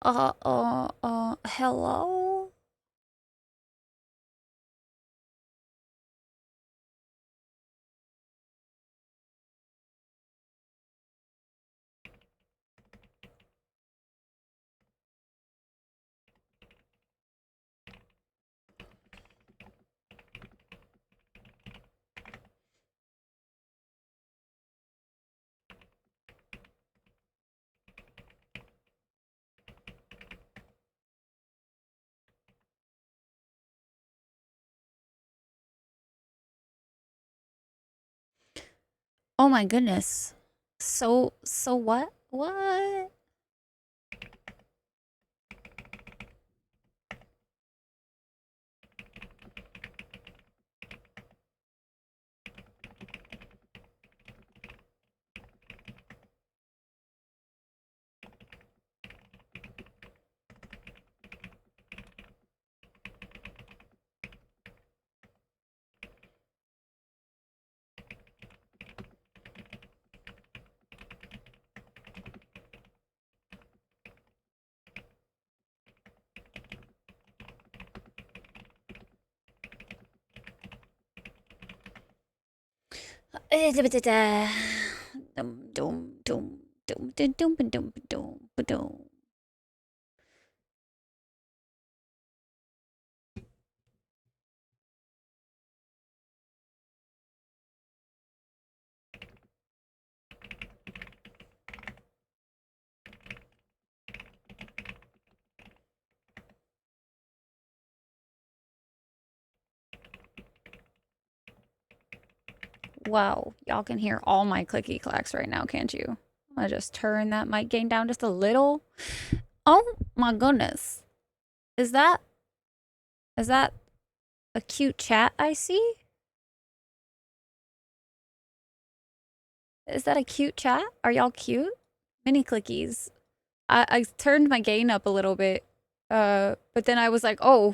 Hello? Oh my goodness. So what? What? Dum dum dum dum dum dum dum dum dum. Wow, y'all can hear all my clicky clacks right now, can't you? I'm gonna just turn that mic gain down just a little. Oh my goodness. Is that is that a cute chat I see? Is that a cute chat? Are y'all cute? Mini clickies. I turned my gain up a little bit. But then I was like, oh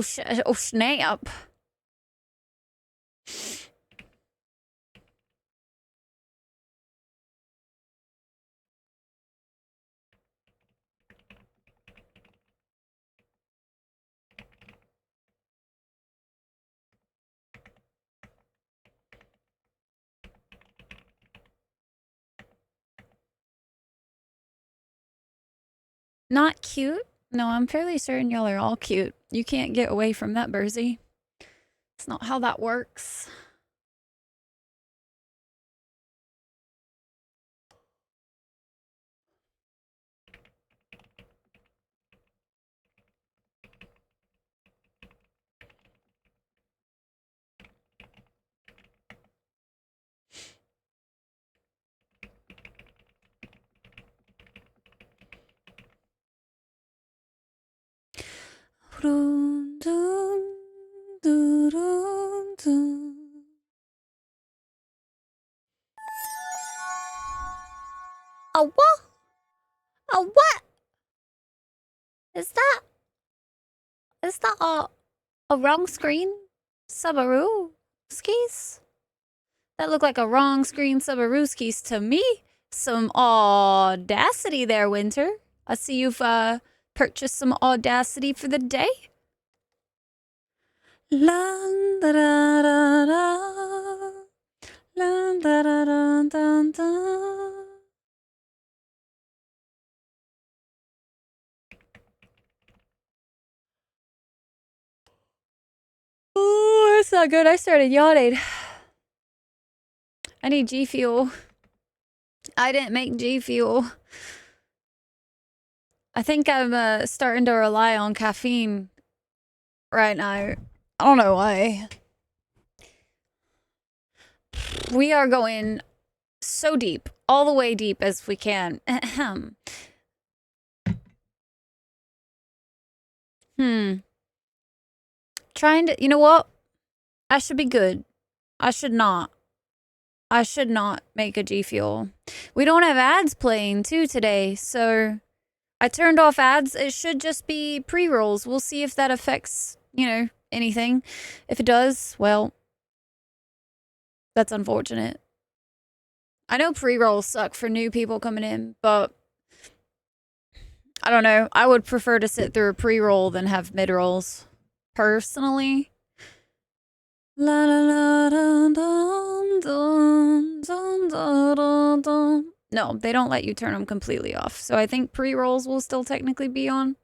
snap. Not cute? No, I'm fairly certain y'all are all cute. You can't get away from that, Bursey. It's not how that works. A what? A what? Is that a wrong screen? Subaru skis? That looked like a wrong screen Subaru skis to me. Some audacity there, Winter. I see you've purchased some audacity for the day. La da da da da. La da da da da da. Oh, that's not good. I started yawning. I need G Fuel. I didn't make G Fuel. I think I'm starting to rely on caffeine right now. I don't know why. We are going so deep, all the way deep as we can. Ahem. Trying to, you know what? I should be good. I should not. I should not make a G Fuel. We don't have ads playing too today, so I turned off ads. It should just be pre-rolls. We'll see if that affects, anything. If it does, well, that's unfortunate. I know pre-rolls suck for new people coming in, but I don't know. I would prefer to sit through a pre-roll than have mid-rolls. Personally. La la la dun, dun, dun, dun, dun, dun, dun. No, they don't let you turn them completely off. So I think pre-rolls will still technically be on.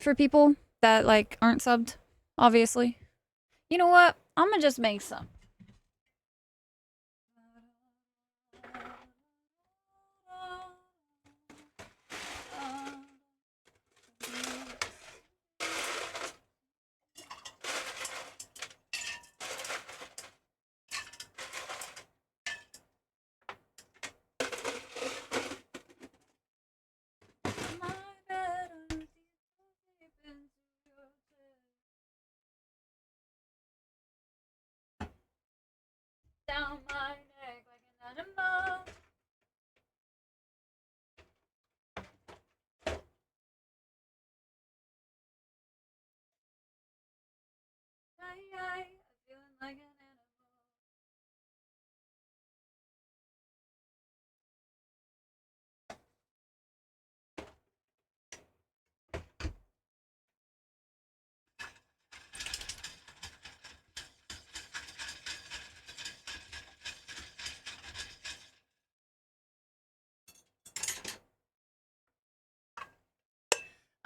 For people that like aren't subbed, obviously. You know what? I'm gonna just make some. Down my neck like an animal. I'm feeling like an animal.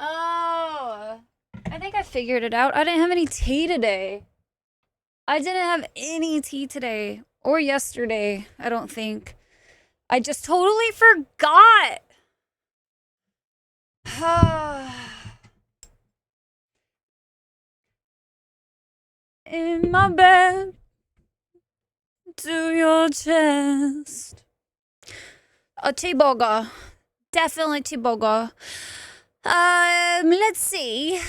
Oh, I think I figured it out. I didn't have any tea today. I didn't have any tea today or yesterday, I don't think. I just totally forgot. In my bed, to your chest. A T-Boga. Definitely T-Boga. Let's see.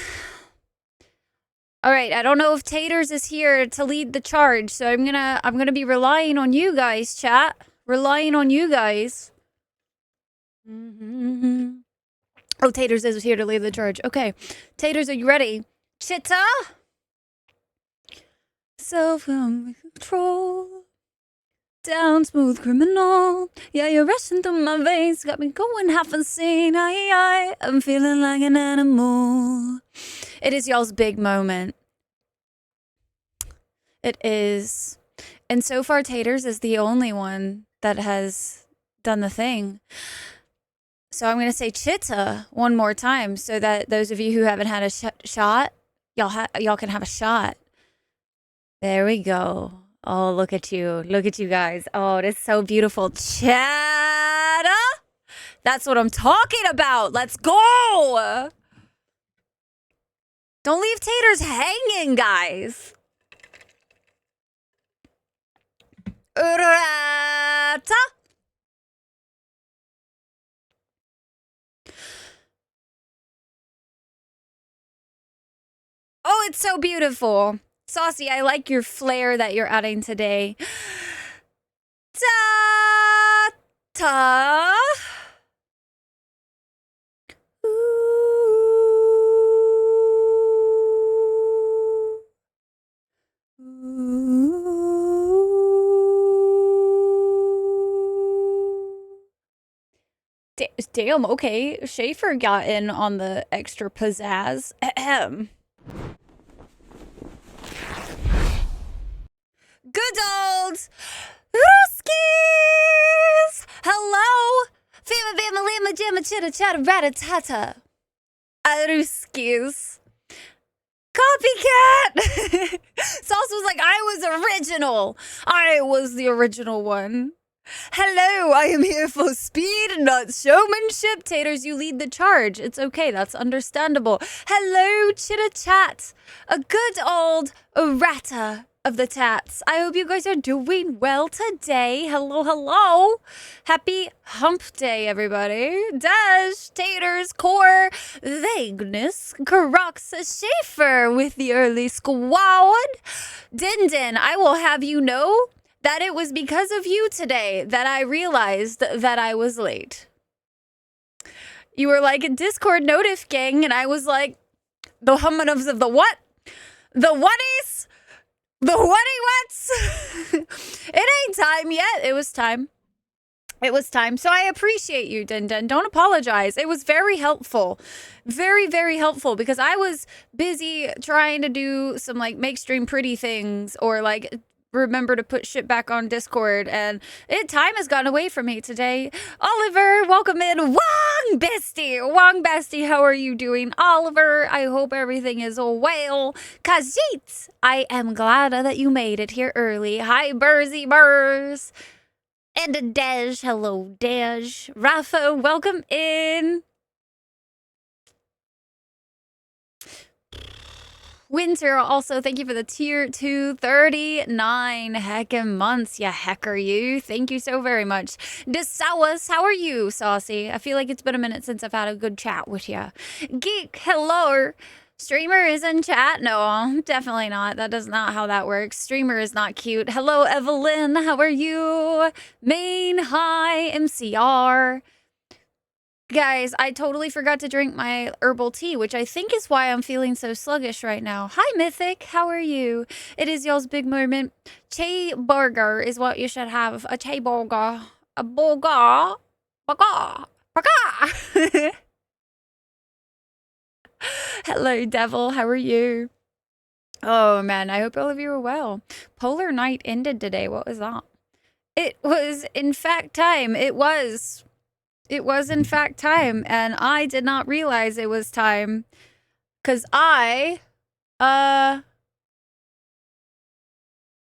All right, I don't know if Taters is here to lead the charge, so I'm gonna be relying on you guys, chat. Relying on you guys. Oh, Taters is here to lead the charge. Okay, Taters, are you ready? Chitta? Self-control. Down smooth criminal. Yeah, you're rushing through my veins. Got me going half insane. I'm feeling like an animal. It is y'all's big moment. It is. And so far, Taters is the only one that has done the thing. So I'm going to say Chitta one more time so that those of you who haven't had a shot, y'all can have a shot. There we go. Oh, look at you. Look at you guys. Oh, it is so beautiful. Chatta! That's what I'm talking about. Let's go! Don't leave Taters hanging, guys. Urata! Oh, it's so beautiful. Saucy, I like your flair that you're adding today. Ta-ta! Damn, okay. Schaefer got in on the extra pizzazz. Ahem. Good old Ruskies! Hello! Fima Vima Lima Jimma Chitta Chatta Ratatata. Ruskies. Copycat! Sauce was like, I was original. I was the original one. Hello, I am here for speed, not showmanship. Taters, you lead the charge. It's okay, that's understandable. Hello, Chitta Chat. A good old errata of the tats. I hope you guys are doing well today. Hello, hello. Happy hump day, everybody. Dash, Taters, Core, Vagueness, Carox, Schaefer with the early squad. Din, I will have you know that it was because of you today that I realized that I was late. You were like a Discord notif gang, and I was like, the humminums of the what? The whaties? The whatty whats? It ain't time yet. It was time. It was time. So I appreciate you, Din Din. Don't apologize. It was very helpful. Very, very helpful because I was busy trying to do some like make stream pretty things or like remember to put shit back on Discord, and time has gone away from me today. Oliver, welcome in. Wong Bestie, how are you doing? Oliver, I hope everything is well. Kajit, I am glad that you made it here early. Hi, Bursy Burs. And a Dej, hello Dej. Rafa, welcome in. Winter, also, thank you for the tier 239 heckin' months, ya hecker you. Thank you so very much. Desawas, how are you, Saucy? I feel like it's been a minute since I've had a good chat with ya. Geek, hello. Streamer is in chat? No, definitely not. That is not how that works. Streamer is not cute. Hello, Evelyn, how are you? Main, hi, MCR. Guys, I totally forgot to drink my herbal tea, which I think is why I'm feeling so sluggish right now. Hi, Mythic. How are you? It is y'all's big moment. Che burger is what you should have. A che burger. A burger. Burger. Burger. Hello, Devil. How are you? Oh, man. I hope all of you are well. Polar night ended today. What was that? It was, in fact, time. It was, in fact, time, and I did not realize it was time, because I,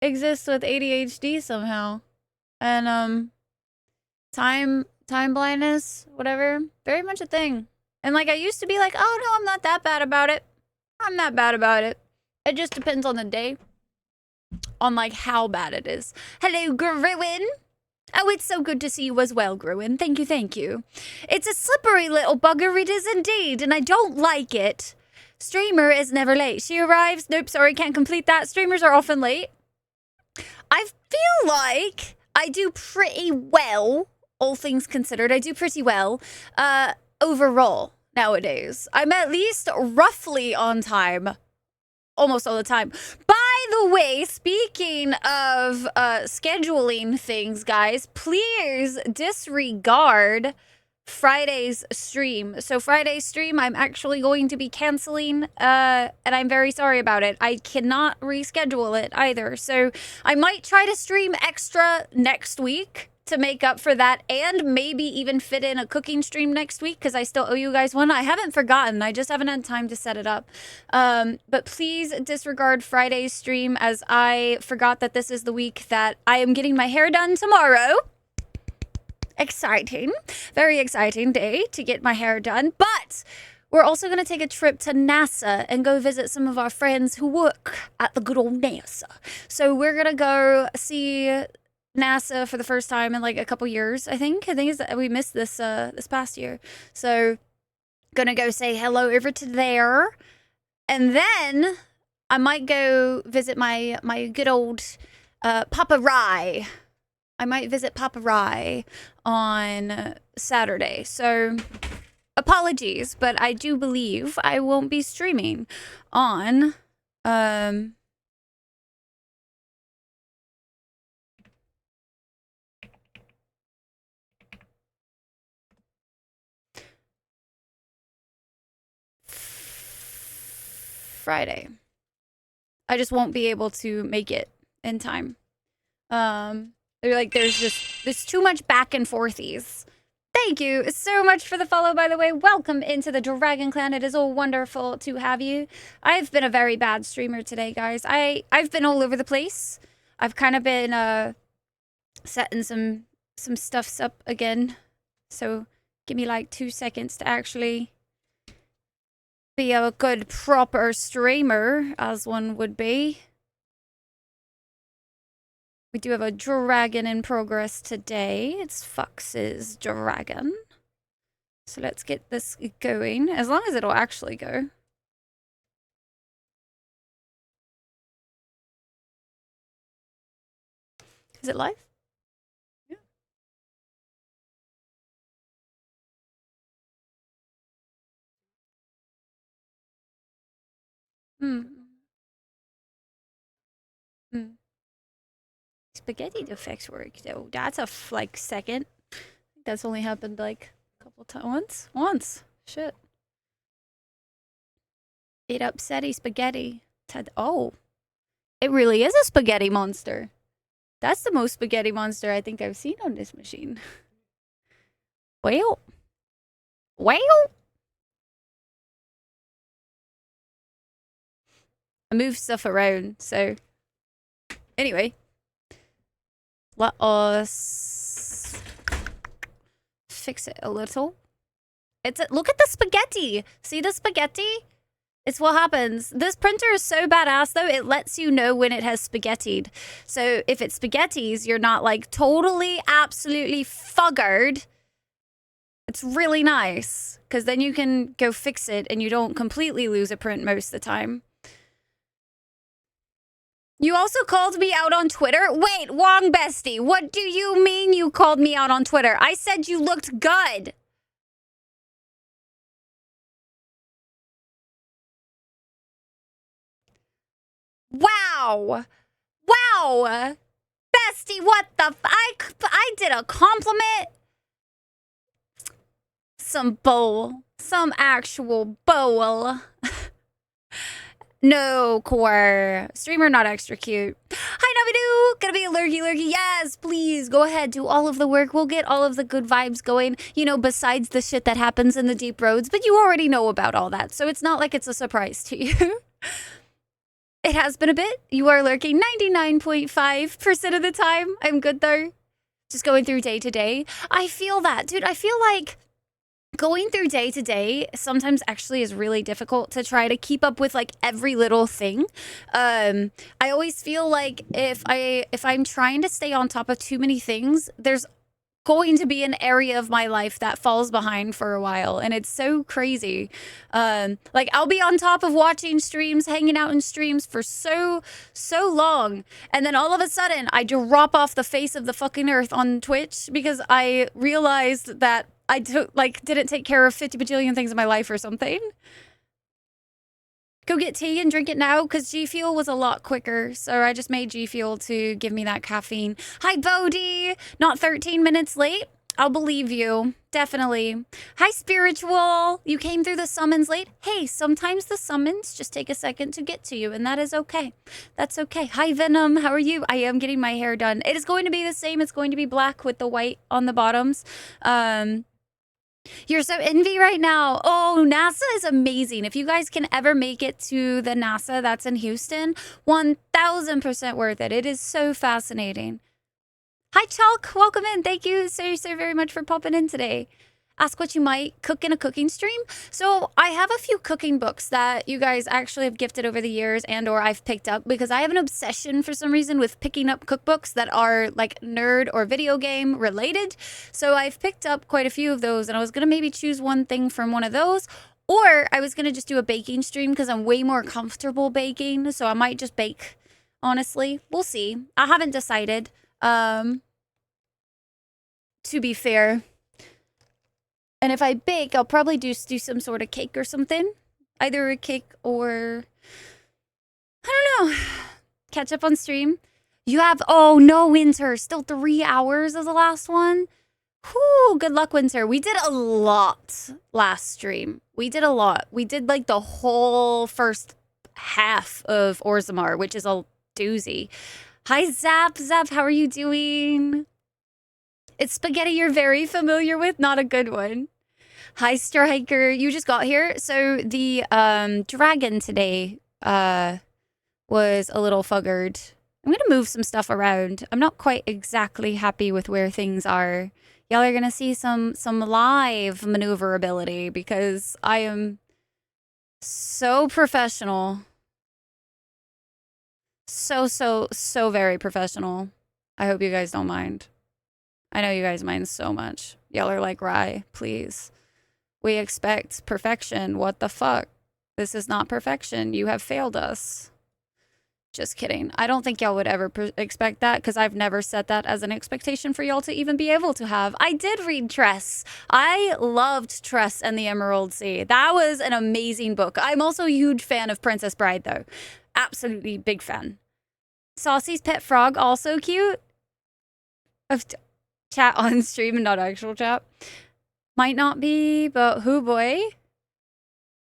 exist with ADHD somehow, and, time blindness, whatever, very much a thing. And, like, I used to be like, oh, no, I'm not that bad about it. I'm not bad about it. It just depends on the day, on, like, how bad it is. Hello, Gruin. Oh, it's so good to see you as well, Gruin. Thank you, thank you. It's a slippery little bugger, it is indeed, and I don't like it. Streamer is never late. She arrives. Nope, sorry, can't complete that. Streamers are often late. I feel like I do pretty well, all things considered. I do pretty well, overall, nowadays. I'm at least roughly on time. Almost all the time. By the way, speaking of scheduling things, guys, please disregard Friday's stream. So Friday's stream, I'm actually going to be canceling, and I'm very sorry about it. I cannot reschedule it either. So I might try to stream extra next week to make up for that, and maybe even fit in a cooking stream next week, because I still owe you guys one. I haven't forgotten. I just haven't had time to set it up. But please disregard Friday's stream, as I forgot that this is the week that I am getting my hair done tomorrow. Exciting. Very exciting day to get my hair done. But we're also going to take a trip to NASA and go visit some of our friends who work at the good old NASA. So we're going to go see NASA for the first time in like a couple years, I think we missed this this past year. So gonna go say hello over to there, and then I might go visit my good old Papa Rye. I might visit Papa Rye on Saturday. So apologies, but I do believe I won't be streaming on Friday. I just won't be able to make it in time. They're like, there's too much back and forthies. Thank you so much for the follow, by the way. Welcome into the Dragon Clan. It is all wonderful to have you. I've been a very bad streamer today, guys. I've been all over the place. I've kind of been setting some stuffs up again. So give me like 2 seconds to actually be a good proper streamer, as one would be. We do have a dragon in progress today. It's Fox's dragon. So let's get this going, as long as it'll actually go. Is it live? Yeah. Spaghetti effects work though. That's a like second. That's only happened like a couple times. Once. Shit. It upsetty spaghetti. Oh. It really is a spaghetti monster. That's the most spaghetti monster I think I've seen on this machine. Well. I move stuff around, so. Anyway. Let us fix it a little. Look at the spaghetti. See the spaghetti? It's what happens. This printer is so badass, though. It lets you know when it has spaghettied. So if it spaghettis, you're not like totally, absolutely fuggered. It's really nice because then you can go fix it and you don't completely lose a print most of the time. You also called me out on Twitter? Wait, Wong Bestie, what do you mean you called me out on Twitter? I said you looked good. Wow. Wow. Bestie, what the I did a compliment. Some actual bowl. No, core. Streamer not extra cute. Hi, Navidu. Gonna be a lurky. Yes, please. Go ahead. Do all of the work. We'll get all of the good vibes going. You know, besides the shit that happens in the deep roads. But you already know about all that. So it's not like it's a surprise to you. It has been a bit. You are lurking 99.5% of the time. I'm good, though. Just going through day to day. I feel that. Dude, I feel like going through day to day sometimes actually is really difficult to try to keep up with like every little thing. I always feel like if I'm trying to stay on top of too many things, there's going to be an area of my life that falls behind for a while, and it's so crazy. Like I'll be on top of watching streams, hanging out in streams for so long, and then all of a sudden I drop off the face of the fucking earth on Twitch because I realized that I didn't take care of 50 bajillion things in my life or something. Go get tea and drink it now, because G Fuel was a lot quicker. So I just made G Fuel to give me that caffeine. Hi, VOD! Not 13 minutes late. I'll believe you. Definitely. Hi, Spiritual! You came through the summons late. Hey, sometimes the summons just take a second to get to you, and that is okay. That's okay. Hi, Venom. How are you? I am getting my hair done. It is going to be the same. It's going to be black with the white on the bottoms. You're so envy right now. Oh, NASA is amazing. If you guys can ever make it to the NASA that's in Houston, 1000% worth it. It is so fascinating. Hi, Chalk. Welcome in. Thank you so very much for popping in today. Ask what you might cook in a cooking stream. So I have a few cooking books that you guys actually have gifted over the years and or I've picked up because I have an obsession for some reason with picking up cookbooks that are like nerd or video game related. So I've picked up quite a few of those, and I was going to maybe choose one thing from one of those, or I was going to just do a baking stream because I'm way more comfortable baking. So I might just bake, honestly. We'll see. I haven't decided. To be fair. And if I bake, I'll probably do some sort of cake or something. Either a cake or, I don't know, catch up on stream. You have, oh no, Winter, still 3 hours of the last one. Whew, good luck, Winter. We did a lot last stream. We did a lot. We did like the whole first half of Orzammar, which is a doozy. Hi, Zap. Zap, how are you doing? It's spaghetti you're very familiar with, not a good one. Hi, Striker. You just got here. So the dragon today was a little fuggered. I'm going to move some stuff around. I'm not quite exactly happy with where things are. Y'all are going to see some live maneuverability because I am so professional. So very professional. I hope you guys don't mind. I know you guys mind so much. Y'all are like, Rye, please. We expect perfection. What the fuck? This is not perfection. You have failed us. Just kidding. I don't think y'all would ever expect that because I've never set that as an expectation for y'all to even be able to have. I did read Tress. I loved Tress and the Emerald Sea. That was an amazing book. I'm also a huge fan of Princess Bride, though. Absolutely big fan. Saucy's pet frog, also cute. Chat on stream and not actual chat. Might not be, but who boy?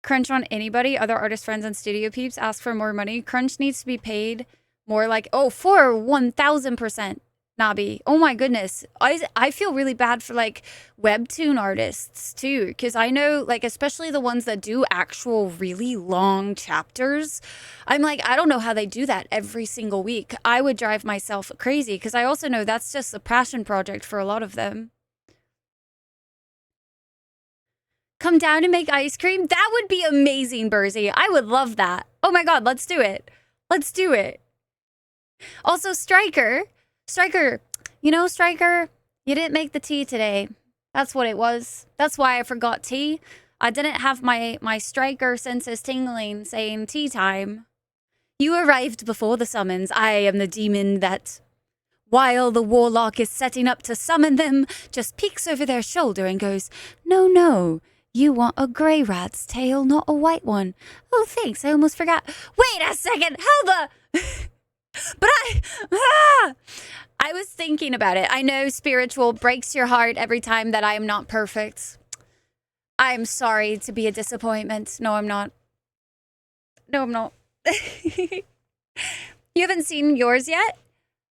Crunch on anybody, other artist friends and studio peeps, ask for more money. Crunch needs to be paid more like, oh, for 1000%. Nabi. Oh my goodness. I feel really bad for like webtoon artists too, because I know like especially the ones that do actual really long chapters. I'm like, I don't know how they do that every single week. I would drive myself crazy because I also know that's just a passion project for a lot of them. Come down and make ice cream? That would be amazing, Bursy. I would love that. Oh my god, let's do it. Let's do it. Also, Striker, you know, Striker, you didn't make the tea today. That's what it was. That's why I forgot tea. I didn't have my Striker senses tingling saying tea time. You arrived before the summons. I am the demon that, while the warlock is setting up to summon them, just peeks over their shoulder and goes, no, no, you want a grey rat's tail, not a white one. Oh, thanks, I almost forgot. Wait a second, how the... But I was thinking about it. I know spiritual breaks your heart every time that I am not perfect. I'm sorry to be a disappointment. No, I'm not. No, I'm not. You haven't seen yours yet?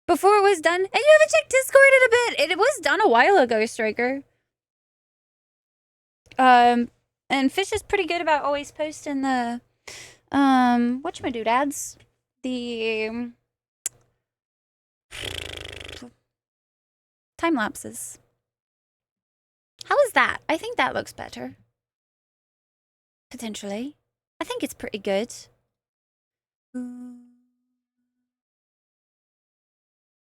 Before it was done? And you haven't checked Discord in a bit. It was done a while ago, Striker. And Fish is pretty good about always posting the, whatchamadoodads? The... time lapses. How is that? I think that looks better. Potentially. I think it's pretty good.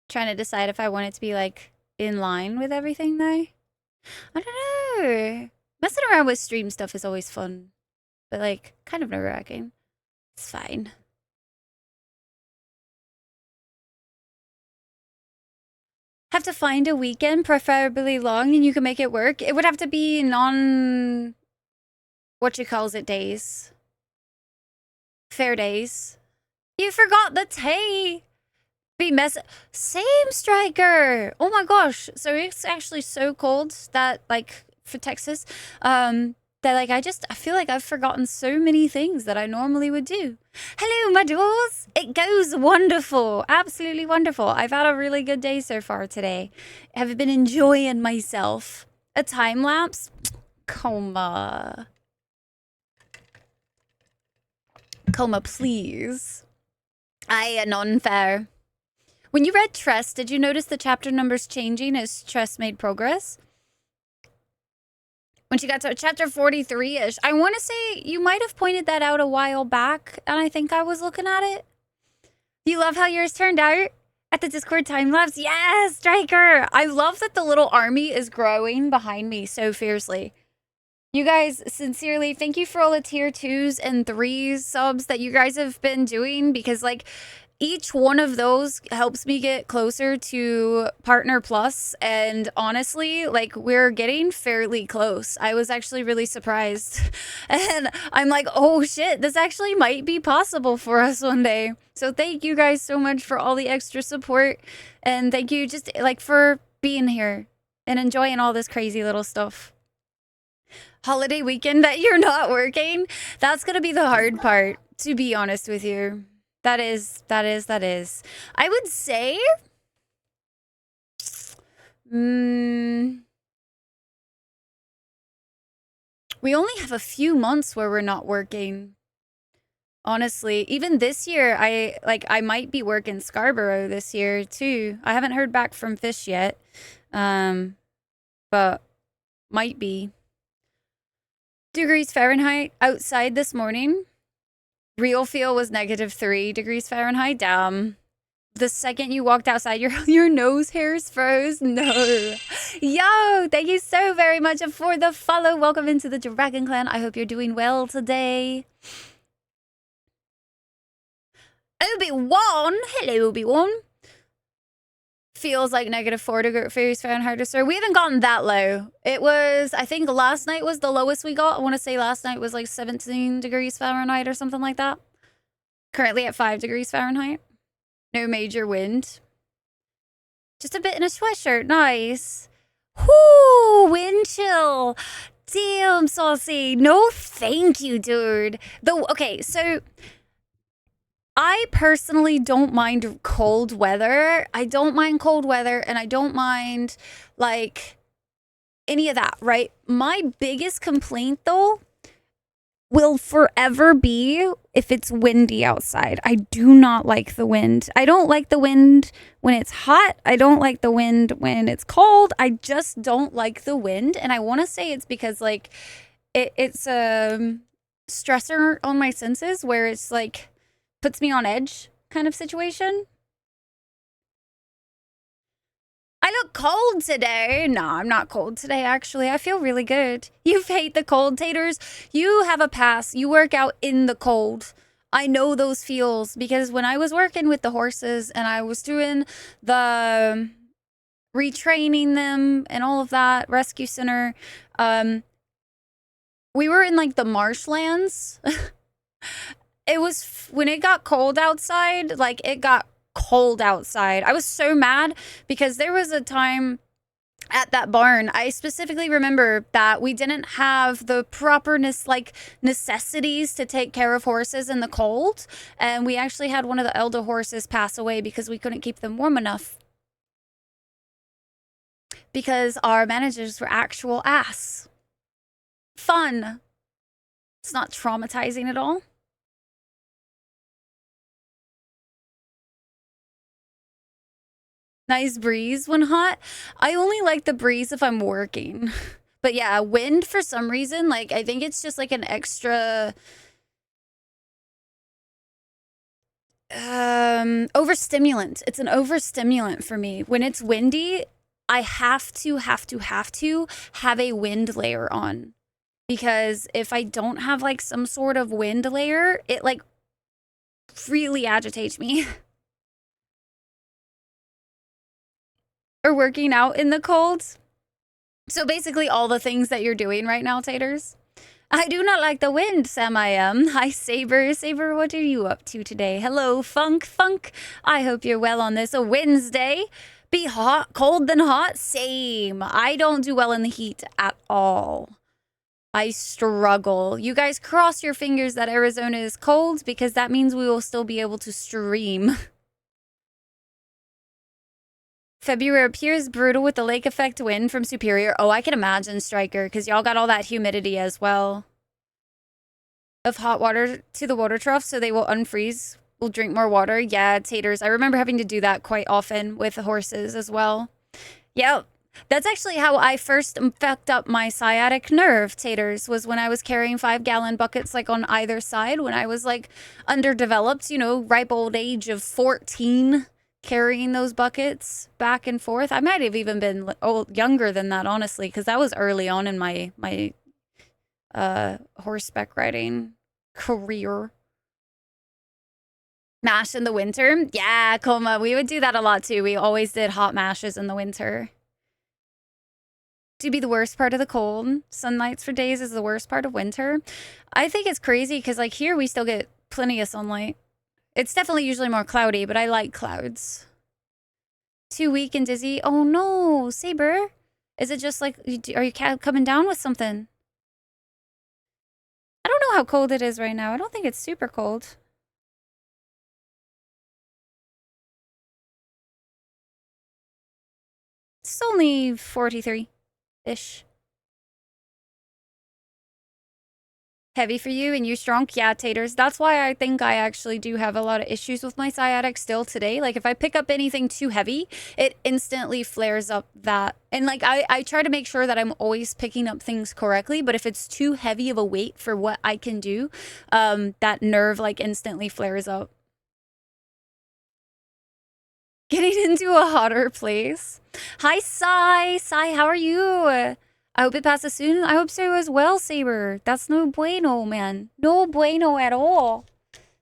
Trying to decide if I want it to be like in line with everything though. I don't know. Messing around with stream stuff is always fun. But like kind of nerve-wracking. It's fine. Have to find a weekend, preferably long, and you can make it work. It would have to be non... days. Fair days. You forgot the tea! Be Same, Striker! Oh my gosh. So it's actually so cold that, like, for Texas, that, like, I feel like I've forgotten so many things that I normally would do. Hello, my doors! It goes wonderful. Absolutely wonderful. I've had a really good day so far today. I've been enjoying myself. A time lapse? Coma, please. Aye, unfair. When you read Tress, did you notice the chapter numbers changing as Tress made progress? When she got to chapter 43-ish. I want to say you might have pointed that out a while back, and I think I was looking at it. Do you love how yours turned out at the Discord time-lapse? Yes, Striker! I love that the little army is growing behind me so fiercely. You guys, sincerely, thank you for all the tier 2s and 3s subs that you guys have been doing, because, like, each one of those helps me get closer to Partner Plus, and honestly, like, we're getting fairly close. I was actually really surprised, and I'm like, oh shit, this actually might be possible for us one day. So thank you guys so much for all the extra support, and thank you just, like, for being here and enjoying all this crazy little stuff. Holiday weekend that you're not working? That's gonna be the hard part, to be honest with you. That is. I would say... we only have a few months where we're not working. Honestly, even this year, I might be working Scarborough this year, too. I haven't heard back from Fish yet. But might be. Degrees Fahrenheit outside this morning. Real feel was -3 degrees Fahrenheit. Damn. The second you walked outside, your nose hairs froze. No. Yo, thank you so very much for the follow. Welcome into the Dragon Clan. I hope you're doing well today. Obi-Wan. Hello, Obi-Wan. Feels like -4 degrees Fahrenheit or so. We haven't gotten that low. It was, I think last night was the lowest we got. I want to say last night was like 17 degrees Fahrenheit or something like that. Currently at 5 degrees Fahrenheit. No major wind. Just a bit in a sweatshirt. Nice. Whoo, wind chill. Damn, saucy. No, thank you, dude. Though, okay, so I personally don't mind cold weather. I don't mind cold weather, and I don't mind like any of that, right? My biggest complaint though will forever be if it's windy outside. I do not like the wind. I don't like the wind when it's hot. I don't like the wind when it's cold. I just don't like the wind. And I want to say it's because like it's a stressor on my senses where it's like puts me on edge kind of situation. I look cold today. No, I'm not cold today, actually. I feel really good. You hate the cold, Taters. You have a pass. You work out in the cold. I know those feels because when I was working with the horses and I was doing the retraining them and all of that, rescue center, we were in like the marshlands. It was when it got cold outside, like it got cold outside. I was so mad because there was a time at that barn. I specifically remember that we didn't have the properness, like necessities to take care of horses in the cold. And we actually had one of the elder horses pass away because we couldn't keep them warm enough. Because our managers were actual ass. Fun. It's not traumatizing at all. Nice breeze when hot. I only like the breeze if I'm working. But yeah, wind for some reason, like I think it's just like an extra overstimulant. It's an overstimulant for me. When it's windy, I have to have a wind layer on. Because if I don't have like some sort of wind layer, it like really agitates me. Or working out in the cold. So basically all the things that you're doing right now, Taters. I do not like the wind, Sam I am. Hi, Saber. Saber, what are you up to today? Hello, Funk. Funk. I hope you're well on this Wednesday. Be hot, cold than hot? Same. I don't do well in the heat at all. I struggle. You guys cross your fingers that Arizona is cold because that means we will still be able to stream. February appears brutal with the lake effect wind from Superior. Oh, I can imagine, Striker, because y'all got all that humidity as well. Of hot water to the water trough so they will unfreeze. We'll drink more water. Yeah, Taters. I remember having to do that quite often with the horses as well. Yep. That's actually how I first fucked up my sciatic nerve, Taters, was when I was carrying 5-gallon buckets like on either side when I was like underdeveloped, you know, ripe old age of 14. Carrying those buckets back and forth. I might have even been younger than that, honestly, because that was early on in my horseback riding career. Mash in the winter? Yeah, Coma. We would do that a lot too. We always did hot mashes in the winter. To be the worst part of the cold. Sunlights for days is the worst part of winter. I think it's crazy because like here we still get plenty of sunlight. It's definitely usually more cloudy, but I like clouds. Too weak and dizzy. Oh no, Saber. Is it just like, are you coming down with something? I don't know how cold it is right now. I don't think it's super cold. It's only 43-ish. Heavy for you and you strong? Yeah, Taters. That's why I think I actually do have a lot of issues with my sciatic still today. Like if I pick up anything too heavy, it instantly flares up that. And like I try to make sure that I'm always picking up things correctly, but if it's too heavy of a weight for what I can do, that nerve like instantly flares up. Getting into a hotter place. Hi, Sai. Sai, how are you? I hope it passes soon. I hope so as well, Saber. That's no bueno, man. No bueno at all.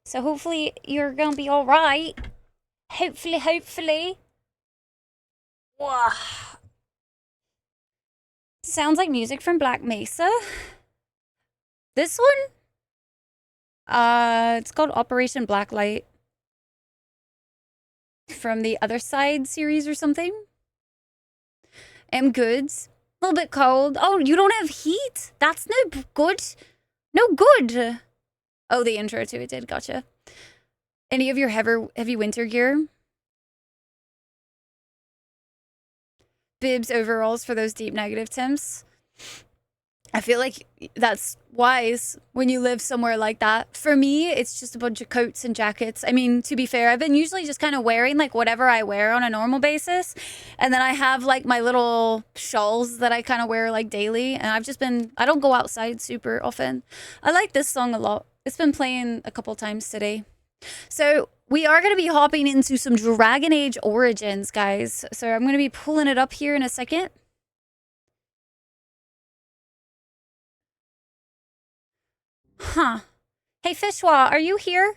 So hopefully you're gonna be all right. Hopefully. Wow. Sounds like music from Black Mesa. This one? It's called Operation Blacklight. from the Other Side series or something. Am good. A little bit cold. Oh, you don't have heat? That's no good. No good. Oh, the intro to it did. Gotcha. Any of your heavy winter gear? Bibs, overalls for those deep negative temps. I feel like that's wise when you live somewhere like that. For me, it's just a bunch of coats and jackets. I mean, to be fair, I've been usually just kind of wearing like whatever I wear on a normal basis. And then I have like my little shawls that I kind of wear like daily. And I don't go outside super often. I like this song a lot. It's been playing a couple times today. So we are going to be hopping into some Dragon Age Origins, guys. So I'm going to be pulling it up here in a second. Huh. Hey, Fishwa, are you here?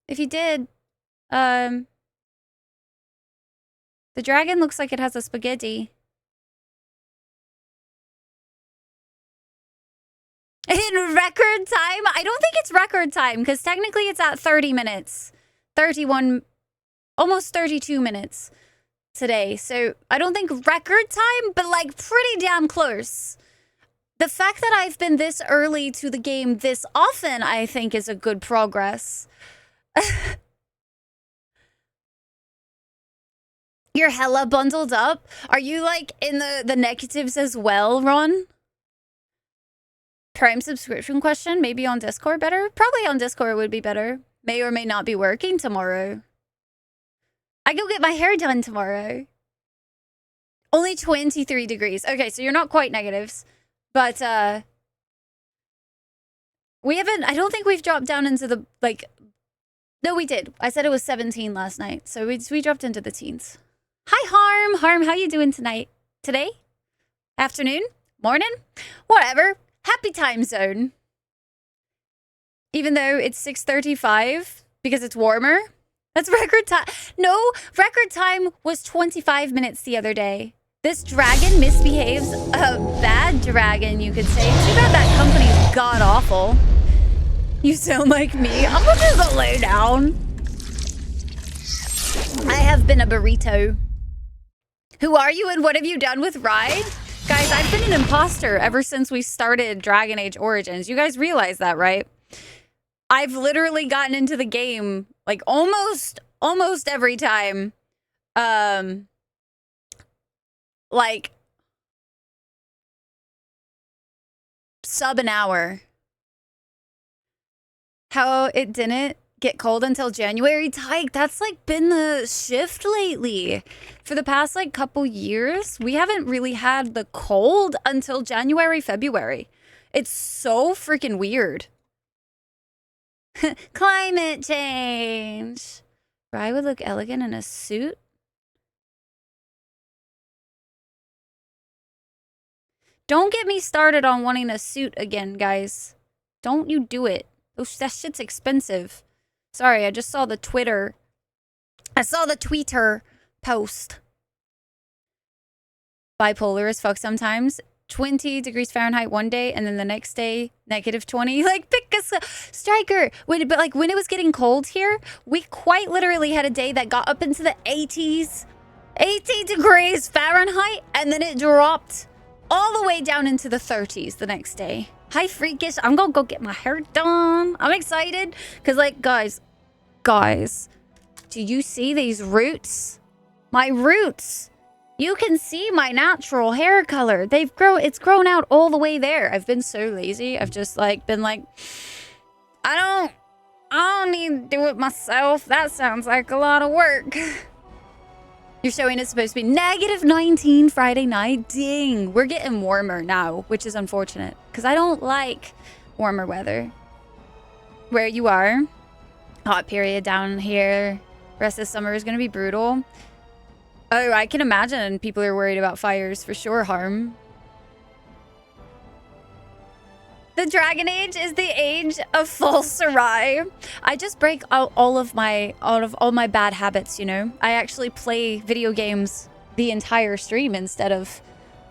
If you did, the dragon looks like it has a spaghetti. In record time? I don't think it's record time, because technically it's at 30 minutes. 31, almost 32 minutes today. So I don't think record time, but like pretty damn close. The fact that I've been this early to the game this often, I think, is a good progress. You're hella bundled up? Are you, like, in the negatives as well, Ron? Prime subscription question? Maybe on Discord better? Probably on Discord would be better. May or may not be working tomorrow. I go get my hair done tomorrow. Only 23 degrees. Okay, so you're not quite negatives. But, we haven't, I don't think we've dropped down into the, like, no, we did. I said it was 17 last night, so we dropped into the teens. Hi, Harm. Harm, how you doing tonight? Today? Afternoon? Morning? Whatever. Happy time zone. Even though it's 6:35 because it's warmer. That's record time. No, record time was 25 minutes the other day. This dragon misbehaves. A bad dragon, you could say. Too bad that company's god-awful. You sound like me. I'm gonna just lay down. I have been a burrito. Who are you and what have you done with Ride? Guys, I've been an imposter ever since we started Dragon Age Origins. You guys realize that, right? I've literally gotten into the game like almost every time. Like sub an hour. How it didn't get cold until January. Tyke, that's like been the shift lately. For the past like couple years, we haven't really had the cold until January, February. It's so freaking weird. Climate change. Rye would look elegant in a suit. Don't get me started on wanting a suit again, guys. Don't you do it. That shit's expensive. Sorry, I just saw the Twitter. I saw the Twitter post. Bipolar as fuck sometimes. 20 degrees Fahrenheit one day, and then the next day, -20. Like, pick a striker. But like, when it was getting cold here, we quite literally had a day that got up into the 80s. 80 degrees Fahrenheit, and then it dropped all the way down into the 30s the next day. Hi, Freakish. I'm gonna go get my hair done. I'm excited. Because, like, guys, do you see these roots? My roots. You can see my natural hair color. It's grown out all the way there. I've been so lazy. I've just, like, been like, I don't need to do it myself. That sounds like a lot of work. You're showing it's supposed to be -19 Friday night. Ding. We're getting warmer now, which is unfortunate because I don't like warmer weather. Where you are, hot period down here. Rest of summer is going to be brutal. Oh, I can imagine people are worried about fires for sure, Harm. The Dragon Age is the age of full Sarai. I just break out all of my bad habits, you know? I actually play video games the entire stream instead of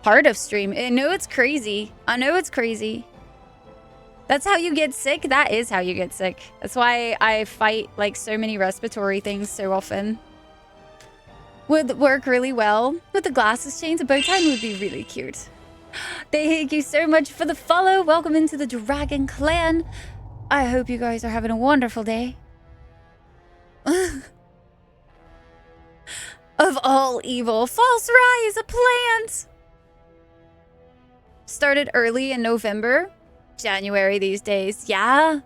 part of stream. I know it's crazy. I know it's crazy. That's how you get sick? That is how you get sick. That's why I fight like so many respiratory things so often. Would work really well. With the glasses chains, a bow tie would be really cute. Thank you so much for the follow. Welcome into the Dragon Clan. I hope you guys are having a wonderful day. Of all evil, false rise, a plant! Started early in November. January these days. Yeah.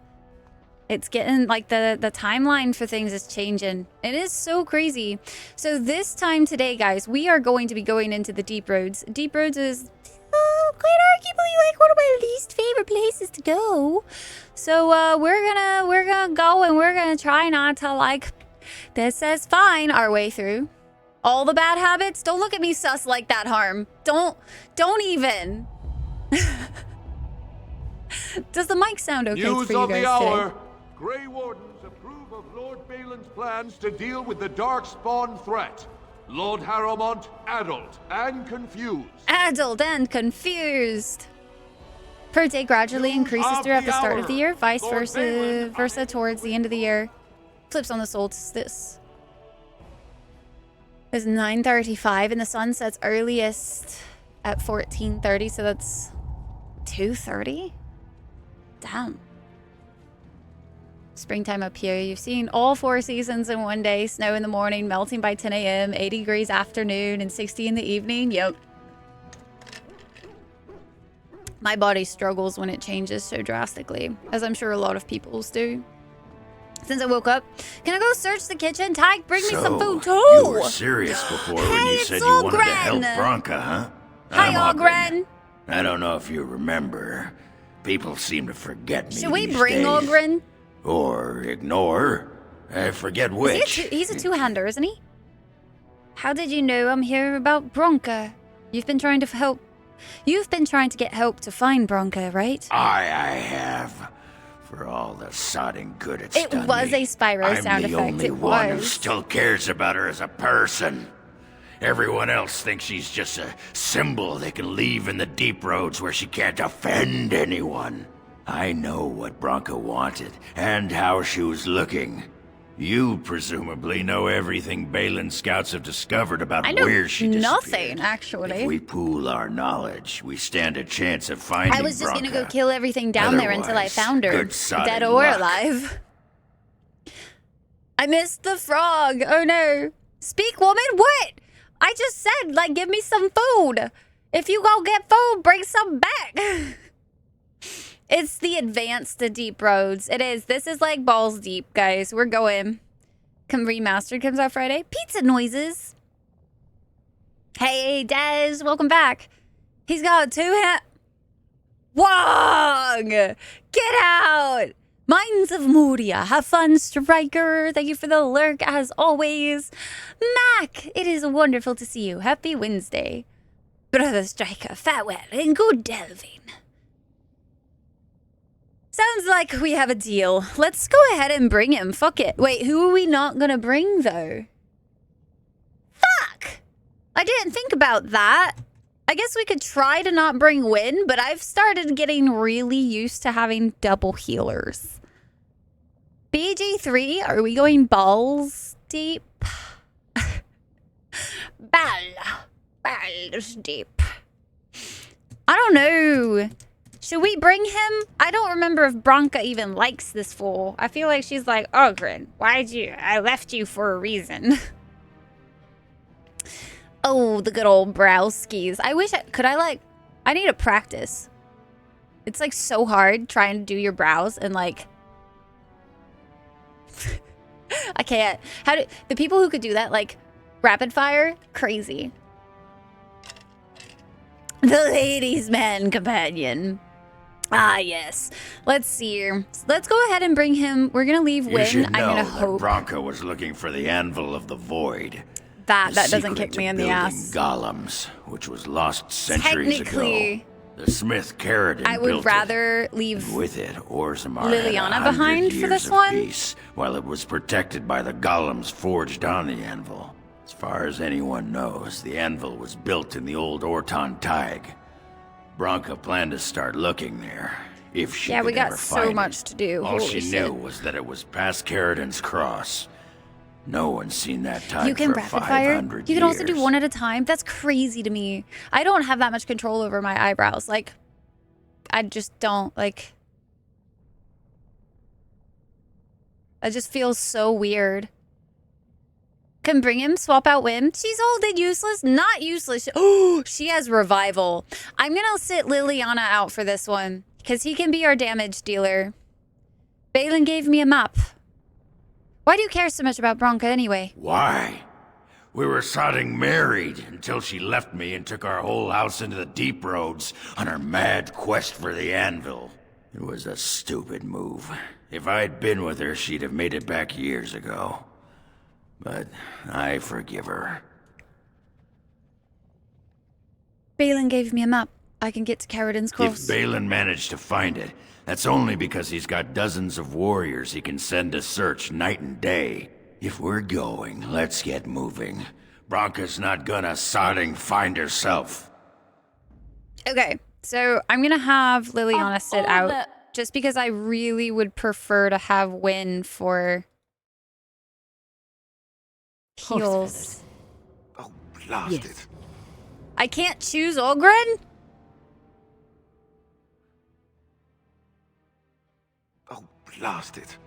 It's getting, like, the timeline for things is changing. It is so crazy. So this time today, guys, we are going to be going into the Deep Roads. Deep Roads is quite arguably like one of my least favorite places to go. So we're gonna go and we're gonna try not to, like, this says fine our way through. All the bad habits. Don't look at me sus like that, Harm. Don't even. Does the mic sound okay News for you of guys the hour. today? Grey Wardens approve of Lord Balin's plans to deal with the Darkspawn threat. Lord Harrowmont, addled and confused. Addled and confused. Per day gradually increases throughout the start of the year, vice versa towards the end of the year. Flips on the solstice. It's 9:35 and the sun sets earliest at 14:30, so that's 2:30? Damn. Springtime up here. You've seen all 4 seasons in one day. Snow in the morning, melting by 10 a.m., 80 degrees afternoon, and 60 in the evening. Yep. My body struggles when it changes so drastically, as I'm sure a lot of people's do. Since I woke up, can I go search the kitchen? Tyke, bring me some food too. You were serious before when Hey, you it's said you wanted to Ogren. help Bronca, huh? Hi, I'm Ogren. I don't know if you remember. People seem to forget me. Should we these bring days. Ogren? Or ignore. I forget which. He's a two-hander, isn't he? How did you know I'm here about Bronca? You've been trying to get help to find Bronca, right? I have. For all the sodding good it's done It was me. a Spyro sound I'm the effect. only It one who was. still cares about her as a person. Everyone else thinks she's just a symbol they can leave in the deep roads where she can't offend anyone. I know what Bronca wanted, and how she was looking. You presumably know everything Balin scouts have discovered about I know where she disappeared. nothing, actually. If we pool our knowledge, we stand a chance of finding I was just gonna go Bronca. kill everything down there until I Otherwise, found her. good sodding Dead or luck. alive. I missed the frog. Oh no. Speak, woman. What? I just said, like, give me some food. If you go get food, bring some back. It's the advanced to Deep Roads. It is. This is like balls deep, guys. We're going. Remastered comes out Friday. Pizza noises. Hey, Dez. Welcome back. He's got 2 hands. Wong! Get out! Minds of Moria. Have fun, Striker. Thank you for the lurk, as always. Mac, it is wonderful to see you. Happy Wednesday. Brother Striker, farewell and good delving. Sounds like we have a deal. Let's go ahead and bring him. Fuck it. Wait, who are we not gonna bring, though? Fuck! I didn't think about that. I guess we could try to not bring Win, but I've started getting really used to having double healers. BG3, are we going balls deep? Balls deep. I don't know. Should we bring him? I don't remember if Bronca even likes this fool. I feel like she's like, Ogren, I left you for a reason. Oh, the good old browskis. I wish I need to practice. It's like so hard trying to do your brows and like, I can't. The people who could do that, like rapid fire, crazy. The ladies' man companion. Ah, yes. Let's see here. Let's go ahead and bring him. We're gonna leave You Win. should I'm know gonna that hope Bronca was looking for the Anvil of the Void. that The doesn't secret kick to me in the building ass. Golems, which was lost centuries Technically, ago. The Smith Carradine I would built rather it. leave And with it, Orzammar Liliana had 100 behind for years this of one? peace, while it was protected by the golems forged on the anvil. As far as anyone knows, the anvil was built in the old Orton Tig. Bronca planned to start looking there. If she Yeah, could we got ever so find much it. to do. All Holy she shit. knew was that it was past Carradin's Cross. No one's seen that type You can for rapid 500 fire. You can also do years. one at a time. That's crazy to me. I don't have that much control over my eyebrows. Like, I just don't, like... It just feels so weird. Can bring him, swap out Wim. She's old and useless. Not useless. Oh, she has revival. I'm gonna sit Liliana out for this one, because he can be our damage dealer. Balin gave me a map. Why do you care so much about Bronca anyway? Why? We were sodding married until she left me and took our whole house into the deep roads on her mad quest for the anvil. It was a stupid move. If I'd been with her, she'd have made it back years ago. But I forgive her. Balin gave me a map. I can get to Carradin's Cross. If Balin managed to find it, that's only because he's got dozens of warriors he can send to search night and day. If we're going, let's get moving. Bronca's not gonna sodding find herself. Okay, so I'm gonna have Liliana sit out. Just because I really would prefer to have Win for heals. Oh, blast it. I can't choose Ogren? Oh, blast it.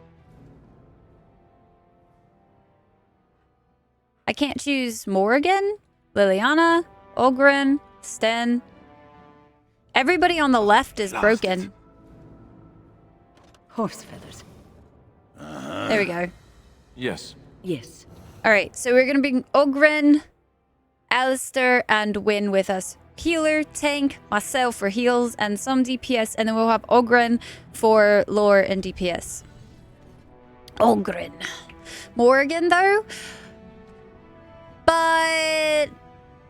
I can't choose Morrigan, Liliana, Ogren, Sten. Everybody on the left is broken. Horse feathers. There we go. Yes. Yes. All right, so we're going to bring Ogren, Alistair, and Win with us. Healer, tank, myself for heals, and some DPS, and then we'll have Ogren for lore and DPS. Ogren. Morrigan, though? But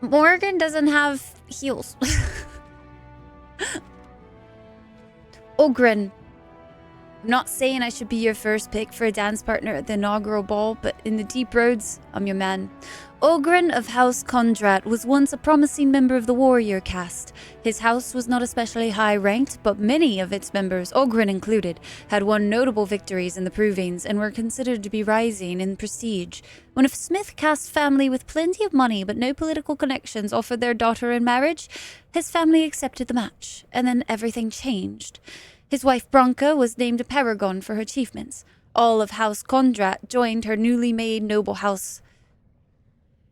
Morrigan doesn't have heals. Ogren. I'm not saying I should be your first pick for a dance partner at the inaugural ball, but in the deep roads, I'm your man. Ogren of House Kondrat was once a promising member of the warrior caste. His house was not especially high-ranked, but many of its members, Ogren included, had won notable victories in the provings and were considered to be rising in prestige. When a Smith caste family with plenty of money but no political connections offered their daughter in marriage, his family accepted the match, and then everything changed. His wife Bronca was named a paragon for her achievements. All of House Kondrat joined her newly made noble house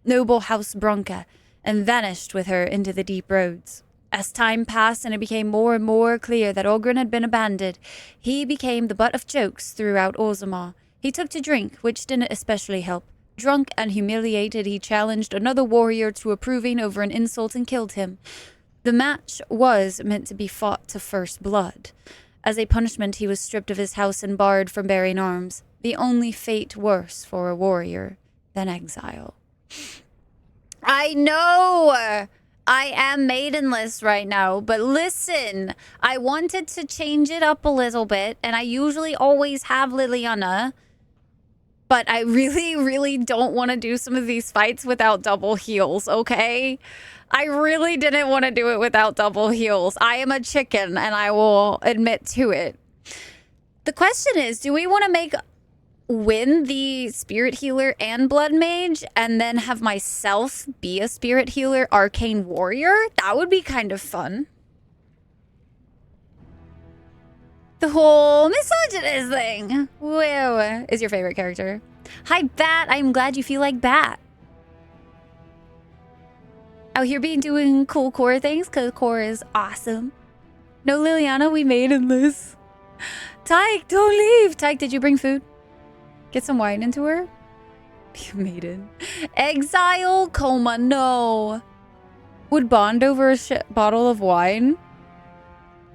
Bronca, and vanished with her into the deep roads. As time passed and it became more and more clear that Ogren had been abandoned, he became the butt of jokes throughout Orzammar. He took to drink, which didn't especially help. Drunk and humiliated, he challenged another warrior to a proving over an insult and killed him. The match was meant to be fought to first blood. As a punishment, he was stripped of his house and barred from bearing arms, the only fate worse for a warrior than exile. I know I am maidenless right now, but listen, I wanted to change it up a little bit, and I usually always have Liliana, but I really, really don't want to do some of these fights without double heals, okay? I really didn't want to do it without double heals. I am a chicken, and I will admit to it. The question is, do we want to make Win the spirit healer and blood mage, and then have myself be a spirit healer arcane warrior? That would be kind of fun. The whole misogynist thing. Whoa, is your favorite character. Hi, Bat. I'm glad you feel like Bat. Out here doing cool core things, because core is awesome. No, Liliana, we maidenless. Tyke, don't leave. Tyke, did you bring food? Get some wine into her. Be a maiden. Exile coma, no. Would bond over a bottle of wine?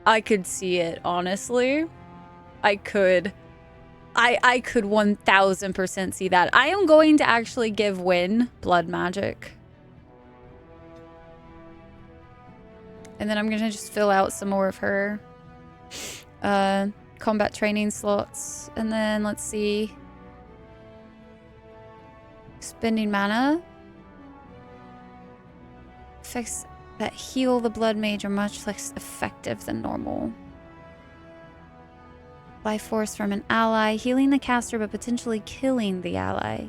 I could see it, honestly. I could. I could 1000% see that. I am going to actually give Win blood magic. And then I'm going to just fill out some more of her combat training slots. And then let's see. Spending mana. Effects that heal the blood mage are much less effective than normal. by force from an ally, healing the caster but potentially killing the ally.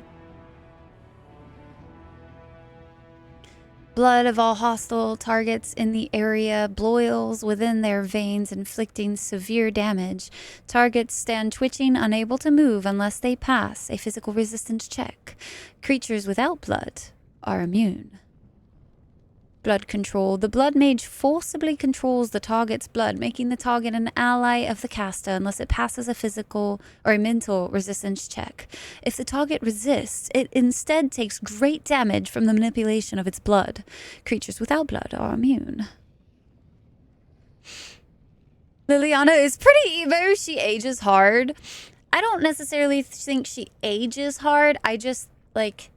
Blood of all hostile targets in the area boils within their veins, inflicting severe damage. Targets stand twitching, unable to move unless they pass a physical resistance check. Creatures without blood are immune. Blood control. The blood mage forcibly controls the target's blood, making the target an ally of the caster unless it passes a physical or a mental resistance check. If the target resists, it instead takes great damage from the manipulation of its blood. Creatures without blood are immune. Liliana is pretty emo. She ages hard. I don't necessarily think she ages hard. I just, like...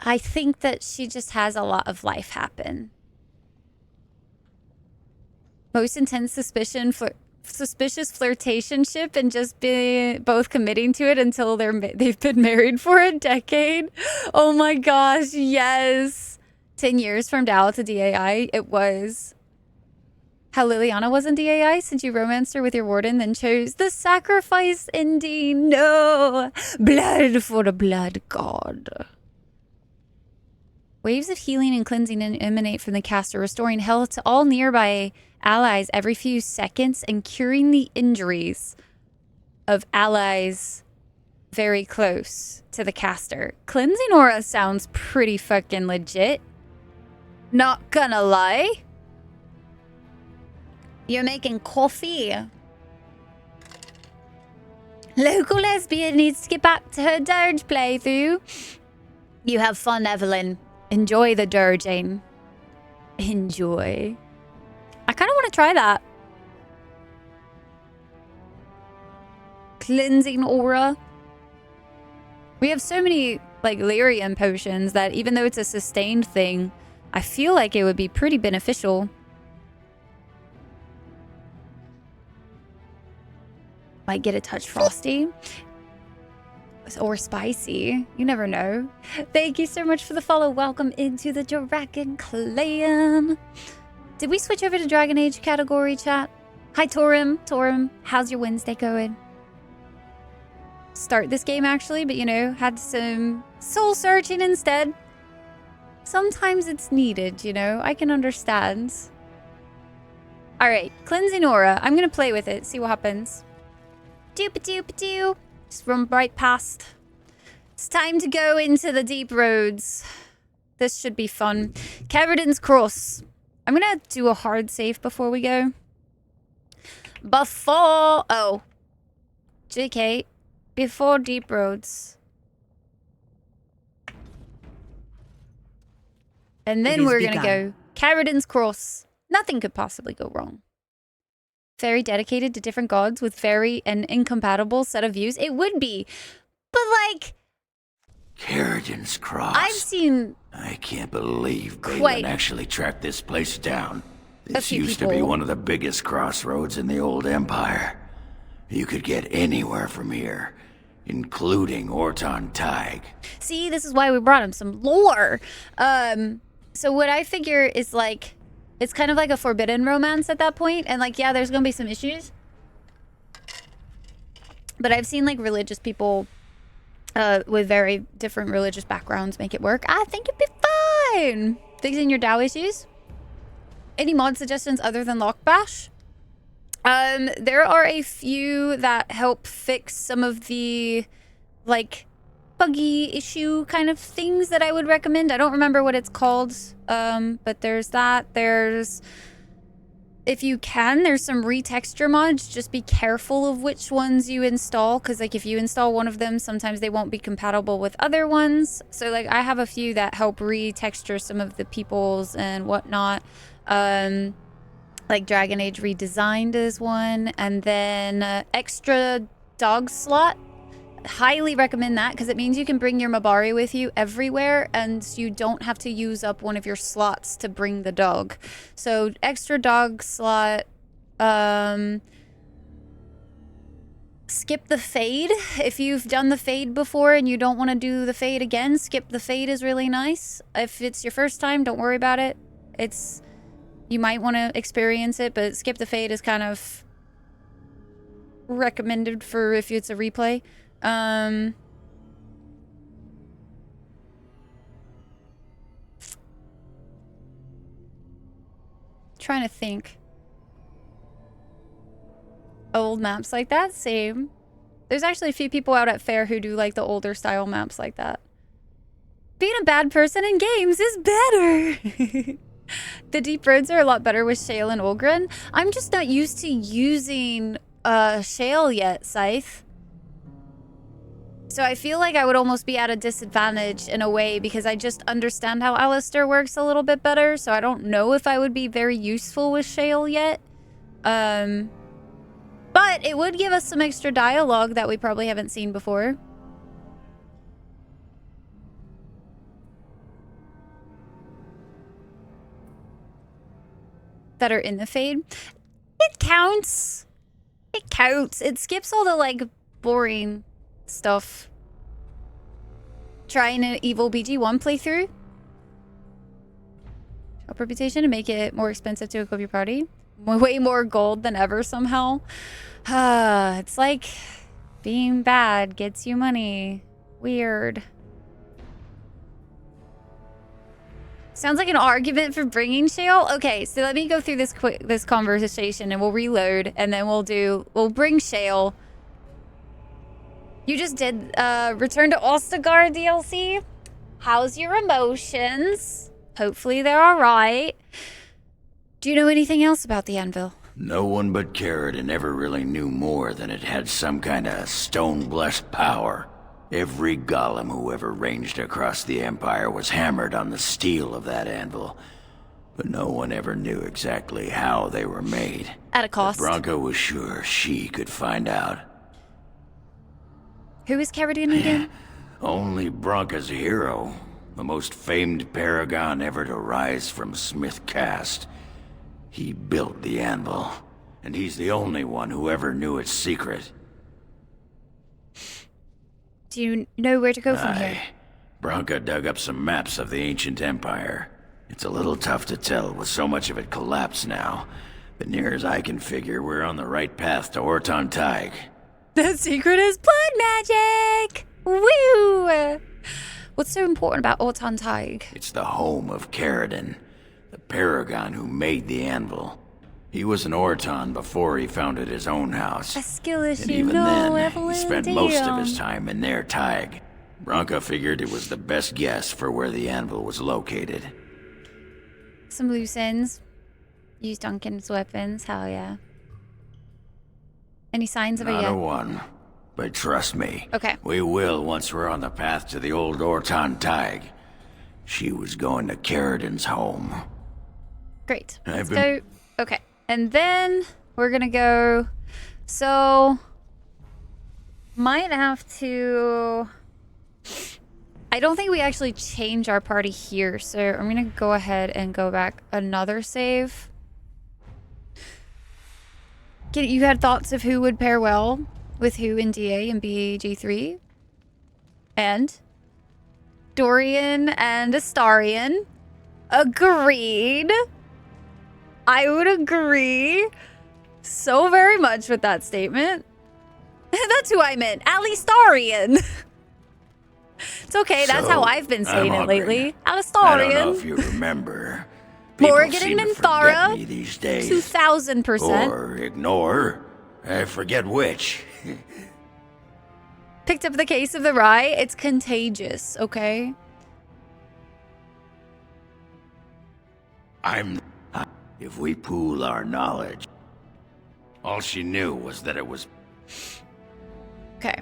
I think that she just has a lot of life happen. Most intense suspicious flirtationship and just be both committing to it until they've been married for a decade. Oh my gosh, yes. 10 years from Dal to DAI, it was. How Liliana was in DAI since you romanced her with your warden, then chose the sacrifice ending. No! Blood for the blood god. Waves of healing and cleansing emanate from the caster, restoring health to all nearby allies every few seconds and curing the injuries of allies very close to the caster. Cleansing aura sounds pretty fucking legit. Not gonna lie. You're making coffee. Local lesbian needs to get back to her dirge playthrough. You have fun, Evelyn. Enjoy the dirging. Enjoy. I kind of want to try that. Cleansing aura. We have so many, like, lyrium potions that even though it's a sustained thing, I feel like it would be pretty beneficial. Might get a touch frosty. Or spicy. You never know. Thank you so much for the follow. Welcome into the Dragon Clan. Did we switch over to Dragon Age category, chat? Hi, Torim. Torim, how's your Wednesday going? Start this game, actually, but, you know, had some soul searching instead. Sometimes it's needed, you know? I can understand. All right, Cleansing Aura. I'm going to play with it, see what happens. Doop-a-doop-a-doo. Just run right past. It's time to go into the deep roads. This should be fun. Caverdin's Cross. I'm gonna do a hard save before we go. Oh. JK. Before deep roads. And then we're gonna go Caverdin's Cross. Nothing could possibly go wrong. Very dedicated to different gods with very an incompatible set of views. It would be. But, like... Caridan's Cross. I've seen... I can't believe Balin actually tracked this place down. This used to be one of the biggest crossroads in the old empire. You could get anywhere from here, including Orton Tig. See, this is why we brought him some lore. So what I figure is, like... It's kind of like a forbidden romance at that point. And, like, yeah, there's going to be some issues. But I've seen, like, religious people with very different religious backgrounds make it work. I think it'd be fine. Fixing your DAO issues. Any mod suggestions other than Lockbash? There are a few that help fix some of the, like... buggy issue kind of things that I would recommend. I don't remember what it's called, but there's that. There's, if you can, there's some retexture mods. Just be careful of which ones you install, because, like, if you install one of them, sometimes they won't be compatible with other ones. So, like, I have a few that help retexture some of the peoples and whatnot. Like Dragon Age Redesigned is one, and then extra dog slot. Highly recommend that, because it means you can bring your Mabari with you everywhere and you don't have to use up one of your slots to bring the dog. So extra dog slot. Skip the fade. If you've done the fade before and you don't want to do the fade again, skip the fade is really nice. If it's your first time, don't worry about it. You might want to experience it, but skip the fade is kind of recommended for if it's a replay. Trying to think. Old maps like that, same. There's actually a few people out at Fair who do like the older style maps like that. Being a bad person in games is better. The deep roads are a lot better with Shale and Olgren. I'm just not used to using Shale yet, Scythe. So I feel like I would almost be at a disadvantage in a way because I just understand how Alistair works a little bit better. So I don't know if I would be very useful with Shale yet. But it would give us some extra dialogue that we probably haven't seen before. That are in the fade. It counts. It counts. It skips all the like boring stuff. Trying an evil BG1 playthrough. Shop reputation to make it more expensive to equip your party. Way more gold than ever somehow. It's like being bad gets you money. Weird. Sounds like an argument for bringing Shale. Okay, so let me go through this conversation and we'll reload and then we'll bring Shale. You just did Return to Ostagar DLC. How's your emotions? Hopefully they're all right. Do you know anything else about the anvil? No one but Carradine ever really knew more than it had some kind of stone-blessed power. Every golem who ever ranged across the Empire was hammered on the steel of that anvil. But no one ever knew exactly how they were made. At a cost. But Branka was sure she could find out. Who is Carradine again? Only Branka's hero. The most famed paragon ever to rise from Smith Cast. He built the anvil, and he's the only one who ever knew its secret. Do you know where to go from here? Branka dug up some maps of the ancient empire. It's a little tough to tell with so much of it collapsed now, but near as I can figure, we're on the right path to Orton Tig. The secret is blood magic! Woo! What's so important about Orton Tig? It's the home of Carradine, the paragon who made the anvil. He was an Orton before he founded his own house. A skill issue, and even no, then, Evelyn, he spent damn. most of his time in their Tig. Branka figured it was the best guess for where the anvil was located. Some loose ends. Use Duncan's weapons, hell yeah. Any signs of it Not yet? a one. But trust me, Okay. we will once we're on the path to the old Orton Tig. She was going to Carradine's home. Great. Let's go. Okay. And then we're gonna go. So might have to. I don't think we actually change our party here, so I'm gonna go ahead and go back another save. You had thoughts of who would pair well with who in DA and BG3? And Dorian and Astarion. Agreed. I would agree so very much with that statement. That's who I meant. Alistarian. It's okay. That's how I've been saying it lately. Alistarian. I don't know if you remember. Morgan and Minthara. Me these days. 2000%. Or ignore. I forget which. Picked up the case of the rye. It's contagious, okay? If we pool our knowledge. All she knew was that it was... Okay.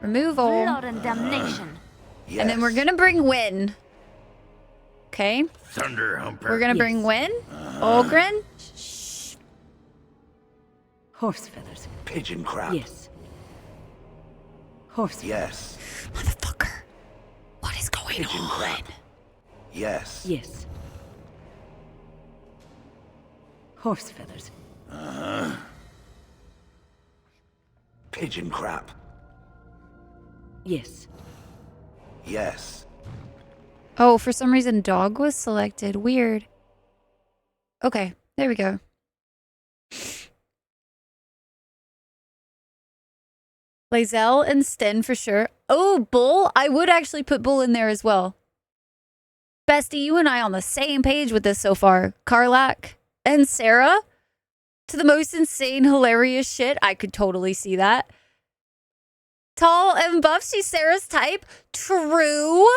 Remove all. Blood and damnation. Yes. And then we're gonna bring Win. Okay? Thunder Humper. We're gonna bring Win. Olgren. Shh. Horse feathers. Pigeon crap. Yes. Horse. Yes. Motherfucker. What is going Pigeon on? crap. Yes. Yes. Horse feathers. Pigeon crap. Yes. Yes. Oh, for some reason dog was selected. Weird. Okay, there we go. Lae'zel and Sten for sure. Oh, Bull. I would actually put Bull in there as well. Bestie, you and I on the same page with this so far. Karlak and Sarah. To the most insane, hilarious shit. I could totally see that. Tall and buff. She's Sarah's type. True.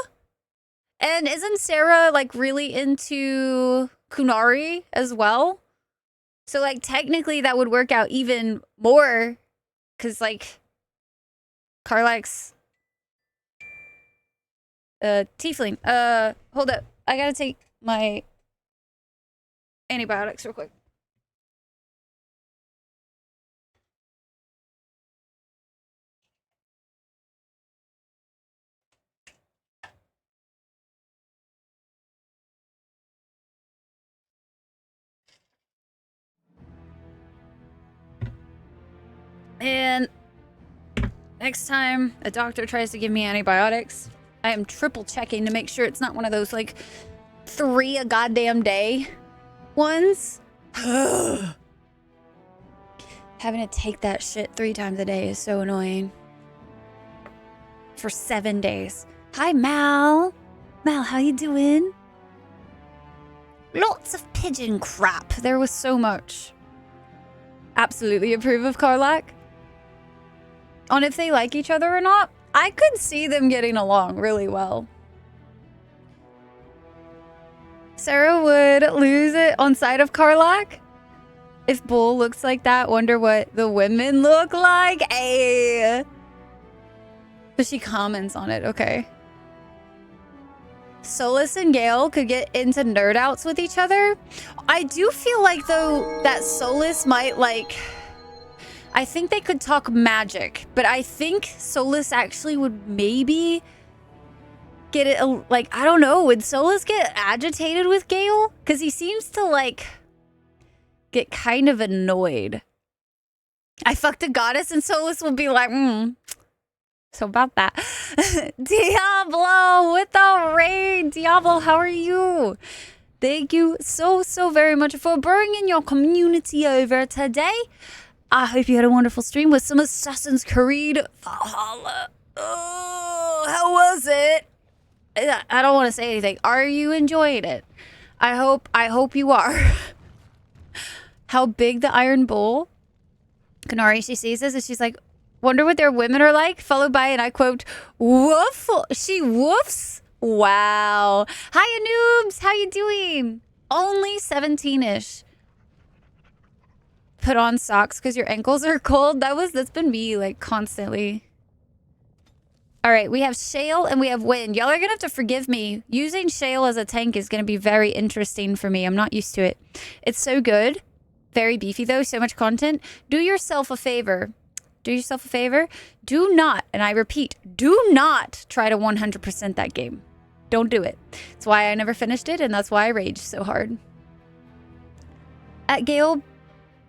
And isn't Sarah, like, really into Kunari as well? So, like, technically that would work out even more. Because, like, Karlak's tiefling. Hold up. I gotta take my antibiotics real quick. And next time a doctor tries to give me antibiotics, I am triple checking to make sure it's not one of those, like, 3 a goddamn day ones. Having to take that shit 3 times a day is so annoying. For 7 days. Hi, Mal. Mal, how you doing? Lots of pigeon crap. There was so much. Absolutely approve of Karlak. On if they like each other or not, I could see them getting along really well. Sarah would lose it on side of Karlak. If Bull looks like that, wonder what the women look like. Ay. But she comments on it, okay. Solus and Gale could get into nerd outs with each other. I do feel like, though, that Solus might, like... I think they could talk magic, but I think Solus actually would maybe get it, like, I don't know. Would Solus get agitated with Gale? Because he seems to, like, get kind of annoyed. I fucked a goddess and Solus will be like, So about that. Diablo with the raid. Diablo, how are you? Thank you so very much for bringing your community over today. I hope you had a wonderful stream with some Assassin's Creed Valhalla. Oh, how was it? I don't want to say anything. Are you enjoying it? I hope you are. How big the Iron Bull? Kanari, she sees this and she's like, wonder what their women are like, followed by, and I quote, woof. She woofs. Wow. Hiya, noobs. How you doing? Only 17-ish. Put on socks because your ankles are cold. That's been me, like, constantly. All right, we have Shale and we have Wind. Y'all are going to have to forgive me. Using Shale as a tank is going to be very interesting for me. I'm not used to it. It's so good. Very beefy, though. So much content. Do yourself a favor. Do yourself a favor. Do not, and I repeat, do not try to 100% that game. Don't do it. That's why I never finished it, and that's why I raged so hard. Gale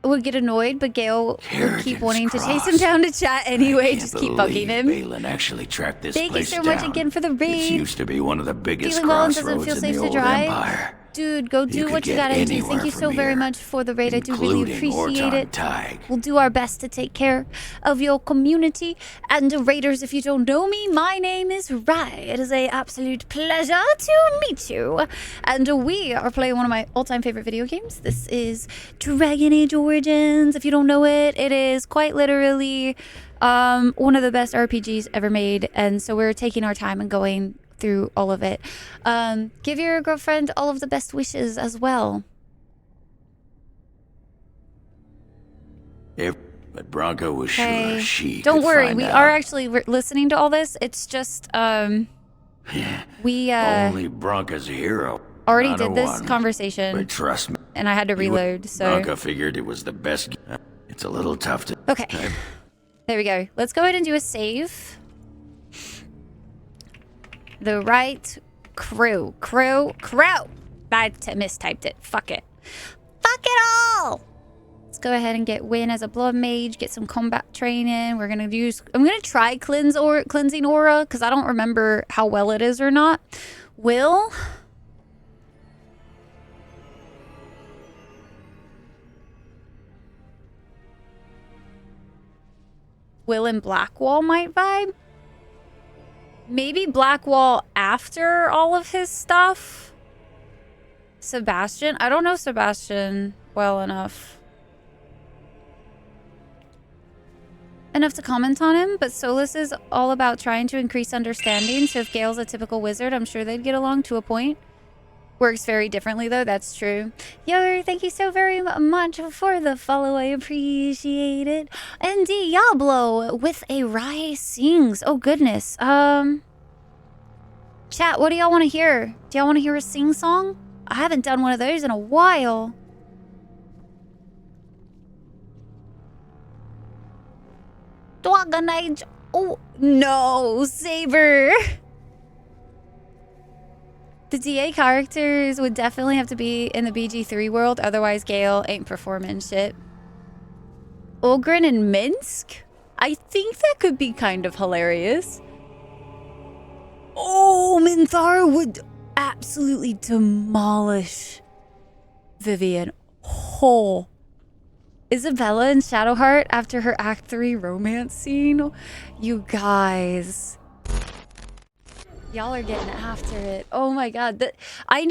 would get annoyed, but Gale would keep wanting to chase him down to chat anyway. Just keep bugging him. Balin actually tracked this Thank you place so much down. again for the raid. This used to be one of the biggest Feeling well and doesn't crossroads feel in safe the to old drive. empire. Dude, go do what you gotta do. Thank you so very much for the raid. I do really appreciate it. We'll do our best to take care of your community. And raiders, if you don't know me, my name is Rai. It is an absolute pleasure to meet you. And we are playing one of my all-time favorite video games. This is Dragon Age Origins. If you don't know it, it is quite literally one of the best RPGs ever made. And so we're taking our time and going through all of it. Give your girlfriend all of the best wishes as well. But Bronco was sure she Don't could worry, find we out. are actually listening to all this. It's just we Only Bronco's a hero. already Not did a this one. conversation, But trust me, and I had to reload. So Bronco figured it was the best. It's a little tough to. okay, there we go. Let's go ahead and do a save. The right crew. I mistyped it. Fuck it. Fuck it all! Let's go ahead and get Win as a blood mage, get some combat training. I'm gonna try cleansing aura, because I don't remember how well it is or not. Will Will and Blackwall might vibe. Maybe Blackwall after all of his stuff. Sebastian? I don't know Sebastian well enough. Enough to comment on him, but Solus is all about trying to increase understanding, so if Gale's a typical wizard, I'm sure they'd get along to a point. Works very differently, though, that's true. Yo, thank you so very much for the follow, I appreciate it. And Diablo with a Rai sings. Oh, goodness. Chat, what do y'all want to hear? Do y'all want to hear a sing song? I haven't done one of those in a while. Dwaganage. Oh, no, Saber. The DA characters would definitely have to be in the BG3 world, otherwise Gale ain't performing shit. Ogren and Minsk? I think that could be kind of hilarious. Oh, Minthara would absolutely demolish Vivian. Oh. Isabella in Shadowheart after her Act 3 romance scene. You guys. Y'all are getting after it. Oh my god. I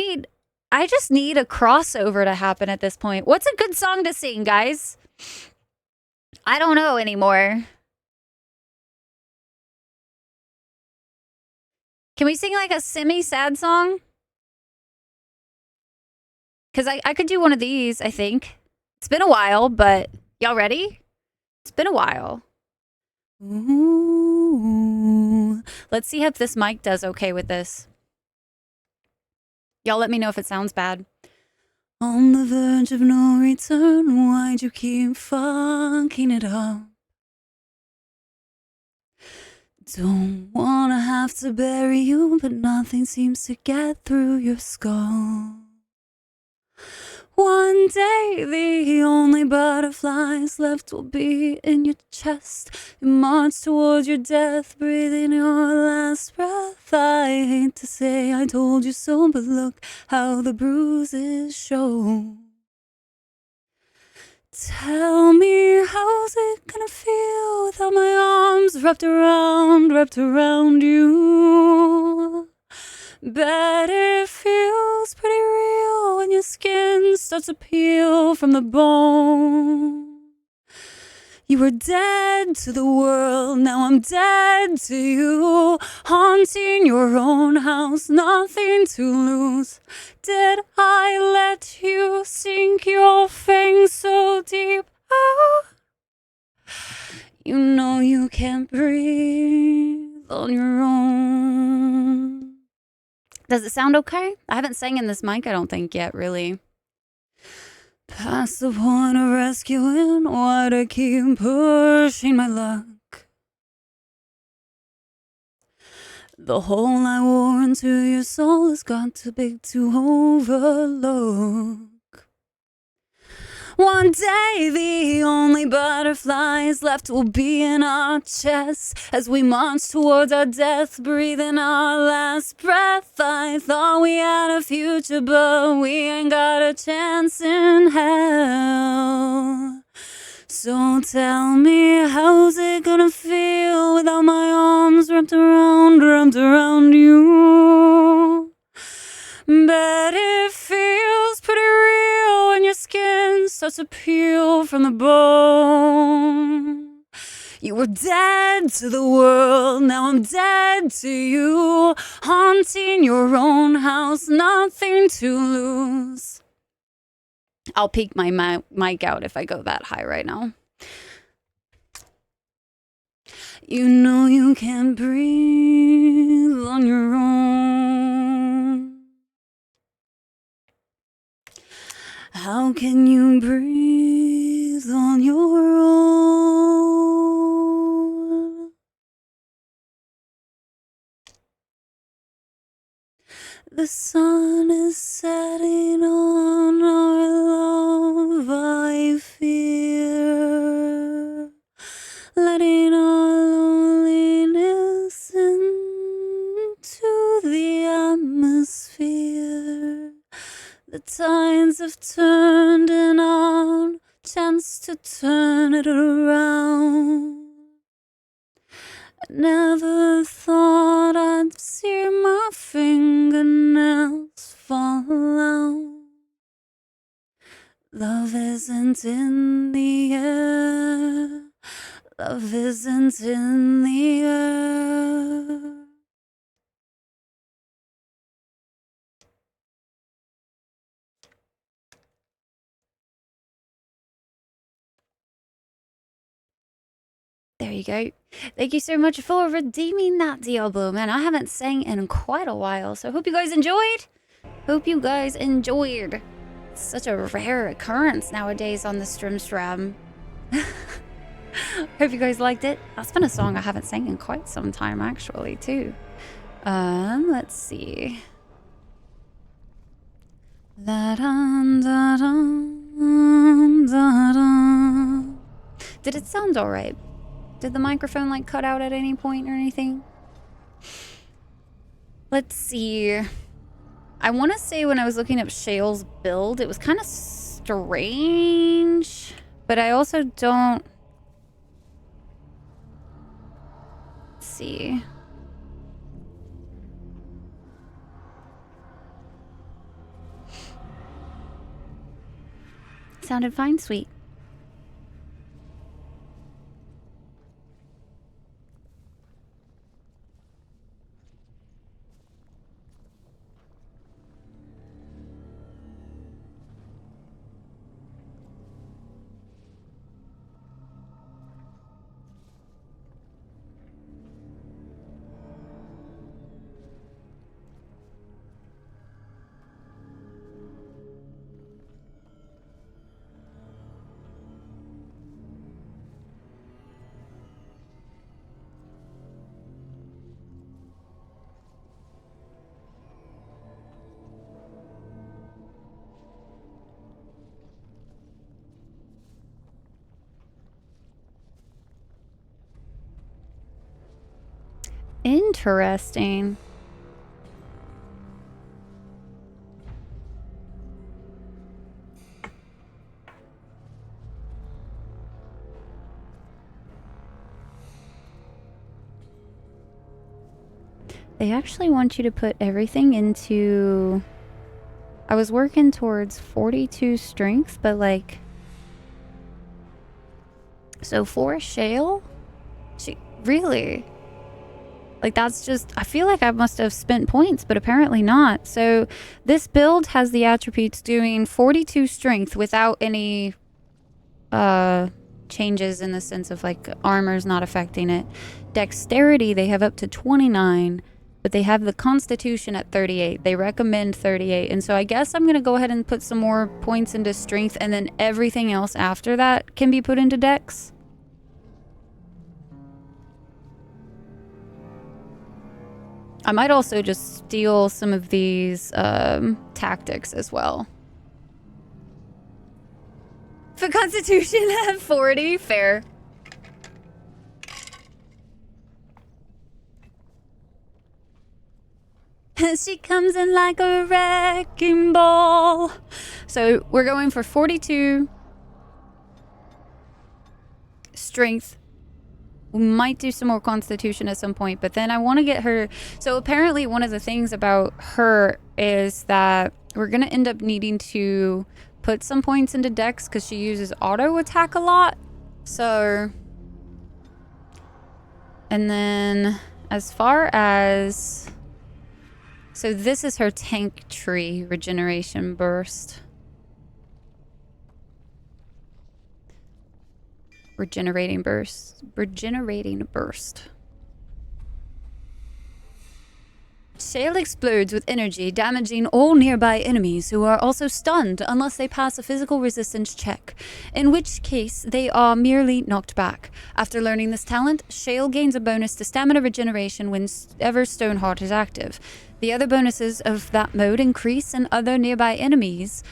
just need a crossover to happen at this point. What's a good song to sing, guys? I don't know anymore. Can we sing like a semi-sad song? Because I could do one of these, I think. It's been a while, but y'all ready? It's been a while. Ooh. Let's see if this mic does okay with this. Y'all let me know if it sounds bad. On the verge of no return, why'd you keep fucking it up? Don't wanna have to bury you, but nothing seems to get through your skull. One day, the only butterflies left will be in your chest. You march towards your death, breathing your last breath. I hate to say I told you so, but look how the bruises show. Tell me, how's it gonna feel without my arms wrapped around you? Bet it feels pretty real when your skin starts to peel from the bone. You were dead to the world, now I'm dead to you. Haunting your own house, nothing to lose. Did I let you sink your fangs so deep? Ah. You know you can't breathe on your own. Does it sound okay? I haven't sang in this mic, I don't think, yet, really. Past the point of rescuing, why'd I keep pushing my luck? The hole I wore into your soul has got too big to overlook. One day, the only butterflies left will be in our chests as we march towards our death, breathing our last breath. I thought we had a future, but we ain't got a chance in hell. So tell me, how's it gonna feel without my arms wrapped around you? Bet it feels pretty real when your skin starts to peel from the bone. You were dead to the world, now I'm dead to you. Haunting your own house, nothing to lose. I'll peek my mic out if I go that high right now. You know you can't breathe on your own. How can you breathe on your own? The sun is setting on our love, I fear, letting our loneliness into the atmosphere. The tides have turned and our chance to turn it around. Never thought I'd see my fingernails fall out. Love isn't in the air. Love isn't in the air. There you go. Thank you so much for redeeming that, Diablo. Man, I haven't sang in quite a while, so hope you guys enjoyed. Hope you guys enjoyed. It's such a rare occurrence nowadays on the Stream. Hope you guys liked it. That's been a song I haven't sang in quite some time, actually, too. Let's see. Did it sound alright? Did the microphone like cut out at any point or anything? Let's see. I want to say when I was looking up Shale's build, it was kind of strange, but I also don't... Let's see. Sounded fine, sweet. Interesting. They actually want you to put everything into... I was working towards 42 strength, but like... So for Shale? Really? Like that's just... I feel like I must have spent points, but apparently not. So this build has the attributes doing 42 strength without any changes in the sense of like armor's not affecting it. Dexterity, they have up to 29. But they have the Constitution at 38. They recommend 38. And so I guess I'm going to go ahead and put some more points into strength. And then everything else after that can be put into dex. I might also just steal some of these tactics as well. For Constitution at 40. Fair. She comes in like a wrecking ball. So we're going for 42 strength. We might do some more constitution at some point, but then I want to get her. So apparently one of the things about her is that we're going to end up needing to put some points into dex because she uses auto attack a lot. So, and then as far as... So this is her tank tree regeneration burst. Regenerating burst. Shale explodes with energy, damaging all nearby enemies who are also stunned unless they pass a physical resistance check, in which case they are merely knocked back. After learning this talent, Shale gains a bonus to stamina regeneration whenever Stoneheart is active. The other bonuses of that mode increase, and other nearby enemies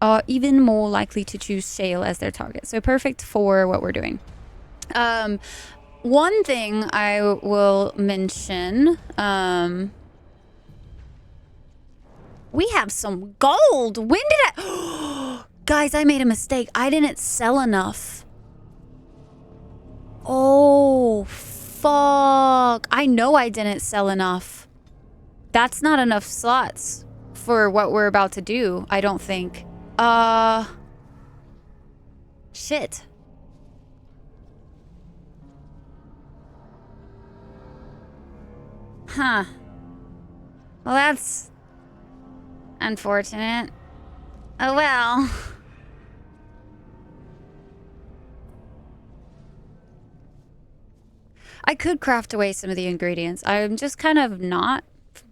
are even more likely to choose Shale as their target. So perfect for what we're doing. One thing I will mention, we have some gold. When did I... Guys, I made a mistake. I didn't sell enough. Oh, fuck. Fuck, I know I didn't sell enough. That's not enough slots for what we're about to do, I don't think. Shit. Huh. Well, that's unfortunate. Oh well. I could craft away some of the ingredients. I'm just kind of not.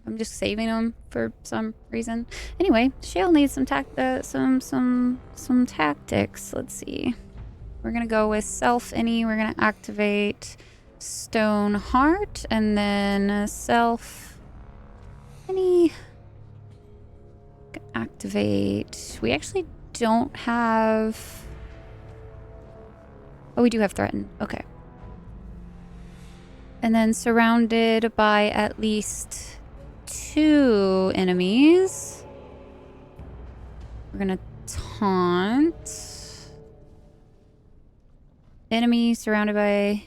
I'm just saving them for some reason. Anyway, Shale needs some some tactics. Let's see. We're gonna go with self any. We're gonna activate Stone Heart and then self any. Activate. We actually don't have. Oh, we do have Threaten. Okay. And then surrounded by at least 2 enemies. We're gonna taunt. Enemy surrounded by...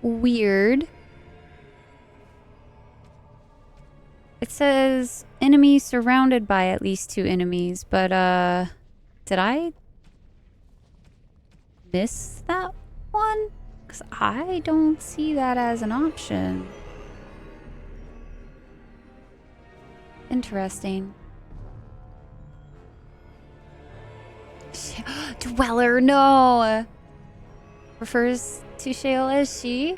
Weird. It says enemy surrounded by at least 2 enemies, but did I miss that one? Because I don't see that as an option. Interesting. Dweller, no. Refers to Shale as she.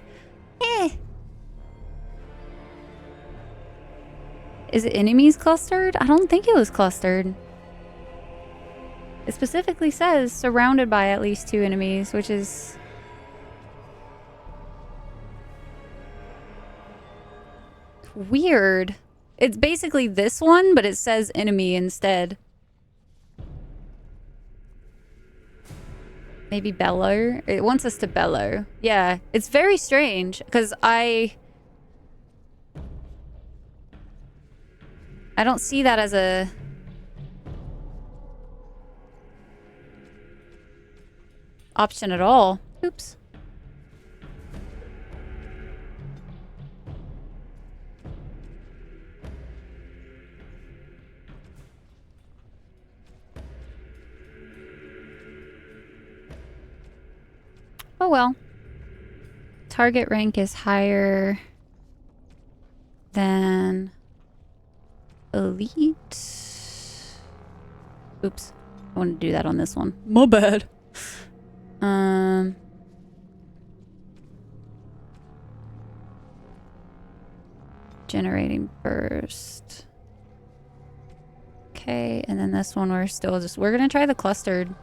Is it enemies clustered? I don't think it was clustered. It specifically says surrounded by at least 2 enemies, which is... weird. It's basically this one, but it says enemy instead. Maybe bellow? It wants us to bellow. Yeah, it's very strange because I don't see that as a option at all. Oops. Oh well. Target rank is higher than elite. Oops. I want to do that on this one. My bad. Generating burst. Okay, and then this one we're gonna try the clustered.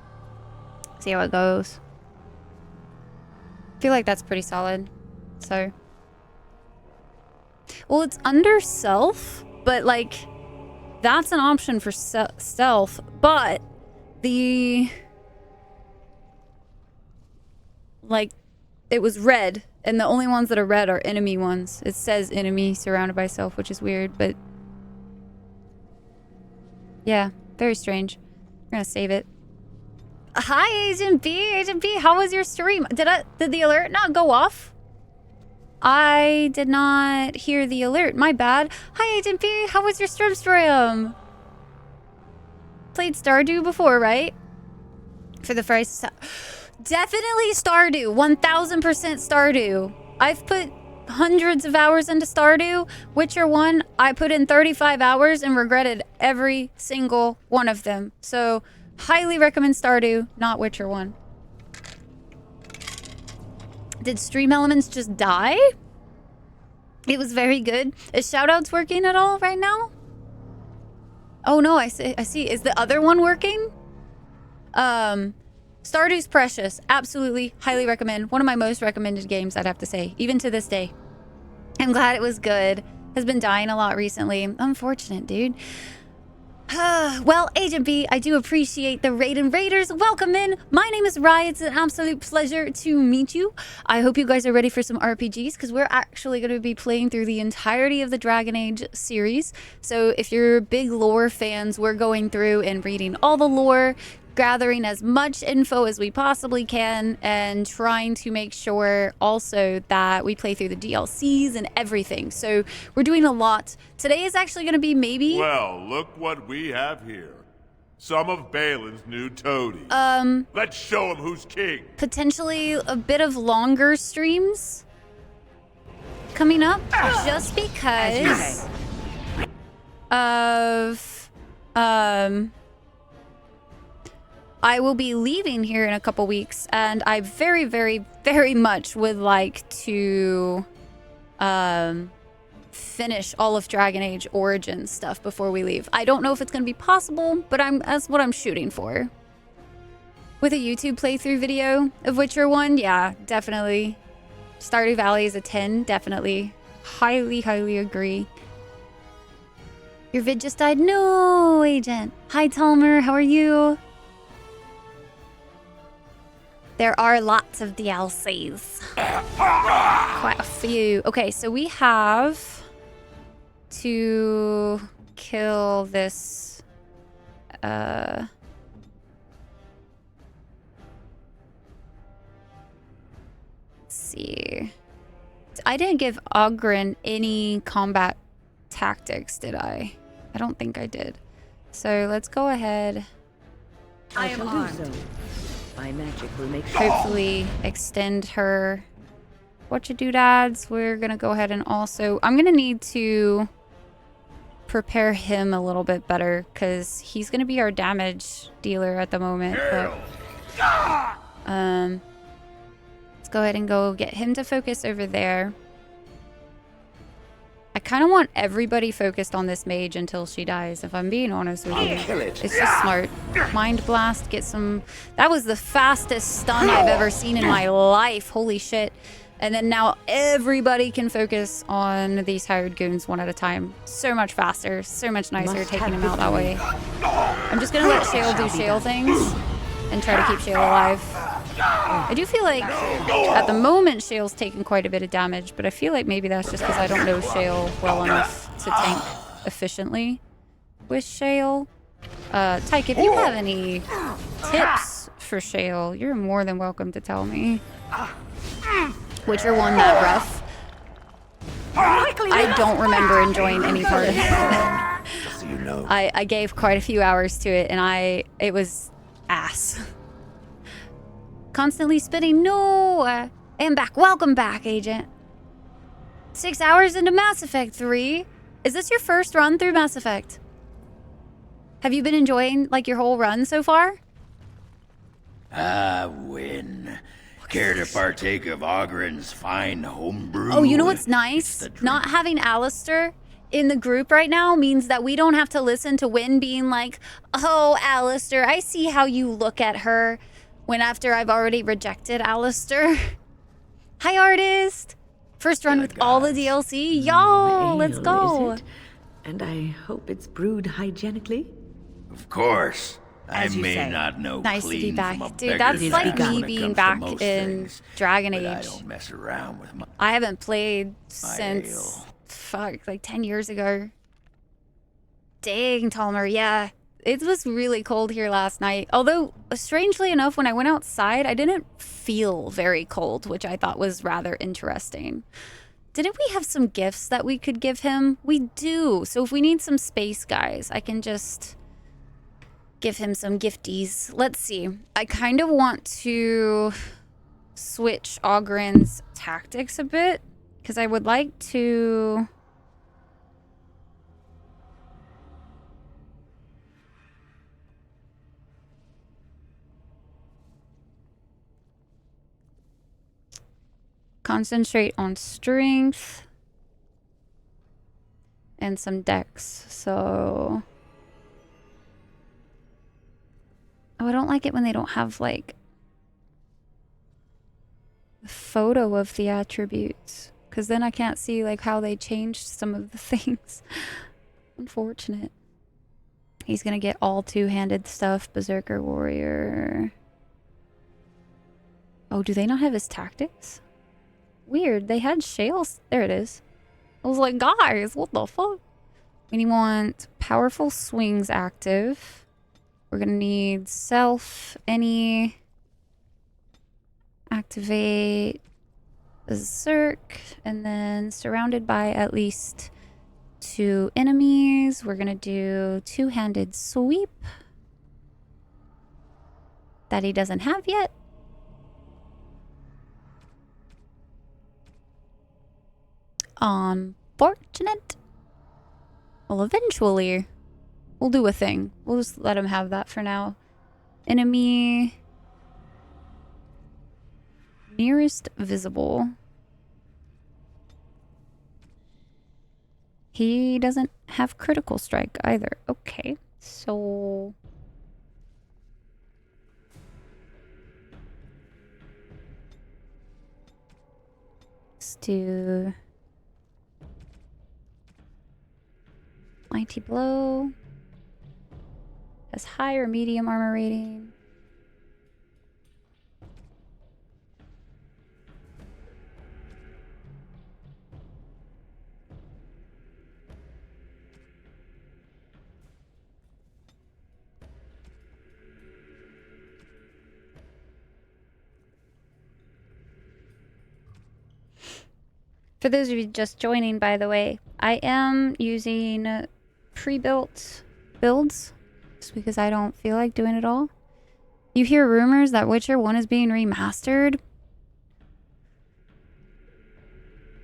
See how it goes. I feel like that's pretty solid. So, well, it's under self, but like that's an option for stealth, but the like it was red, and the only ones that are red are enemy ones. It says enemy surrounded by self, which is weird, but yeah, very strange. We're gonna save it. Hi, Agent B. Agent B, how was your stream? Did the alert not go off? I did not hear the alert. My bad. Hi, Agent B. How was your stream? Played Stardew before, right? For the first time. Definitely Stardew. 1000% Stardew. I've put hundreds of hours into Stardew. Witcher 1, I put in 35 hours and regretted every single one of them. So... highly recommend Stardew, not Witcher 1. Did Stream Elements just die? It was very good. Is shoutouts working at all right now? Oh no, I see. Is the other one working? Stardew's precious. Absolutely, highly recommend. One of my most recommended games, I'd have to say, even to this day. I'm glad it was good. Has been dying a lot recently. Unfortunate, dude. Well, Agent B, I do appreciate the raid and raiders. Welcome in. My name is Rye. It's an absolute pleasure to meet you. I hope you guys are ready for some RPGs because we're actually going to be playing through the entirety of the Dragon Age series. So if you're big lore fans, we're going through and reading all the lore, gathering as much info as we possibly can, and trying to make sure also that we play through the DLCs and everything. So we're doing a lot. Today is actually going to be maybe... Well, look what we have here. Some of Balin's new toadies. Let's show him who's king. Potentially a bit of longer streams coming up just because of... I will be leaving here in a couple weeks, and I very, very, very much would like to finish all of Dragon Age Origins stuff before we leave. I don't know if it's going to be possible, but that's what I'm shooting for. With a YouTube playthrough video of Witcher 1, yeah, definitely. Stardew Valley is a 10, definitely. Highly, highly agree. Your vid just died? No, Agent. Hi, Talmer, how are you? There are lots of DLCs. Quite a few. Okay, so we have to kill this... Let's see. I didn't give Ogren any combat tactics, did I? I don't think I did. So let's go ahead. I am armed. My magic will make Hopefully extend her whatcha-doodads. We're gonna go ahead and also... I'm gonna need to prepare him a little bit better because he's gonna be our damage dealer at the moment. But, let's go ahead and go get him to focus over there. I kind of want everybody focused on this mage until she dies, if I'm being honest with you. It's just smart. Mind Blast, get some... That was the fastest stun I've ever seen in my life. Holy shit. And then now everybody can focus on these hired goons one at a time. So much faster, so much nicer taking them out that way. I'm just going to let Shale do Shale things and try to keep Shale alive. I do feel like at the moment Shale's taking quite a bit of damage, but I feel like maybe that's just because I don't know Shale well enough to tank efficiently with Shale. Tyke, if you have any tips for Shale, you're more than welcome to tell me. Witcher 1 that rough. I don't remember enjoying any part of it. I gave quite a few hours to it, and it was ass. Constantly spinning. No! I am back. Welcome back, Agent. 6 hours into Mass Effect 3. Is this your first run through Mass Effect? Have you been enjoying, like, your whole run so far? I win. Care to partake of Ogren's fine homebrew? Oh, you know what's nice? Not having Alistair in the group right now means that we don't have to listen to Wynn being like, oh, Alistair, I see how you look at her. When after I've already rejected Alistair. Hi, artist. First run with all the DLC. Y'all, let's go. Is it? And I hope it's brewed hygienically. Of course. As you I may say. not know Nice to be clean back. from a Dude, beggar's that's like ass me when it being comes to back most in things, Dragon but I Age. don't mess around with my I haven't played since, ale. fuck, like 10 years ago. Dang, Talmer, yeah. It was really cold here last night. Although, strangely enough, when I went outside, I didn't feel very cold, which I thought was rather interesting. Didn't we have some gifts that we could give him? We do. So if we need some space, guys, I can just give him some gifties. Let's see. I kind of want to switch Ogren's tactics a bit, because I would like to... concentrate on strength and some dex. So, oh, I don't like it when they don't have like a photo of the attributes, because then I can't see like how they changed some of the things. Unfortunate. He's gonna get all two-handed stuff. Berserker Warrior. Oh, do they not have his tactics? Weird. They had Shales. There it is. I was like, guys, what the fuck? We want powerful swings active. We're gonna need self, any, activate, berserk, and then surrounded by at least 2 enemies. We're gonna do two-handed sweep that he doesn't have yet. Unfortunate. Well, eventually we'll do a thing. We'll just let him have that for now. Enemy nearest visible. He doesn't have critical strike either. Okay, so let's do Mighty Blow. Has high or medium armor rating. For those of you just joining, by the way, I am using pre-built builds just because I don't feel like doing it all. You hear rumors that Witcher 1 is being remastered.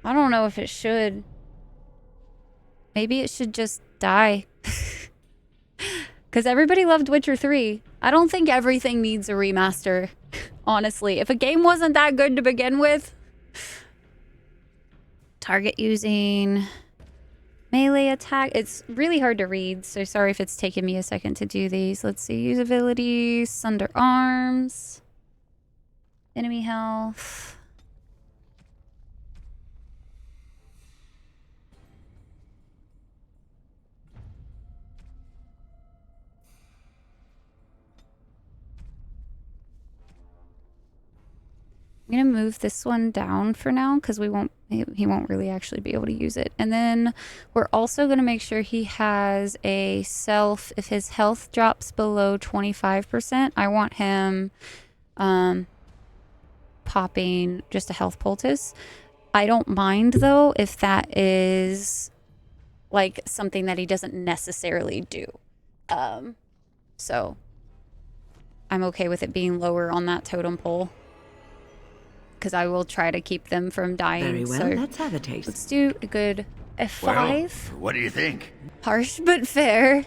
I don't know if it should. Maybe it should just die. Because everybody loved Witcher 3. I don't think everything needs a remaster, honestly. If a game wasn't that good to begin with... Target using melee attack. It's really hard to read, so sorry if it's taken me a second to do these. Let's see. Usability, Sunder Arms, enemy health. I'm gonna move this one down for now because he won't really actually be able to use it. And then we're also gonna make sure he has a self. If his health drops below 25%, I want him popping just a health poultice. I don't mind though if that is like something that he doesn't necessarily do. So I'm okay with it being lower on that totem pole, because I will try to keep them from dying. Very well, so let's have a taste. let's do a good F5. Well, what do you think? Harsh but fair.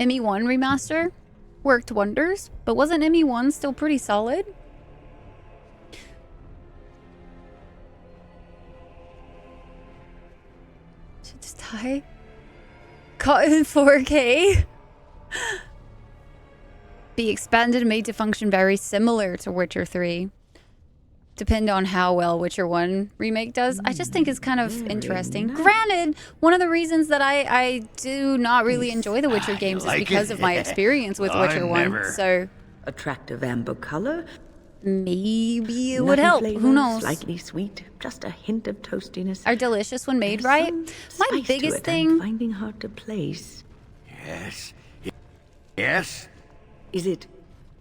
ME1 remaster worked wonders, but wasn't ME1 still pretty solid? Should just die. Caught in 4K. Be expanded and made to function very similar to Witcher 3. Depend on how well Witcher 1 remake does. I just think it's kind of interesting. Granted, one of the reasons that I do not really enjoy the Witcher games is because of my experience with Witcher 1. So Attractive amber color. maybe it nutty would help. flavor, Who knows? Slightly sweet, just a hint of toastiness. Are delicious when made There's right? some My spice to biggest it I'm thing... finding hard to place. Yes. Yes? Is it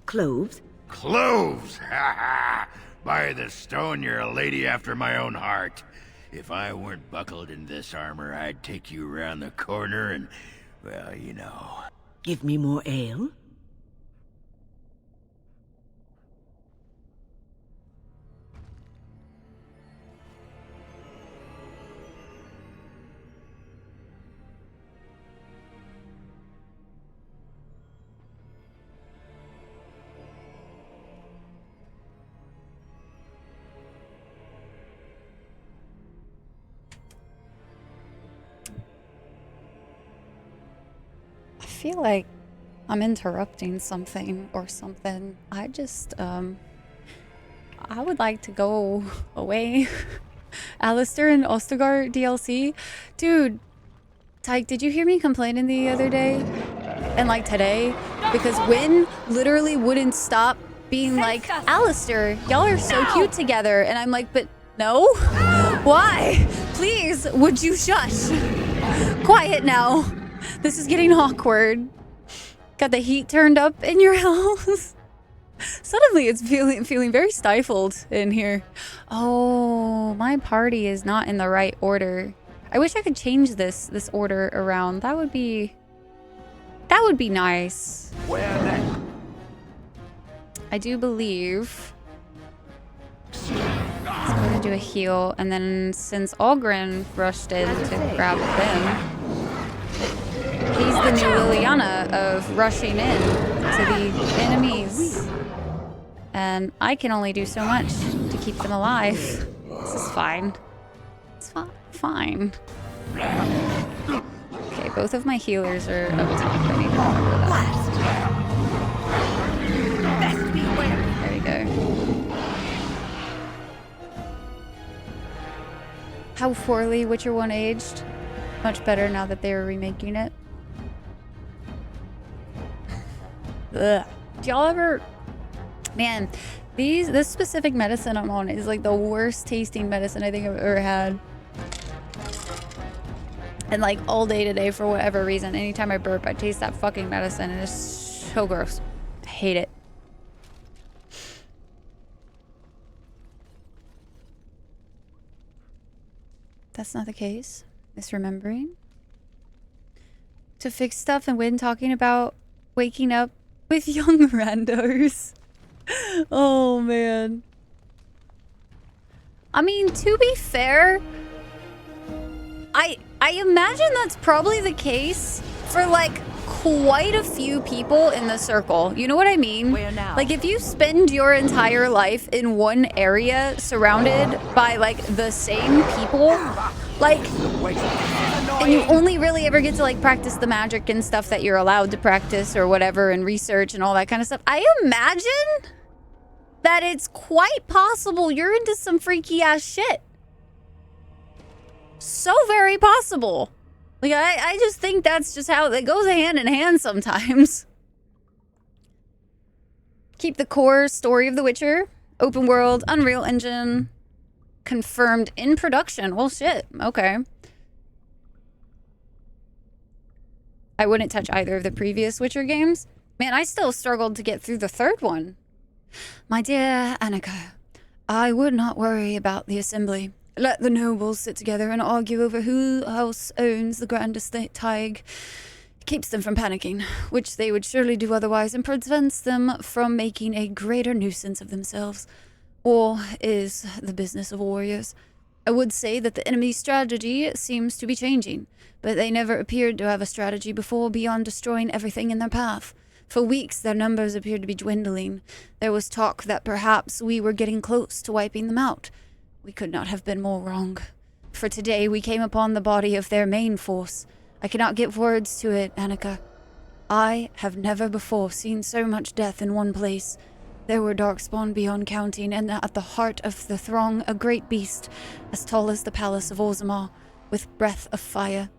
cloves? Cloves! Ha ha! By the stone, you're a lady after my own heart. If I weren't buckled in this armor, I'd take you around the corner and, well, you know. Give me more ale? I feel like I'm interrupting something or something. I just, I would like to go away. Alistair and Ostergaard DLC? Dude, Tyke, did you hear me complaining the other day? And like today? Because Wynn literally wouldn't stop being like, Alistair, y'all are so cute together. And I'm like, but no? Why? Please, would you shush? Quiet now. This is getting awkward. Got the heat turned up in your house? Suddenly it's feeling very stifled in here. Oh, my party is not in the right order. I wish I could change this order around. That would be nice. Where then? I do believe. So we're gonna do a heal, and then since Algren rushed in to grab him, he's the new Liliana of rushing in to the enemies. And I can only do so much to keep them alive. This is fine. It's fine. Okay, both of my healers are up top. I need to remember that. There we go. How poorly Witcher 1 aged. Much better now that they are remaking it. Ugh. Do y'all ever... Man, this specific medicine I'm on is like the worst tasting medicine I think I've ever had. And like all day today, for whatever reason, anytime I burp, I taste that fucking medicine and it's so gross. I hate it. That's not the case. Misremembering. To fix stuff and Wynn talking about waking up with young randos. Oh man. I mean, to be fair, I imagine that's probably the case for like quite a few people in the circle. You know what I mean? Where now? Like if you spend your entire life in one area surrounded by like the same people, like, and you only really ever get to like practice the magic and stuff that you're allowed to practice or whatever and research and all that kind of stuff. I imagine that it's quite possible you're into some freaky ass shit. So very possible. Like, I just think that's just how it goes hand in hand sometimes. Keep the core story of The Witcher. Open world, Unreal Engine. Confirmed in production. Well, shit. Okay. I wouldn't touch either of the previous Witcher games. Man, I still struggled to get through the third one. My dear Annika, I would not worry about the assembly. Let the nobles sit together and argue over who else owns the grand estate Tig. Keeps them from panicking, which they would surely do otherwise, and prevents them from making a greater nuisance of themselves. War is the business of warriors. I would say that the enemy's strategy seems to be changing, but they never appeared to have a strategy before beyond destroying everything in their path. For weeks, their numbers appeared to be dwindling. There was talk that perhaps we were getting close to wiping them out. We could not have been more wrong. For today, we came upon the body of their main force. I cannot give words to it, Annika. I have never before seen so much death in one place. There were darkspawn beyond counting, and at the heart of the throng, a great beast, as tall as the palace of Orzammar, with breath of fire.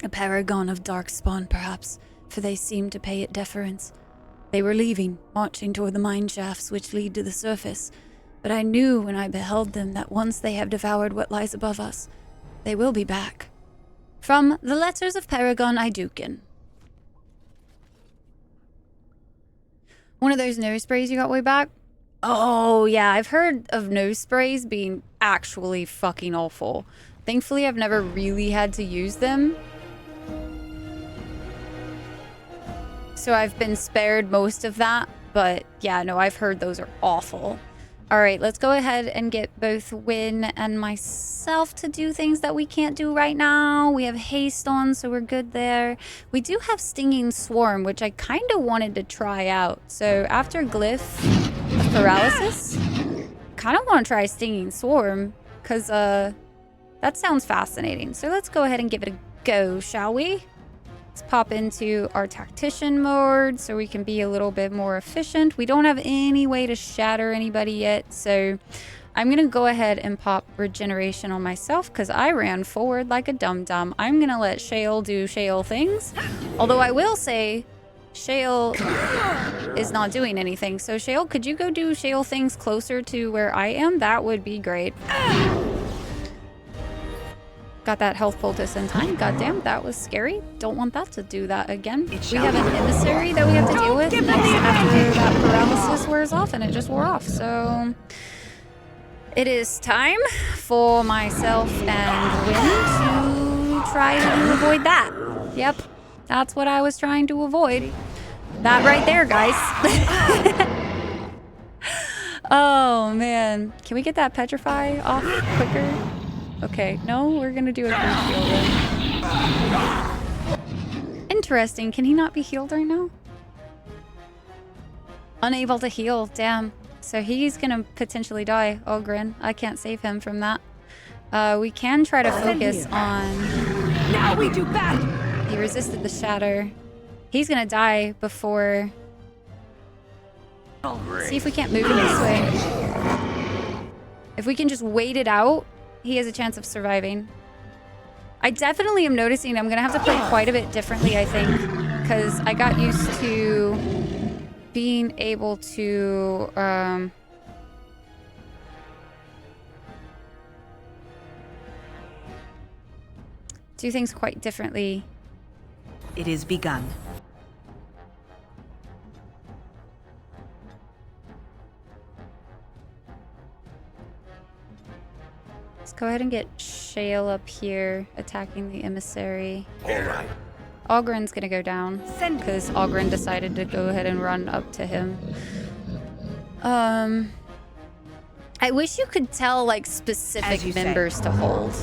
A paragon of darkspawn, perhaps, for they seemed to pay it deference. They were leaving, marching toward the mine shafts which lead to the surface. But I knew when I beheld them that once they have devoured what lies above us, they will be back. From the Letters of Paragon Idukin. One of those nose sprays you got way back? Oh, yeah, I've heard of nose sprays being actually fucking awful. Thankfully, I've never really had to use them. So I've been spared most of that. But yeah, no, I've heard those are awful. All right, let's go ahead and get both Wynn and myself to do things that we can't do right now. We have haste on, so we're good there. We do have Stinging Swarm, which I kind of wanted to try out. So after Glyph of Paralysis, kind of want to try Stinging Swarm, because that sounds fascinating. So let's go ahead and give it a go, shall we? Let's pop into our tactician mode so we can be a little bit more efficient. We don't have any way to shatter anybody yet, so I'm going to go ahead and pop regeneration on myself because I ran forward like a dum-dum. I'm going to let Shale do Shale things. Although I will say Shale is not doing anything. So Shale, could you go do Shale things closer to where I am? That would be great. Got that health poultice in time. Goddamn, that was scary. Don't want that to do that again. We have an emissary that we have to deal with next after that paralysis wears off, and it just wore off. So it is time for myself and Wynn to try to avoid that. Yep, that's what I was trying to avoid. That right there, guys. Oh, man. Can we get that petrify off quicker? Okay, no, we're gonna do a quick heal then. Interesting, can he not be healed right now? Unable to heal, damn. So he's gonna potentially die, Ogren. I can't save him from that. We can try to focus on... Now we do battle! He resisted the shatter. He's gonna die before... See if we can't move him this way. If we can just wait it out, he has a chance of surviving. I definitely am noticing I'm gonna have to play quite a bit differently, I think, because I got used to being able to do things quite differently. It is begun. Let's go ahead and get Shale up here attacking the emissary. Alright. Ogren's gonna go down because Ogren decided to go ahead and run up to him. I wish you could tell like specific members to hold.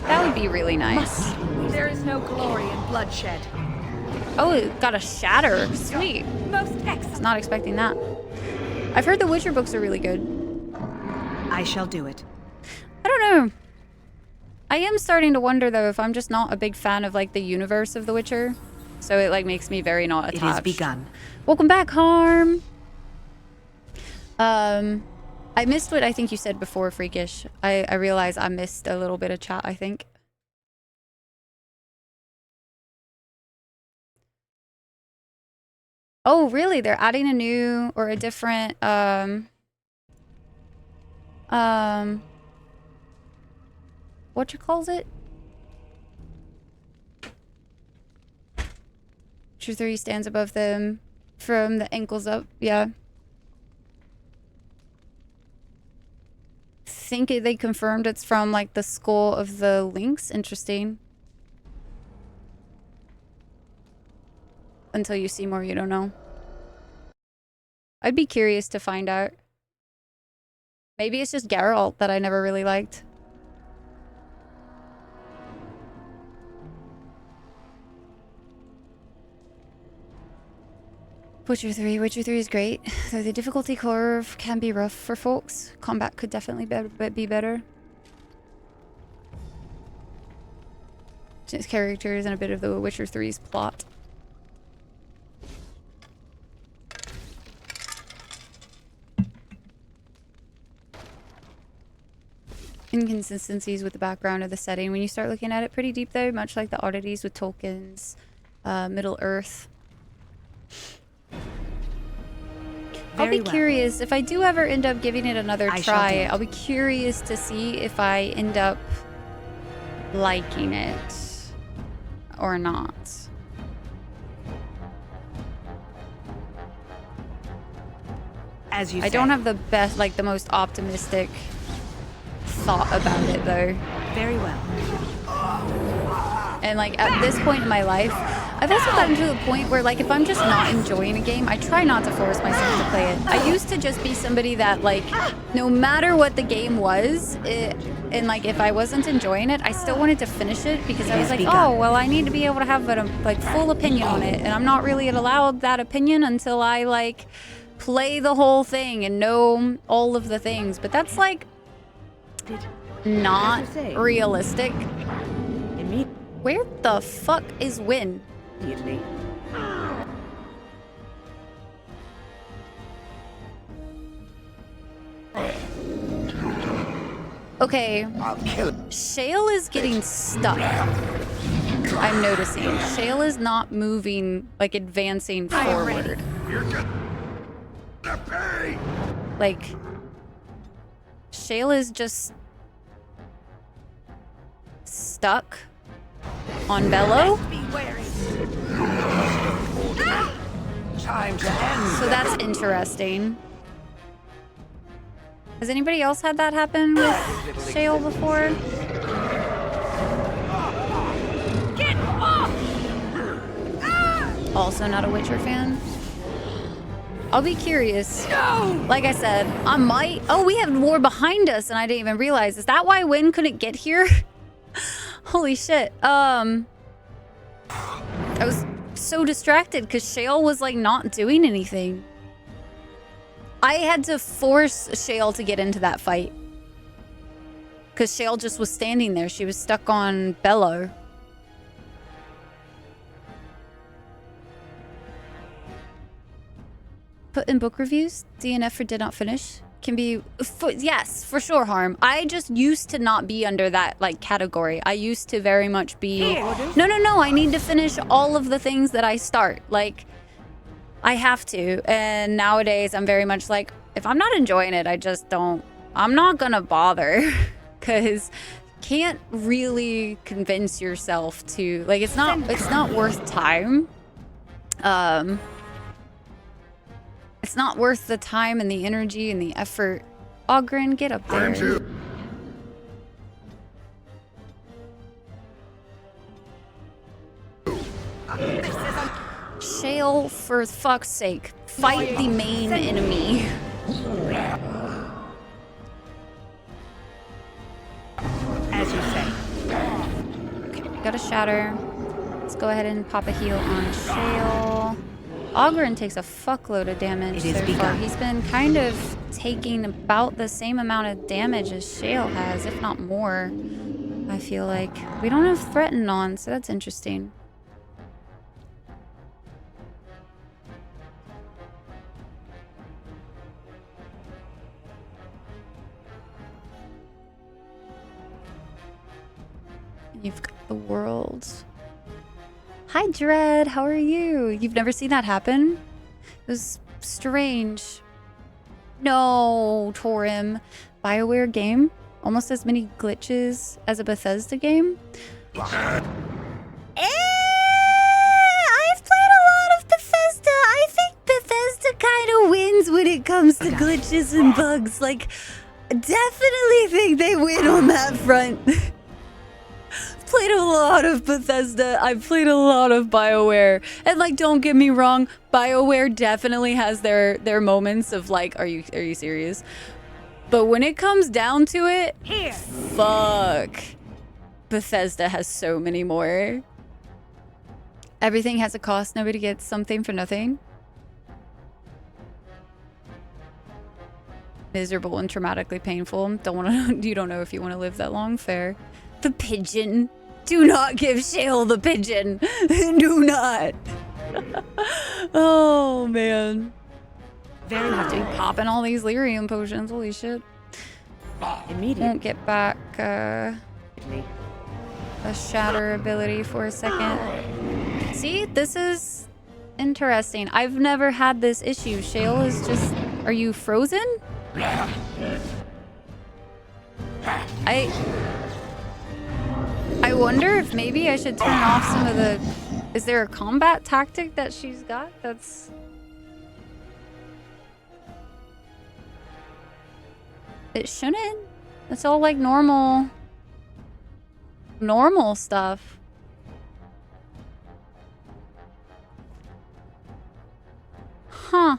That would be really nice. There is no glory in bloodshed. Oh, it got a shatter. Sweet. Most Was excellent. not expecting that. I've heard the Witcher books are really good. I shall do it. I don't know. I am starting to wonder though if I'm just not a big fan of like the universe of The Witcher. So it like makes me very not attached. It is begun. Welcome back, Harm. I missed what I think you said before, Freakish. I realize I missed a little bit of chat, I think. Oh, really? They're adding a new or a different what you calls it? Witcher 3 stands above them from the ankles up. Yeah. Think they confirmed it's from like the skull of the lynx. Interesting. Until you see more, you don't know. I'd be curious to find out. Maybe it's just Geralt that I never really liked. Witcher 3 is great, though the difficulty curve can be rough for folks. Combat could definitely be better. Its characters and a bit of the Witcher 3's plot. Inconsistencies with the background of the setting. When you start looking at it pretty deep though, much like the oddities with Tolkien's Middle Earth. I'll be curious if I do ever end up giving it another try. I'll be curious to see if I end up liking it or not. As you I don't have the best, like the most optimistic thought about it though. Very well. And like at this point in my life, I've also gotten to the point where like if I'm just not enjoying a game, I try not to force myself to play it. I used to just be somebody that like no matter what the game was, and like if I wasn't enjoying it, I still wanted to finish it because I was like, oh well, I need to be able to have a like full opinion on it, and I'm not really allowed that opinion until I like play the whole thing and know all of the things. But that's like not realistic. Where the fuck is Win? Immediately. Okay. I'll kill it. Shale is getting stuck. I'm noticing. Shale is not moving, like advancing forward. You're gonna pay. Like, Shale is just stuck on Bello. Time to end. So that's interesting. Has anybody else had that happen with Shale before? Get off! Also not a Witcher fan. I'll be curious. No! Like I said, I might. Oh, we have war behind us, and I didn't even realize. Is that why Wynn couldn't get here? Holy shit. I was so distracted because Shale was like not doing anything. I had to force Shale to get into that fight because Shale just was standing there. She was stuck on Bello. Put in book reviews. DNF for did not finish. Can be, yes, for sure, Harm. I just used to not be under that like category. I used to very much be, no, I need to finish all of the things that I start. Like, I have to. And nowadays I'm very much like, if I'm not enjoying it, I just don't, I'm not gonna bother. Because can't really convince yourself to, like, it's not worth time. It's not worth the time and the energy and the effort. Ogren, get up there. Shale, for fuck's sake, fight the main enemy. As you say. Okay, we got a shatter. Let's go ahead and pop a heal on Shale. Ogren takes a fuckload of damage so far. He's been kind of taking about the same amount of damage as Shale has, if not more. I feel like we don't have Threaten on, so that's interesting. You've got the world. Hi, Dread. How are you? You've never seen that happen? It was strange. No, Torim. BioWare game? Almost as many glitches as a Bethesda game? I've played a lot of Bethesda. I think Bethesda kind of wins when it comes to glitches and bugs. Like, definitely think they win on that front. Played a lot of Bethesda. I've played a lot of BioWare. And like, don't get me wrong, BioWare definitely has their moments of like, are you serious? But when it comes down to it, fuck. Bethesda has so many more. Everything has a cost. Nobody gets something for nothing. Miserable and traumatically painful. You don't know if you want to live that long. Fair. The pigeon. Do not give Shale the pigeon. Do not. Oh, man. Very I have to be popping all these lyrium potions. Holy shit. Immediately. Won't get back a shatter ability for a second. See, this is interesting. I've never had this issue. Shale is just... Are you frozen? I wonder if maybe I should turn off some of the... Is there a combat tactic that she's got that's... It shouldn't. It's all like normal stuff. Huh.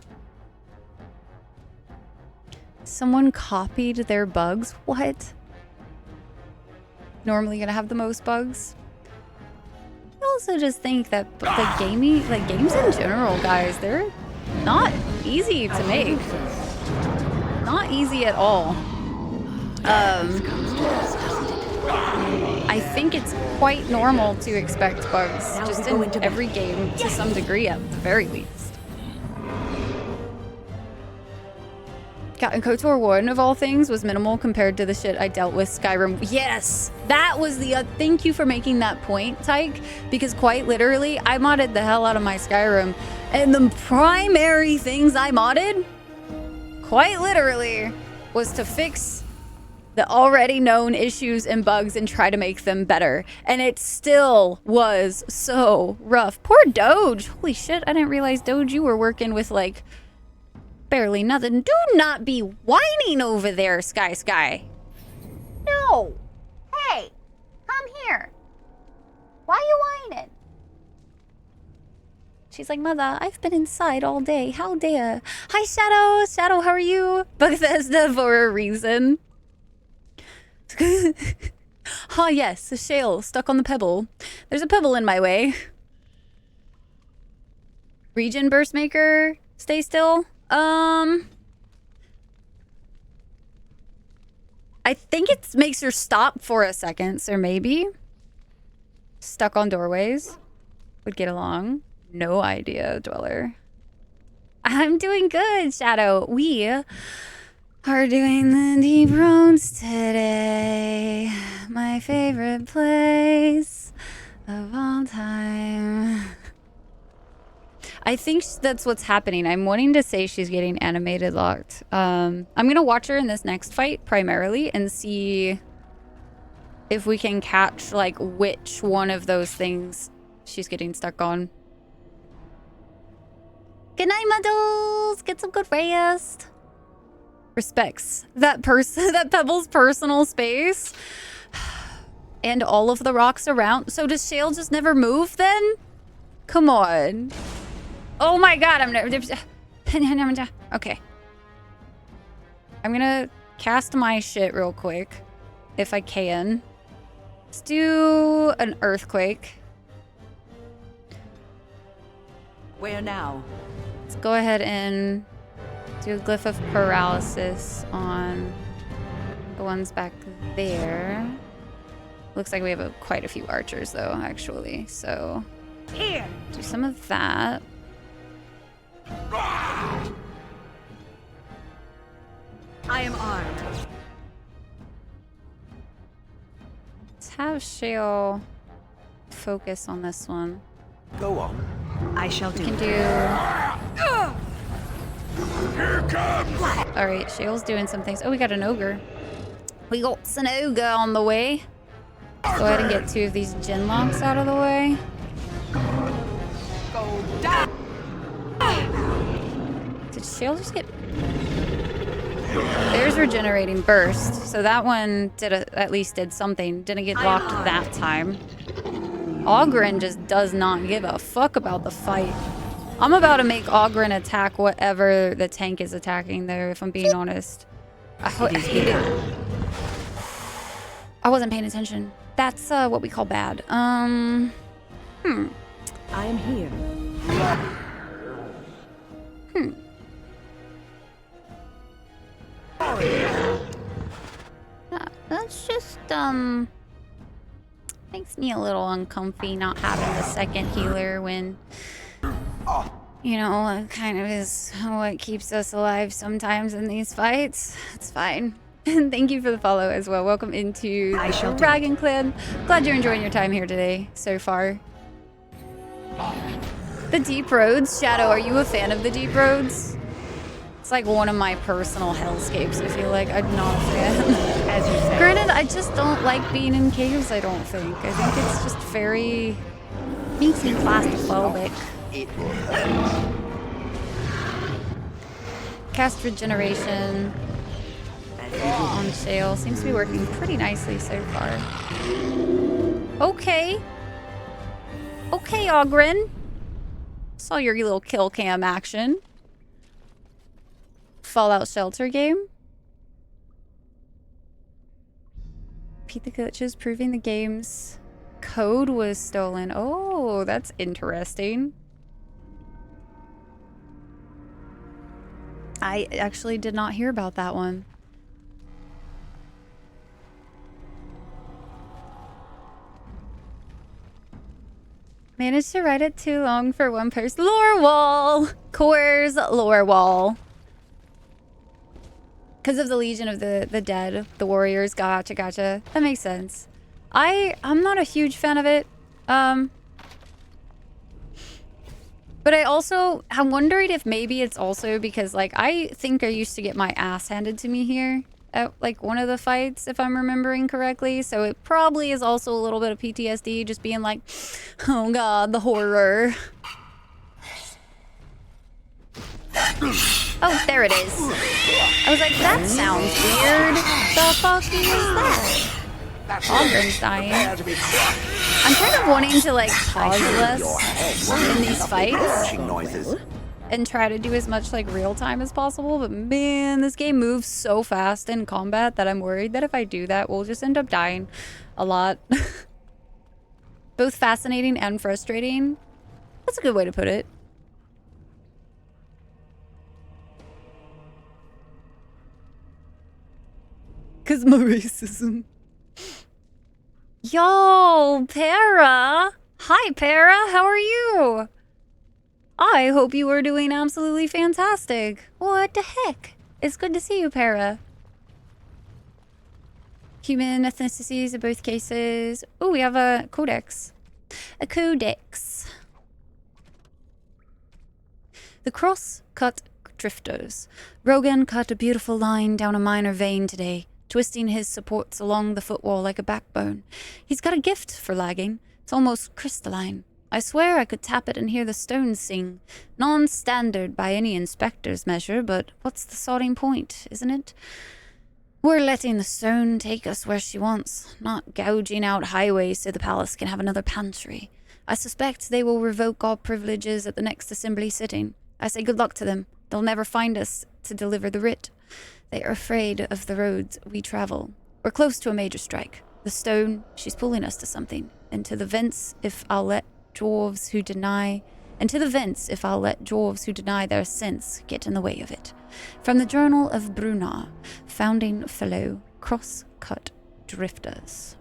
Someone copied their bugs? What? Normally gonna have the most bugs. I also just think that the games in general, guys, they're not easy to make. Not easy at all. I think it's quite normal to expect bugs, Now just we go in into every game to some degree at the very least. And KOTOR 1 of all things was minimal compared to the shit I dealt with Skyrim. Yes, that was the thank you for making that point, Tyke, because quite literally I modded the hell out of my Skyrim, and the primary things I modded, quite literally, was to fix the already known issues and bugs and try to make them better. And it still was so rough. Poor Doge. Holy shit, I didn't realize, Doge, you were working with like barely nothing. Do not be whining over there, Sky. No. Hey, come here. Why are you whining? She's like, Mother, I've been inside all day. How dare? Hi, Shadow. Shadow, how are you? Bethesda for a reason. Ah, yes, a shale stuck on the pebble. There's a pebble in my way. Region burst maker, stay still. I think it makes her stop for a second, so maybe stuck on doorways would get along. No idea, Dweller. I'm doing good, Shadow. We are doing the deep roads today. My favorite place of all time. I think that's what's happening. I'm wanting to say she's getting animated locked. I'm gonna watch her in this next fight primarily and see if we can catch like which one of those things she's getting stuck on. Good night, Muddles. Get some good rest. Respects that person, that Pebble's personal space, and all of the rocks around. So does Shale just never move then? Come on. Oh my God, I'm never. Okay. I'm gonna cast my shit real quick, if I can. Let's do an earthquake. Where now? Let's go ahead and do a glyph of paralysis on the ones back there. Looks like we have quite a few archers though, actually. So Here. do some of that. I am armed. Let's have Shale focus on this one. Go on. I shall We do. can do. Here comes! All right, Shale's doing some things. Oh, we got an ogre. We got an ogre on the way. Let's go ahead and get 2 of these gen locks out of the way. Go down. Did Shale just get... There's regenerating burst. So that one at least did something. Didn't get locked that time. Ogren just does not give a fuck about the fight. I'm about to make Ogren attack whatever the tank is attacking there, if I'm being honest. I hate it. I wasn't paying attention. That's what we call bad. I am here. That's just, makes me a little uncomfy not having the second healer when, you know, it kind of is what keeps us alive sometimes in these fights. It's fine. And thank you for the follow as well. Welcome into the Dragon Clan. Glad you're enjoying your time here today so far. The Deep Roads. Shadow, are you a fan of the Deep Roads? It's like one of my personal hellscapes, I feel like. I'm not a fan. As you say. Granted, I just don't like being in caves, I don't think. I think it's just very... makes me claustrophobic. Cast regeneration on Shale. Seems to be working pretty nicely so far. Okay. Okay, Ogren. Saw your little kill cam action. Fallout Shelter game. Repeat the glitches, proving the game's code was stolen. Oh, that's interesting. I actually did not hear about that one. Managed to write it too long for one person. Lore wall! Core's lore wall. Because of the Legion of the Dead, the Warriors. Gotcha, gotcha. That makes sense. I'm not a huge fan of it. But I'm wondering if maybe it's also because, like, I think I used to get my ass handed to me here at, like, one of the fights, if I'm remembering correctly. So it probably is also a little bit of PTSD, just being like, oh god, the horror. Oh, there it is. I was like, that sounds weird. The fuck is that? Ogren's dying. I'm kind of wanting to, like, pause less in these fights and try to do as much, like, real time as possible. But man, this game moves so fast in combat that I'm worried that if I do that, we'll just end up dying a lot. Both fascinating and frustrating. That's a good way to put it. Cause my racism. Yo, Para! Hi, Para! How are you? I hope you are doing absolutely fantastic. What the heck? It's good to see you, Para. Human ethnicities in both cases. Oh, we have a codex. A codex. The cross-cut drifters. Rogan cut a beautiful line down a minor vein today, twisting his supports along the footwall like a backbone. He's got a gift for lagging. It's almost crystalline. I swear I could tap it and hear the stones sing. Non-standard by any inspector's measure, but what's the sodding point, isn't it? We're letting the stone take us where she wants, not gouging out highways so the palace can have another pantry. I suspect they will revoke all privileges at the next assembly sitting. I say good luck to them. They'll never find us to deliver the writ. They are afraid of the roads we travel. We're close to a major strike. The stone, she's pulling us to something. And to the vents, if I'll let dwarves who deny their sense get in the way of it. From the Journal of Brunnar, founding fellow cross-cut drifters.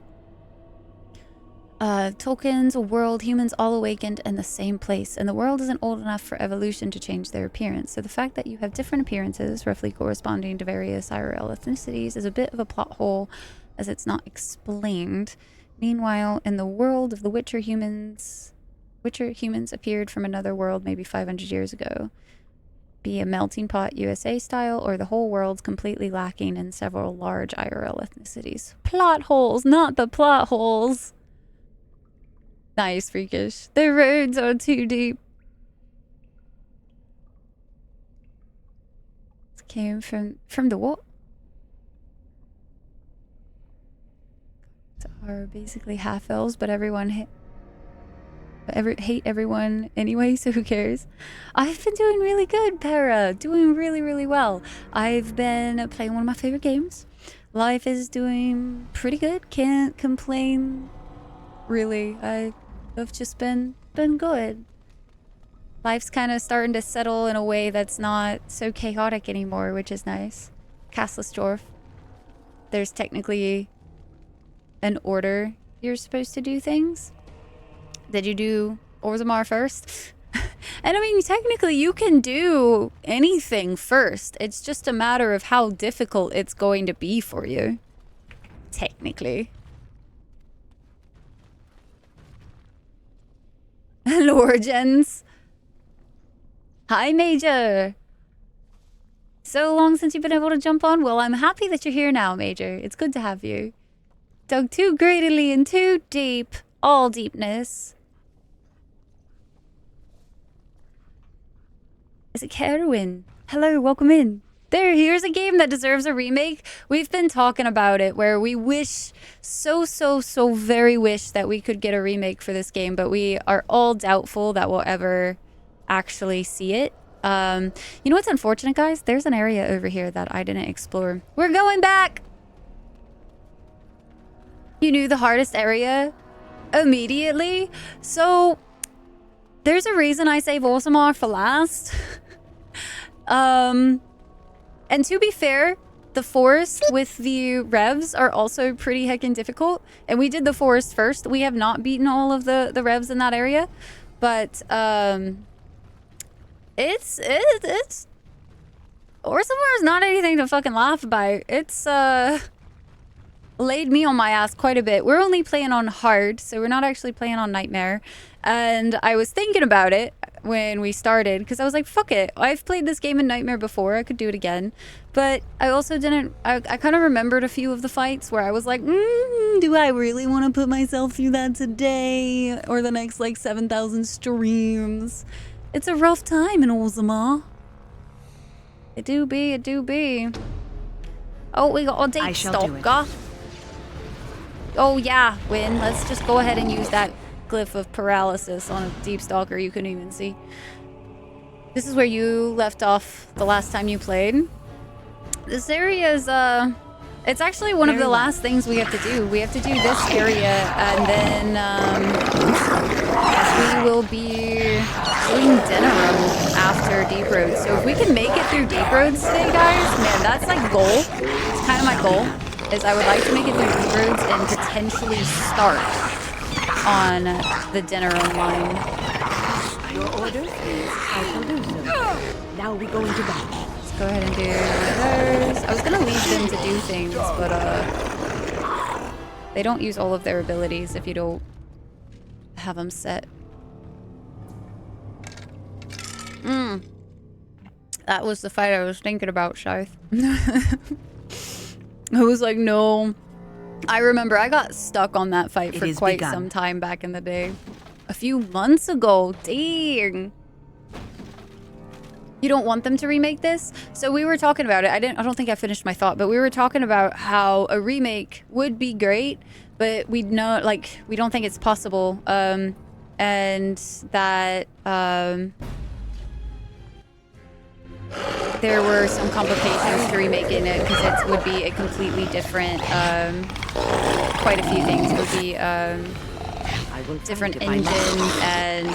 Tolkien's world, humans all awakened in the same place, and the world isn't old enough for evolution to change their appearance. So the fact that you have different appearances, roughly corresponding to various IRL ethnicities, is a bit of a plot hole, as it's not explained. Meanwhile, in the world of the Witcher humans appeared from another world maybe 500 years ago. Be a melting pot USA style, or the whole world's completely lacking in several large IRL ethnicities. Plot holes, not the plot holes. Nice, Freakish. The roads are too deep. It came from the what? Are basically half elves, but everyone hate everyone anyway, so who cares? I've been doing really good, Para. Doing really, really well. I've been playing one of my favorite games. Life is doing pretty good. Can't complain. Really, I've just been good. Life's kind of starting to settle in a way that's not so chaotic anymore, which is nice. Castlersdorf. There's technically an order you're supposed to do things. Did you do Orzammar first? And I mean, technically you can do anything first. It's just a matter of how difficult it's going to be for you. Technically. Hello, Jens. Hi, Major. So long since you've been able to jump on. Well, I'm happy that you're here now, Major. It's good to have you. Dug too greedily and too deep. All deepness. Is it Kerwin? Hello, welcome in. Here's a game that deserves a remake. We've been talking about it, where we wish, so very wish that we could get a remake for this game, but we are all doubtful that we'll ever actually see it. You know what's unfortunate, guys? There's an area over here that I didn't explore. We're going back! You knew the hardest area immediately? So, there's a reason I save Orzammar for last. And to be fair, the forest with the revs are also pretty heckin' difficult. And we did the forest first. We have not beaten all of the revs in that area. But, it's Orzammar is not anything to fucking laugh about. It's, laid me on my ass quite a bit. We're only playing on hard, so we're not actually playing on nightmare. And I was thinking about it when we started, because I was like, fuck it. I've played this game in nightmare before. I could do it again. But I also didn't... I kind of remembered a few of the fights where I was like, do I really want to put myself through that today? Or the next, like, 7,000 streams? It's a rough time in Orzammar. It do be, it do be. Oh, we got a deep stalker. Oh yeah, Win. Let's just go ahead and use that glyph of paralysis on a deep stalker you couldn't even see. This is where you left off the last time you played. This area is, it's actually one of the last things we have to do. We have to do this area, and then, we will be doing Denerim after Deep Roads. So if we can make it through Deep Roads today, guys, man, that's like goal. It's kind of my goal, is I would like to make it through Deep Roads and potentially start on the Denerim line. Your orders? I shall do so. Now we go into battle. Let's go ahead and do one of those. I was gonna leave them to do things, but they don't use all of their abilities if you don't have them set. That was the fight I was thinking about, Scythe. I was like, no. I remember I got stuck on that fight for quite some time back in the day. A few months ago. Dang. You don't want them to remake this? So we were talking about it. I don't think I finished my thought, but we were talking about how a remake would be great, but we don't think it's possible. And that there were some complications to remaking it because it would be a completely different, quite a few things would be different engine, and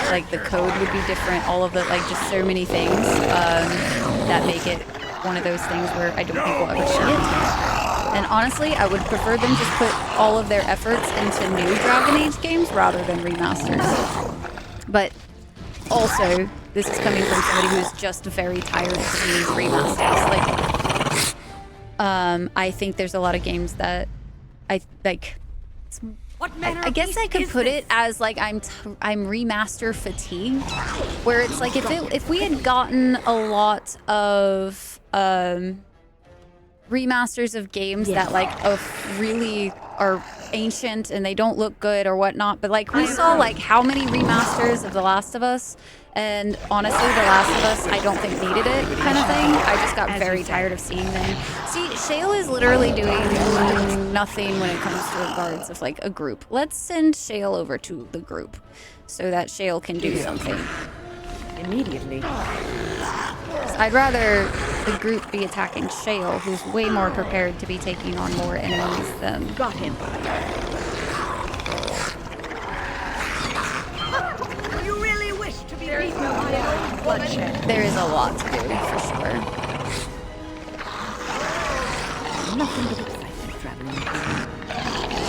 like the code would be different, all of the, like, just so many things that make it one of those things where I don't think we'll ever see it. And honestly, I would prefer them just put all of their efforts into new Dragon Age games rather than remasters. But also, this is coming from somebody who's just very tired of seeing remasters. Like, I think there's a lot of games that I like. I guess I could put it as like I'm remaster fatigued, where it's like if we had gotten a lot of remasters of games that like really are ancient and they don't look good or whatnot, but like we saw like how many remasters of The Last of Us, and honestly The Last of Us I don't think needed it, kind of thing. I just got very tired of seeing them. See, Shale is literally doing nothing when it comes to regards of like a group. Let's send Shale over to the group so that Shale can do something immediately. I'd rather the group be attacking Shale, who's way more prepared to be taking on more enemies than... Got him. You really wish to be beaten by an old bloodshed. There is a lot to do, for sure. Nothing but excitement traveling.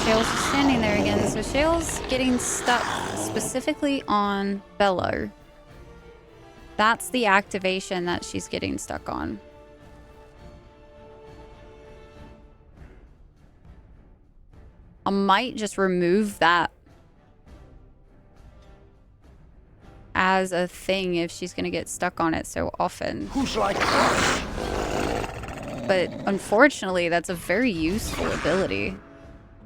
Shale's just standing there again. So Shale's getting stuck specifically on Bello. That's the activation that she's getting stuck on. I might just remove that as a thing if she's gonna get stuck on it so often. Who's like us? But unfortunately, that's a very useful ability.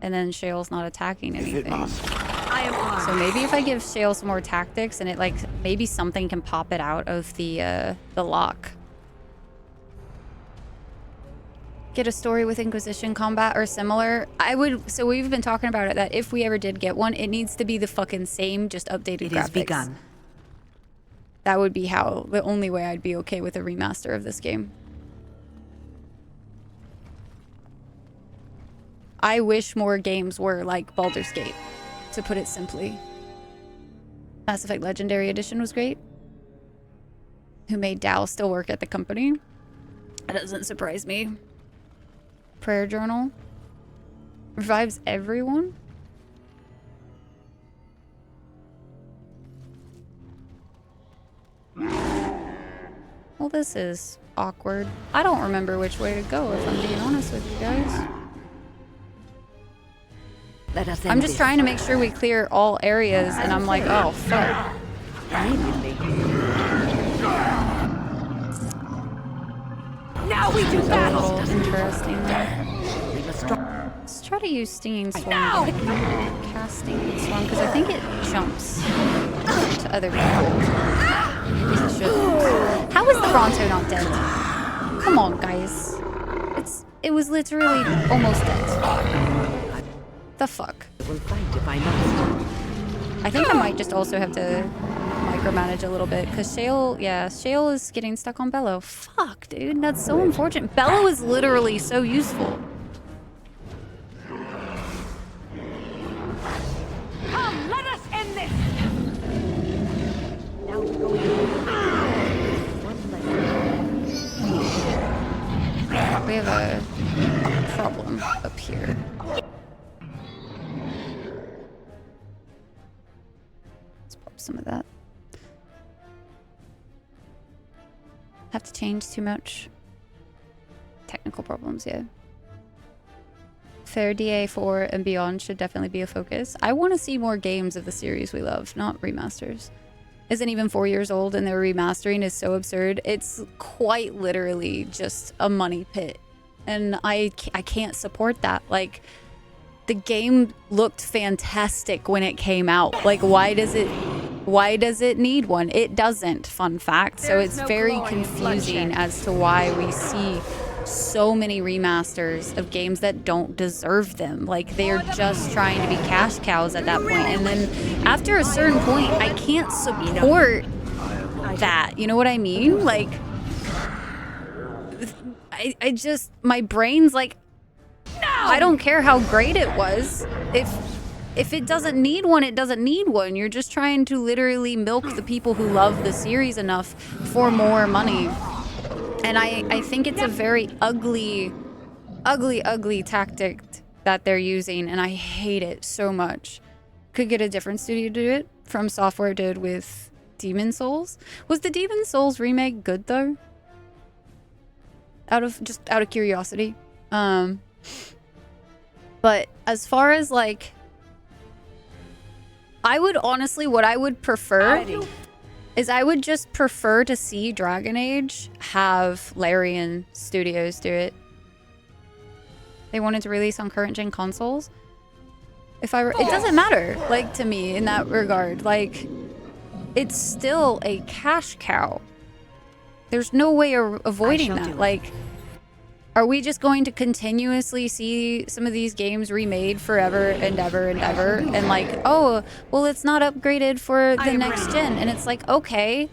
And then Shale's not attacking anything. I am armed. So maybe if I give Shale some more tactics and it like maybe something can pop it out of the lock. Get a story with Inquisition combat or similar. So we've been talking about it, that if we ever did get one, it needs to be the fucking same, just updated graphics. It is begun. That would be the only way I'd be okay with a remaster of this game. I wish more games were like Baldur's Gate, to put it simply. Mass Effect Legendary Edition was great. Who made Dow still work at the company? That doesn't surprise me. Prayer journal. Revives everyone? Well, this is awkward. I don't remember which way to go, if I'm being honest with you guys. Let us I'm just trying to make sure we clear all areas, and I'm like, oh, fuck. Immediately. Now we do A battle. little interesting there. We must drop. Let's try to use Stinging Swarm. Cast Stinging Swarm, because I think it jumps to other people. Maybe it shouldn't. How is the Bronto not dead? Come on, guys. It was literally almost dead. The fuck? I will fight if I must. I think I might just also have to micromanage a little bit, because Shale is getting stuck on Bello. Fuck, dude, that's so unfortunate. Bello is literally so useful. Come, let us end this. Now we go in. We have a problem up here. Let's pop some of that. Have to change too much. Technical problems, yeah. Fair DA4 and beyond should definitely be a focus. I want to see more games of the series we love, not remasters. Isn't even 4 years old and their remastering is so absurd. It's quite literally just a money pit. And I can't support that. Like, the game looked fantastic when it came out. Like, why does it need one? It doesn't, fun fact. So it's very confusing as to why we see so many remasters of games that don't deserve them. Like, they're just trying to be cash cows at that point. And then after a certain point, I can't support that. You know what I mean? Like, I just, my brain's like, no! I don't care how great it was. If it doesn't need one, it doesn't need one. You're just trying to literally milk the people who love the series enough for more money. And I think it's a very ugly tactic that they're using, and I hate it so much. Could get a different studio to do it. From Software did with Demon Souls. Was the Demon Souls remake good though? Out of curiosity. But as far as like, I would honestly, what I would prefer is I would just prefer to see Dragon Age have Larian Studios do it. They wanted to release on current gen consoles. It doesn't matter, like, to me in that regard. Like, it's still a cash cow. There's no way of avoiding that. Like, are we just going to continuously see some of these games remade forever and ever and ever? And like, oh, well, it's not upgraded for the next gen. And it's like, okay,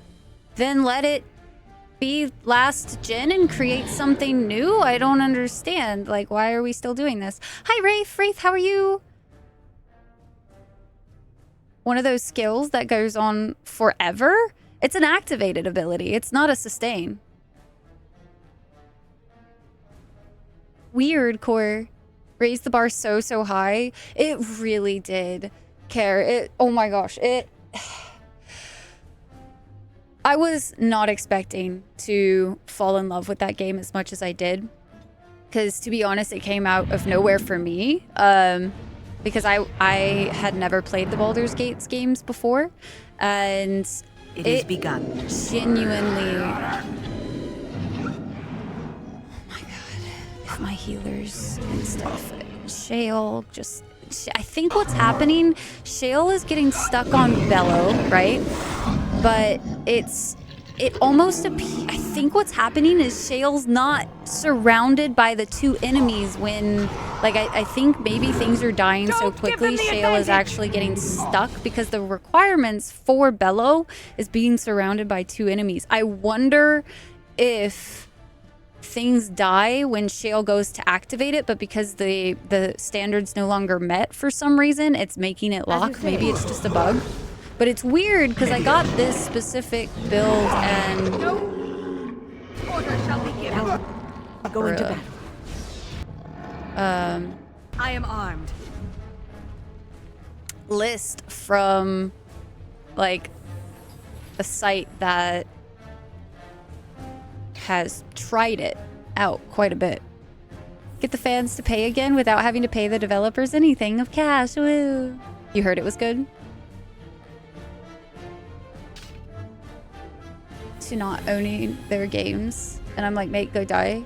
then let it be last gen and create something new? I don't understand. Like, why are we still doing this? Hi, Wraith. Wraith, how are you? One of those skills that goes on forever? It's an activated ability. It's not a sustain. Weird, Core. Raised the bar so high. It really did care. Oh my gosh. I was not expecting to fall in love with that game as much as I did. Because to be honest, it came out of nowhere for me. Because I had never played the Baldur's Gate games before. And it has begun. Genuinely... my healers and stuff. Shale just... I think what's happening... Shale is getting stuck on Bello, right? But it almost... I think what's happening is Shale's not surrounded by the two enemies when... Like, I think maybe things are dying so quickly. Shale is actually getting stuck because the requirements for Bello is being surrounded by two enemies. I wonder if... things die when Shale goes to activate it, but because the standard's no longer met for some reason, it's making it lock. Maybe it's just a bug. But it's weird because I got this specific build and... Order shall be given. Going to Bruh. battle. I am armed. List from like a site that has tried it out quite a bit. Get the fans to pay again without having to pay the developers anything of cash. Woo. You heard it was good? To not owning their games. And I'm like, mate, go die.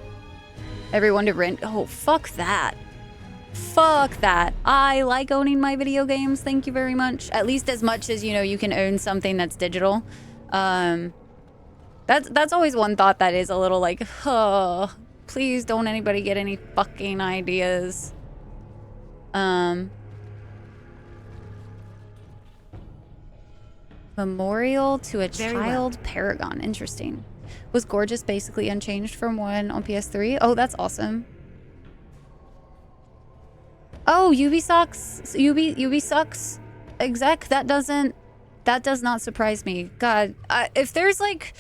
Everyone to rent. Oh, fuck that. Fuck that. I like owning my video games. Thank you very much. At least as much as, you know, you can own something that's digital. That's always one thought that is a little like, oh, please don't anybody get any fucking ideas. Memorial to a Child Paragon. Interesting. Was Gorgeous basically unchanged from one on PS3? Oh, that's awesome. Oh, Ubi sucks. Exec, that does not surprise me. God, if there's like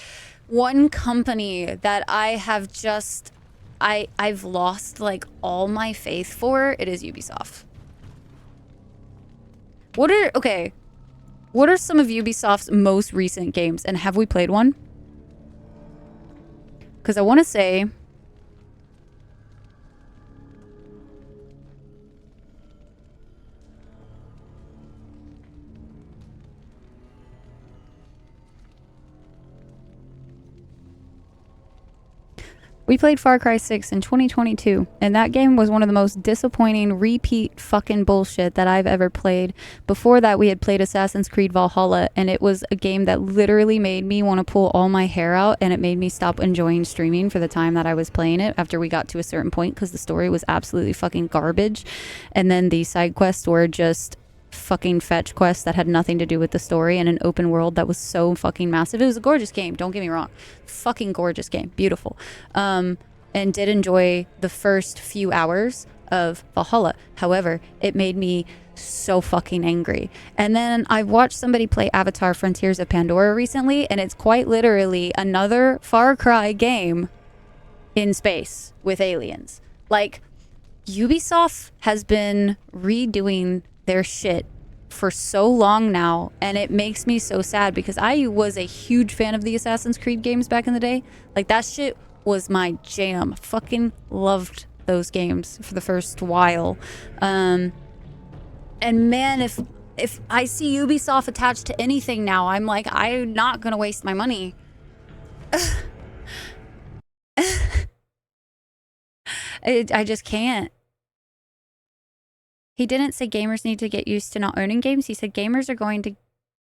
one company that I have just, I've lost like all my faith for, it is Ubisoft. What are some of Ubisoft's most recent games, and have we played one? Because I want to say... We played Far Cry 6 in 2022, and that game was one of the most disappointing repeat fucking bullshit that I've ever played. Before that, we had played Assassin's Creed Valhalla, and it was a game that literally made me want to pull all my hair out, and it made me stop enjoying streaming for the time that I was playing it after we got to a certain point, because the story was absolutely fucking garbage. And then the side quests were just fucking fetch quests that had nothing to do with the story, and an open world that was so fucking massive. It was a gorgeous game, don't get me wrong. Fucking gorgeous game, beautiful. And did enjoy the first few hours of Valhalla. However, it made me so fucking angry. And then I watched somebody play Avatar Frontiers of Pandora recently, and it's quite literally another Far Cry game in space with aliens. Like, Ubisoft has been redoing their shit for so long now, and it makes me so sad because I was a huge fan of the Assassin's Creed games back in the day. Like, that shit was my jam. Fucking loved those games for the first while. And man, if I see Ubisoft attached to anything now, I'm like, I'm not gonna waste my money. I just can't. He didn't say gamers need to get used to not owning games. He said gamers are going to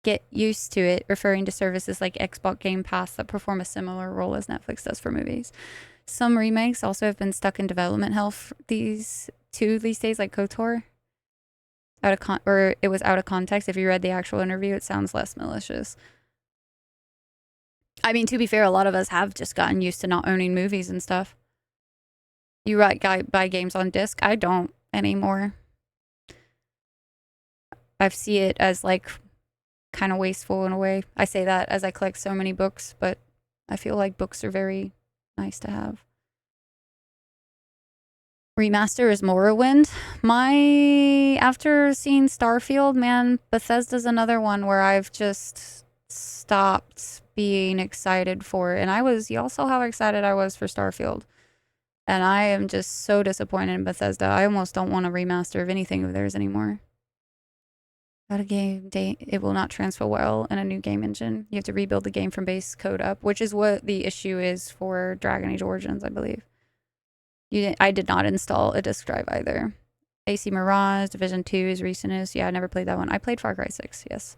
get used to it, referring to services like Xbox Game Pass that perform a similar role as Netflix does for movies. Some remakes also have been stuck in development hell these days, like KOTOR. Or it was out of context. If you read the actual interview, it sounds less malicious. I mean, to be fair, a lot of us have just gotten used to not owning movies and stuff. You buy games on disc? I don't anymore. I see it as like kind of wasteful in a way. I say that as I collect so many books, but I feel like books are very nice to have. Remaster is Morrowind. After seeing Starfield, man, Bethesda's another one where I've just stopped being excited for it. And y'all saw how excited I was for Starfield. And I am just so disappointed in Bethesda. I almost don't want a remaster of anything of theirs anymore. Out of game date, it will not transfer well in a new game engine. You have to rebuild the game from base code up, which is what the issue is for Dragon Age Origins, I believe. I did not install a disk drive either. AC Mirage, Division 2 is recentest. Yeah, I never played that one. I played Far Cry 6, yes.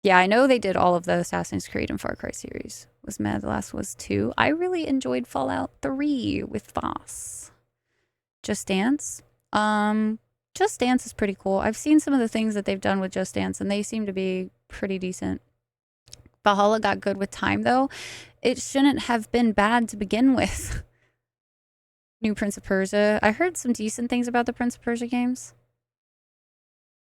Yeah, I know they did all of the Assassin's Creed and Far Cry series. Was mad. The last was 2. I really enjoyed Fallout 3 with Voss. Just Dance. Just Dance is pretty cool. I've seen some of the things that they've done with Just Dance, and they seem to be pretty decent. Valhalla got good with time, though. It shouldn't have been bad to begin with. New Prince of Persia. I heard some decent things about the Prince of Persia games.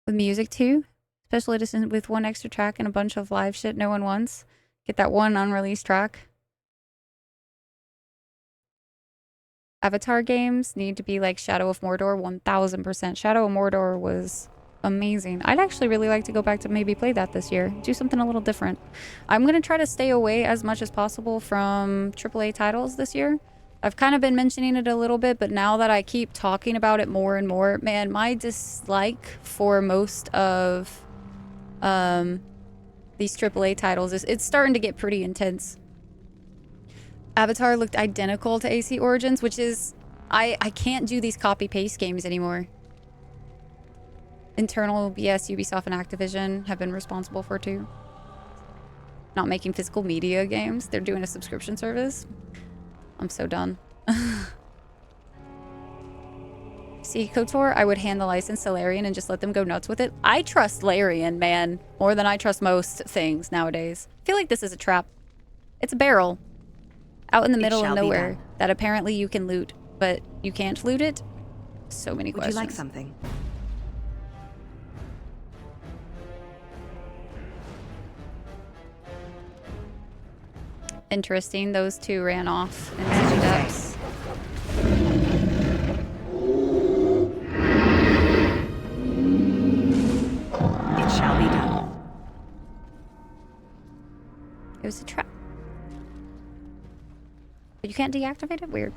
With music, too. Special edition with one extra track and a bunch of live shit no one wants. Get that one unreleased track. Avatar games need to be like Shadow of Mordor 1000%. Shadow of Mordor was amazing. I'd actually really like to go back to maybe play that this year. Do something a little different. I'm going to try to stay away as much as possible from AAA titles this year. I've kind of been mentioning it a little bit, but now that I keep talking about it more and more, man, my dislike for most of these AAA titles it's starting to get pretty intense. Avatar looked identical to AC Origins, which is... I can't do these copy-paste games anymore. Internal BS, Ubisoft, and Activision have been responsible for too. Not making physical media games. They're doing a subscription service. I'm so done. See, KOTOR, I would hand the license to Larian and just let them go nuts with it. I trust Larian, man, more than I trust most things nowadays. I feel like this is a trap. It's a barrel. Out in the middle of nowhere that apparently you can loot, but you can't loot it. So many questions. Would you like something? Interesting, those two ran off into the depths. It shall be done. It was a trap. But you can't deactivate it? Weird.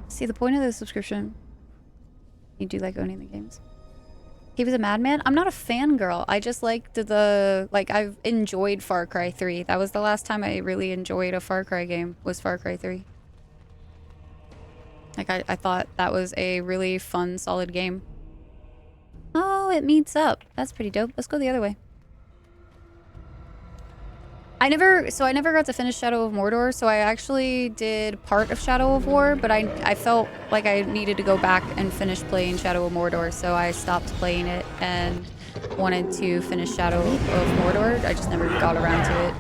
See, the point of the subscription, you do like owning the games. He was a madman? I'm not a fangirl. I just liked I've enjoyed Far Cry 3. That was the last time I really enjoyed a Far Cry game, was Far Cry 3. Like, I thought that was a really fun, solid game. Oh, it meets up. That's pretty dope. Let's go the other way. I never got to finish Shadow of Mordor, so I actually did part of Shadow of War, but I felt like I needed to go back and finish playing Shadow of Mordor, so I stopped playing it and wanted to finish Shadow of Mordor. I just never got around to it.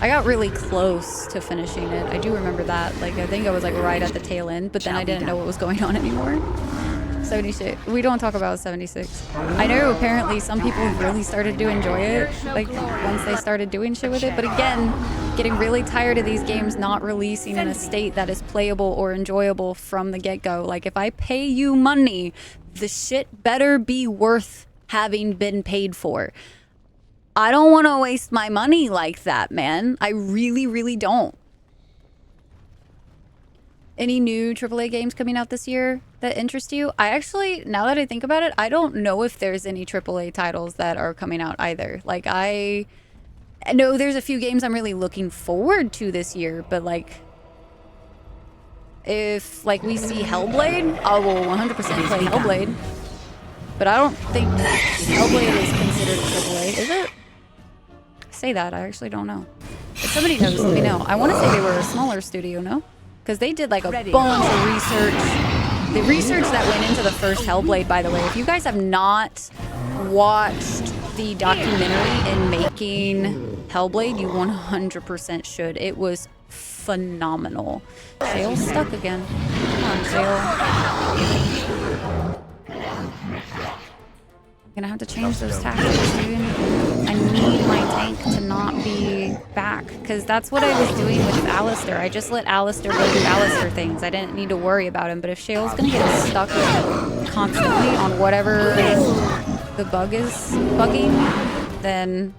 I got really close to finishing it. I do remember that. Like, I think I was like right at the tail end, but then I didn't know what was going on anymore. 76. We don't talk about 76. I know apparently some people really started to enjoy it, like once they started doing shit with it, but again, getting really tired of these games not releasing in a state that is playable or enjoyable from the get-go. Like, if I pay you money, the shit better be worth having been paid for. I don't want to waste my money like that, man. I really, really don't. Any new AAA games coming out this year that interest you? I actually, now that I think about it, I don't know if there's any AAA titles that are coming out either. Like, I know there's a few games I'm really looking forward to this year, but like, if like we see Hellblade, I will 100% play Hellblade. But I don't think Hellblade is considered AAA, is it? Say that, I actually don't know. If somebody knows, let me know. I want to say they were a smaller studio, no? Because they did like a bunch of research. The research that went into the first Hellblade, by the way. If you guys have not watched the documentary in making Hellblade, you 100% should. It was phenomenal. Sail's stuck again. Come on, Sail. I'm gonna have to change those tactics, dude. I need my tank to not be back, because that's what I was doing with Alistair. I just let Alistair go do Alistair things. I didn't need to worry about him, but if Shale's gonna get stuck constantly on whatever the bug is bugging, then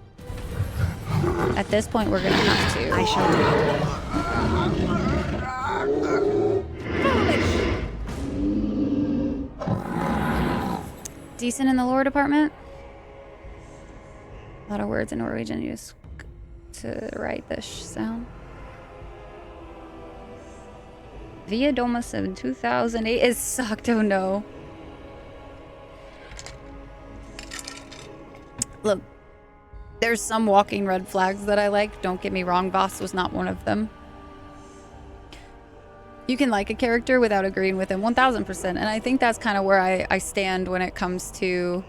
at this point we're gonna have to. I shall do it. Decent in the lore department. A lot of words in Norwegian used to write this sound. Via Domus in 2008 is sucked. Oh no. Look, there's some walking red flags that I like. Don't get me wrong, Voss was not one of them. You can like a character without agreeing with him 1000%, and I think that's kind of where I stand when it comes to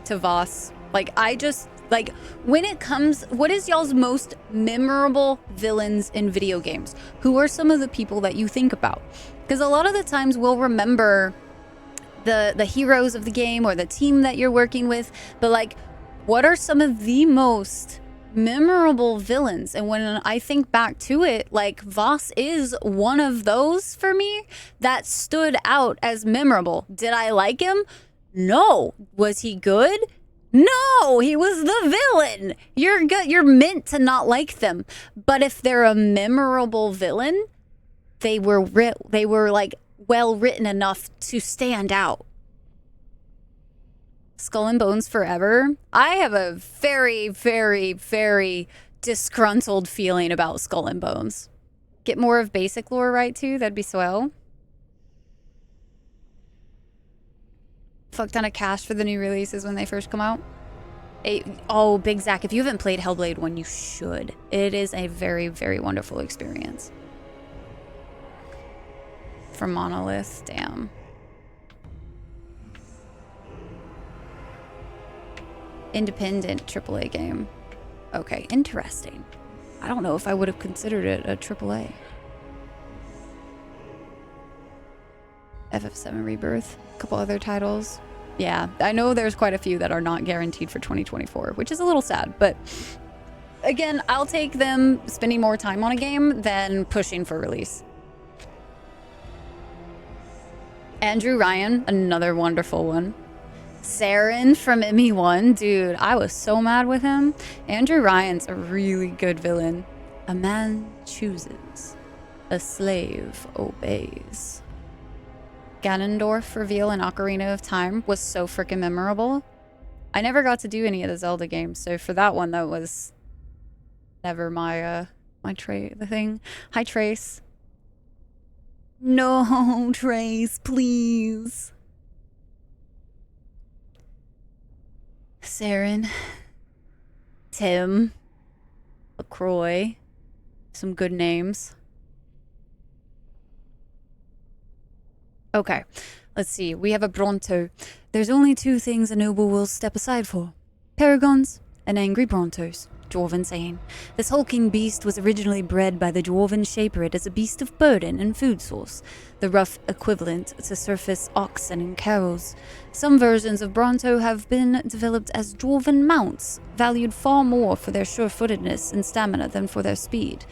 Voss. Like, I just like, when it comes, what is y'all's most memorable villains in video games? Who are some of the people that you think about? Because a lot of the times we'll remember the heroes of the game or the team that you're working with, but like, what are some of the most memorable villains. And when I think back to it, like Voss is one of those for me that stood out as memorable. Did I like him? No. Was he good? No, he was the villain. You're good. You're meant to not like them. But if they're a memorable villain, they were like well written enough to stand out. Skull and Bones forever. I have a very, very, very disgruntled feeling about Skull and Bones. Get more of basic lore right too. That'd be swell. Fuck ton of cash for the new releases when they first come out. Oh, Big Zach, if you haven't played Hellblade 1, you should. It is a very, very wonderful experience. From Monolith, damn. Independent AAA game. Okay, interesting. I don't know if I would have considered it a AAA. FF7 Rebirth, a couple other titles. Yeah, I know there's quite a few that are not guaranteed for 2024, which is a little sad, but again, I'll take them spending more time on a game than pushing for release. Andrew Ryan, another wonderful one. Saren from ME1, dude, I was so mad with him. Andrew Ryan's a really good villain. A man chooses, a slave obeys. Ganondorf reveal in Ocarina of Time was so freaking memorable. I never got to do any of the Zelda games, so for that one, that was never my the thing. Hi, Trace. No, Trace, please. Saren, Tim, LaCroix, some good names. Okay, let's see. We have a Bronto. There's only two things a noble will step aside for. Paragons and angry Brontos. Dwarven saying. This hulking beast was originally bred by the Dwarven Shapered as a beast of burden and food source, the rough equivalent to surface oxen and cows. Some versions of Bronto have been developed as Dwarven mounts, valued far more for their sure-footedness and stamina than for their speed.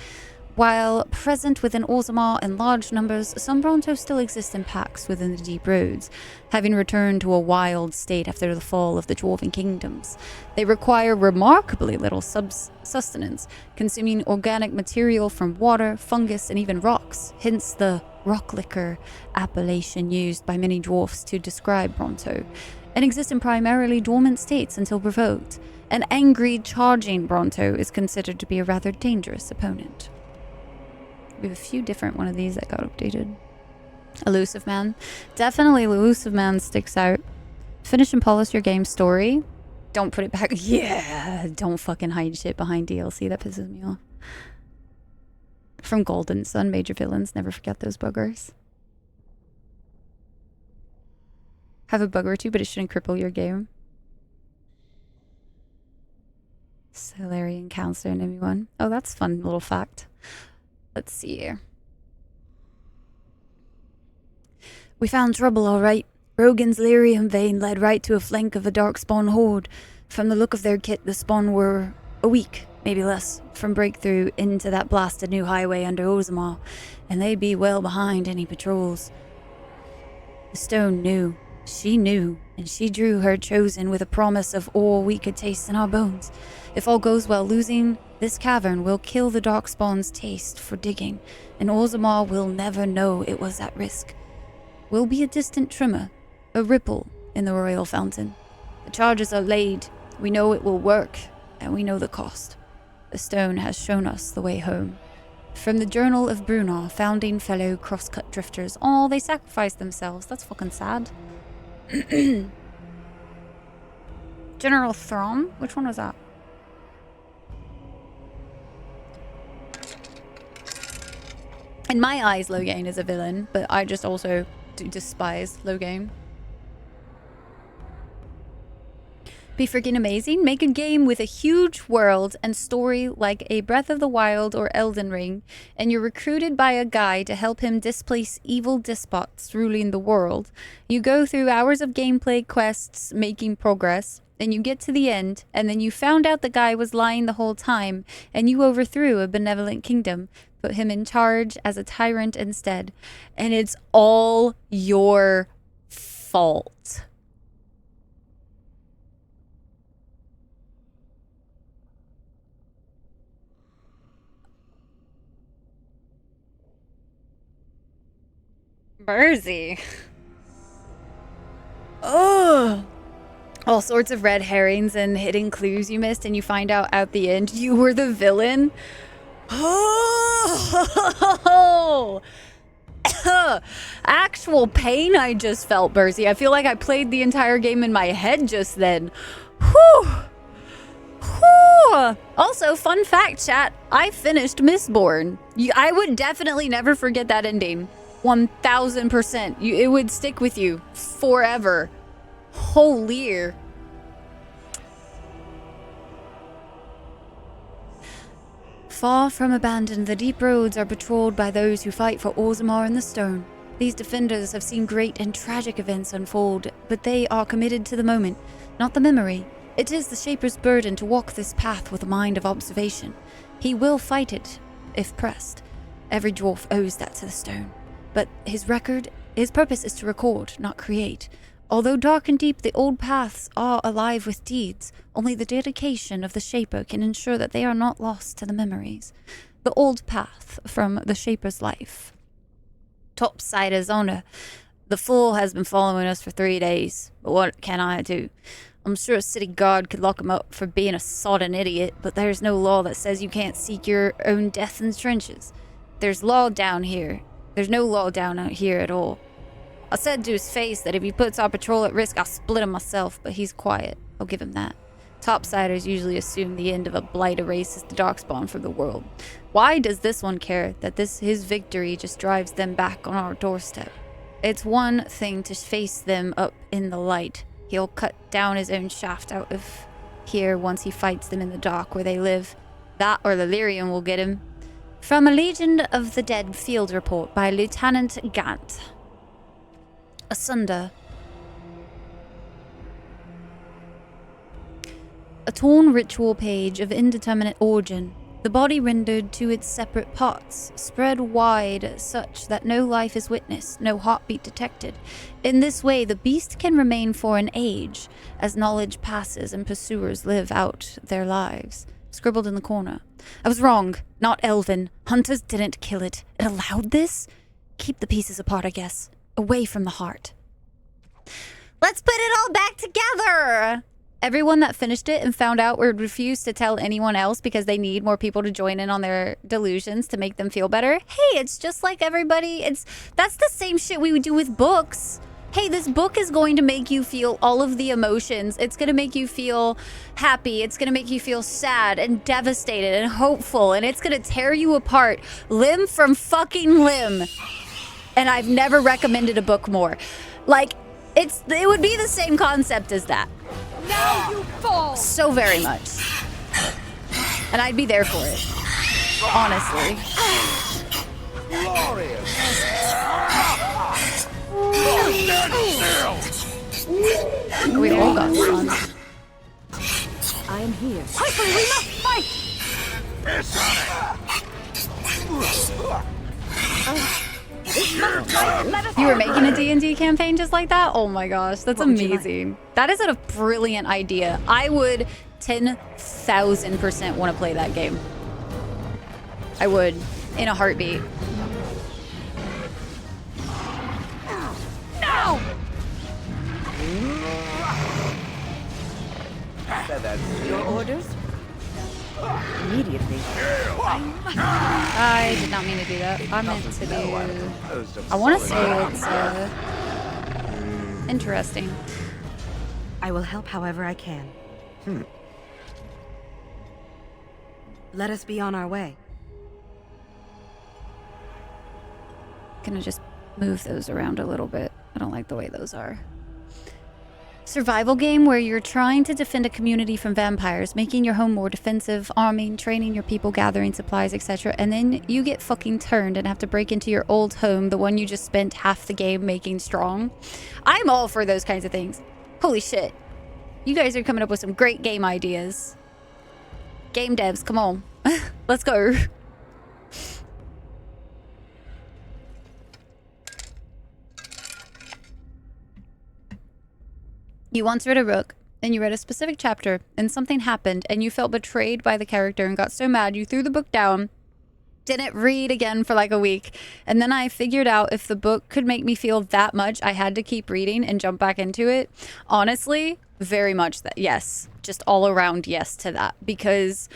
While present within Orzammar in large numbers, some Bronto still exist in packs within the deep roads, having returned to a wild state after the fall of the Dwarven kingdoms. They require remarkably little sustenance, consuming organic material from water, fungus, and even rocks, hence the rock liquor appellation used by many dwarfs to describe Bronto, and exist in primarily dormant states until provoked. An angry, charging Bronto is considered to be a rather dangerous opponent. We have a few different one of these that got updated. Elusive Man. Definitely Elusive Man sticks out. Finish and polish your game story. Don't put it back. Yeah, don't fucking hide shit behind DLC. That pisses me off. From Golden Sun, major villains. Never forget those buggers. Have a bug or two, but it shouldn't cripple your game. Solarian Counselor in ME1. Oh, that's a fun little fact. Let's see here. We found trouble, all right. Rogan's lyrium vein led right to a flank of a darkspawn horde. From the look of their kit, the spawn were a week, maybe less, from breakthrough into that blasted new highway under Orzammar, and they'd be well behind any patrols. The stone knew. She knew, and she drew her chosen with a promise of all we could taste in our bones. If all goes well, losing this cavern will kill the darkspawn's taste for digging, and Orzammar will never know it was at risk. We'll be a distant tremor, a ripple in the royal fountain. The charges are laid. We know it will work, and we know the cost. The stone has shown us the way home. From the Journal of Brunar, founding fellow crosscut drifters. Oh, they sacrificed themselves. That's fucking sad. General Throm? Which one was that? In my eyes, Loghain is a villain, but I just also do despise Loghain. Be freaking amazing. Make a game with a huge world and story like a Breath of the Wild or Elden Ring, and you're recruited by a guy to help him displace evil despots ruling the world. You go through hours of gameplay quests, making progress, and you get to the end, and then you found out the guy was lying the whole time, and you overthrew a benevolent kingdom, put him in charge as a tyrant instead, and it's all your fault. Burzy. Oh, all sorts of red herrings and hidden clues you missed, and you find out at the end you were the villain. Oh, actual pain I just felt, Burzy. I feel like I played the entire game in my head just then. Whew. Whew. Also, fun fact, chat, I finished Mistborn. I would definitely never forget that ending. 1000%. It would stick with you forever. Holy. Far from abandoned, the deep roads are patrolled by those who fight for Orzammar and the Stone. These defenders have seen great and tragic events unfold, but they are committed to the moment, not the memory. It is the Shaper's burden to walk this path with a mind of observation. He will fight it, if pressed. Every dwarf owes that to the stone. But his purpose is to record, not create. Although dark and deep, the old paths are alive with deeds. Only the dedication of the Shaper can ensure that they are not lost to the memories. The old path from the Shaper's life. Topsider's honor. The fool has been following us for 3 days. But what can I do? I'm sure a city guard could lock him up for being a sodden idiot, but there's no law that says you can't seek your own death in the trenches. There's law down here. There's no law down out here at all. I said to his face that if he puts our patrol at risk, I'll split him myself, but he's quiet. I'll give him that. Topsiders usually assume the end of a blight erases the darkspawn from the world. Why does this one care that his victory just drives them back on our doorstep? It's one thing to face them up in the light. He'll cut down his own shaft out of here once he fights them in the dark where they live. That or the Lyrium will get him. From a Legion of the Dead field report by Lieutenant Gant. Asunder. A torn ritual page of indeterminate origin. The body rendered to its separate parts, spread wide such that no life is witnessed, no heartbeat detected. In this way, the beast can remain for an age, as knowledge passes and pursuers live out their lives. Scribbled in the corner. I was wrong. Not elven. Hunters didn't kill it. It allowed this? Keep the pieces apart, I guess. Away from the heart. Let's put it all back together! Everyone that finished it and found out would refuse to tell anyone else because they need more people to join in on their delusions to make them feel better. Hey, it's just like everybody. That's the same shit we would do with books. Hey, this book is going to make you feel all of the emotions. It's going to make you feel happy. It's going to make you feel sad and devastated and hopeful. And it's going to tear you apart limb from fucking limb. And I've never recommended a book more. Like, it would be the same concept as that. Now you fall! So very much. And I'd be there for it. Honestly. Glorious! We all got stunned. I am here. Quickly, we must fight! Piss on Let us You were making a D&D campaign just like that? Oh my gosh, that's What would you like? amazing. That is a brilliant idea. I would 10,000% want to play that game. I would, in a heartbeat. No! Your orders? Immediately. I did not mean to do that. I meant to do... I want to say it's interesting. I will help however I can. Let us be on our way. Gonna just move those around a little bit. I don't like the way those are. Survival game where you're trying to defend a community from vampires, making your home more defensive, arming, training your people, gathering supplies, etc. And then you get fucking turned and have to break into your old home, the one you just spent half the game making strong. I'm all for those kinds of things. Holy shit. You guys are coming up with some great game ideas. Game devs, come on. Let's go. You once read a book, and you read a specific chapter, and something happened, and you felt betrayed by the character and got so mad you threw the book down, didn't read again for like a week, and then I figured out if the book could make me feel that much, I had to keep reading and jump back into it. Honestly, very much that. Yes. Just all around yes to that, because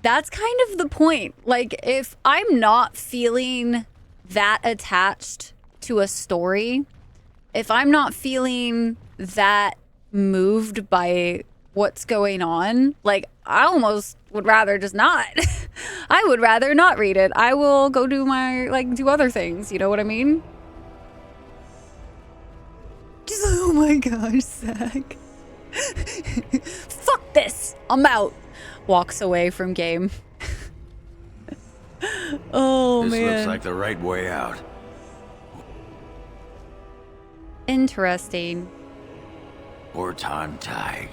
that's kind of the point. Like, if I'm not feeling that attached to a story, if I'm not feeling that moved by what's going on, like, I almost would rather just not. I would rather not read it. I will go do my, like, do other things. You know what I mean? Just, oh my gosh, Zach. Fuck this. I'm out. Walks away from game. Oh, this man. looks like the right way out. Interesting. Poor time, Tig.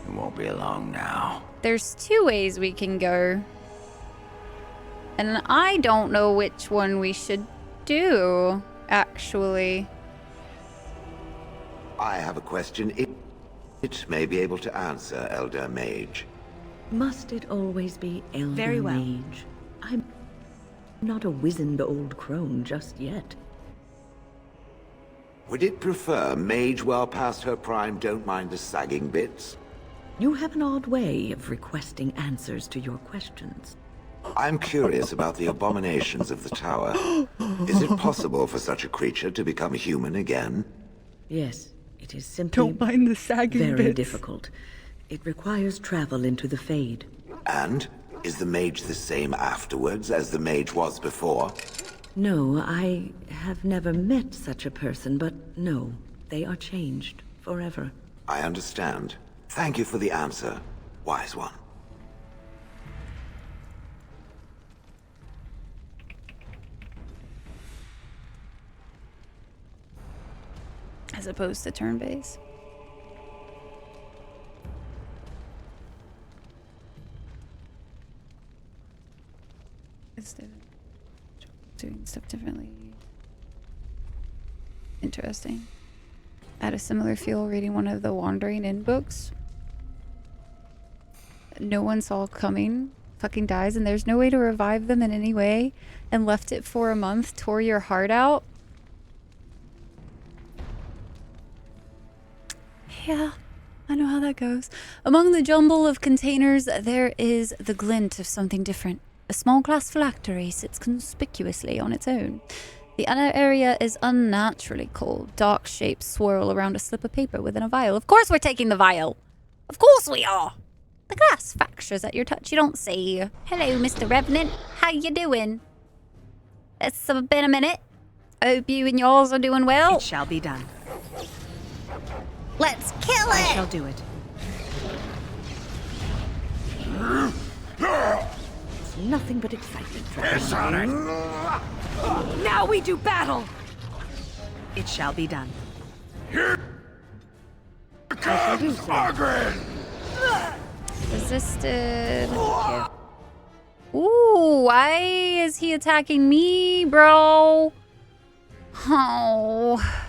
It won't be long now. There's two ways we can go. And I don't know which one we should do, actually. I have a question. It may be able to answer, Elder Mage. Must it always be Elder Very well. Mage? I'm not a wizened old crone just yet. Would it prefer Mage well past her prime don't mind the sagging bits? You have an odd way of requesting answers to your questions. I'm curious about the abominations of the tower. Is it possible for such a creature to become human again? Yes, it is simply mind the sagging very difficult. It requires travel into the Fade. And is the mage the same afterwards as the mage was before? No, I have never met such a person, but no, they are changed forever. I understand. Thank you for the answer, wise one. As opposed to turn-based. It's different. Doing stuff differently. Interesting. I had a similar feel reading one of the Wandering Inn books. No one saw coming. Fucking dies, and there's no way to revive them in any way, and left it for a month, tore your heart out. Yeah, I know how that goes. Among the jumble of containers, there is the glint of something different. A small glass phylactery sits conspicuously on its own. The other area is unnaturally cold. Dark shapes swirl around a slip of paper within a vial. Of course we're taking the vial. Of course we are. The glass fractures at your touch. You don't see. Hello, Mr. Revenant. How you doing? It's been a minute. Hope you and yours are doing well. It shall be done. Let's kill I it. shall do it. It's nothing but excitement. Piss on it! Now we do battle! It shall be done. Here I shall do so. Margaret! Resisted. Ooh, why is he attacking me, bro? Oh.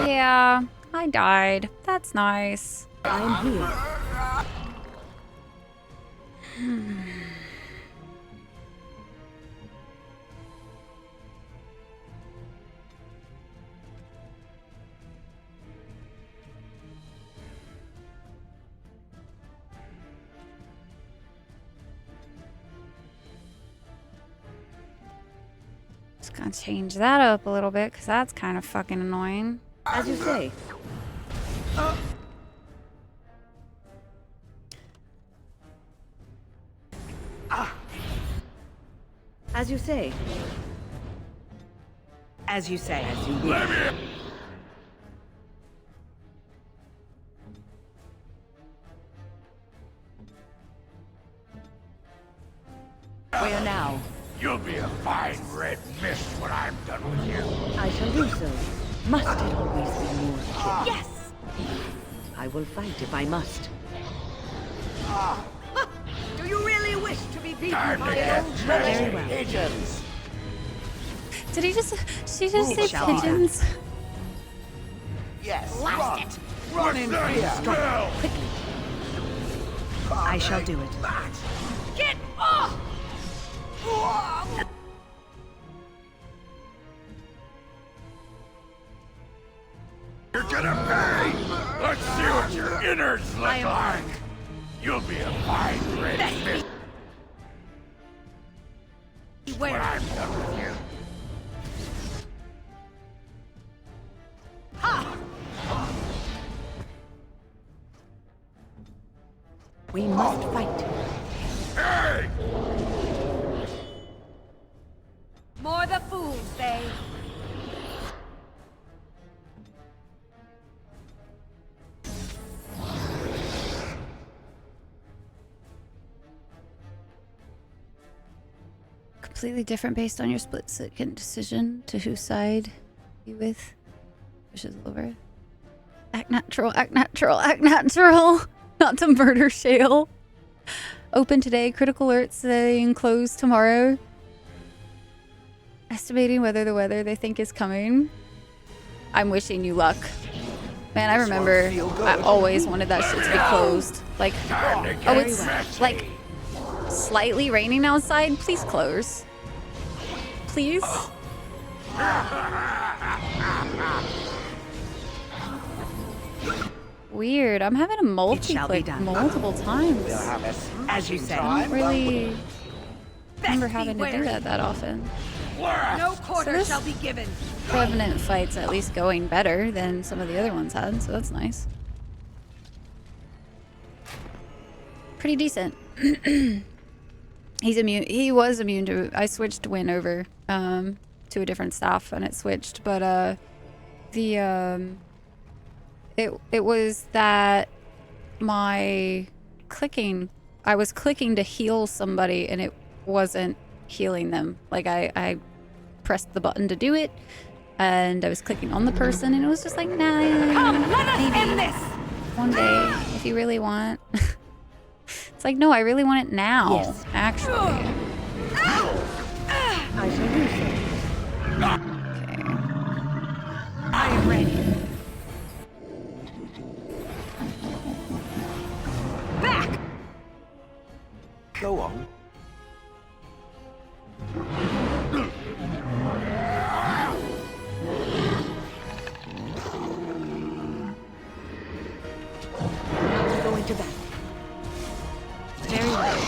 Yeah, I died. That's nice. I'm here. Just gonna change that up a little bit, because that's kind of fucking annoying. As you say. As you say. As you say. As you wish. Where now? You'll be a fine red mist when I'm done with you. I shall do so. Must it always be more? Yes! I will fight if I must. Do you really wish to be beaten Time to by get an old messy. bully? Pigeons! Did he just... She just It say shall be done. pigeons? Yes, Blast it! run in fear! Struggle quickly. I shall do it. Get off! You're gonna pay! Let's see what your innards look I am like! armed. You'll be a fine red mist when Where? I'm done with you. Ha! We must fight. Hey! More the fools, they. Completely different based on your split second decision to whose side you with. Wishes over. Act natural, act natural, act natural. Not to murder Shale. Open today, critical alerts saying closed tomorrow. Estimating whether the weather they think is coming. I'm wishing you luck. Man, I remember I always wanted that shit to be closed. Like, Time to get oh, it's messy. like slightly raining outside. Please close. Please. Weird. I'm having a multi-click done. multiple times. As you say. I don't really remember Best having be to do wary. that often. No quarter this- shall be given. Revenant fight's at least going better than some of the other ones had, so that's nice. Pretty decent. He's immune. He was immune to. I switched Win over to a different staff, and it switched. But it was that my clicking. I was clicking to heal somebody, and it wasn't healing them. Like I pressed the button to do it, and I was clicking on the person, and it was just like, nah. Come, let us maybe end this! one day, if you really want. It's like, no, I really want it now. Yes. Actually. I shall do so. Okay. I am ready. Back! Go on. Go into battle. Very well.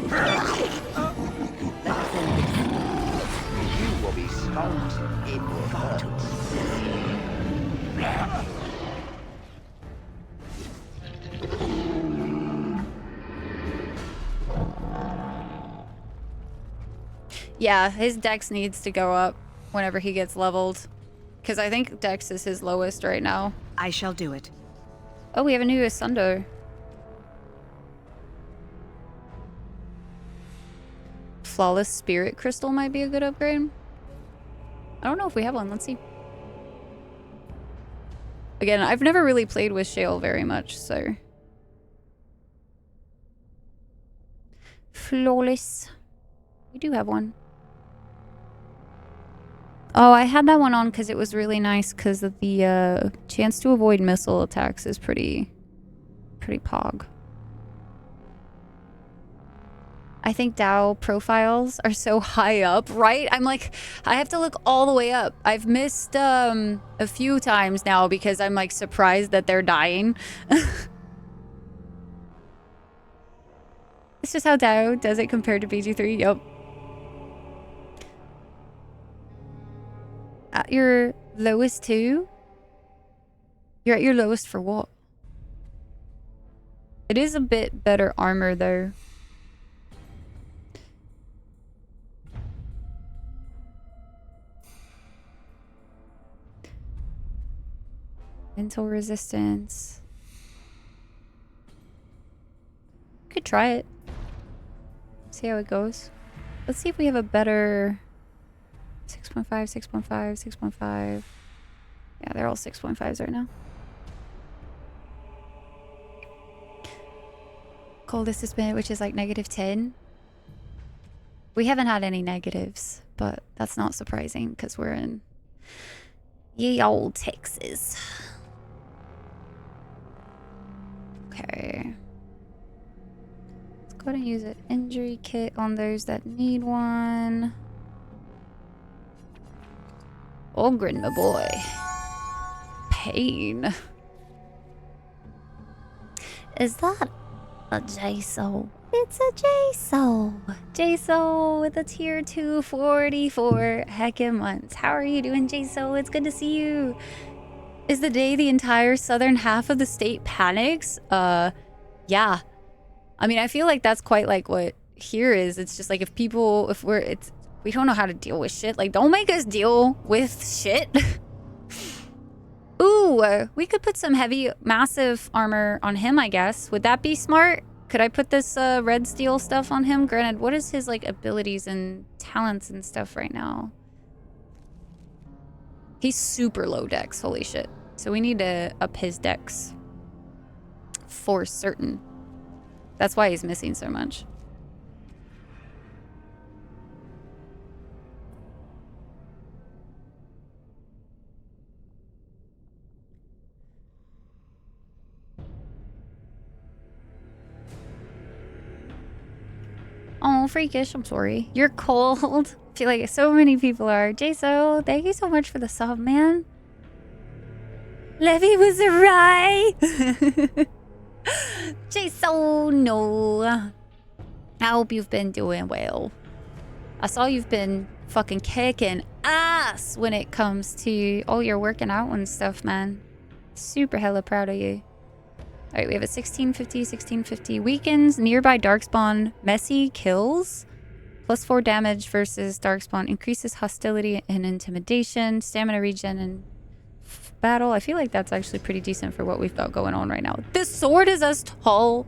Let us end this. You will be stomped in your hurt. Yeah, his dex needs to go up whenever he gets leveled. Because I think dex is his lowest right now. I shall do it. Oh, we have a new Asundo. Flawless Spirit Crystal might be a good upgrade. I don't know if we have one. Let's see. Again, I've never really played with Shale very much, so. Flawless. We do have one. Oh, I had that one on because it was really nice because of the chance to avoid missile attacks is pretty pog. I think Dow profiles are so high up, right? I'm like, I have to look all the way up. I've missed a few times now because I'm like surprised that they're dying. It's just how Dow does it compared to BG3. Yup. At your lowest too? You're at your lowest for what? It is a bit better armor though. Mental resistance. Could try it. See how it goes. Let's see if we have a better 6.5, 6.5, 6.5. Yeah, they're all 6.5s right now. Coldest has been, which is like -10. We haven't had any negatives, but that's not surprising because we're in ye old Texas. Okay. Let's go ahead and use an injury kit on those that need one. Ogren, my boy. Pain. Is that a JSO? It's a JSO. JSO with a tier 2 44 heckin' months. How are you doing, JSO? It's good to see you. Is the day the entire southern half of the state panics? Yeah. I mean, I feel like that's quite like what here is. It's just like if people, we don't know how to deal with shit. Like, don't make us deal with shit. Ooh, we could put some heavy, massive armor on him, I guess. Would that be smart? Could I put this red steel stuff on him? Granted, what is his like abilities and talents and stuff right now? He's super low dex, holy shit. So we need to up his dex for certain. That's why he's missing so much. Oh, freakish, I'm sorry. You're cold. I feel like so many people are. Jaso, thank you so much for the sub, man. Levy was right. Jaso, no. I hope you've been doing well. I saw you've been fucking kicking ass when it comes to all your working out and stuff, man. Super hella proud of you. Alright, we have a 1650, 1650. Weakens nearby darkspawn. Messy kills. +4 damage versus darkspawn. Increases hostility and intimidation. Stamina regen and battle. I feel like that's actually pretty decent for what we've got going on right now. This sword is as tall.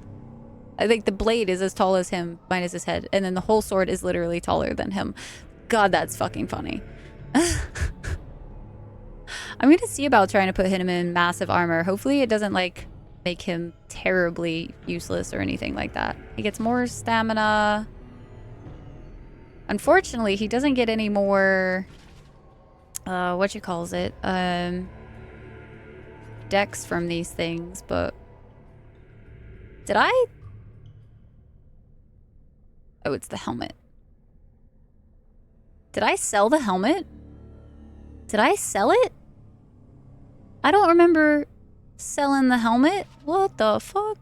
I think the blade is as tall as him, minus his head. And then the whole sword is literally taller than him. God, that's fucking funny. I'm going to see about trying to put him in massive armor. Hopefully it doesn't like make him terribly useless or anything like that. He gets more stamina. Unfortunately, he doesn't get any more dex from these things, but did I? Oh, it's the helmet. Did I sell the helmet? Did I sell it? I don't remember selling the helmet. What the fuck?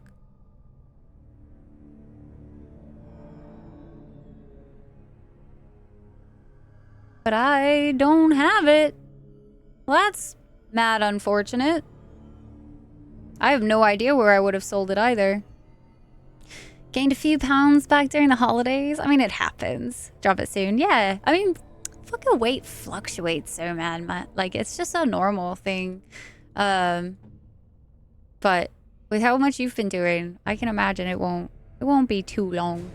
But I don't have it. Well, that's mad unfortunate. I have no idea where I would have sold it either. Gained a few pounds back during the holidays. I mean, it happens. Drop it soon. Yeah. I mean, fucking weight fluctuates so mad. Like, it's just a normal thing. But with how much you've been doing, I can imagine it won't be too long.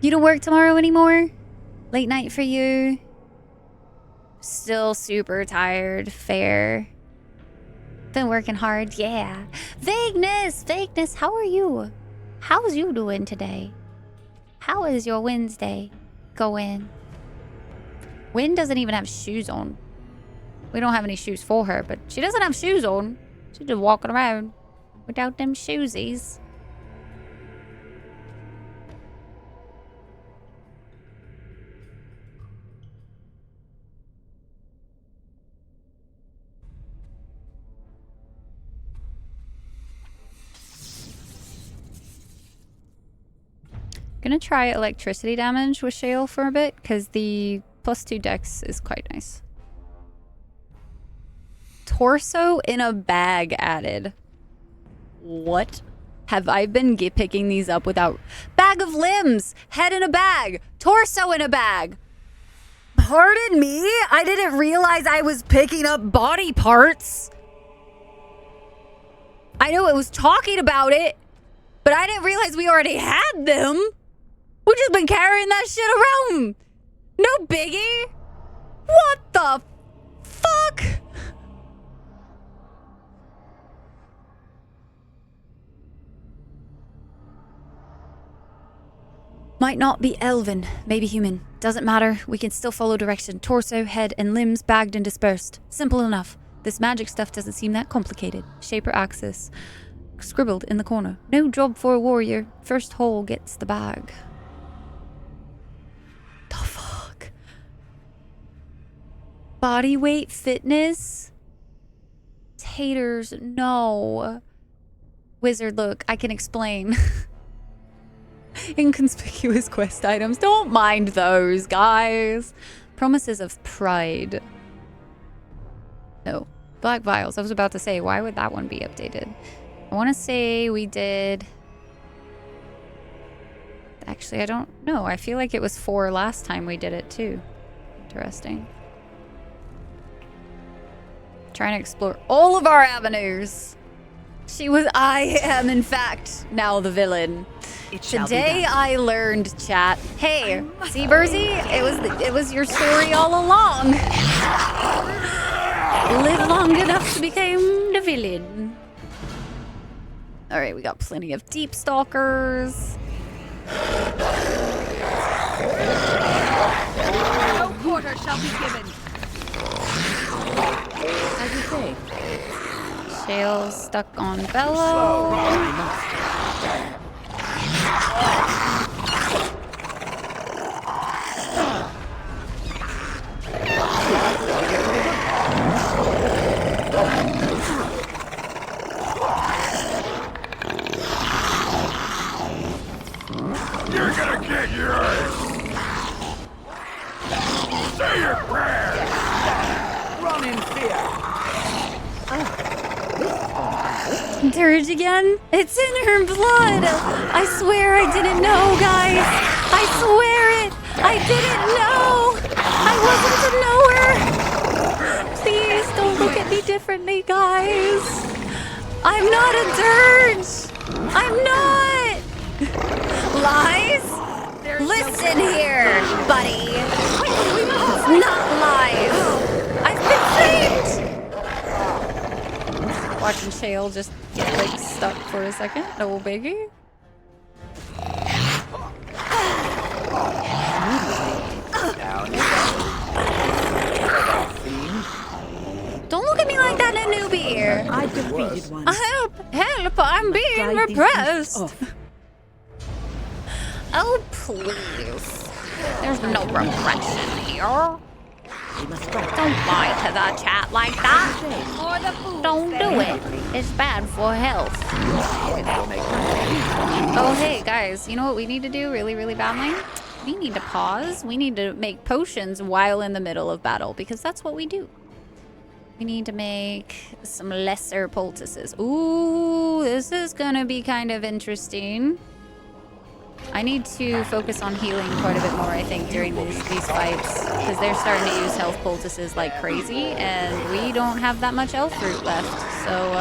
You don't work tomorrow anymore? Late night for you? Still super tired. Fair. Been working hard. Yeah. Vagueness, how are you? How's you doing today? How is your Wednesday going? Wynn doesn't even have shoes on. We don't have any shoes for her, but she doesn't have shoes on. She's just walking around without them shoesies. Gonna try electricity damage with Shale for a bit, because the +2 dex is quite nice. Torso in a bag added. What? Have I been picking these up without... Bag of limbs! Head in a bag! Torso in a bag! Pardon me? I didn't realize I was picking up body parts. I know it was talking about it, but I didn't realize we already had them. We've just been carrying that shit around. No biggie. What the fuck? Might not be elven, maybe human. Doesn't matter, we can still follow direction. Torso, head, and limbs bagged and dispersed. Simple enough. This magic stuff doesn't seem that complicated. Shape or axis. Scribbled in the corner. No job for a warrior. First hole gets the bag. The fuck? Body weight, fitness? Taters, no. Wizard, look, I can explain. Inconspicuous quest items. Don't mind those, guys. Promises of pride. No. Black vials. I was about to say, why would that one be updated? I want to say we did... Actually, I don't know. I feel like it was 4 last time we did it, too. Interesting. Trying to explore all of our avenues. I am, in fact, now the villain. Today I learned, chat. Hey, see, Burzy? It was your story all along. Live long enough to become the villain. All right, we got plenty of deep stalkers. No quarter shall be given. As you say. Shale stuck on Bello. You're gonna get yours! Say your prayers! Run in fear. Dirge again? It's in her blood! I swear I didn't know, guys! I swear it! I didn't know! I wasn't a knower! Please don't look at me differently, guys! I'm not a dirge! I'm not! Lies? Listen here, buddy! Not lies! I've been framed! Watching Shale just get like stuck for a second. No biggie. Don't look at me like that, newbie. I defeated one. Help! I'm being Guide these repressed. beasts off. Oh, please. There's no repression here. Don't lie to the chat like that. Don't do it. It's bad for health. Oh, hey, guys. You know what we need to do really, really badly? We need to pause. We need to make potions while in the middle of battle, because that's what we do. We need to make some lesser poultices. Ooh, this is gonna be kind of interesting. I need to focus on healing quite a bit more, I think, during these fights, because they're starting to use health poultices like crazy, and we don't have that much elf fruit left. So,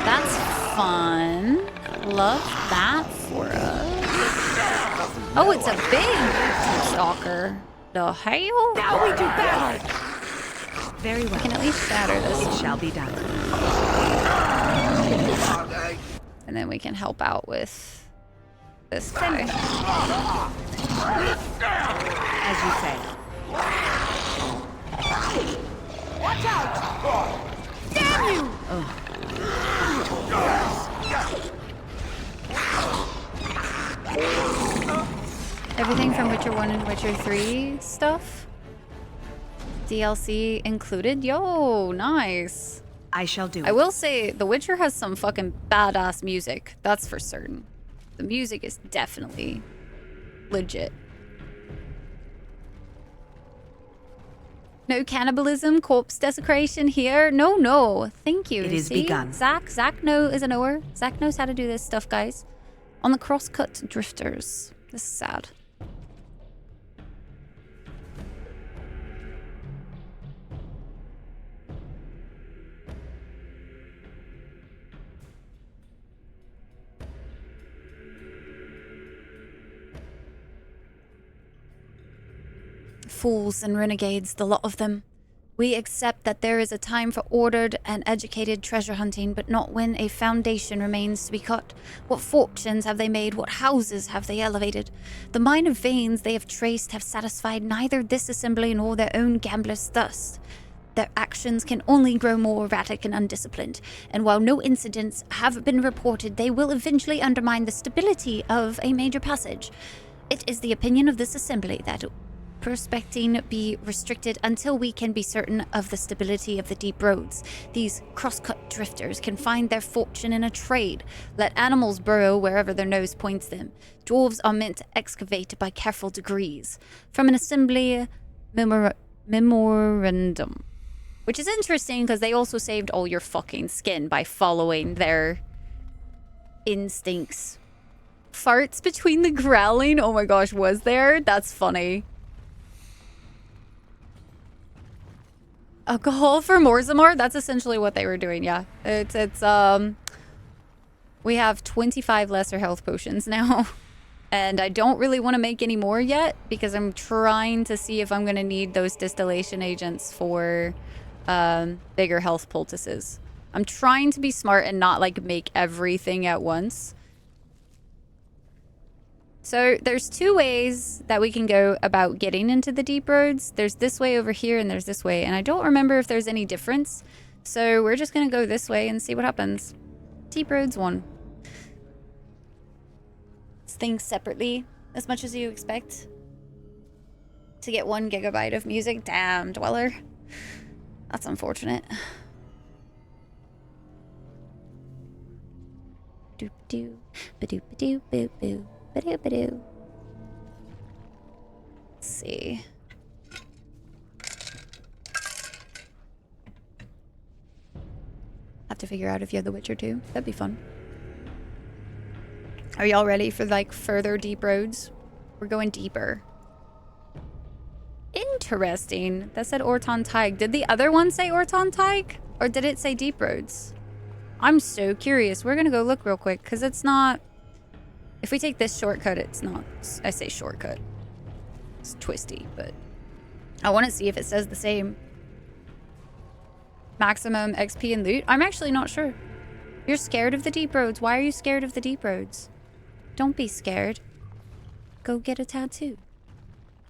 that's fun. Love that for us. Oh, it's a big stalker. The hell? Now we do battle. Very well. I can at least shatter this It one. shall be done. And then we can help out with this guy. As you say. Watch out! Damn you! Everything from Witcher 1 and Witcher 3 stuff. DLC included. Yo, nice. I shall do it. I will say, The Witcher has some fucking badass music. That's for certain. The music is definitely legit. No cannibalism, corpse desecration here. No. Thank you. It is See? begun. Zach is a knower. Zach knows how to do this stuff, guys. On the crosscut drifters. This is sad. Fools and renegades, the lot of them. We accept that there is a time for ordered and educated treasure hunting, but not when a foundation remains to be cut. What fortunes have they made? What houses have they elevated? The mine of veins they have traced have satisfied neither this assembly nor their own gambler's thirst. Their actions can only grow more erratic and undisciplined, and while no incidents have been reported, they will eventually undermine the stability of a major passage. It is the opinion of this assembly that prospecting be restricted until we can be certain of the stability of the deep roads. These cross-cut drifters can find their fortune in a trade. Let animals burrow wherever their nose points them. Dwarves are meant to excavate by careful degrees. From an assembly memorandum. Which is interesting because they also saved all your fucking skin by following their instincts. Farts between the growling? Oh my gosh, was there? That's funny. Alcohol for Morzamar? That's essentially what they were doing, yeah. We have 25 lesser health potions now. And I don't really want to make any more yet because I'm trying to see if I'm going to need those distillation agents for bigger health poultices. I'm trying to be smart and not like make everything at once. So there's two ways that we can go about getting into the deep roads. There's this way over here and there's this way. And I don't remember if there's any difference. So we're just going to go this way and see what happens. Deep roads 1. Things separately as much as you expect to get 1 gigabyte of music. Damn, Dweller. That's unfortunate. Doop doo, ba-doop ba-doo, boo boo. Ba-doo. Let's see. Have to figure out if you have The Witcher 2. That'd be fun. Are y'all ready for like further deep roads? We're going deeper. Interesting. That said Orton Teig. Did the other one say Orton Teig? Or did it say deep roads? I'm so curious. We're gonna go look real quick because it's not... If we take this shortcut, it's not... I say shortcut. It's twisty, but... I want to see if it says the same. Maximum XP and loot? I'm actually not sure. You're scared of the deep roads. Why are you scared of the deep roads? Don't be scared. Go get a tattoo.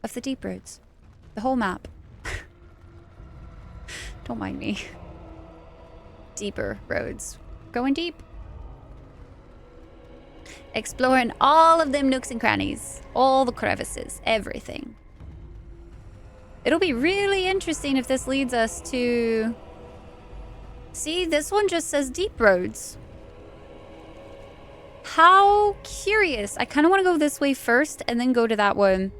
Of the deep roads. The whole map. Don't mind me. Deeper roads. Going deep. Exploring all of them nooks and crannies. All the crevices. Everything. It'll be really interesting if this leads us to... See, this one just says deep roads. How curious. I kind of want to go this way first and then go to that one.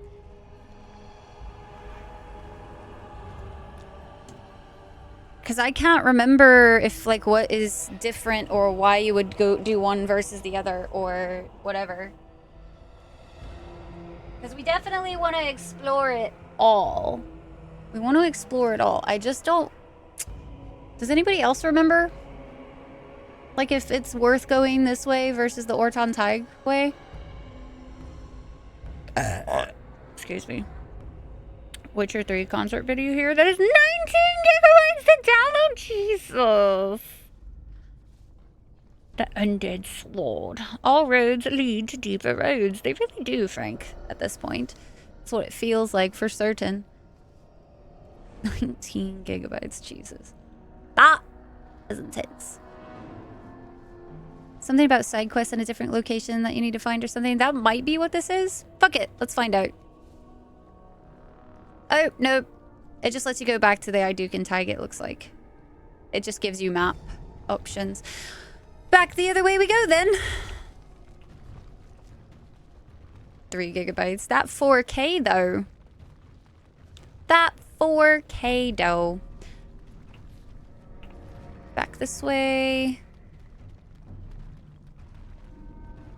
Because I can't remember if, like, what is different or why you would go do one versus the other or whatever. Because we definitely want to explore it all. We want to explore it all. I just don't... Does anybody else remember? Like, if it's worth going this way versus the Orton Teig way? Excuse me. Witcher 3 concert video here. That is 19 gigabytes to download. Jesus. The undead sword. All roads lead to deeper roads. They really do, Frank, at this point. That's what it feels like for certain. 19 gigabytes. Jesus. That is intense. Something about side quests in a different location that you need to find or something. That might be what this is. Fuck it. Let's find out. Oh, no. It just lets you go back to the Iduk and Teig, it looks like. It just gives you map options. Back the other way we go, then. 3 gigabytes. That 4K, though. That 4K, though. Back this way.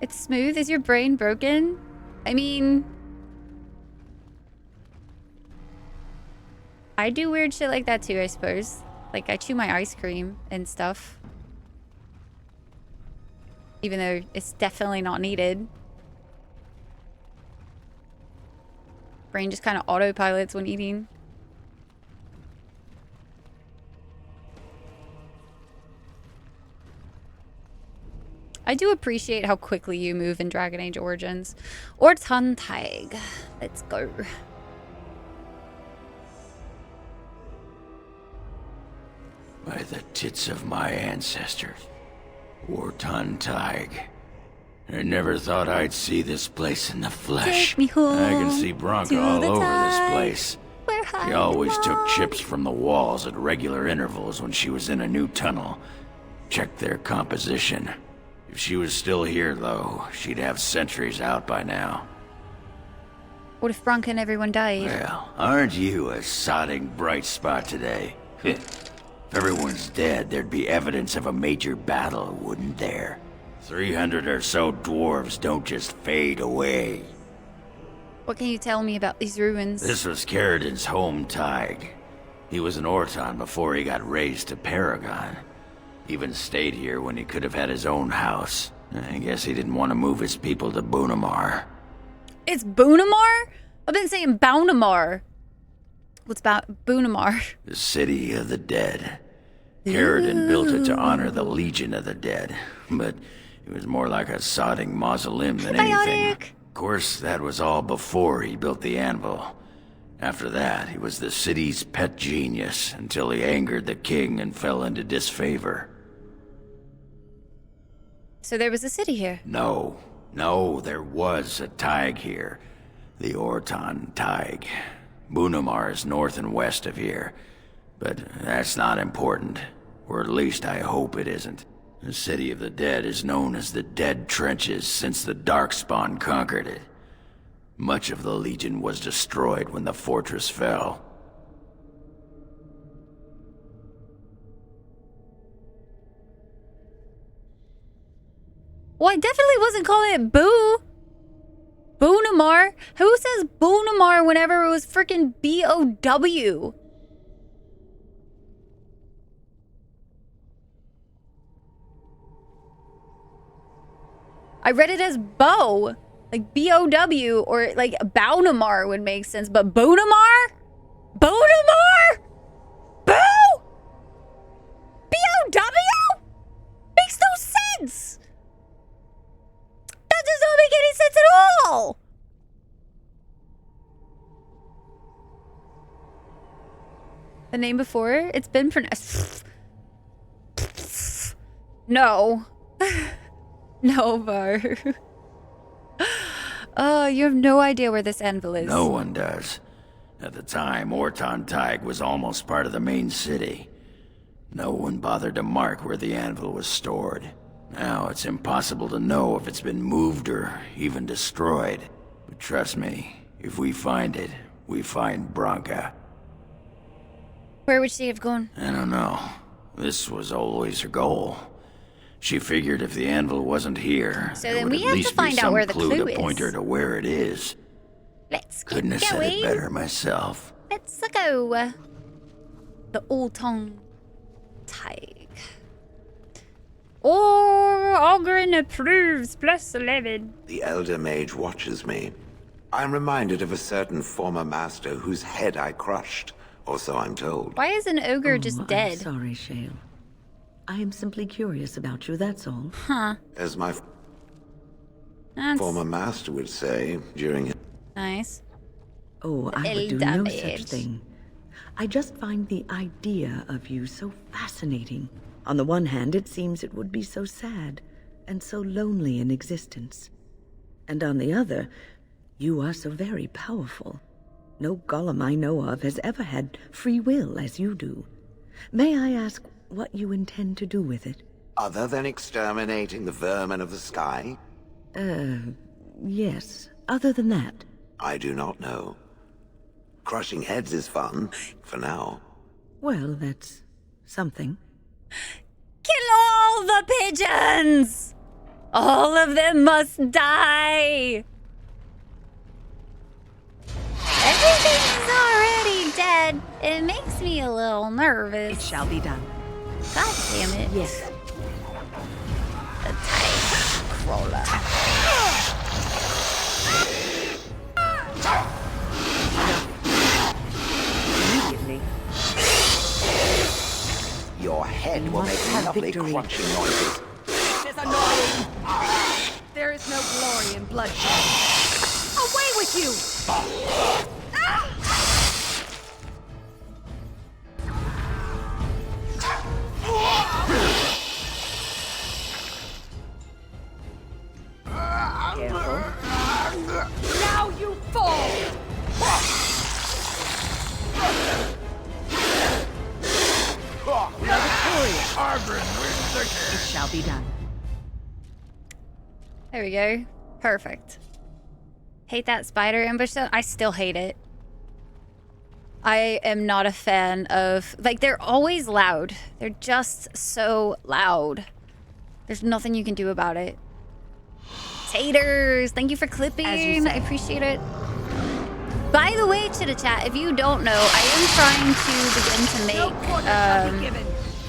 It's smooth. Is your brain broken? I mean... I do weird shit like that too, I suppose. Like, I chew my ice cream and stuff. Even though it's definitely not needed. Brain just kind of autopilots when eating. I do appreciate how quickly you move in Dragon Age Origins. Ortantaig. Let's go. By the tits of my ancestors. Ortantaig. I never thought I'd see this place in the flesh. Take me home I can see Bronca to all the over this tide place. where She I always took belong. chips from the walls at regular intervals when she was in a new tunnel. Checked their composition. If she was still here, though, she'd have sentries out by now. What if Bronca and everyone died? Well, aren't you a sodding bright spot today? If everyone's dead, there'd be evidence of a major battle, wouldn't there? 300 or so dwarves don't just fade away. What can you tell me about these ruins? This was Caridin's home Tig. He was an Orton before he got raised to Paragon. Even stayed here when he could have had his own house. I guess he didn't want to move his people to Bunamar. It's Bunamar? I've been saying Bounamar. What's about Bunamar? The city of the dead. Caridin built it to honor the Legion of the Dead, but it was more like a sodding mausoleum than anything. Biotic. Of course, that was all before he built the anvil. After that, he was the city's pet genius until he angered the king and fell into disfavor. So there was a city here. No, there was a Tig here. The Orton Tig. Bunamar is north and west of here. But that's not important. Or at least I hope it isn't. The City of the Dead is known as the Dead Trenches since the Darkspawn conquered it. Much of the Legion was destroyed when the fortress fell. Well, I definitely wasn't calling it Boo. Bunamar? Who says Bunamar whenever it was freaking B-O-W? I read it as Bow. Like B-O-W or like Bounamar would make sense. But Bunamar? Bunamar? Boo? B-O-W? Makes no sense. That does not make any sense at all. The name before? It's been pronounced. No. No, Var. Oh, you have no idea where this anvil is. No one does. At the time, Orton Tig was almost part of the main city. No one bothered to mark where the anvil was stored. Now it's impossible to know if it's been moved or even destroyed. But trust me, if we find it, we find Bronca. Where would she have gone? I don't know. This was always her goal. She figured if the anvil wasn't here, So there then would we at have least to find be out some where the clue clue to point her is. to where it is. Let's get Couldn't have said it going. better myself. Let's go. The Old Tongue Tig. Or Ogren approves, +11. The Elder Mage watches me. I'm reminded of a certain former master whose head I crushed, or so I'm told. Why is an ogre just I'm dead? sorry, Shale. I am simply curious about you, that's all. Huh. As my That's former master would say during his... nice. Oh, I would do Elder no such Mage. thing. I just find the idea of you so fascinating. On the one hand, it seems it would be so sad and so lonely in existence. And on the other, you are so very powerful. No golem I know of has ever had free will as you do. May I ask what you intend to do with it? Other than exterminating the vermin of the sky? Yes. Other than that. I do not know. Crushing heads is fun, for now. Well, that's something. Kill all the pigeons! All of them must die! Everything's already dead. It makes me a little It nervous. shall be done. God damn it. Yes. The tight crawler. your head will make have lovely victory. crunching noises. This is annoying. There is no glory in bloodshed. Away with you! Careful. Now you fall! It shall be done. There we go. Perfect. Hate that spider ambush though. I still hate it. I am not a fan of... Like, they're always loud. They're just so loud. There's nothing you can do about it. Taters! Thank you for clipping. I appreciate it. By the way, Chitta Chat, if you don't know, I am trying to begin to make...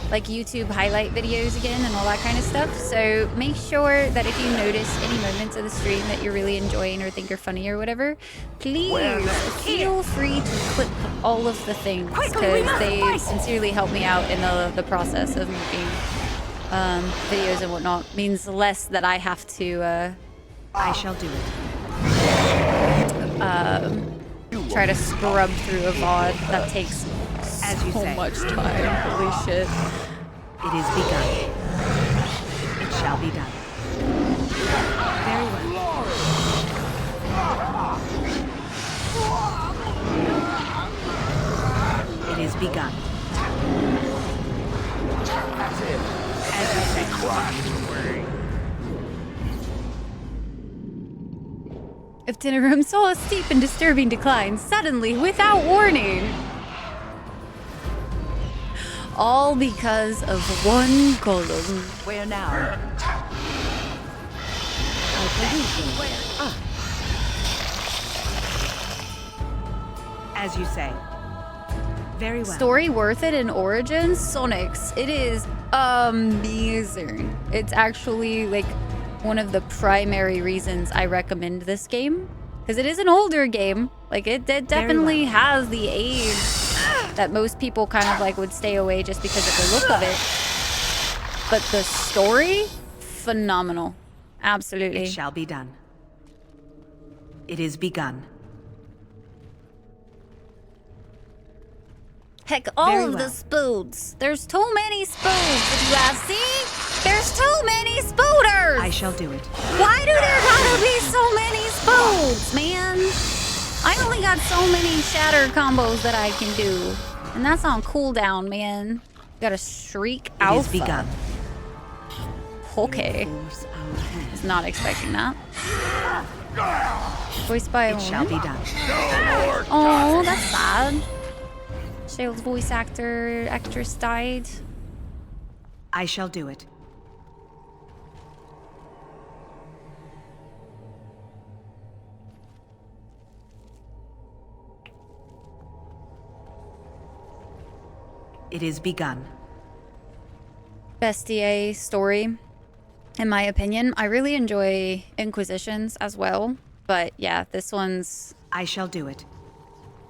like YouTube highlight videos again and all that kind of stuff. So make sure that if you notice any moments of the stream that you're really enjoying or think are funny or whatever, please feel free to clip all of the things because they sincerely help me out in the process of making videos and whatnot. Means less that I have to I shall do it. try to scrub through a VOD that takes As you so say. much time. Holy shit. It is begun. It shall be done. Very well. It is begun. That's it. As you say. If Dinneroom saw a steep and disturbing decline, suddenly, without warning. All because of one column. Where now? As you say. Very well. Story worth it in Origins? Sonics. It is amazing. It's actually like one of the primary reasons I recommend this game. Because it is an older game. Like it definitely has the age that most people kind of like would stay away just because of the look of it. But the story, phenomenal. Absolutely. It shall be done. It is begun. Heck, all Very of well. the spoons. There's too many spoons. If you have see, there's too many spooners. I shall do it. Why do there gotta be so many spoons, man? I only got so many shatter combos that I can do. And that's on cooldown, man. Gotta shriek It alpha. is begun. Okay. Force our hand. Was not expecting that. Voiced by a It shall woman. be done. Oh, that's sad. Shale's voice actress died. I shall do it. It is begun. Bestie story, in my opinion. I really enjoy Inquisitions as well. But yeah, this one's I shall do it.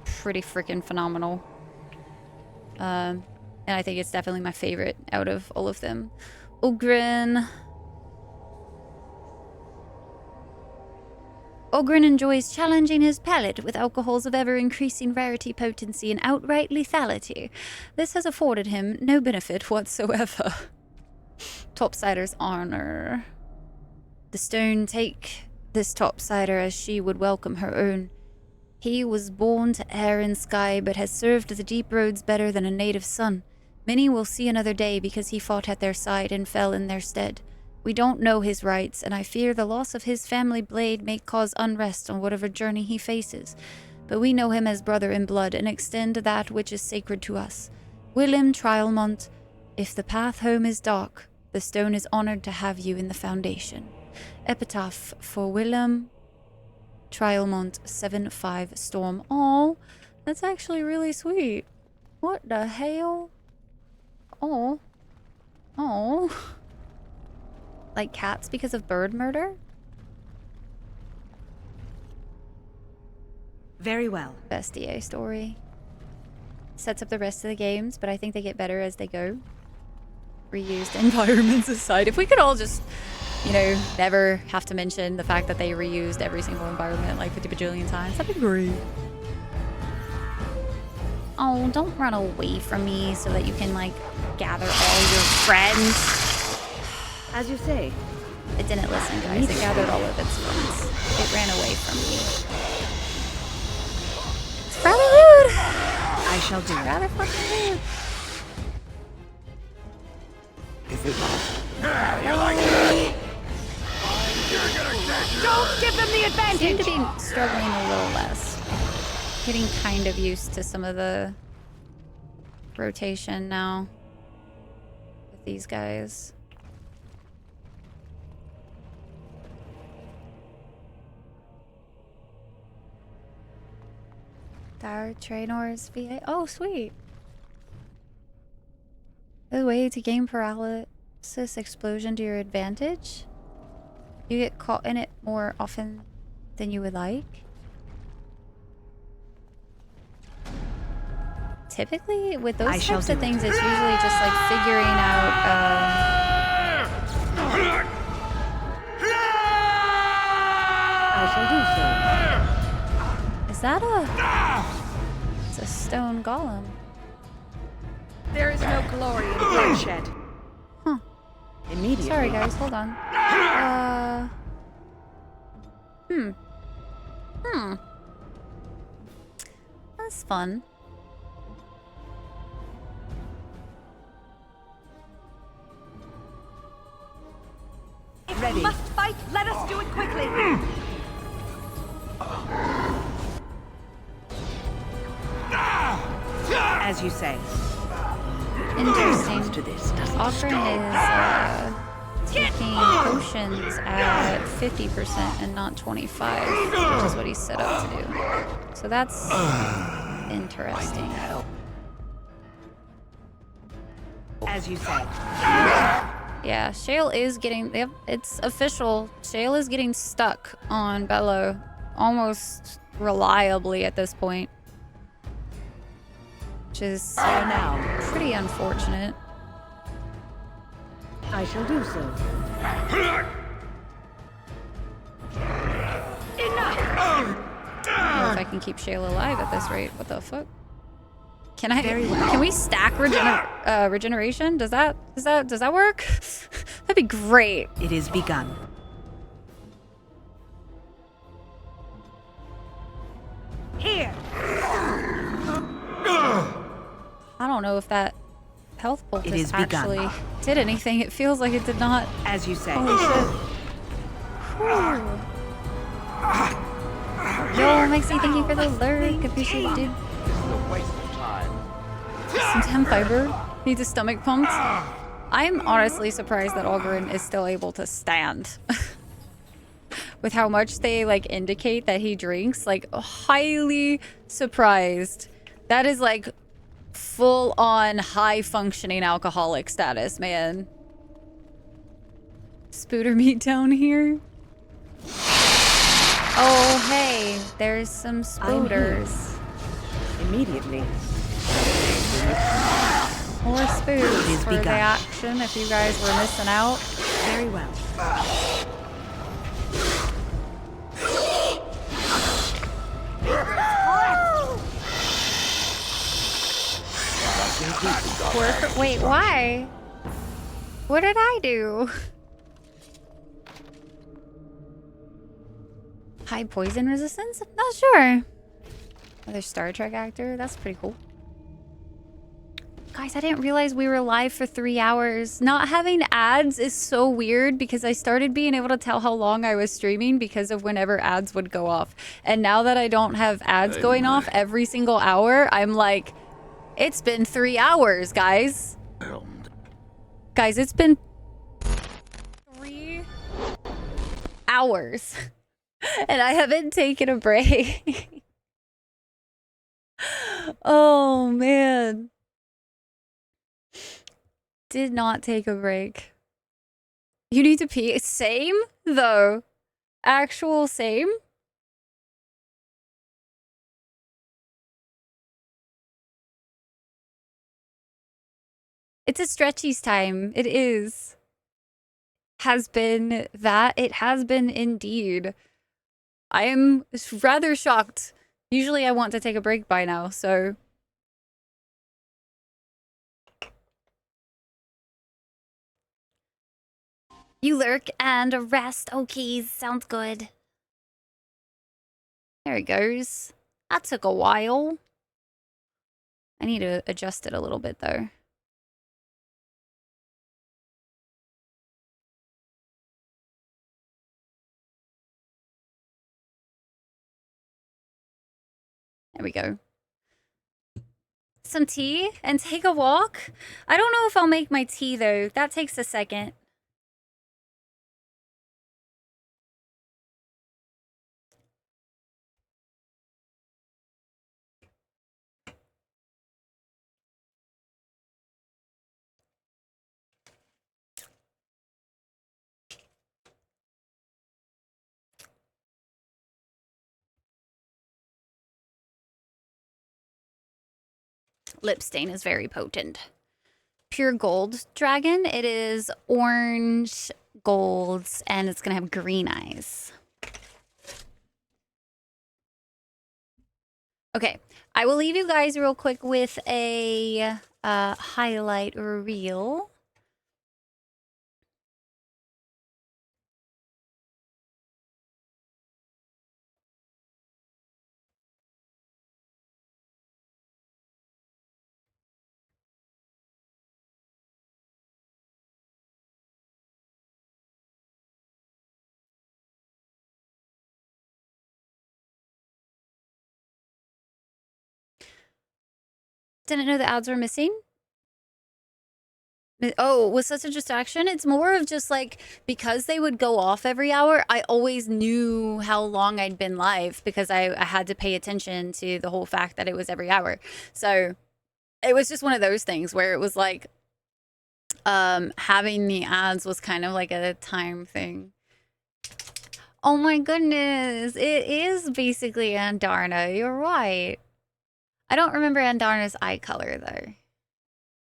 pretty freaking phenomenal. And I think it's definitely my favorite out of all of them. Ogren enjoys challenging his palate with alcohols of ever-increasing rarity, potency, and outright lethality. This has afforded him no benefit whatsoever. Topsider's honor. The stone take this topsider as she would welcome her own. He was born to air and sky, but has served the deep roads better than a native son. Many will see another day because he fought at their side and fell in their stead. We don't know his rights, and I fear the loss of his family blade may cause unrest on whatever journey he faces. But we know him as brother in blood and extend that which is sacred to us. Willem Trialmont, if the path home is dark, the stone is honored to have you in the foundation. Epitaph for Willem Trialmont 7-5 Storm. Oh, that's actually really sweet. What the hell? Oh. Oh. Like cats because of bird murder? Very well. Bestie story. Sets up the rest of the games, but I think they get better as they go. reused environments aside, if we could all just, you know, never have to mention the fact that they reused every single environment like 50 bajillion times, that'd be great. Oh, don't run away from me so that you can, like, gather all your friends. As you say. It didn't listen, guys. It gathered all of its friends. It ran away from me. It's rather rude. I shall do it. Rather fucking rude. If it You like that? Don't give them the I seem to advantage! be struggling a little less. Getting kind of used to some of the rotation now with these guys. Dire Trainors VA. Oh, sweet. The way to gain paralysis explosion to your advantage. You get caught in it more often than you would like. Typically, with those types of things, it's usually just like figuring out. I shall do so. Is that a? It's a stone golem. There is no glory in bloodshed. Huh. Immediately. Sorry, guys. Hold on. That's fun. Ready. We must fight. Let us do it quickly. As you say. Interesting. To this, Ocarina is taking potions at 50% and not 25, which is what he's set up to do. So that's interesting. As you say. Yeah, Shale is getting, yep, it's official. Shale is getting stuck on Bello almost reliably at this point. Which is pretty unfortunate. I shall do so. Enough! I don't know if I can keep Shale alive at this rate. What the fuck? Can I? Can we stack regeneration? Does that work? That'd be great. It is begun. Here. I don't know if that health poultice It is actually begun. did anything. It feels like it did not. As you say. Holy shit. Yo, Maxie, thank you for the lurk. Appreciate it, dude. This is a waste of time. Some temp fiber. Needs a stomach pumped. I'm honestly surprised that Ogarin is still able to stand. With how much they like indicate that he drinks. Like, highly surprised. That is like full on high functioning alcoholic status, man. Spooter meat down here. Oh, hey, there's some spooters. Immediately. More spoons for the action if you guys were missing out. Very well. Wait, why? What did I do? High poison resistance? Not sure. Another Star Trek actor? That's pretty cool. Guys, I didn't realize we were live for 3 hours. Not having ads is so weird because I started being able to tell how long I was streaming because of whenever ads would go off. And now that I don't have ads going off every single hour, I'm like, it's been 3 hours, guys. Guys, it's been 3 hours. And I haven't taken a break. Oh, man. Did not take a break. You need to pee. Same, though. Actual same. It's a stretchies time. It is. Has been that. It has been indeed. I am rather shocked. Usually I want to take a break by now, so... You lurk and rest. Okay, sounds good. There it goes. That took a while. I need to adjust it a little bit, though. There we go. Some tea and take a walk. I don't know if I'll make my tea, though. That takes a second. Lip stain is very potent. Pure gold dragon. It is orange golds and it's gonna have green eyes. Okay, I will leave you guys real quick with a highlight reel. Didn't know the ads were missing. Oh, was such a distraction? It's more of just like, because they would go off every hour, I always knew how long I'd been live because I had to pay attention to the whole fact that it was every hour. So it was just one of those things where it was like, having the ads was kind of like a time thing. Oh my goodness. It is basically Andarna. You're right. I don't remember Andarna's eye color, though.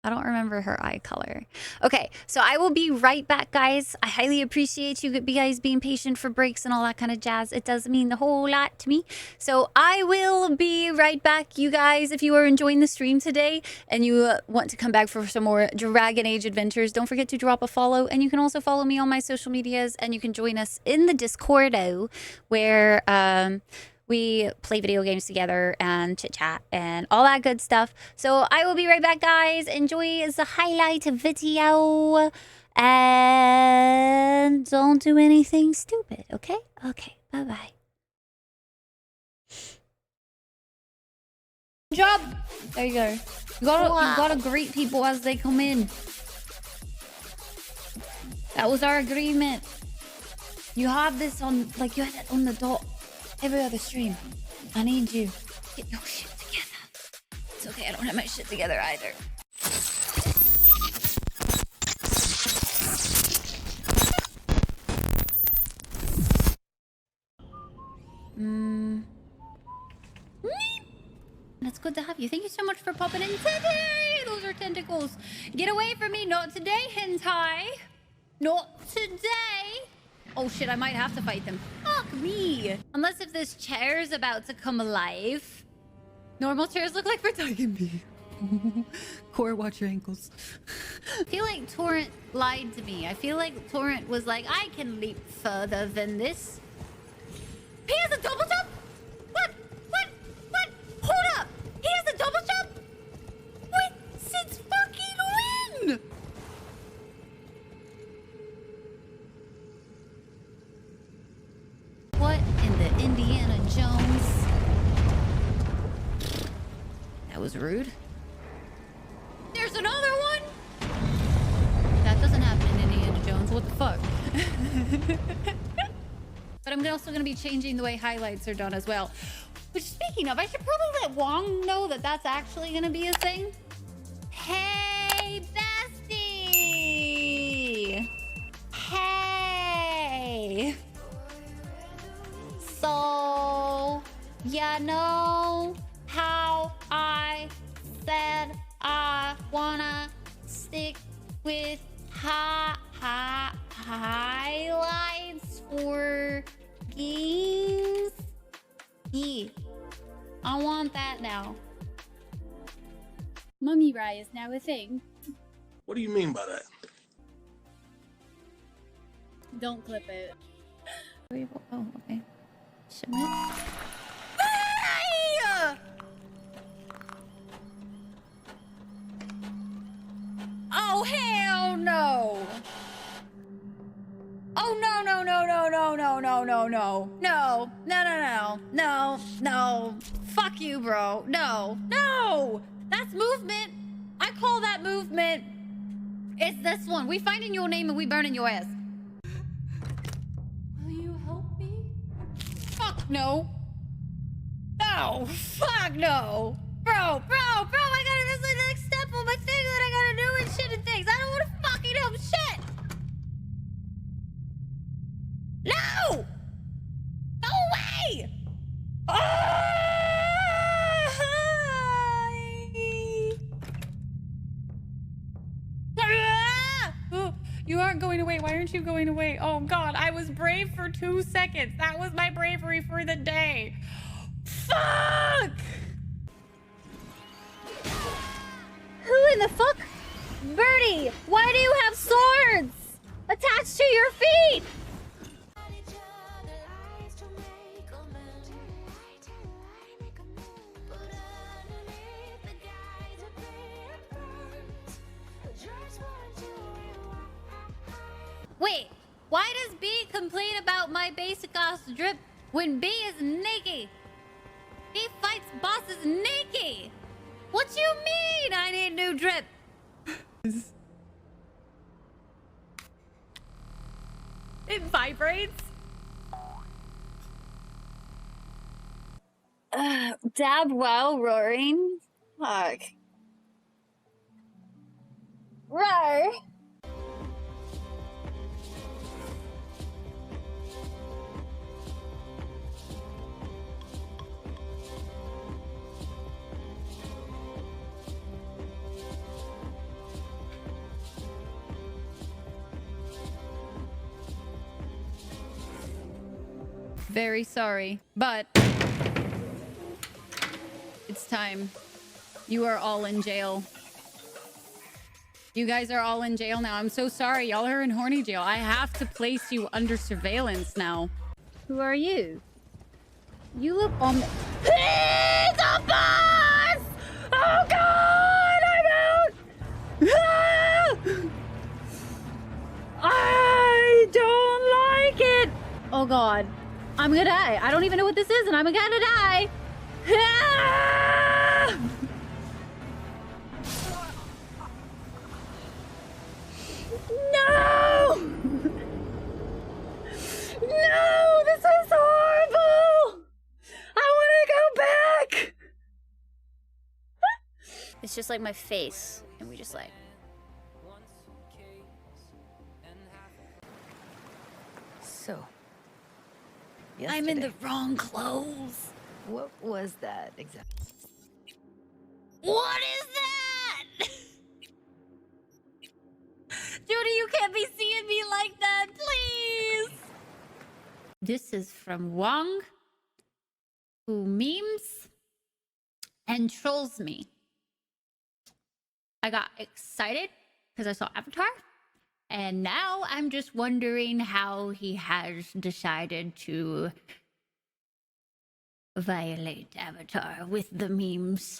I don't remember her eye color. Okay, so I will be right back, guys. I highly appreciate you guys being patient for breaks and all that kind of jazz. It does mean a whole lot to me. So I will be right back, you guys. If you are enjoying the stream today and you want to come back for some more Dragon Age adventures, don't forget to drop a follow. And you can also follow me on my social medias and you can join us in the Discordo where... we play video games together and chit-chat and all that good stuff. So I will be right back, guys. Enjoy the highlight video. And don't do anything stupid, okay? Okay, bye-bye. Good job! There you go. You gotta greet people as they come in. That was our agreement. You have this on, like you had it on the dot. Every other stream. I need you. Get your shit together. It's okay, I don't have my shit together either. That's good to have you. Thank you so much for popping in today. Those are tentacles. Get away from me. Not today, hentai. Not today. Oh shit, I might have to fight them. Fuck me. Unless if this chair is about to come alive. Normal chairs look like we're talking me. Core, watch your ankles. I feel like Torrent lied to me. I feel like Torrent was like, I can leap further than this. He has a double jump? What? Hold up. He has a double jump? Wait, since fucking when? What in the Indiana Jones? That was rude. There's another one! That doesn't happen in Indiana Jones. What the fuck? But I'm also going to be changing the way highlights are done as well. Which, speaking of, I should probably let Wong know that that's actually going to be a thing. Hey, bestie! Hey! So, you know how I said I wanna stick with highlights for games. Yeah, I want that now. Mummy Rye is now a thing. What do you mean by that? Don't clip it. Oh, okay. Shimmer. Oh, hell no! Oh, no, no, no, no, no, no, no, no, no. No, no, no, no, no, no. Fuck you, bro. No, no! That's movement. I call that movement. It's this one. We finding your name and we burning your ass. Will you help me? Fuck no. No, fuck no. Bro, I gotta, this is the next step on my thing that I gotta do and shit and things. I don't wanna fucking help shit. No! No way! You aren't going away. Why aren't you going away? Oh God, I was brave for 2 seconds. That was my bravery for the day. Fuck! Who in the fuck? Birdie, why do you have swords attached to your feet? Wait, why does B complain about my basic ass drip when B is naked? B fights bosses naked. What you mean I need new drip? It vibrates. Dab while roaring. Fuck. Roar. Very sorry, but it's time. You are all in jail. You guys are all in jail now. I'm so sorry. Y'all are in horny jail. I have to place you under surveillance now. Who are you? You look on the... It's a boss! Oh God, I'm out! Ah! I don't like it! Oh God. I'm gonna die. I don't even know what this is, and I'm gonna die. Ah! No! No! This is horrible! I want to go back! It's just like my face, and we just like... So, I'm in the wrong clothes. What was that exactly? What is that? Judy, you can't be seeing me like that, please. This is from Wong, who memes and trolls me. I got excited because I saw Avatar. And now I'm just wondering how he has decided to violate Avatar with the memes.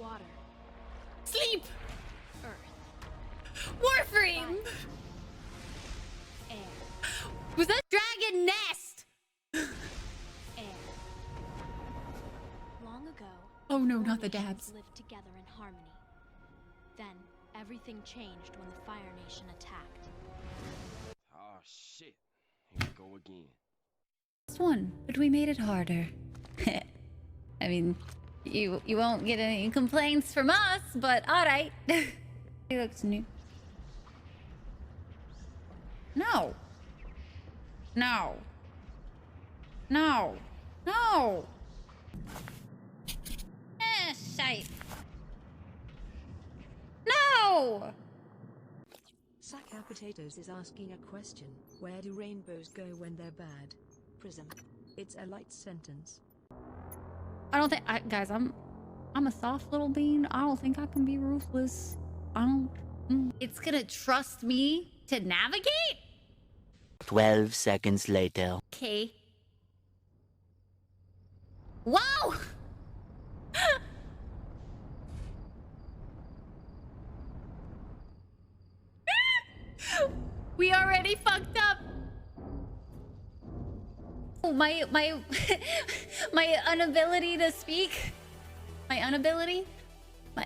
Water. Sleep! Earth. Warframe! Air. Was that Dragon Nest? Air. Long ago... Oh no, all not the nations dabs. lived together in harmony. Then, everything changed when the Fire Nation attacked. Oh shit. Here we go again. Last one, but we made it harder. I mean, you won't get any complaints from us, but alright. He looks new. No. No. No. No. Shite. No! Saka Potatoes is asking a question. Where do rainbows go when they're bad? Prism. It's a light sentence. I don't think, guys, I'm a soft little bean. I don't think I can be ruthless. I don't. It's gonna trust me to navigate? 12 seconds later. Okay. Whoa! We already fucked up. Oh, my my inability to speak. My inability. My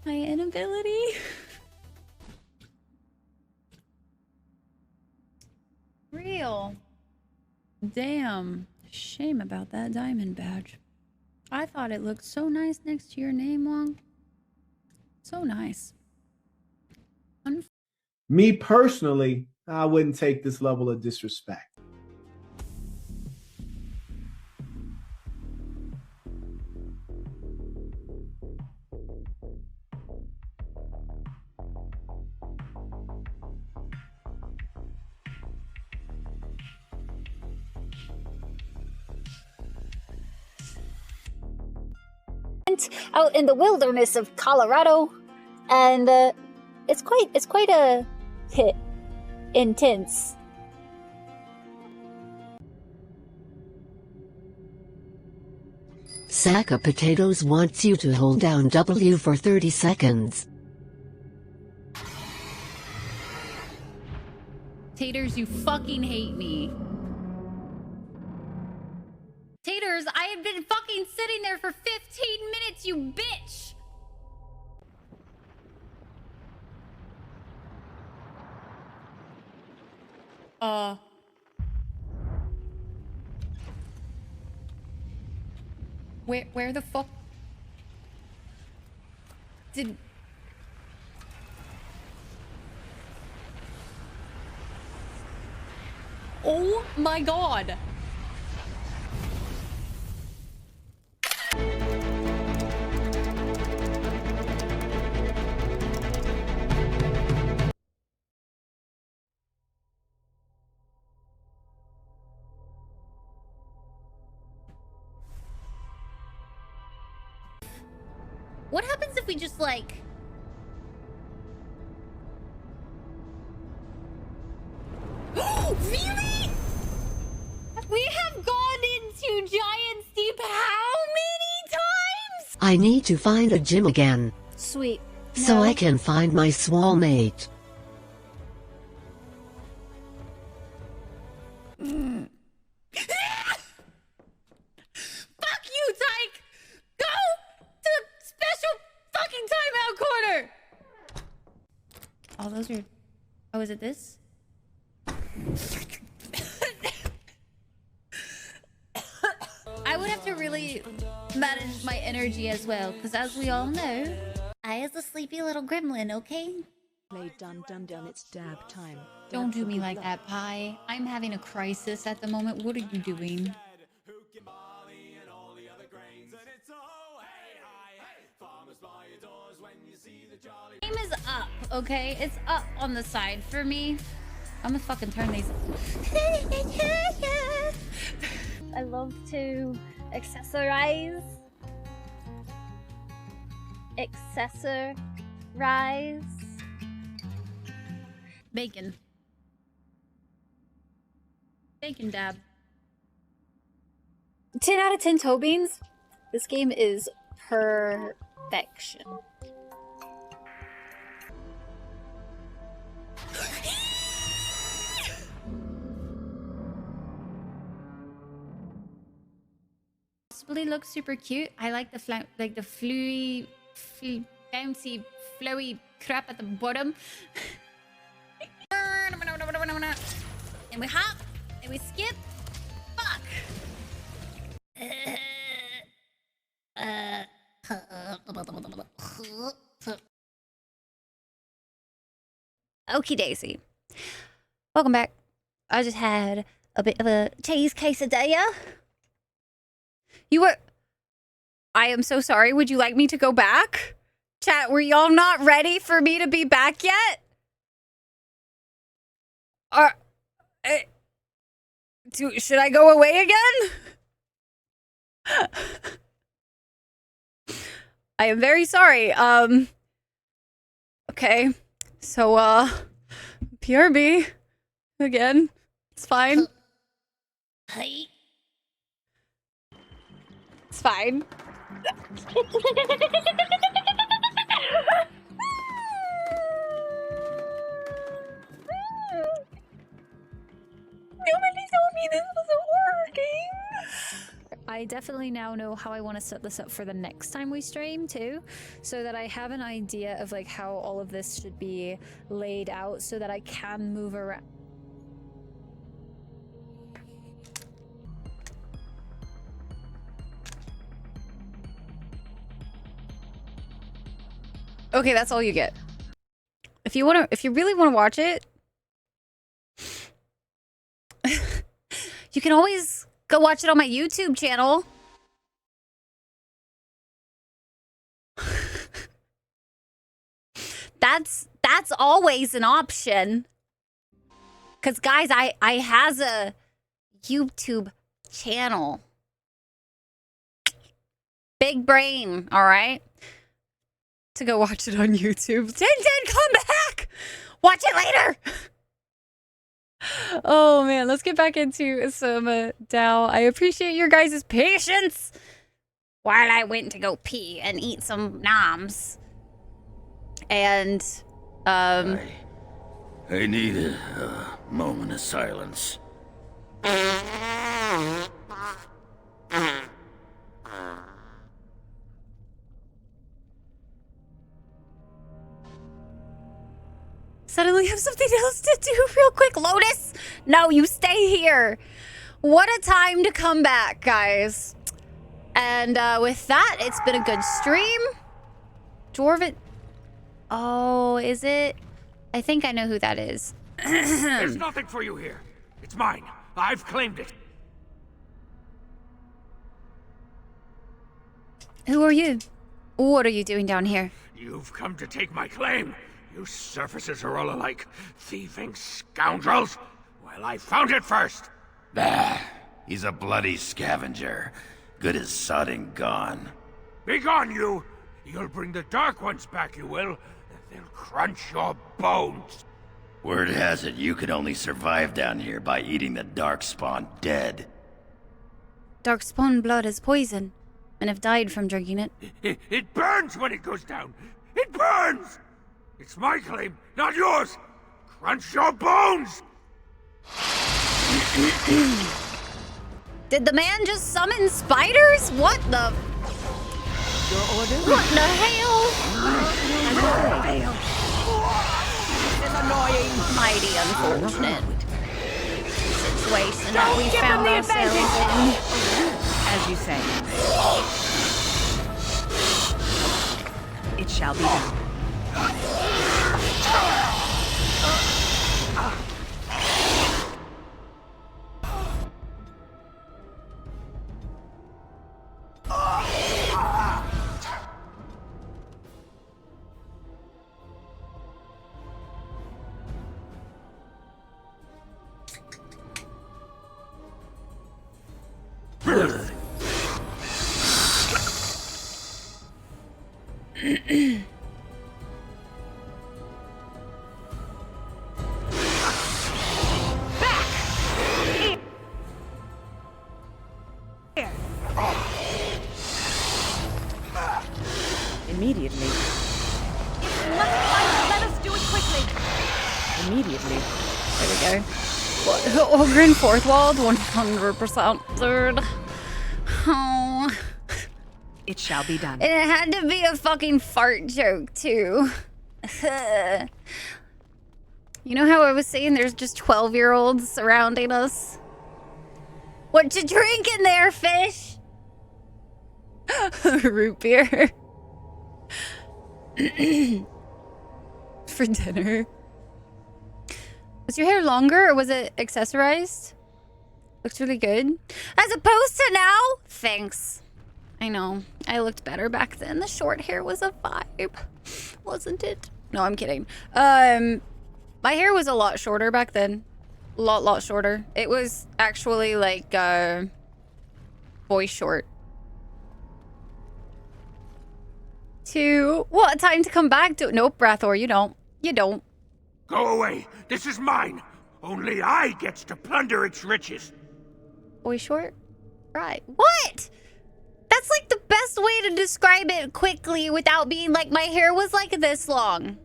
inability. Real. Damn. Shame about that diamond badge. I thought it looked so nice next to your name, Wong. So nice. Me personally, I wouldn't take this level of disrespect. Out in the wilderness of Colorado, and it's quite a hit intense. Saka Potatoes wants you to hold down W for 30 seconds. Taters, you fucking hate me. Taters, I have been fucking sitting there for 15 minutes, you bitch! Where the fuck did... Oh my god! What happens if we just like... Really? We have gone into Giant's Deep how many times? I need to find a gym again. Sweet. So I can find my soulmate. Fuck you, Tyke! Go to the special fucking timeout corner! Oh, those are... Oh, is it this? I would have to really manage my energy as well, because as we all know, I is a sleepy little gremlin, okay? Play dun dun dun, it's dab time. Don't do me like that, Pie. I'm having a crisis at the moment. What are you doing? Game is up, okay? It's up on the side for me. I'm gonna fucking turn these. I love to accessorize. Bacon. Bacon dab. 10 out of 10 toe beans. This game is perfection. Possibly looks super cute. I like the bouncy, flowy crap at the bottom. And we hop, and we skip. Fuck. Okie daisy. Welcome back. I just had a bit of a cheese quesadilla. You were... I am so sorry. Would you like me to go back? Chat, were y'all not ready for me to be back yet? Should I go away again? I am very sorry. Okay. So, PRB again. It's fine. It's fine. Nobody told me this wasn't working. I definitely now know how I want to set this up for the next time we stream too, so that I have an idea of like how all of this should be laid out so that I can move around. Okay, that's all you get. If you really want to watch it, you can always go watch it on my YouTube channel. That's always an option. Cause guys, I has a YouTube channel. Big brain, all right? To go watch it on YouTube. 1010, come back! Watch it later! Oh man, let's get back into some Dow. I appreciate your guys' patience while I went to go pee and eat some noms. And, I need a moment of silence. Suddenly have something else to do real quick. Lotus, no, you stay here. What a time to come back, guys. And with that, it's been a good stream. Dwarven. Oh, is it? I think I know who that is. There's nothing for you here. It's mine. I've claimed it. Who are you? What are you doing down here? You've come to take my claim. You surfaces are all alike. Thieving scoundrels. Well, I found it first. Bah. He's a bloody scavenger. Good as sodding gone. Be gone, you! You'll bring the Dark Ones back, you will. They'll crunch your bones. Word has it you can only survive down here by eating the Darkspawn dead. Darkspawn blood is poison, and have died from drinking it. It burns when it goes down. It burns! It's my claim, not yours! Crunch your bones! Did the man just summon spiders? What the? Your order? What the hell? Annoying. Mighty unfortunate situation that we found ourselves in. As you say. It shall be done. Immediately. Let us do it quickly. Immediately. There we go. Oh, Green Fourth Walled, 100%, dude. Oh. It shall be done. And it had to be a fucking fart joke, too. You know how I was saying there's just 12-year-olds surrounding us? What you drink in there, fish? Root beer. For dinner. Was your hair longer or was it accessorized? Looks really good. As opposed to now? Thanks. I know. I looked better back then. The short hair was a vibe, wasn't it? No, I'm kidding. My hair was a lot shorter back then. Lot shorter. It was actually like, boy short. What? Time to come back to... Nope, Brathor, you don't. You don't. Go away! This is mine! Only I gets to plunder its riches! Boy short? Right. What? That's like the best way to describe it quickly without being like, my hair was like this long.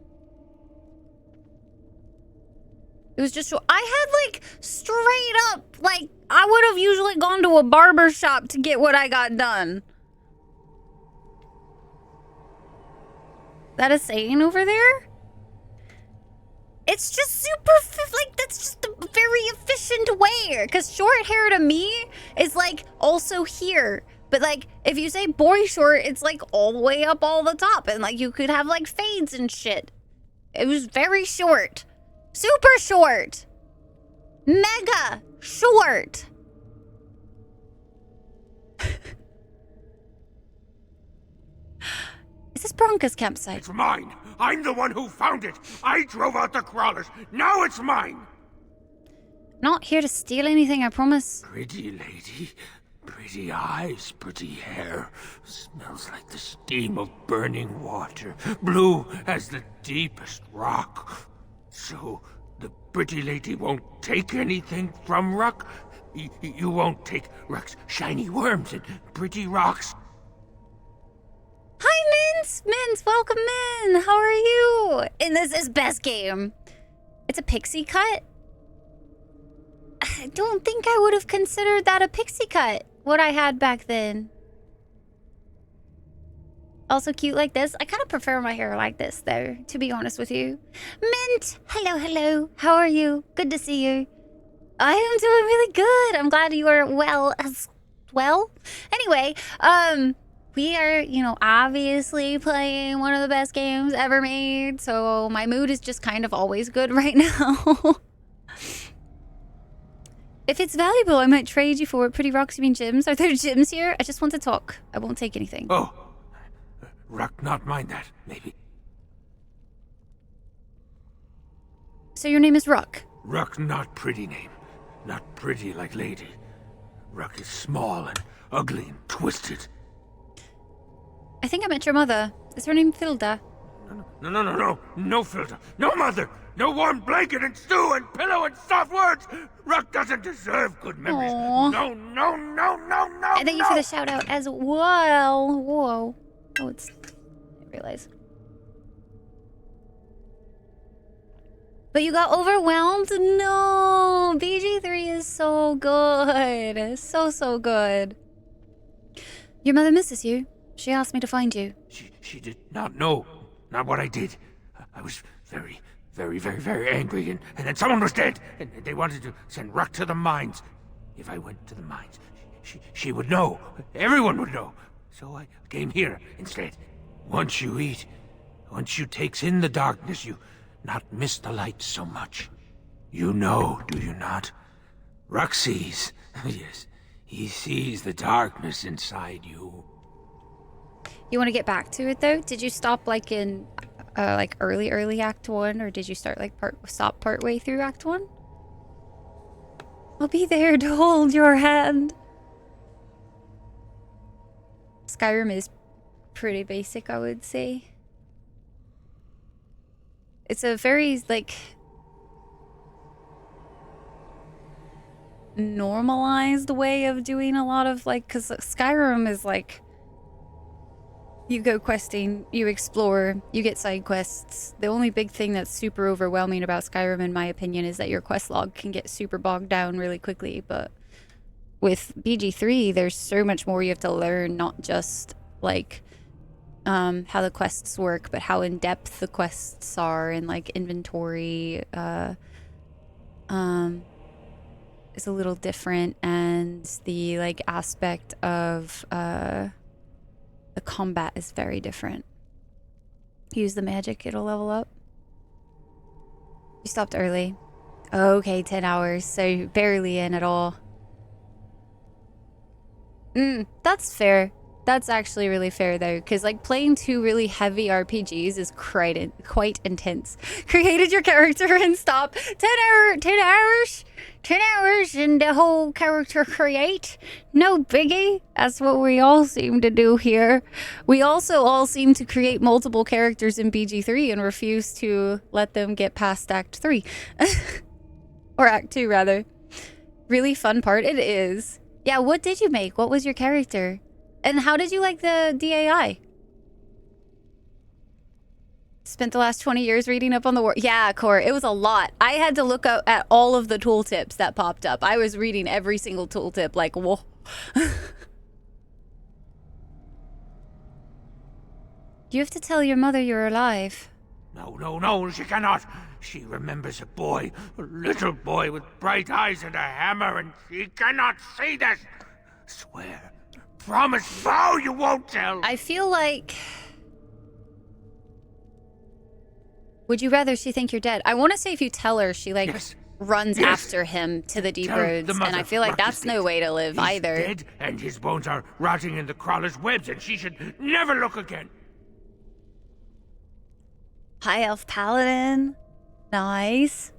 It was just... I had like straight up, like, I would have usually gone to a barber shop to get what I got done. That a saying over there? It's just super, like, that's just a very efficient way. Because short hair to me is, like, also here. But, like, if you say boy short, it's, like, all the way up all the top. And, like, you could have, like, fades and shit. It was very short. Super short. Mega short. Is this Bronca's campsite? It's mine! I'm the one who found it! I drove out the crawlers! Now it's mine! Not here to steal anything, I promise. Pretty lady. Pretty eyes, pretty hair. Smells like the steam of burning water. Blue as the deepest rock. So, the pretty lady won't take anything from Ruck? You won't take Ruck's shiny worms and pretty rocks? Hi, Mince! Mince, welcome in! How are you? And this is best game. It's a pixie cut? I don't think I would have considered that a pixie cut, what I had back then. Also cute like this. I kind of prefer my hair like this, though, to be honest with you. Mint! Hello, hello. How are you? Good to see you. I am doing really good. I'm glad you are well as well. Anyway, we are, you know, obviously playing one of the best games ever made, so my mood is just kind of always good right now. If it's valuable, I might trade you for it. Pretty rocks, you mean gems? Are there gems here? I just want to talk. I won't take anything. Oh, Ruck not mind that, maybe. So your name is Ruck? Ruck not pretty name. Not pretty like lady. Ruck is small and ugly and twisted. I think I met your mother. Is her name Filda? No filter. No mother. No warm blanket and stew and pillow and soft words. Ruck doesn't deserve good memories. Aww. No. And thank you for the shout out as well. Whoa. Oh, it's... I realize. But you got overwhelmed? No! BG3 is so good. So good. Your mother misses you. She asked me to find you. She did not know. Not what I did. I was very angry, and then someone was dead, and they wanted to send Ruck to the mines. If I went to the mines, she would know. Everyone would know. So I came here instead. Once you eat, once you takes in the darkness, you not miss the light so much. You know, do you not? Ruck sees. Yes, he sees the darkness inside you. You want to get back to it though? Did you stop like in like early Act 1, or did you start like stop part way through Act 1? I'll be there to hold your hand. Skyrim is pretty basic, I would say. It's a very like normalized way of doing a lot of like, because Skyrim is like, you go questing, you explore, you get side quests. The only big thing that's super overwhelming about Skyrim, in my opinion, is that your quest log can get super bogged down really quickly. But with BG3, there's so much more you have to learn, not just like how the quests work, but how in depth the quests are, and like inventory is a little different, and the like aspect of the combat is very different. Use the magic, it'll level up. You stopped early. Okay, 10 hours, so you're barely in at all. That's fair. That's actually really fair though, because like playing 2 really heavy RPGs is quite intense. Created your character and stop. 10 hours and the whole character create. No biggie. That's what we all seem to do here. We also all seem to create multiple characters in BG3 and refuse to let them get past Act 3. Or Act 2 rather. Really fun part. It is. Yeah, what did you make? What was your character? And how did you like the DAI? Spent the last 20 years reading up on the war. Yeah, Core, it was a lot. I had to look up at all of the tooltips that popped up. I was reading every single tooltip like, whoa. You have to tell your mother you're alive. No, she cannot. She remembers a boy, a little boy with bright eyes and a hammer, and she cannot see this. Swear. Promise, vow you won't tell. I feel like... Would you rather she think you're dead? I want to say if you tell her, she like runs after him to the deep roads, and I feel like that's no way to live either. He's dead, and his bones are rotting in the crawler's webs, and she should never look again. High Elf Paladin. Nice.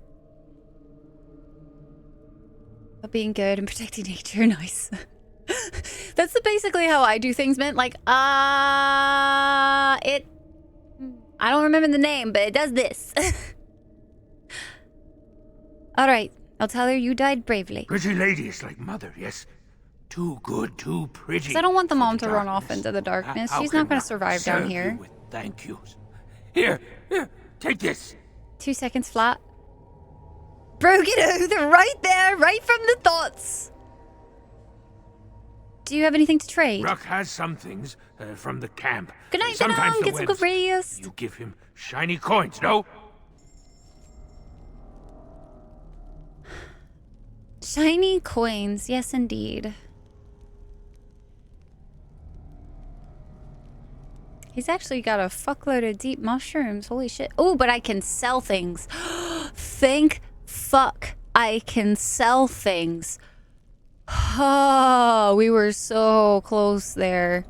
But being good and protecting nature, nice. That's basically how I do things, man. Like, I don't remember the name, but it does this. Alright, I'll tell her you died bravely. Pretty lady is like mother, yes. Too good, too pretty. Because I don't want the mom to run off into the darkness. She's not going to survive down here. Thank yous. Here, take this. 2 seconds flat. Broke it out right there, right from the thoughts. Do you have anything to trade? Ruck has some things from the camp. Good night, Sometimes get some good rest. You give him shiny coins, no? Shiny coins, yes indeed. He's actually got a fuckload of deep mushrooms. Holy shit. Oh, but I can sell things. Thank fuck I can sell things. Oh, we were so close there.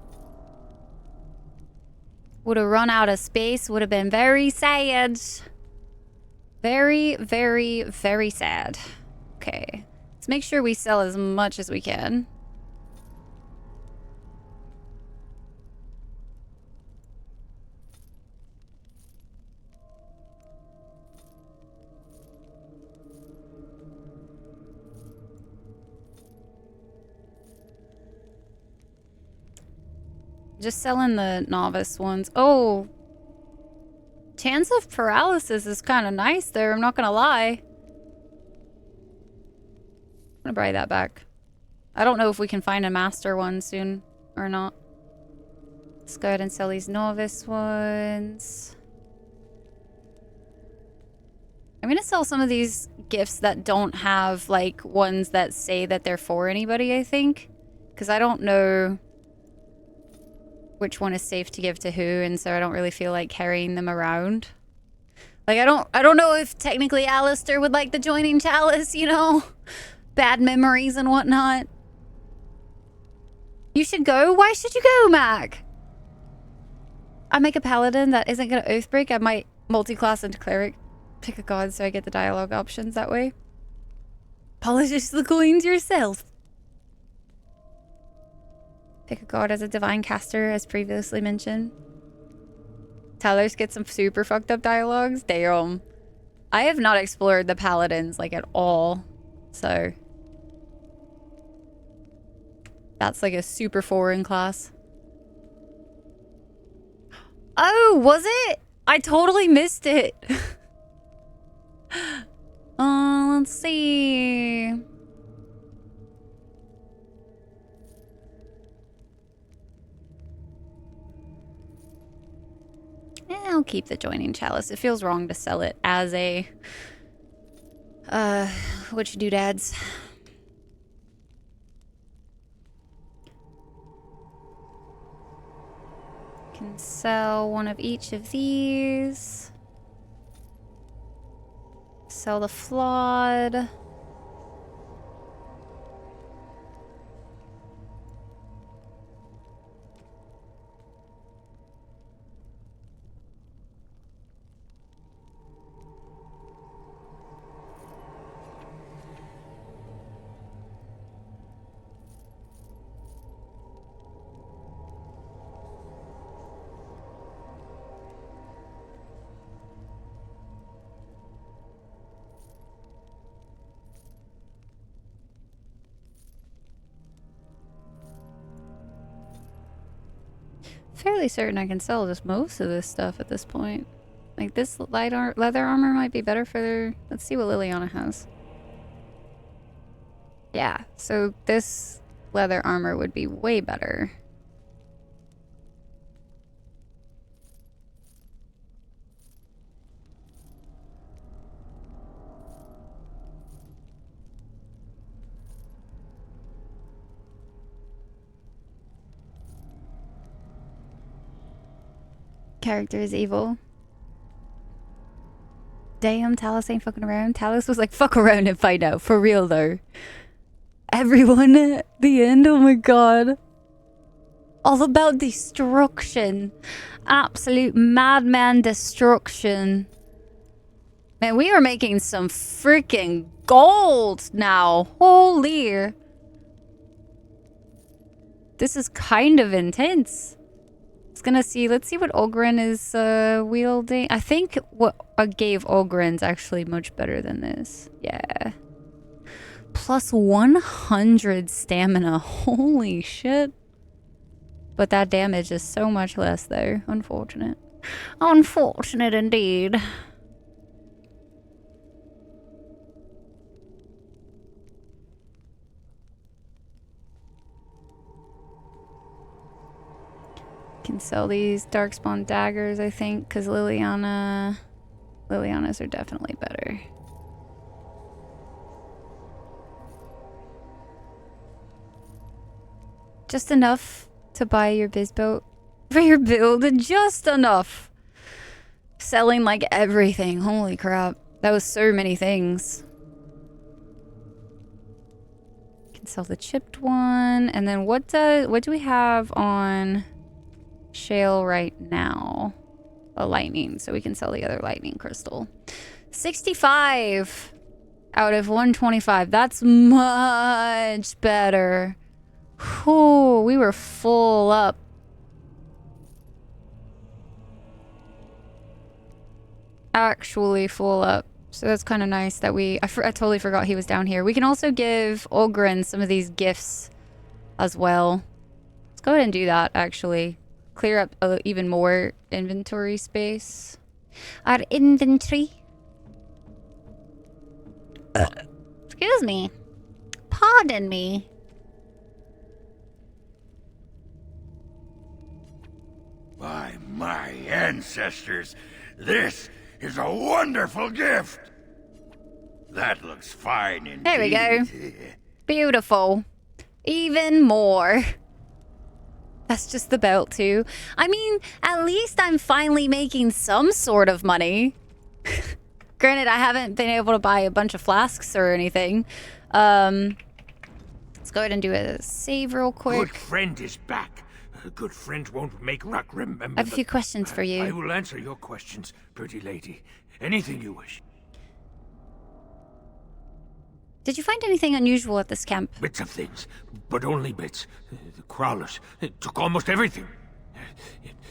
Would have run out of space. Would have been very sad. Very, very, very sad. Okay. Let's make sure we sell as much as we can. Just selling the novice ones. Oh. Chance of paralysis is kind of nice there. I'm not going to lie. I'm going to buy that back. I don't know if we can find a master one soon or not. Let's go ahead and sell these novice ones. I'm going to sell some of these gifts that don't have like ones that say that they're for anybody, I think. Because I don't know which one is safe to give to who, and so I don't really feel like carrying them around. Like I don't know if technically Alistair would like the joining chalice, you know? Bad memories and whatnot. You should go? Why should you go, Mac? I make a paladin that isn't gonna oathbreak. I might multi-class into cleric. Pick a god so I get the dialogue options that way. Polish the coins yourself. Pick a god as a divine caster, as previously mentioned. Tellers get some super fucked up dialogues. Damn. I have not explored the paladins, like, at all. So. That's like a super foreign class. Oh, was it? I totally missed it. Let's see. I'll keep the joining chalice. It feels wrong to sell it as a what you do, dads. Can sell one of each of these. Sell the flawed. fairly certain I can sell just most of this stuff at this point. Like, this leather armor might be better for... Let's see what Liliana has. Yeah, so this leather armor would be way better. Character is evil. Damn, Talos ain't fucking around. Talos was like, fuck around and find out. For real, though. Everyone at the end, oh my god. All about destruction. Absolute madman destruction. Man, we are making some freaking gold now. Holy. This is kind of intense. Let's see what Ogren is wielding. I think what I gave Ogren's actually much better than this. Yeah. Plus 100 stamina. Holy shit. But that damage is so much less though. Unfortunate. Unfortunate indeed. Can sell these Darkspawn daggers, I think, because Liliana's are definitely better. Just enough to buy your bizboat for your build. Just enough. Selling like everything. Holy crap. That was so many things. Can sell the chipped one. And then what do we have on Shale right now? A lightning, so we can sell the other lightning crystal. 65 out of 125. That's much better. Whew, we were full up. Actually full up. So that's kind of nice that I totally forgot he was down here. We can also give Ogren some of these gifts as well. Let's go ahead and do that, actually. Clear up even more inventory space. Our inventory. Excuse me. Pardon me. By my ancestors, this is a wonderful gift. That looks fine indeed. There we go. Beautiful. Even more. That's just the belt too. I mean, at least I'm finally making some sort of money. Granted, I haven't been able to buy a bunch of flasks or anything. Let's go ahead and do a save real quick. Good friend is back. A good friend won't make Ruck remember. I have a few questions for you. I will answer your questions, pretty lady. Anything you wish. Did you find anything unusual at this camp? Bits of things, but only bits. The crawlers took almost everything.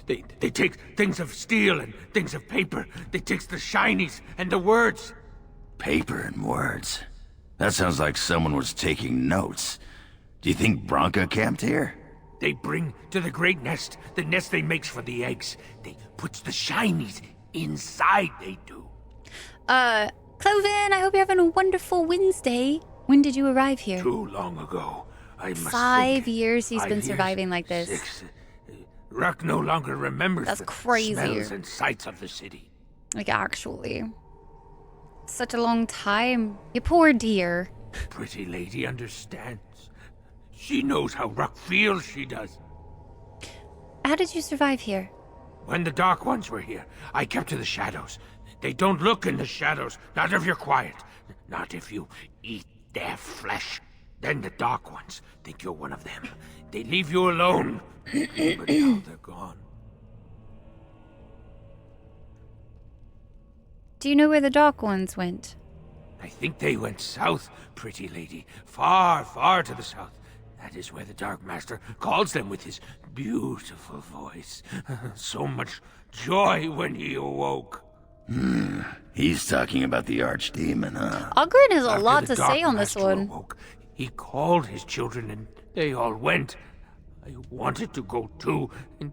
They take things of steel and things of paper. They take the shinies and the words. Paper and words? That sounds like someone was taking notes. Do you think Bronca camped here? They bring to the great nest, the nest they makes for the eggs. They puts the shinies inside, they do. Cloven, I hope you're having a wonderful Wednesday. When did you arrive here? Too long ago. I must 5 think. years he's 5 been years, surviving like this. 6. Ruck no longer remembers That's the crazy. smells and sights of the city. Like, actually. Such a long time. You poor dear. Pretty lady understands. She knows how Ruck feels, she does. How did you survive here? When the Dark Ones were here, I kept to the shadows. They don't look in the shadows, not if you're quiet. Not if you eat their flesh. Then the Dark Ones think you're one of them. They leave you alone. But now they're gone. Do you know where the Dark Ones went? I think they went south, pretty lady. Far, far to the south. That is where the Dark Master calls them with his beautiful voice. So much joy when he awoke. He's talking about the Archdemon, huh? Ogren has a After lot the to say Dark on this Master one. awoke, he called his children and they all went. I wanted to go too and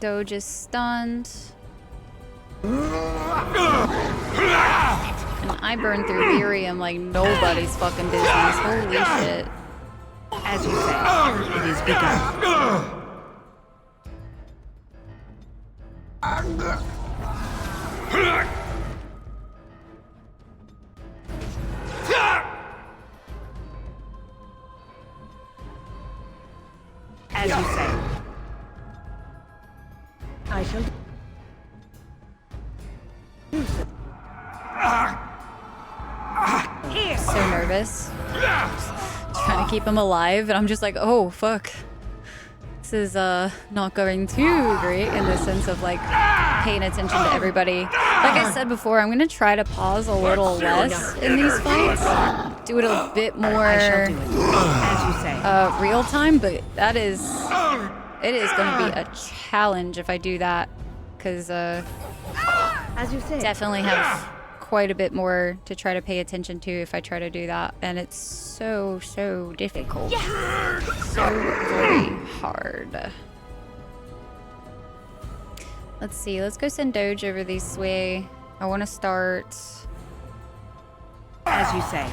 Doge is stunned. And I burn through Lyrium like nobody's fucking business. Holy shit. As you say, it is begun. As you say. I shall Here. So nervous. Trying to keep him alive, and I'm just like, oh fuck. This is not going too great in the sense of like paying attention to everybody. Like I said before, I'm gonna try to pause a little less in these fights. Do it a bit more as you say. Real time, but that is it is gonna be a challenge if I do that. Cause as you say. definitely have quite a bit more to try to pay attention to if I try to do that, and it's so difficult. So very hard. Let's see, let's go send Doge over this way. I want to start As you say.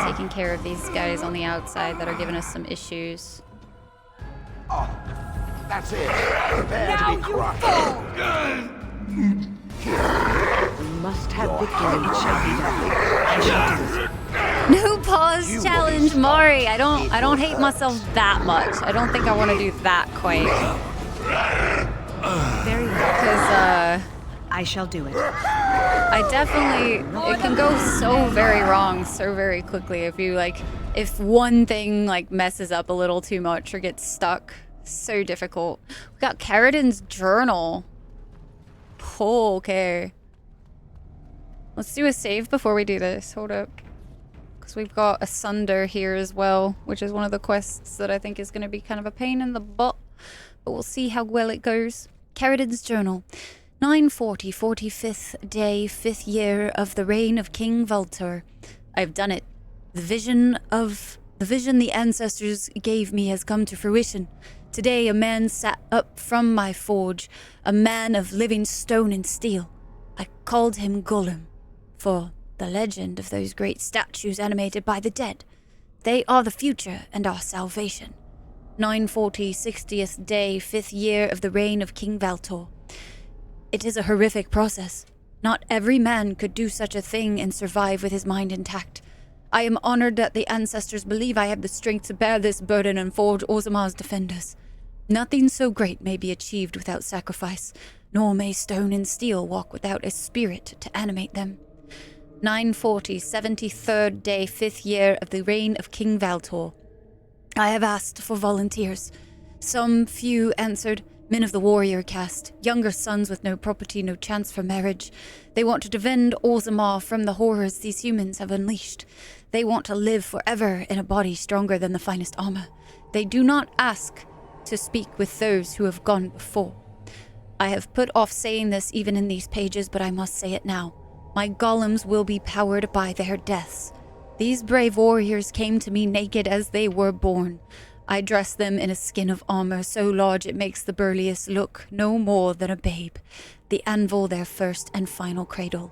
taking care of these guys on the outside that are giving us some issues. That's it. Prepare to be crushed. We must have victory. It shall be done. I shall do it. No pause challenge, Mari. I don't hate myself that much. I don't think I want to do that quite. Very well. Because I shall do it. I definitely, it can go so very wrong so very quickly if you like, if one thing like messes up a little too much or gets stuck. So difficult. We got Carradin's journal. Oh, okay. Let's do a save before we do this. Hold up. Because we've got Asunder here as well, which is one of the quests that I think is going to be kind of a pain in the butt. But we'll see how well it goes. Carradin's journal. 940, 45th day, 5th year of the reign of King Vultur. I've done it. The vision the ancestors gave me has come to fruition. Today a man sat up from my forge, a man of living stone and steel. I called him Gollum, for the legend of those great statues animated by the dead. They are the future and our salvation. 940, 60th day, 5th year of the reign of King Valtor. It is a horrific process. Not every man could do such a thing and survive with his mind intact. I am honored that the ancestors believe I have the strength to bear this burden and forge Orzamar's defenders. Nothing so great may be achieved without sacrifice, nor may stone and steel walk without a spirit to animate them. 940, 73rd day, 5th year of the reign of King Valtor. I have asked for volunteers. Some few answered, men of the warrior caste, younger sons with no property, no chance for marriage. They want to defend Orzamar from the horrors these humans have unleashed. They want to live forever in a body stronger than the finest armor. They do not ask to speak with those who have gone before. I have put off saying this even in these pages, but I must say it now. My golems will be powered by their deaths. These brave warriors came to me naked as they were born. I dressed them in a skin of armor so large it makes the burliest look no more than a babe. The anvil their first and final cradle.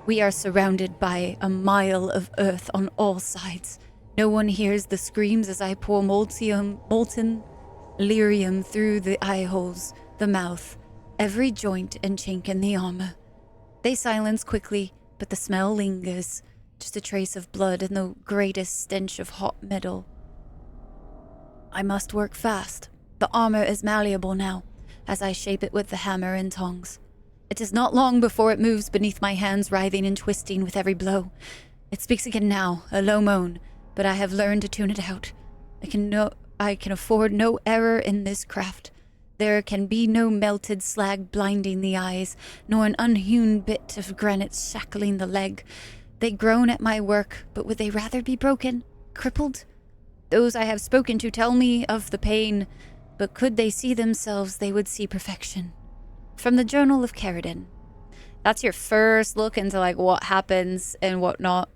We are surrounded by a mile of earth on all sides. No one hears the screams as I pour molten lyrium through the eye holes, the mouth, every joint and chink in the armor. They silence quickly, but the smell lingers, just a trace of blood and the greatest stench of hot metal. I must work fast. The armor is malleable now, as I shape it with the hammer and tongs. It is not long before it moves beneath my hands, writhing and twisting with every blow. It speaks again now, a low moan, but I have learned to tune it out. I can afford no error in this craft. There can be no melted slag blinding the eyes, nor an unhewn bit of granite shackling the leg. They groan at my work, but would they rather be broken, crippled? Those I have spoken to tell me of the pain, but could they see themselves, they would see perfection. From the Journal of Carradin. That's your first look into like what happens and whatnot.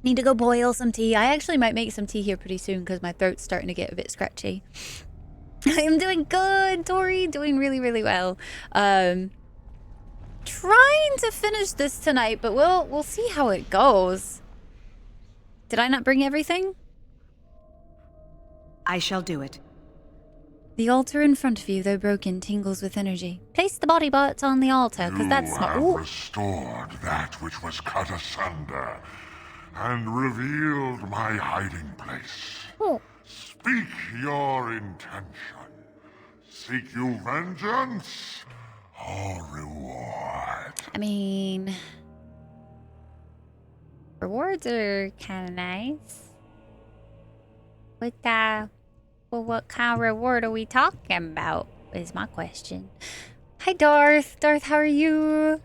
Need to go boil some tea. I actually might make some tea here pretty soon because my throat's starting to get a bit scratchy. I am doing good, Tori. Doing really, really well. Trying to finish this tonight, but we'll see how it goes. Did I not bring everything? I shall do it. The altar in front of you, though broken, tingles with energy. Place the body parts on the altar, because that's not... You have restored that which was cut asunder, and revealed my hiding place. Oh. Speak your intention. Seek you vengeance or reward? I mean... rewards are kind of nice. Well, what kind of reward are we talking about? Is my question. Hi, Darth. Darth, how are you?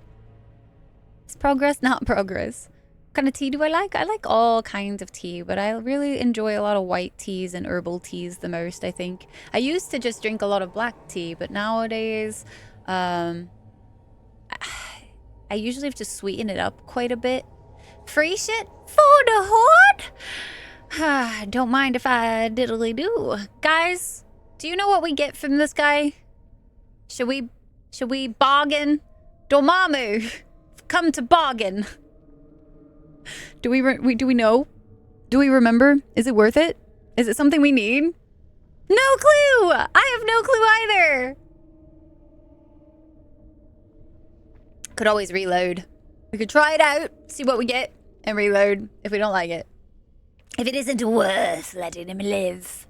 Is progress not progress? What kind of tea do I like? I like all kinds of tea, but I really enjoy a lot of white teas and herbal teas the most, I think. I used to just drink a lot of black tea, but nowadays, I usually have to sweeten it up quite a bit. Free shit for the horde? Don't mind if I diddly do. Guys, do you know what we get from this guy? Should we bargain? Dormammu, come to bargain. Do we know? Do we remember? Is it worth it? Is it something we need? No clue! I have no clue either! Could always reload. We could try it out, see what we get, and reload if we don't like it. If it isn't worth letting him live.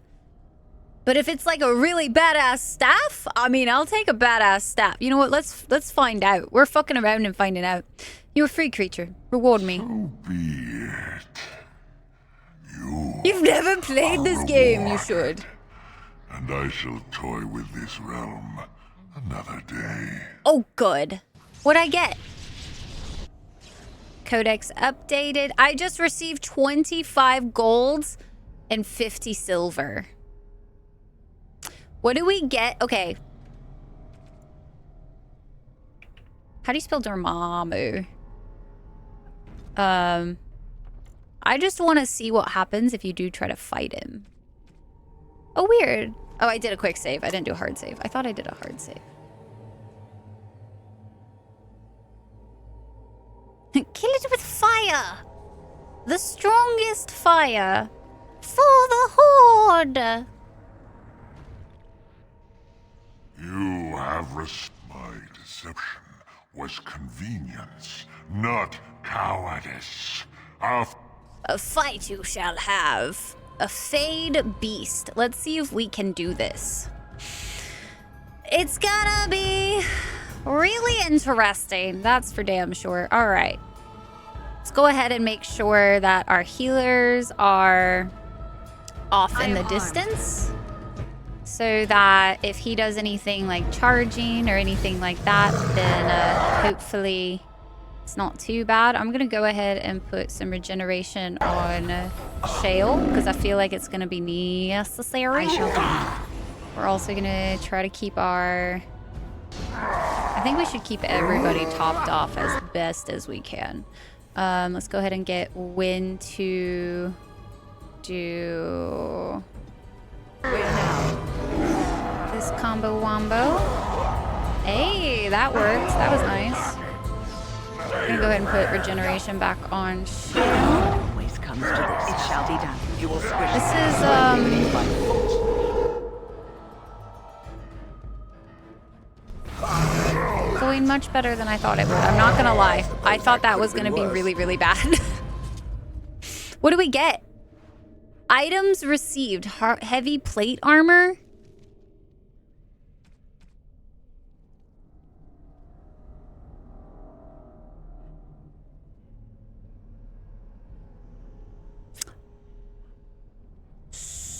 But if it's like a really badass staff, I mean, I'll take a badass staff. You know what? Let's find out. We're fucking around and finding out. You're a free creature. Reward me. So be it. You've never played this game. You should. And I shall toy with this realm another day. Oh, good. What'd I get? Codex updated. I just received 25 golds and 50 silver. What do we get? Okay. How do you spell Dormammu? I just want to see what happens if you do try to fight him. Oh, weird. Oh, I did a quick save. I didn't do a hard save. I thought I did a hard save. Kill it with fire. The strongest fire. For the horde. You have my deception was convenience, not cowardice. A fight you shall have. A Fade Beast. Let's see if we can do this. It's gonna be really interesting. That's for damn sure. All right. Let's go ahead and make sure that our healers are off in the distance. So that if he does anything like charging or anything like that, then hopefully it's not too bad. I'm going to go ahead and put some regeneration on Shale because I feel like it's going to be necessary. We're also going to try to keep our... I think we should keep everybody topped off as best as we can. Let's go ahead and get Win to do this combo wombo. Hey, that worked. That was nice. I'm gonna go ahead and put regeneration back on Shale. Always comes to this. It shall be done. You will squish. This is going much better than I thought it would. I'm not gonna lie. I thought that was gonna be really, really bad. What do we get? Items received. Heavy plate armor.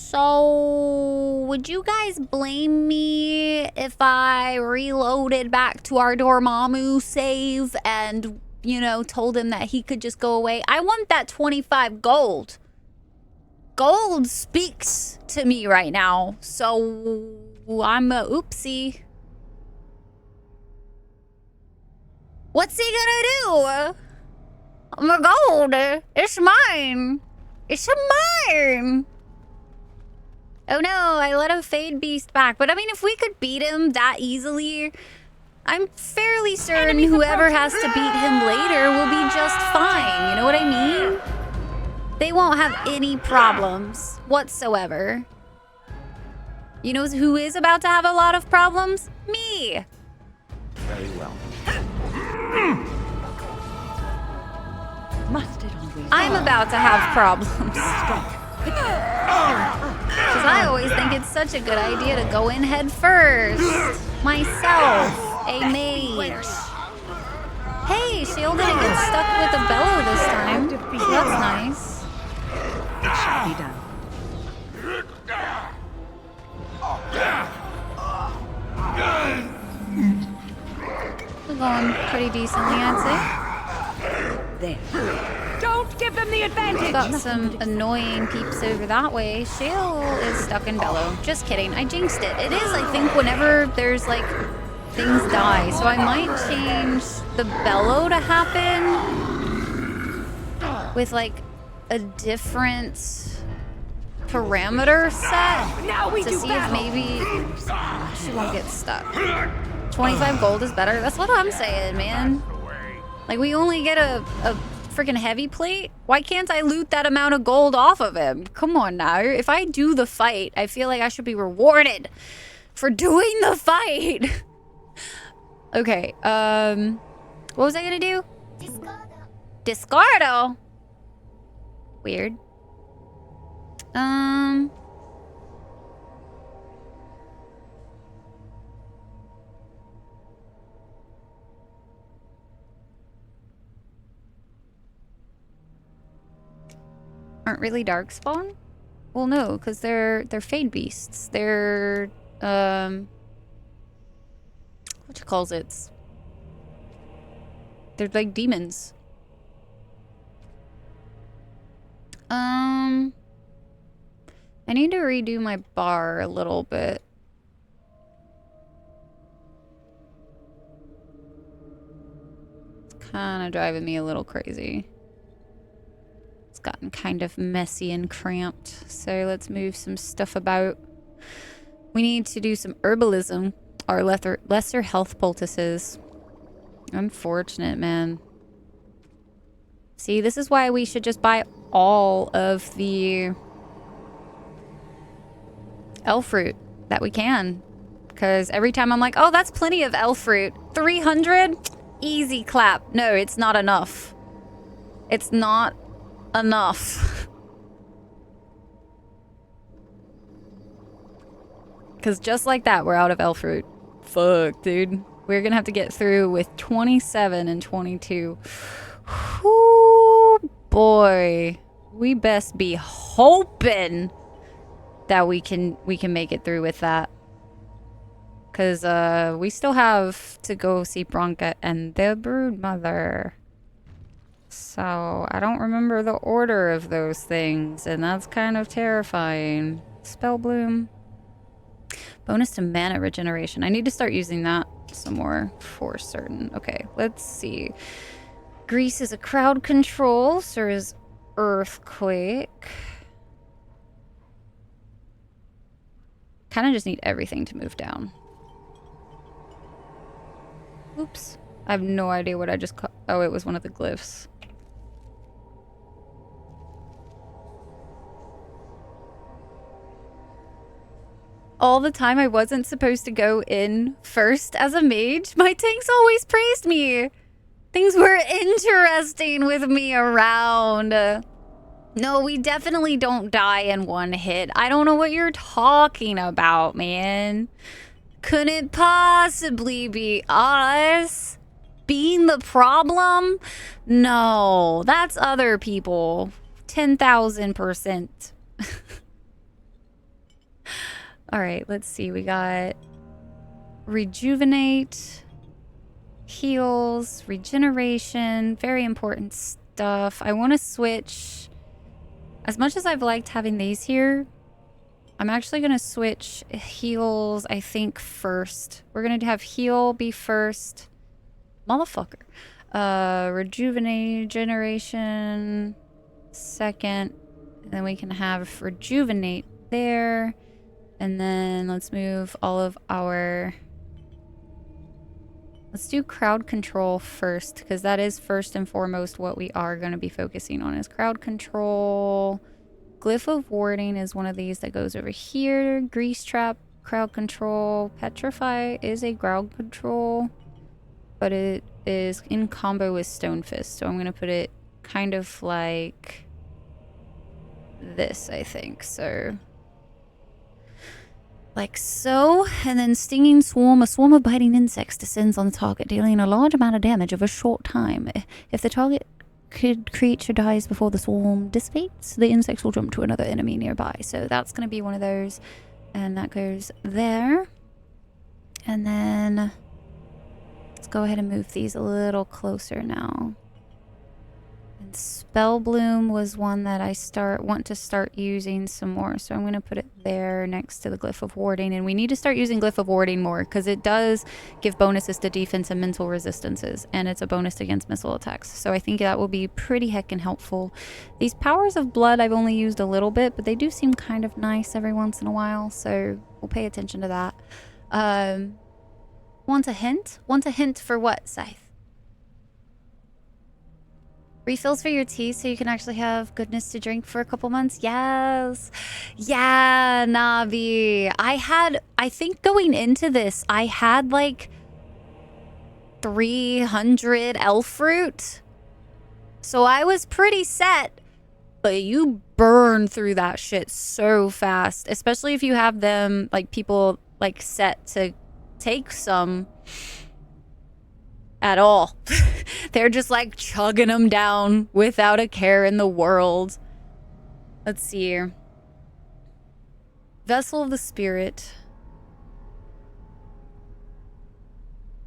So, would you guys blame me if I reloaded back to our Dormammu save and, you know, told him that he could just go away? I want that 25 gold. gold speaks to me right now. So I'm a oopsie. What's he gonna do? My gold, it's mine. It's mine. Oh no, I let a Fade Beast back. But I mean, if we could beat him that easily, I'm fairly certain whoever has to beat him later will be just fine. You know what I mean? They won't have any problems whatsoever. You know who is about to have a lot of problems? Me. Very well. Must it always I'm about to have problems. Because I always think it's such a good idea to go in head first. Myself, a mage. Hey, Shield didn't get stuck with a bellow this time. So that's nice. It shall be done. We're going pretty decently, I'd say. There. Don't give them the advantage! Got some annoying peeps over that way. Shield is stuck in bellow. Just kidding. I jinxed it. It is, I think, whenever there's like things die. So I might change the bellow to happen with like a different parameter set to see if maybe she won't get stuck. 25 gold is better. That's what I'm saying, man. Like, we only get a freaking heavy plate. Why can't I loot that amount of gold off of him? Come on now. If I do the fight, I feel like I should be rewarded for doing the fight. Okay, what was I gonna do? Discardo. Weird. Aren't really darkspawn? Well, no, because they're Fade Beasts. They're what you calls it? They're like demons. I need to redo my bar a little bit. It's kind of driving me a little crazy. It's gotten kind of messy and cramped. So let's move some stuff about. We need to do some herbalism. Our lesser health poultices. Unfortunate, man. See, this is why we should just buy all of the elf fruit that we can. Because every time I'm like, oh, that's plenty of elf fruit. 300? Easy clap. No, it's not enough. It's not enough. Because just like that, we're out of elf fruit. Fuck, dude. We're gonna have to get through with 27 and 22. Whoo, boy. We best be hoping that we can make it through with that. Because we still have to go see Bronca and the Broodmother. So I don't remember the order of those things, and that's kind of terrifying. Spell Bloom. Bonus to mana regeneration. I need to start using that some more for certain. Okay, let's see. Grease is a crowd control, so is Earthquake. Kind of just need everything to move down. Oops. I have no idea what I just caught. Oh, it was one of the glyphs. All the time I wasn't supposed to go in first as a mage, my tanks always praised me. Things were interesting with me around. No, we definitely don't die in one hit. I don't know what you're talking about, man. Couldn't possibly be us being the problem. No, that's other people. 10,000%. All right, let's see. We got rejuvenate, heals, regeneration, very important stuff. I want to switch As much as I've liked having these here, I'm actually going to switch heals, I think, first. We're going to have heal be first. Motherfucker. Rejuvenate generation second. And then we can have rejuvenate there. And then let's move all of our... Let's do crowd control first, because that is first and foremost what we are going to be focusing on is crowd control. Glyph of warding is one of these that goes over here. Grease trap, crowd control. Petrify is a crowd control, but it is in combo with Stone Fist. So I'm going to put it kind of like this, I think. So like so, and then Stinging Swarm. A swarm of biting insects descends on the target, dealing a large amount of damage over a short time. If the target creature dies before the swarm dissipates, the insects will jump to another enemy nearby. So that's going to be one of those, and that goes there. And then let's go ahead and move these a little closer now. And Spell Bloom was one that I want to start using some more. So I'm going to put it there next to the Glyph of Warding. And we need to start using Glyph of Warding more because it does give bonuses to defense and mental resistances. And it's a bonus against missile attacks. So I think that will be pretty heckin' helpful. These Powers of Blood I've only used a little bit, but they do seem kind of nice every once in a while. So we'll pay attention to that. Want a hint? Want a hint for what, Scythe? Refills for your tea so you can actually have goodness to drink for a couple months? Yes. Yeah, Navi. I think going into this, I had like 300 elf fruit. So I was pretty set. But you burn through that shit so fast. Especially if you have them, like people like set to take some at all. They're just like chugging them down without a care in the world. Let's see here. Vessel of the Spirit.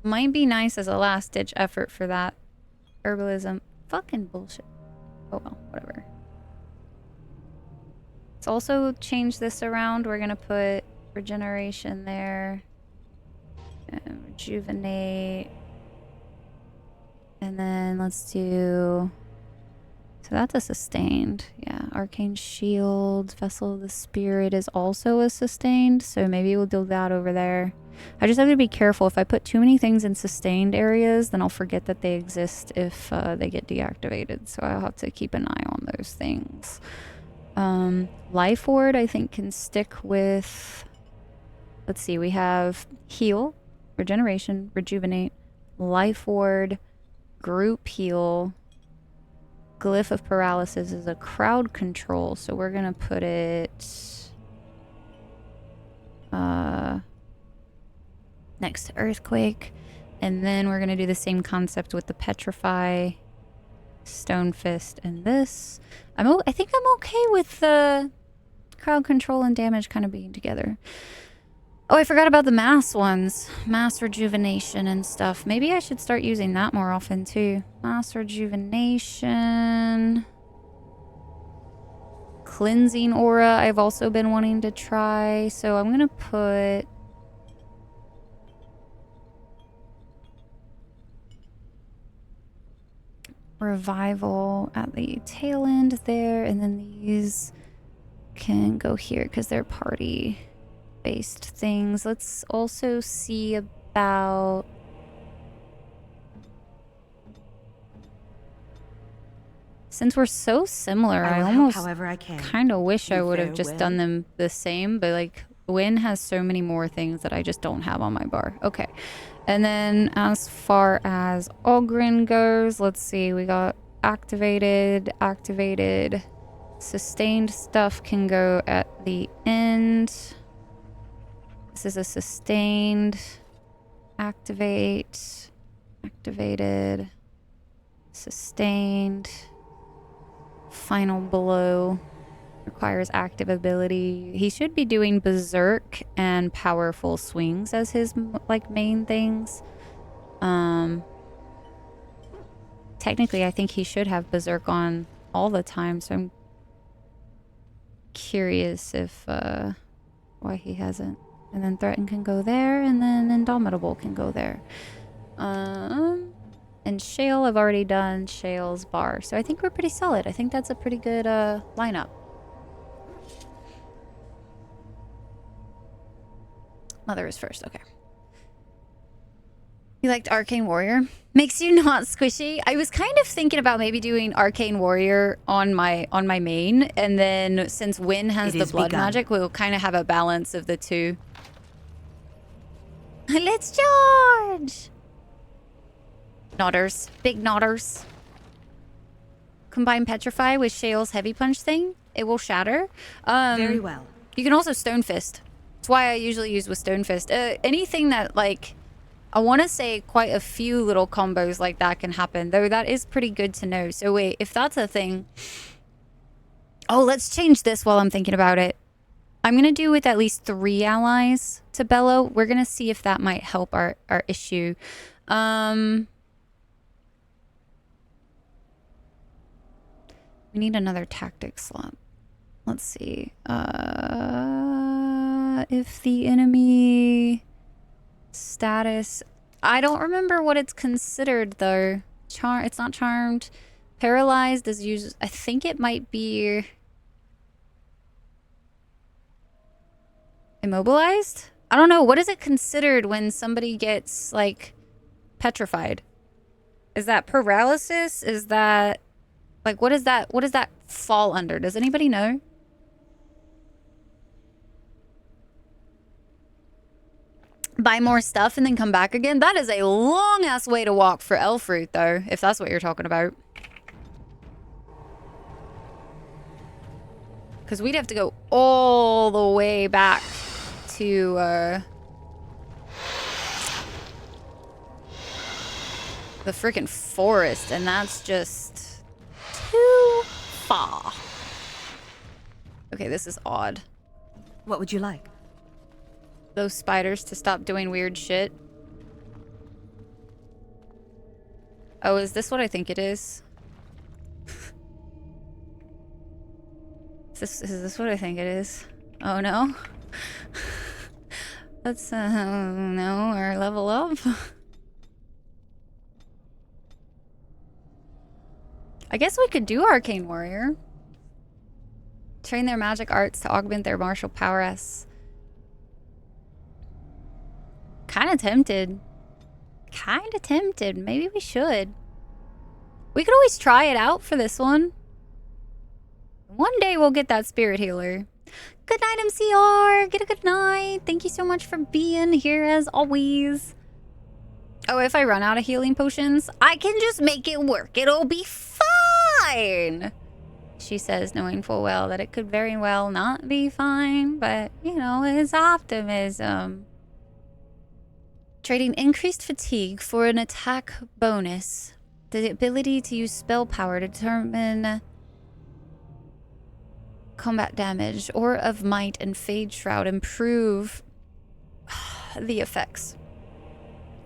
Might be nice as a last ditch effort for that. Herbalism. Fucking bullshit. Oh well, whatever. Let's also change this around. We're gonna put regeneration there. And rejuvenate. And then let's do... So that's a sustained. Yeah, Arcane Shield. Vessel of the Spirit is also a sustained. So maybe we'll do that over there. I just have to be careful. If I put too many things in sustained areas, then I'll forget that they exist if they get deactivated. So I'll have to keep an eye on those things. Life Ward, I think, can stick with... Let's see. We have Heal, Regeneration, Rejuvenate, Life Ward... Group heal. Glyph of Paralysis is a crowd control, so we're gonna put it next to Earthquake, and then we're gonna do the same concept with the Petrify, Stone Fist, and this. I think I'm okay with the crowd control and damage kind of being together. Oh, I forgot about the mass ones. Mass rejuvenation and stuff. Maybe I should start using that more often too. Mass rejuvenation. Cleansing aura I've also been wanting to try. So I'm going to put... Revival at the tail end there. And then these can go here because they're party... based things. Let's also see about since we're so similar, I almost kind of wish I would have just done them the same, but like Win has so many more things that I just don't have on my bar. Okay. And then as far as Ogren goes, let's see, we got activated, sustained stuff can go at the end. This is a sustained, activated, sustained, final blow, requires active ability. He should be doing berserk and powerful swings as his like main things. Technically I think he should have berserk on all the time, so I'm curious if why he hasn't. And then Threaten can go there, and then Indomitable can go there. And Shale, I've already done Shale's bar. So I think we're pretty solid. I think that's a pretty good lineup. Mother is first, okay. You liked Arcane Warrior? Makes you not squishy. I was kind of thinking about maybe doing Arcane Warrior on my main, and then since Wynn has the blood magic, we'll kind of have a balance of the two. Let's charge! Nodders. Big nodders. Combine Petrify with Shale's Heavy Punch thing. It will shatter. Very well. You can also Stone Fist. That's why I usually use with Stone Fist. Anything that, like... I want to say quite a few little combos like that can happen, though that is pretty good to know. So wait, if that's a thing... Oh, let's change this while I'm thinking about it. I'm going to do with at least 3 allies to Bellow. We're going to see if that might help our issue. We need another tactic slot. Let's see. If the enemy... status, I don't remember what it's considered though. It's not charmed. Paralyzed is used. I think it might be immobilized. I don't know. What is it considered when somebody gets like petrified? Is that paralysis? Is that like what does that fall under? Does anybody know? Buy more stuff and then come back again? That is a long-ass way to walk for elf fruit, though, if that's what you're talking about. Because we'd have to go all the way back to, the freaking forest, and that's just too far. Okay, this is odd. What would you like? Those spiders to stop doing weird shit. Oh, is this what I think it is? Is this what I think it is? Oh no. Let's no, or level up. I guess we could do Arcane Warrior. Train their magic arts to augment their martial prowess. Kind of tempted. Maybe we should. We could always try it out for this one. One day we'll get that spirit healer. Good night, MCR. Get a good night. Thank you so much for being here as always. Oh, if I run out of healing potions, I can just make it work. It'll be fine. She says, knowing full well that it could very well not be fine, but, you know, it's optimism. Trading increased fatigue for an attack bonus. The ability to use spell power to determine combat damage or of might and Fade Shroud improve the effects.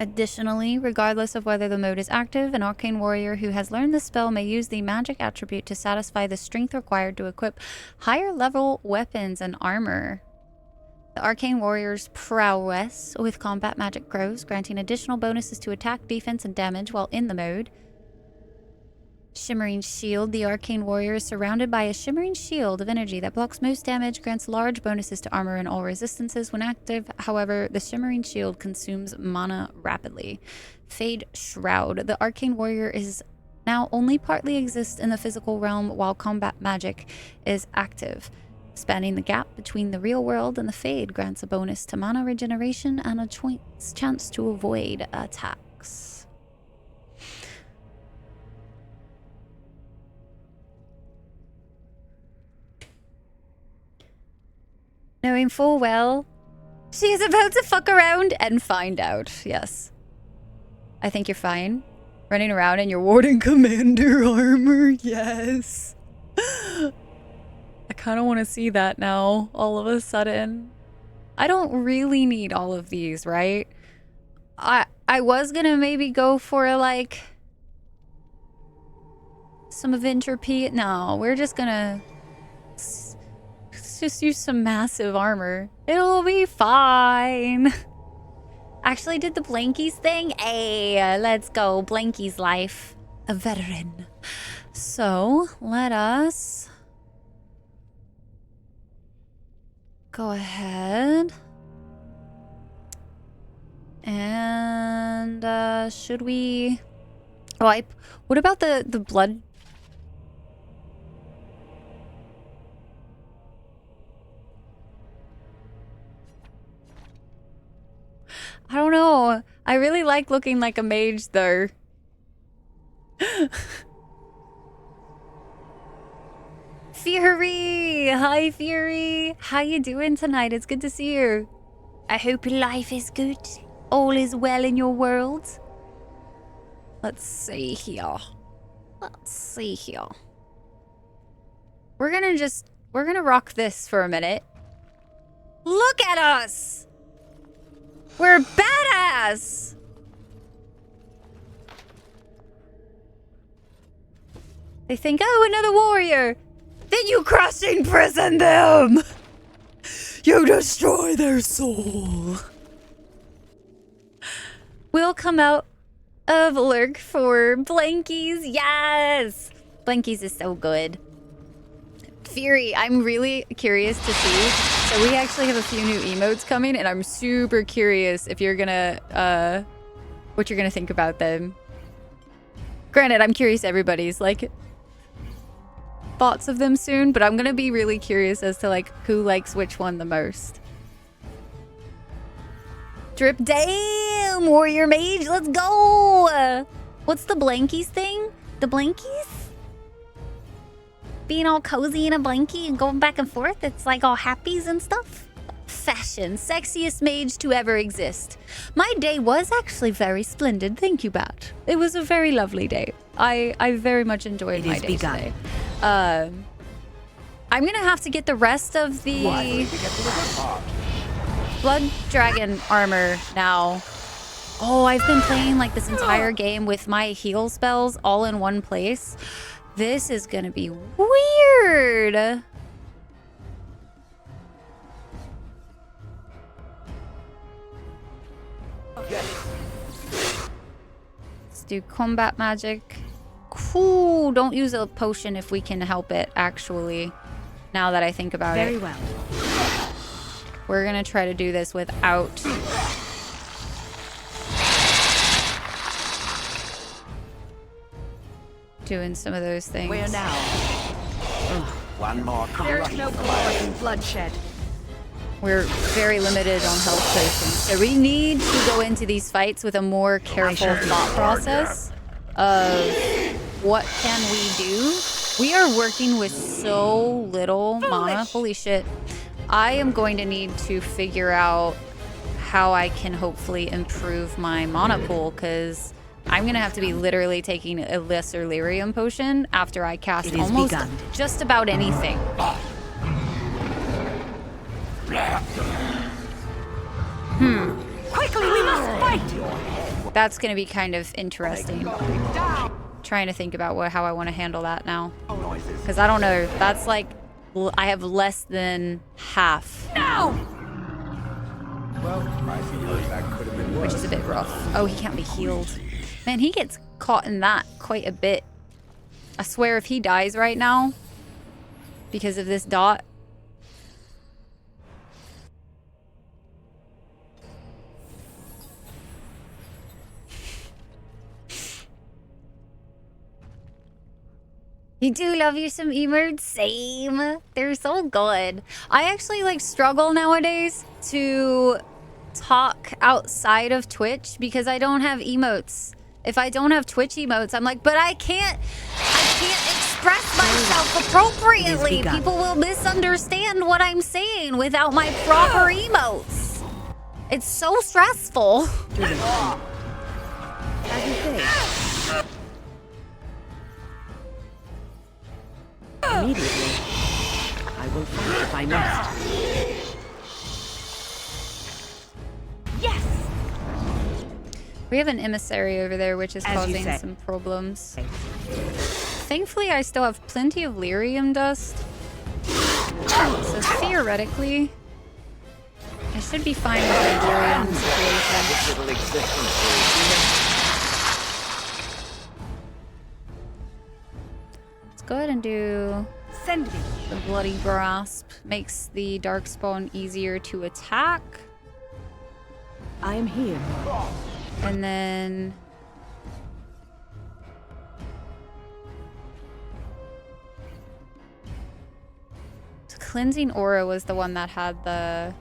Additionally, regardless of whether the mode is active, an Arcane Warrior who has learned the spell may use the magic attribute to satisfy the strength required to equip higher level weapons and armor. The Arcane Warrior's prowess with combat magic grows, granting additional bonuses to attack, defense, and damage while in the mode. Shimmering Shield. The Arcane Warrior is surrounded by a shimmering shield of energy that blocks most damage, grants large bonuses to armor and all resistances when active. However, the shimmering shield consumes mana rapidly. Fade Shroud. The Arcane Warrior is now only partly exists in the physical realm while combat magic is active. Spanning the gap between the real world and the Fade grants a bonus to mana regeneration and a chance to avoid attacks. Knowing full well, she is about to fuck around and find out. Yes. I think you're fine. Running around in your Warden Commander armor. Yes. I kind of want to see that now, all of a sudden. I don't really need all of these, right? I was gonna maybe go for, like, some of Entropy. No, we're just gonna just use some massive armor. It'll be fine. Actually did the Blankies thing. Hey, let's go. Blanky's life. A veteran. So, let us go ahead. And, should we... Oh, what about the blood? I don't know. I really like looking like a mage, though. Fury! Hi, Fury! How you doing tonight? It's good to see you. I hope life is good. All is well in your world. Let's see here. Let's see here. We're gonna rock this for a minute. Look at us! We're badass! They think, oh, another warrior. Then you crush and imprison them! You destroy their soul. We'll come out of Lurk for Blankies. Yes! Blankies is so good. Fury, I'm really curious to see. So we actually have a few new emotes coming, and I'm super curious if you're gonna, what you're gonna think about them. Granted, I'm curious everybody's, like, thoughts of them soon, but I'm gonna be really curious as to, like, who likes which one the most. Drip, damn, warrior mage, let's go! What's the Blankies thing? The Blankies? Being all cozy in a blankie and going back and forth, it's like all happies and stuff. Fashion, sexiest mage to ever exist. My day was actually very splendid, thank you, Bat. It was a very lovely day. I very much enjoyed my day today. I'm gonna have to get the rest of the Blood Dragon armor now. Oh, I've been playing like this entire game with my heal spells all in one place. This is gonna be weird. Let's do combat magic. Cool. Don't use a potion if we can help it, actually. Now that I think about it. Very well. We're gonna try to do this without... doing some of those things. Where now? One more. There is no glory in bloodshed. We're very limited on health potions, so we need to go into these fights with a more careful thought process of what can we do. We are working with so little mana. Holy shit. I am going to need to figure out how I can hopefully improve my mana pool, because I'm going to have to be literally taking a lesser lyrium potion after I cast almost just about anything. Quickly, we must fight! That's going to be kind of interesting. Trying to think about how I want to handle that now. Because I don't know. That's like, I have less than half. No! Which is a bit rough. Oh, he can't be healed. Man, he gets caught in that quite a bit. I swear if he dies right now because of this dot. You do love you some emotes? Same. They're so good. I actually like struggle nowadays to talk outside of Twitch because I don't have emotes. If I don't have Twitch emotes, I'm like, but I can't express myself appropriately. People will misunderstand what I'm saying without my proper emotes. It's so stressful. As you say. Immediately. I will fight if I must. Yes! We have an emissary over there, which is causing some problems. Thankfully, I still have plenty of lyrium dust. So theoretically, I should be fine with the Durian situation. Let's go ahead and do Send me. the Bloody Grasp. Makes the Darkspawn easier to attack. I am here. And then Cleansing Aura was the one that had the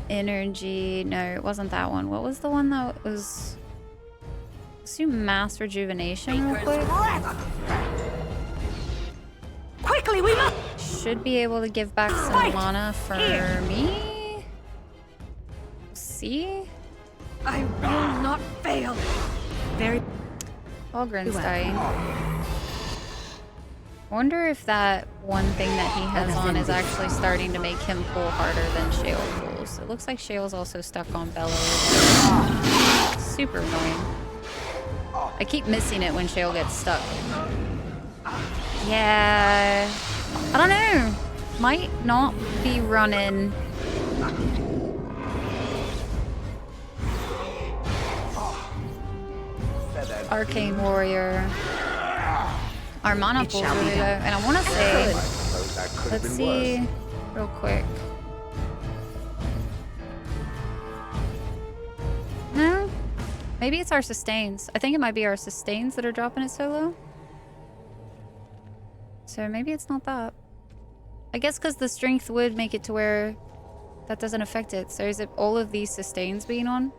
energy. No, it wasn't that one. What was the one that was? Let's do Mass Rejuvenation real quick. Quickly, we must. Should be able to give back some mana for me. See? I will not fail. Very. Ogren's dying. Wonder if that one thing that he has on is actually starting to make him pull harder than Shale pulls. It looks like Shale's also stuck on Bellow. Super annoying. I keep missing it when Shale gets stuck. Yeah. I don't know. Might not be running. Arcane Warrior. Our mana pool's really low. And I want to say, let's see real quick. No? Maybe it's our sustains. I think it might be our sustains that are dropping it so low. So maybe it's not that. I guess because the strength would make it to where that doesn't affect it. So is it all of these sustains being on?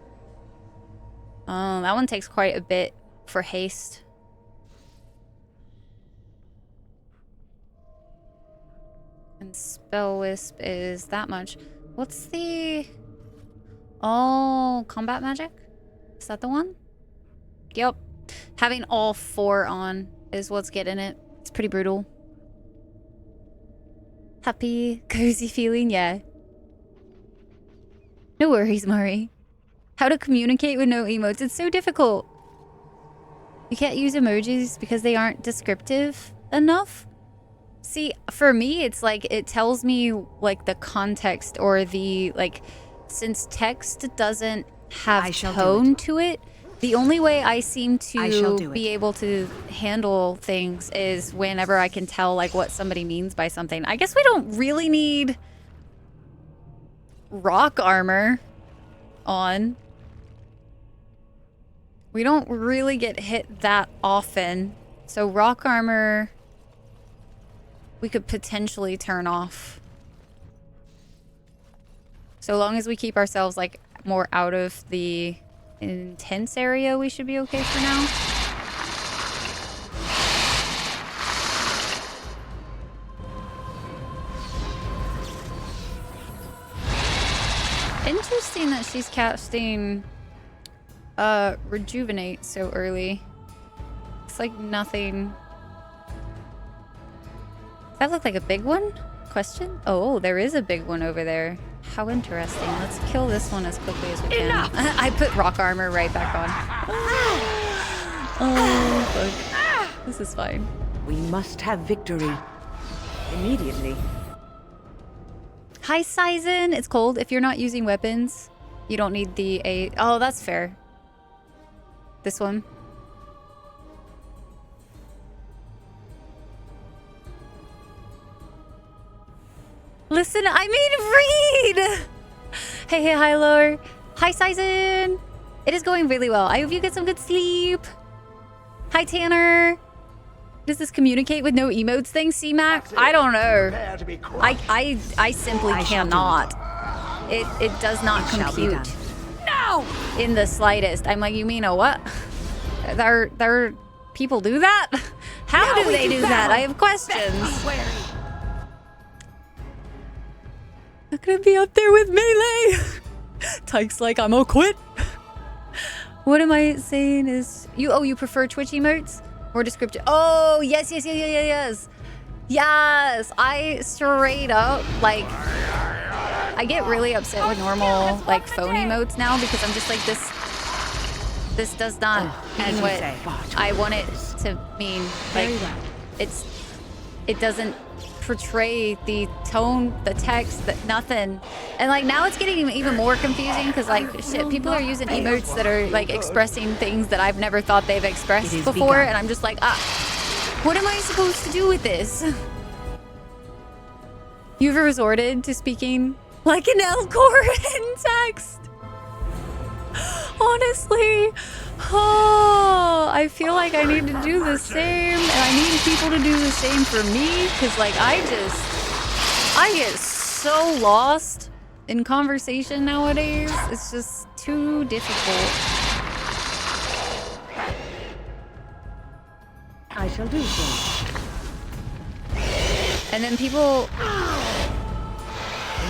That one takes quite a bit for haste. And Spell Wisp is that much. What's the... Oh, combat magic? Is that the one? Yep. Having all 4 on is what's getting it. It's pretty brutal. Happy, cozy feeling, yeah. No worries, Mari. How to communicate with no emotes. It's so difficult. You can't use emojis because they aren't descriptive enough. See, for me, it's like it tells me like the context or the like, since text doesn't have tone to it, the only way I seem to be able to handle things is whenever I can tell like what somebody means by something. I guess we don't really need rock armor on. We don't really get hit that often. So rock armor, we could potentially turn off. So long as we keep ourselves like more out of the intense area, we should be okay for now. Interesting that she's casting Rejuvenate so early. It's like nothing. Does that look like a big one? Question? Oh, there is a big one over there. How interesting. Let's kill this one as quickly as we can. I put rock armor right back on. Oh, fuck. This is fine. We must have victory. Immediately. Hi, Sizen. It's cold. If you're not using weapons, you don't need the A. Oh, that's fair. This one. Listen, I mean read! Hey, hi, Lore. Hi, Sizen. It is going really well. I hope you get some good sleep. Hi, Tanner. Does this communicate with no emotes thing, C-Mac? I don't know. I simply cannot. It does not compute. No! In the slightest. I'm like, you mean a what? There people do that? How do they do that? I have questions. Not gonna be up there with Melee. Tyke's like, I'm gonna quit. What am I saying is you prefer Twitch emotes? More descriptive. Oh, yes. Yes, I straight up, like, I get really upset with normal, like, phone emotes now because I'm just like, this This does not mean what I want it to mean. Like, Very well. it doesn't portray the tone, the text, nothing. And like now it's getting even more confusing because like shit, people are using emotes that are like expressing things that I've never thought they've expressed before, and I'm just like, what am I supposed to do with this? You've resorted to speaking like an Elcor in text. Honestly, I feel like I need to do the same, and I need people to do the same for me, because like I get so lost in conversation nowadays. It's just too difficult. I shall do so. And then people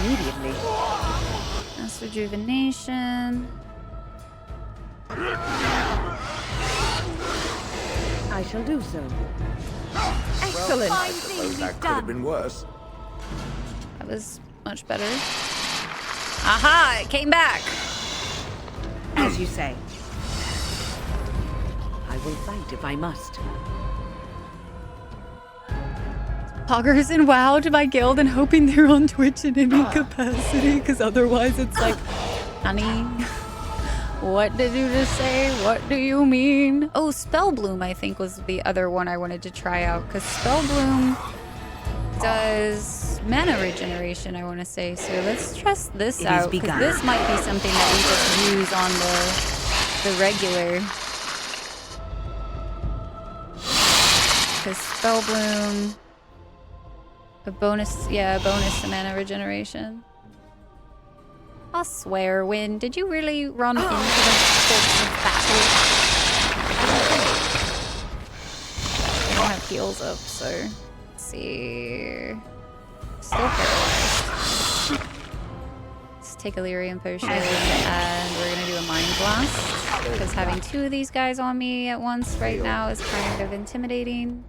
Immediately. that's rejuvenation. I shall do so. Excellent. I suppose that could have been worse. That was much better. Aha! It came back. As you say. I will fight if I must. Poggers and WoW to my guild and hoping they're on Twitch in any capacity, because otherwise it's like, honey, what did you just say? What do you mean? Oh, Spellbloom I think was the other one I wanted to try out, because Spellbloom does mana regeneration, I want to say. So let's test this out, because this might be something that we just use on the regular. Because Spellbloom... a bonus to mana regeneration. I swear, Win, did you really run into the force of battle? I don't have heals up, so let's see. Still paralyzed. Let's take a lyrium potion and we're gonna do a mind blast, because having two of these guys on me at once right now is kind of intimidating.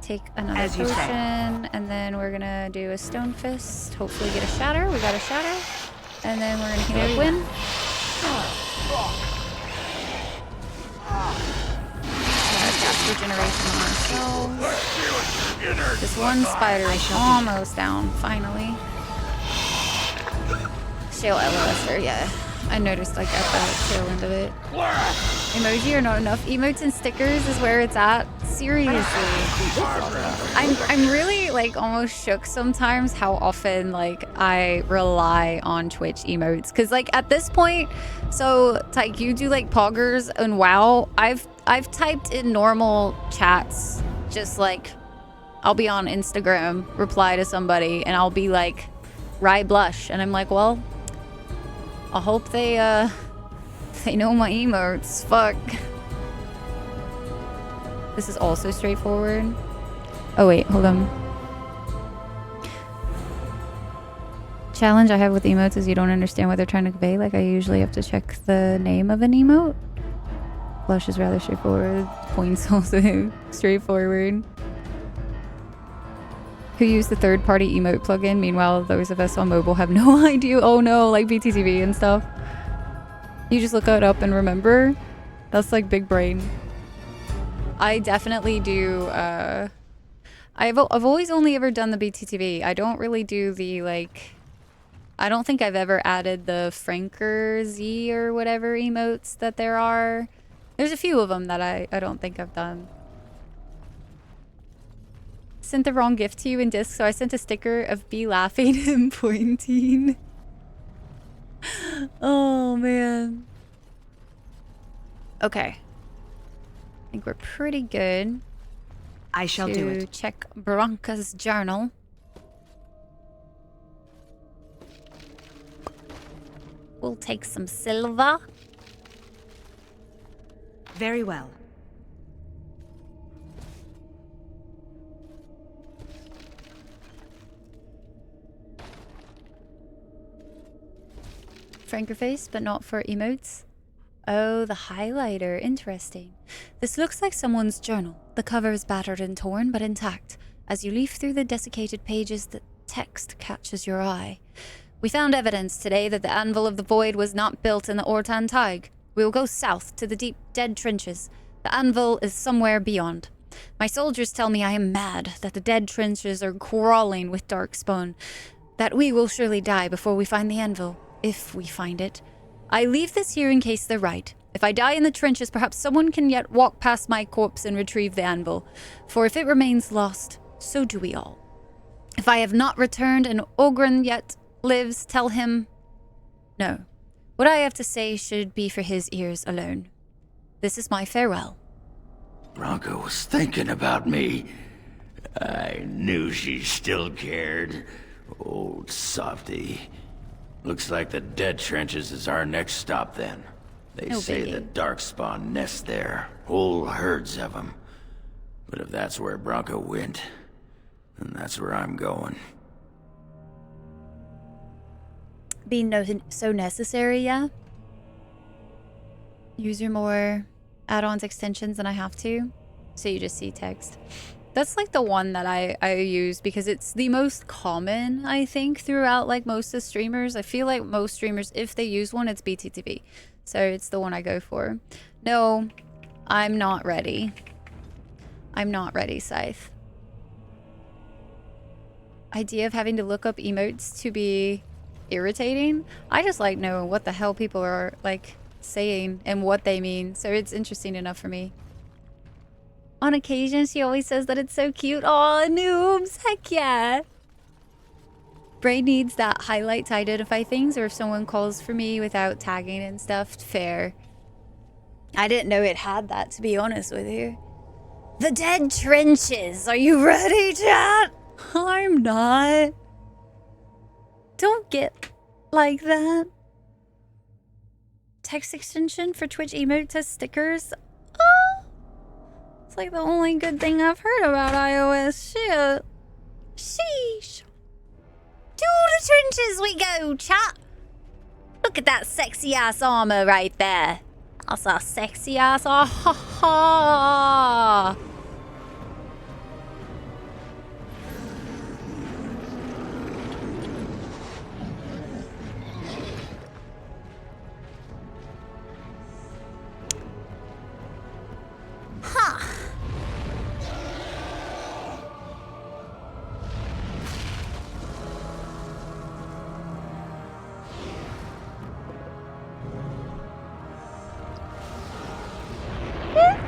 Take another potion, and then we're gonna do a stone fist. Hopefully get a shatter. We got a shatter. And then we're gonna heal Win. Cast regeneration on ourselves. This one spider is almost down, finally. Shale Elevator, yeah. I noticed like at the tail end of it. Emoji are not enough. Emotes and stickers is where it's at. Seriously. I'm really like almost shook sometimes how often like I rely on Twitch emotes. Cause like at this point, so like you do like poggers and WoW, I've typed in normal chats, just like I'll be on Instagram, reply to somebody, and I'll be like, Rye Blush, and I'm like, well, I hope they know my emotes. Fuck. This is also straightforward. Oh wait, hold on. Challenge I have with emotes is you don't understand what they're trying to convey. Like I usually have to check the name of an emote. Blush is rather straightforward. Points also straightforward. Who use the third-party emote plugin. Meanwhile, those of us on mobile have no idea. Oh no, like BTTV and stuff. You just look it up and remember. That's like big brain. I definitely do. I've always only ever done the BTTV. I don't really do the like. I don't think I've ever added the Franker Z or whatever emotes that there are. There's a few of them that I don't think I've done. Sent the wrong gift to you in disc, so I sent a sticker of B laughing and pointing. Oh man. Okay. I think we're pretty good. I shall do it. Check Bronca's journal. We'll take some silver. Very well. Franker face, but not for emotes. Oh, the highlighter. Interesting. This looks like someone's journal. The cover is battered and torn, but intact. As you leaf through the desiccated pages, the text catches your eye. We found evidence today that the Anvil of the Void was not built in the Ortan Taig. We will go south to the deep, dead trenches. The anvil is somewhere beyond. My soldiers tell me I am mad, that the dead trenches are crawling with darkspawn, that we will surely die before we find the anvil, if we find it. I leave this here in case they're right. If I die in the trenches, perhaps someone can yet walk past my corpse and retrieve the anvil. For if it remains lost, so do we all. If I have not returned and Ogren yet lives, tell him no. What I have to say should be for his ears alone. This is my farewell. Bronca was thinking about me. I knew she still cared. Old softy. Looks like the dead trenches is our next stop then. They say the darkspawn nest there. Whole herds of them. But if that's where Bronca went, then that's where I'm going. Being so necessary, yeah? Use your more add-ons extensions than I have to. So you just see text. That's like the one that I use because it's the most common, I think, throughout like most of streamers. I feel like most streamers, if they use one, it's BTTV. So it's the one I go for. No, I'm not ready. I'm not ready, Scythe. Idea of having to look up emotes to be irritating. I just like know what the hell people are like saying and what they mean. So it's interesting enough for me. On occasion, she always says that it's so cute. Aw, noobs. Heck yeah. Brain needs that highlight to identify things, or if someone calls for me without tagging and stuff. Fair. I didn't know it had that, to be honest with you. The dead trenches. Are you ready, chat? I'm not. Don't get like that. Text extension for Twitch emotes has stickers. Oh, it's like the only good thing I've heard about iOS. Shit. Sheesh. To the trenches we go, chat. Look at that sexy ass armor right there. That's a sexy ass armor. Ha ha. Huh.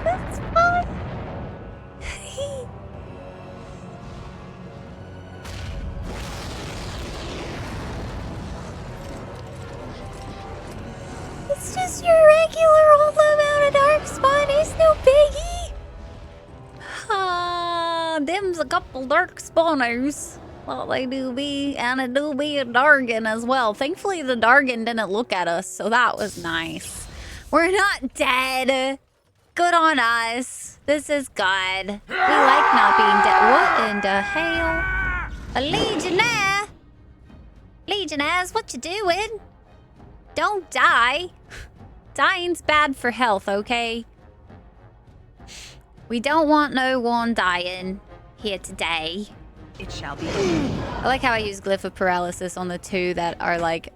That's fine. It's just your regular old amount of darkspawn. It's no biggie. Them's a couple darkspawners. Well, they do be, and it do be a Dargan as well. Thankfully, the Dargan didn't look at us, so that was nice. We're not dead. Good on us. This is good. We like not being dead. What in the hell? A Legionnaire? Legionnaires, what you doing? Don't die. Dying's bad for health, okay? We don't want no one dying here today. It shall be. I like how I use Glyph of Paralysis on the two that are like...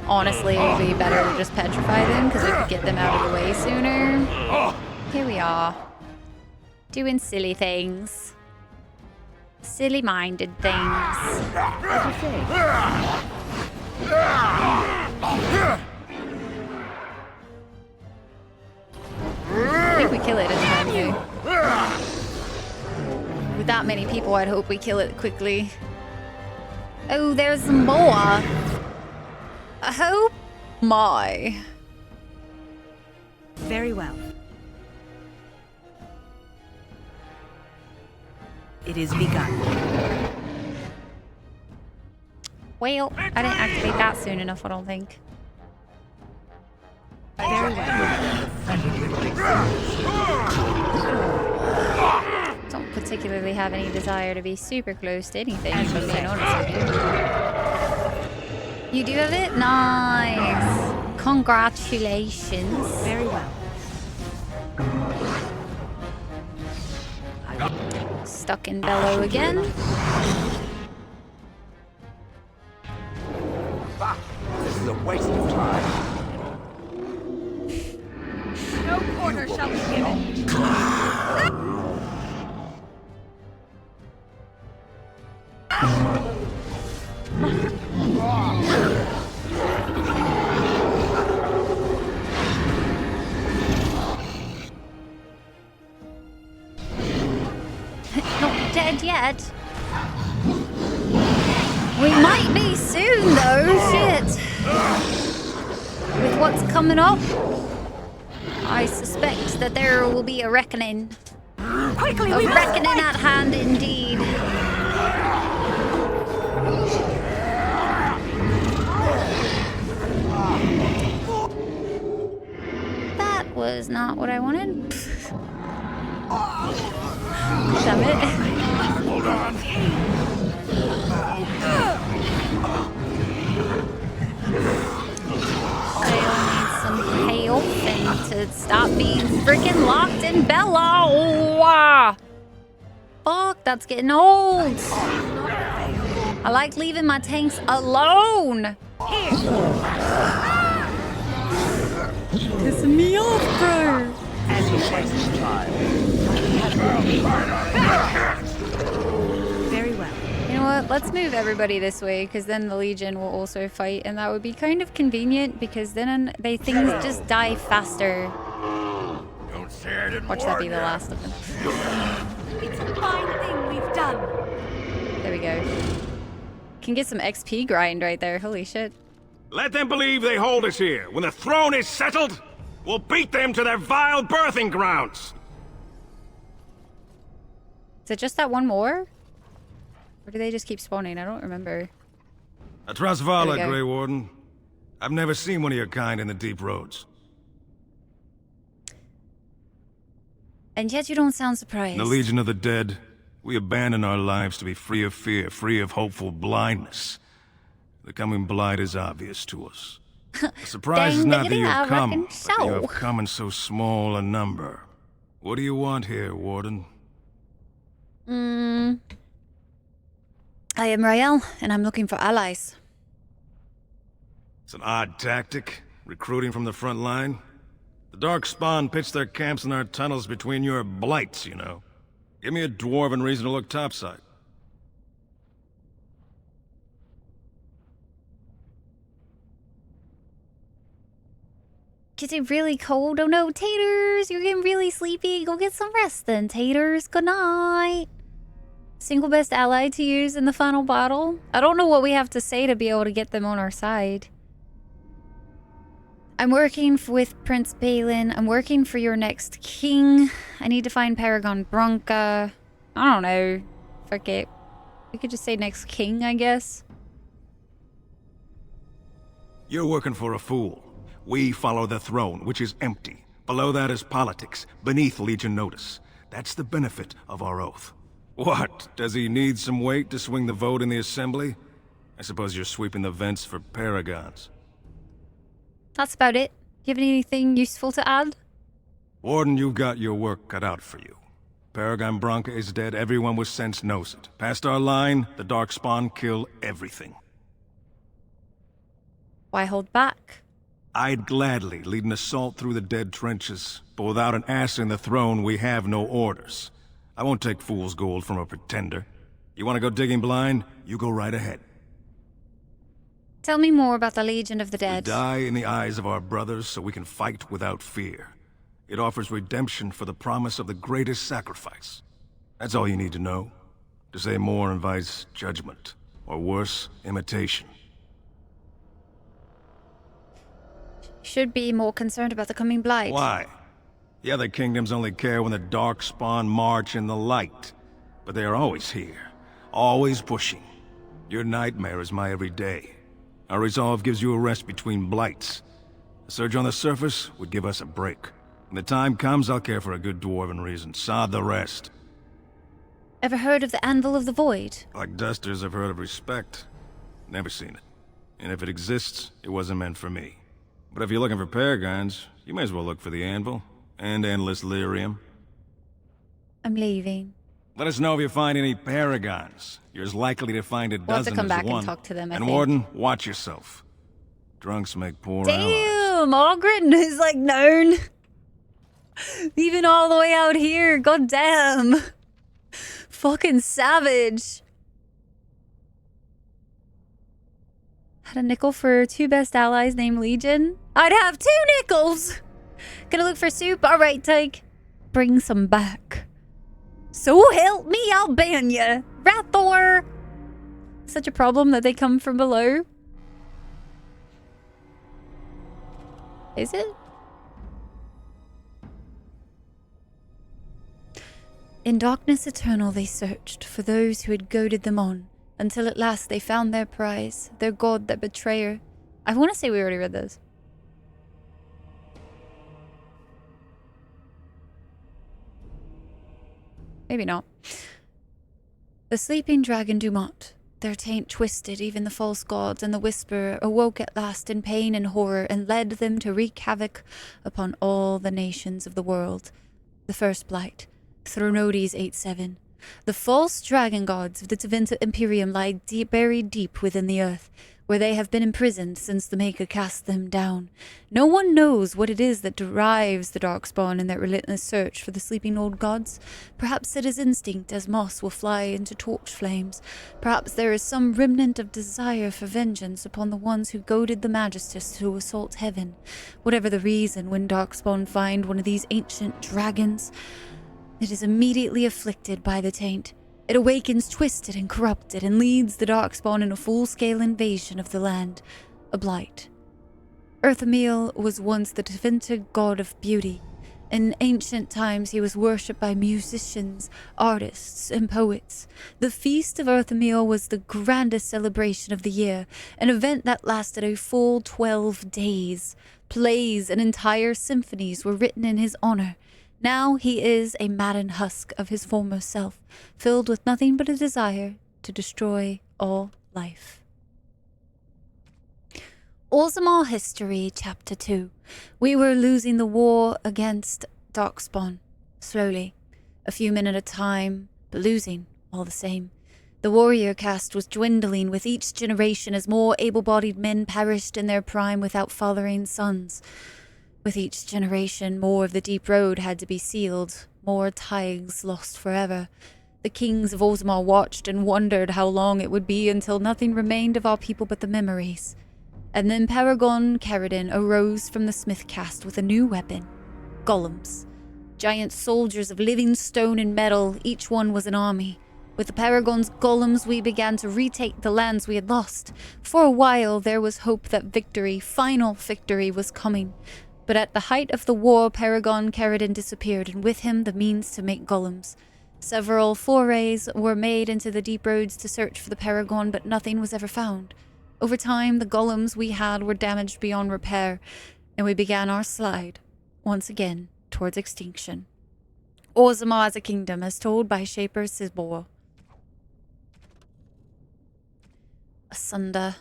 Honestly, it would be better to just petrify them because we could get them out of the way sooner. Here we are. Doing silly things. Silly-minded things. What'd you say? I think we kill it in time too. With that many people, I'd hope we kill it quickly. Oh, there's more. Oh my. Very well. It is begun. Well, I didn't activate that soon enough, I don't think. Very well. Don't particularly have any desire to be super close to anything, if I'm being honest with you. You do have it? Nice. Congratulations. Very well. Stuck in bellow again. This is a waste of time. Order shall be given. Not dead yet. We might be soon, though. Shit. With what's coming up, I suspect that there will be a reckoning. Quickly, A we must reckoning fight. at hand, indeed. That was not what I wanted. Damn it. Hold on. I need some help and to stop being freaking locked in Bella. Oh, fuck, that's getting old. I like leaving my tanks alone. Pissing me off, bro. As you wish, child. Very well. You know what? Let's move everybody this way, because then the Legion will also fight, and that would be kind of convenient, because then things just die faster. Don't say I didn't Watch that be the last of them. It's a fine thing we've done. There we go. Can get some XP grind right there. Holy shit. Let them believe they hold us here. When the throne is settled, we'll beat them to their vile birthing grounds. Is it just that one more? Or do they just keep spawning? I don't remember. A Trasvala, There we go. Grey Warden. I've never seen one of your kind in the deep roads. And yet you don't sound surprised. In the Legion of the Dead, we abandon our lives to be free of fear, free of hopeful blindness. The coming blight is obvious to us. The surprise is not that you have come, but that you have come in so small a number. What do you want here, Warden? I am Rael, and I'm looking for allies. It's an odd tactic, recruiting from the front line. The Darkspawn pitch their camps in our tunnels between your blights, you know. Give me a dwarven reason to look topside. Is it really cold? Oh no, Taters! You're getting really sleepy. Go get some rest then, Taters. Good night. Single best ally to use in the final battle? I don't know what we have to say to be able to get them on our side. I'm working with Prince Balin. I'm working for your next king. I need to find Paragon Bronca. I don't know. Fuck it. We could just say next king, I guess. You're working for a fool. We follow the throne, which is empty. Below that is politics, beneath Legion notice. That's the benefit of our oath. What? Does he need some weight to swing the vote in the assembly? I suppose you're sweeping the vents for paragons. That's about it. You have anything useful to add? Warden, you've got your work cut out for you. Paragon Bronca is dead, everyone with sense knows it. Past our line, the Darkspawn kill everything. Why hold back? I'd gladly lead an assault through the dead trenches, but without an ass in the throne, we have no orders. I won't take fool's gold from a pretender. You want to go digging blind? You go right ahead. Tell me more about the Legion of the We Dead. die in the eyes of our brothers so we can fight without fear. It offers redemption for the promise of the greatest sacrifice. That's all you need to know. To say more invites judgment, or worse, imitation. Should be more concerned about the coming blight. Why? The other kingdoms only care when the Darkspawn march in the light. But they are always here, always pushing. Your nightmare is my everyday. Our resolve gives you a rest between blights. A surge on the surface would give us a break. When the time comes, I'll care for a good dwarven reason. Sod the rest. Ever heard of the Anvil of the Void? Like dusters, I've heard of respect. Never seen it. And if it exists, it wasn't meant for me. But if you're looking for paragons, you may as well look for the Anvil. And endless lyrium. I'm leaving. Let us know if you find any paragons. You're as likely to find a We'll have to dozen come as back one. and talk to them, I And think. Warden, watch yourself. Drunks make poor allies. Damn, Ogren is like known. Even all the way out here. God damn. Fucking savage. Had a nickel for 2 best allies named Legion. I'd have 2 nickels. Gonna look for soup? Alright, Tyke. Bring some back. So help me, I'll ban ya. Rathor. Such a problem that they come from below. Is it? In darkness eternal they searched for those who had goaded them on, until at last they found their prize, their god, their betrayer. I want to say we already read this. Maybe not. The sleeping dragon Dumont, their taint twisted even the false gods, and the whisperer awoke at last in pain and horror, and led them to wreak havoc upon all the nations of the world. The first blight, Thronodes 8-7. The false dragon gods of the Tevinter Imperium lie buried deep within the earth, where they have been imprisoned since the Maker cast them down. No one knows what it is that drives the Darkspawn in their relentless search for the sleeping old gods. Perhaps it is instinct, as moss will fly into torch flames. Perhaps there is some remnant of desire for vengeance upon the ones who goaded the Magisters to assault heaven. Whatever the reason, when Darkspawn find one of these ancient dragons, it is immediately afflicted by the taint. It awakens twisted and corrupted and leads the Darkspawn in a full-scale invasion of the land. A blight. Earthamil was once the Tevinter god of beauty. In ancient times he was worshipped by musicians, artists, and poets. The Feast of Earthamil was the grandest celebration of the year, an event that lasted a full 12 days. Plays and entire symphonies were written in his honor. Now he is a maddened husk of his former self, filled with nothing but a desire to destroy all life. Orzammar History, Chapter 2. We were losing the war against Darkspawn, slowly, a few men at a time, but losing all the same. The warrior caste was dwindling with each generation as more able-bodied men perished in their prime without fathering sons. With each generation, more of the deep road had to be sealed, more taigs lost forever. The kings of Orzammar watched and wondered how long it would be until nothing remained of our people but the memories. And then Paragon Caridin arose from the smith caste with a new weapon. Golems. Giant soldiers of living stone and metal, each one was an army. With the Paragon's golems we began to retake the lands we had lost. For a while there was hope that victory, final victory, was coming. But at the height of the war, Paragon Caridin disappeared, and with him the means to make golems. Several forays were made into the deep roads to search for the Paragon, but nothing was ever found. Over time, the golems we had were damaged beyond repair, and we began our slide, once again, towards extinction. Orzammar as a kingdom, as told by Shaper Sibor. Asunder.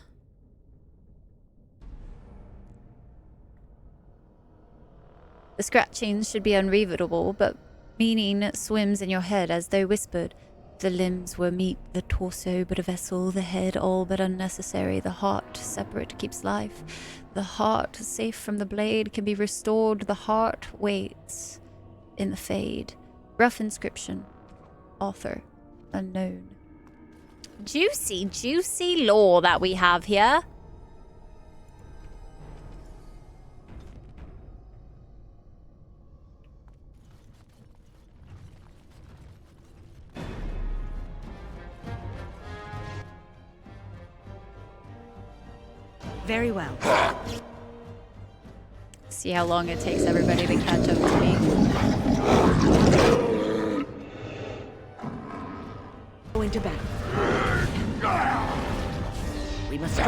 The scratchings should be unreadable, but meaning swims in your head as though whispered. The limbs were meat, the torso but a vessel, the head all but unnecessary, the heart separate keeps life. The heart, safe from the blade, can be restored, the heart waits in the fade. Rough inscription. Author unknown. Juicy, juicy lore that we have here. Very well. See how long it takes everybody to catch up to me. Going to bed. We must go.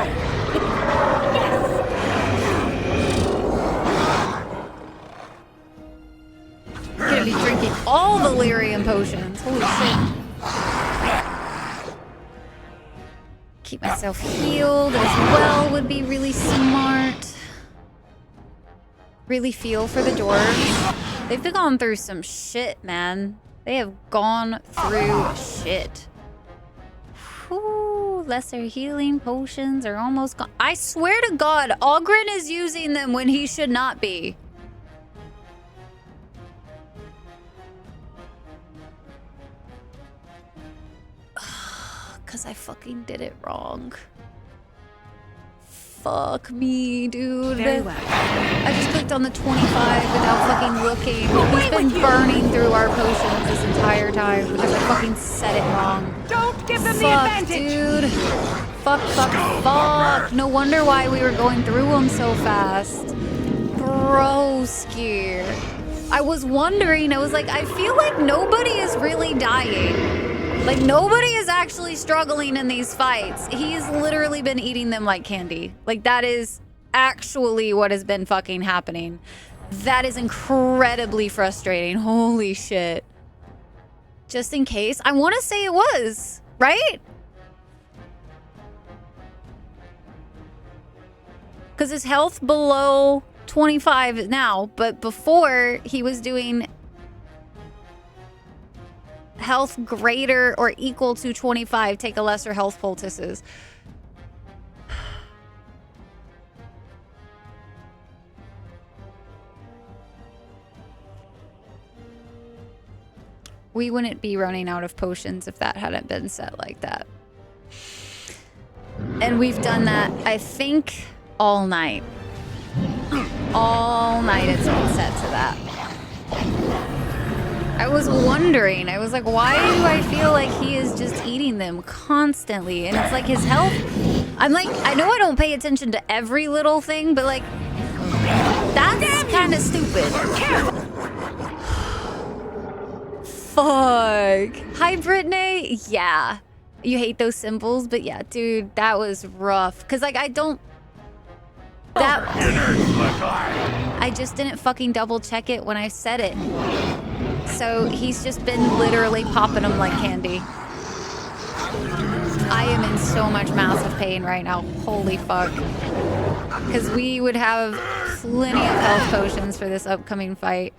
Gonna be drinking all the lyrium potions. Holy shit. Keep myself healed as well would be really smart. Really feel for the dwarves. They've gone through some shit, man. They have gone through shit. Whew, lesser healing potions are almost gone. I swear to God, Oghren is using them when he should not be. because I fucking did it wrong. Fuck me, dude. Very well. I just clicked on the 25 without fucking looking. He's been burning through our potions this entire time because I fucking said it wrong. Don't give them the Fuck, advantage! dude. Fuck. No wonder why we were going through them so fast. Broski. I was wondering, I was like, I feel like nobody is really dying. Like, nobody is actually struggling in these fights. He's literally been eating them like candy. Like, that is actually what has been fucking happening. That is incredibly frustrating. Holy shit. Just in case. I want to say it was, right? Because his health below 25 now, but before he was doing health greater or equal to 25, take a lesser health poultices. We wouldn't be running out of potions if that hadn't been set like that. And we've done that, I think, all night. All night it's been set to that. I was wondering, I was like, why do I feel like he is just eating them constantly? And it's like his health, I'm like, I know I don't pay attention to every little thing, but like, that's kind of stupid. Fuck. Hi, Brittany. Yeah. You hate those symbols, but yeah, dude, that was rough. Cause like, I don't, I just didn't fucking double check it when I said it. So he's just been literally popping them like candy. I am in so much massive pain right now. Holy fuck. Because we would have plenty of health potions for this upcoming fight.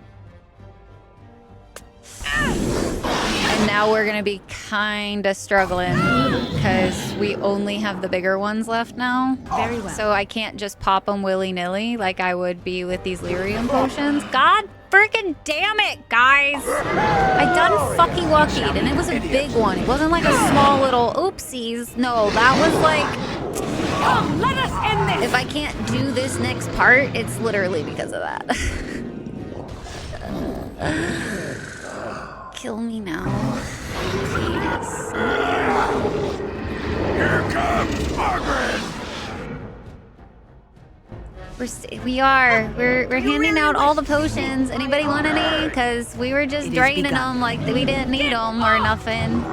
And now we're going to be kind of struggling because we only have the bigger ones left now. Very well. So I can't just pop them willy-nilly like I would be with these lyrium potions. God freaking damn it, guys. I done fucky wuckied and it was a big one. It wasn't like a small little oopsies. No, that was like... Come, let us end this! If I can't do this next part, it's literally because of that. Kill me now. Please. Here comes Margaret! We're handing out all the potions. Anybody want any? Because we were just draining them like we didn't need them or nothing.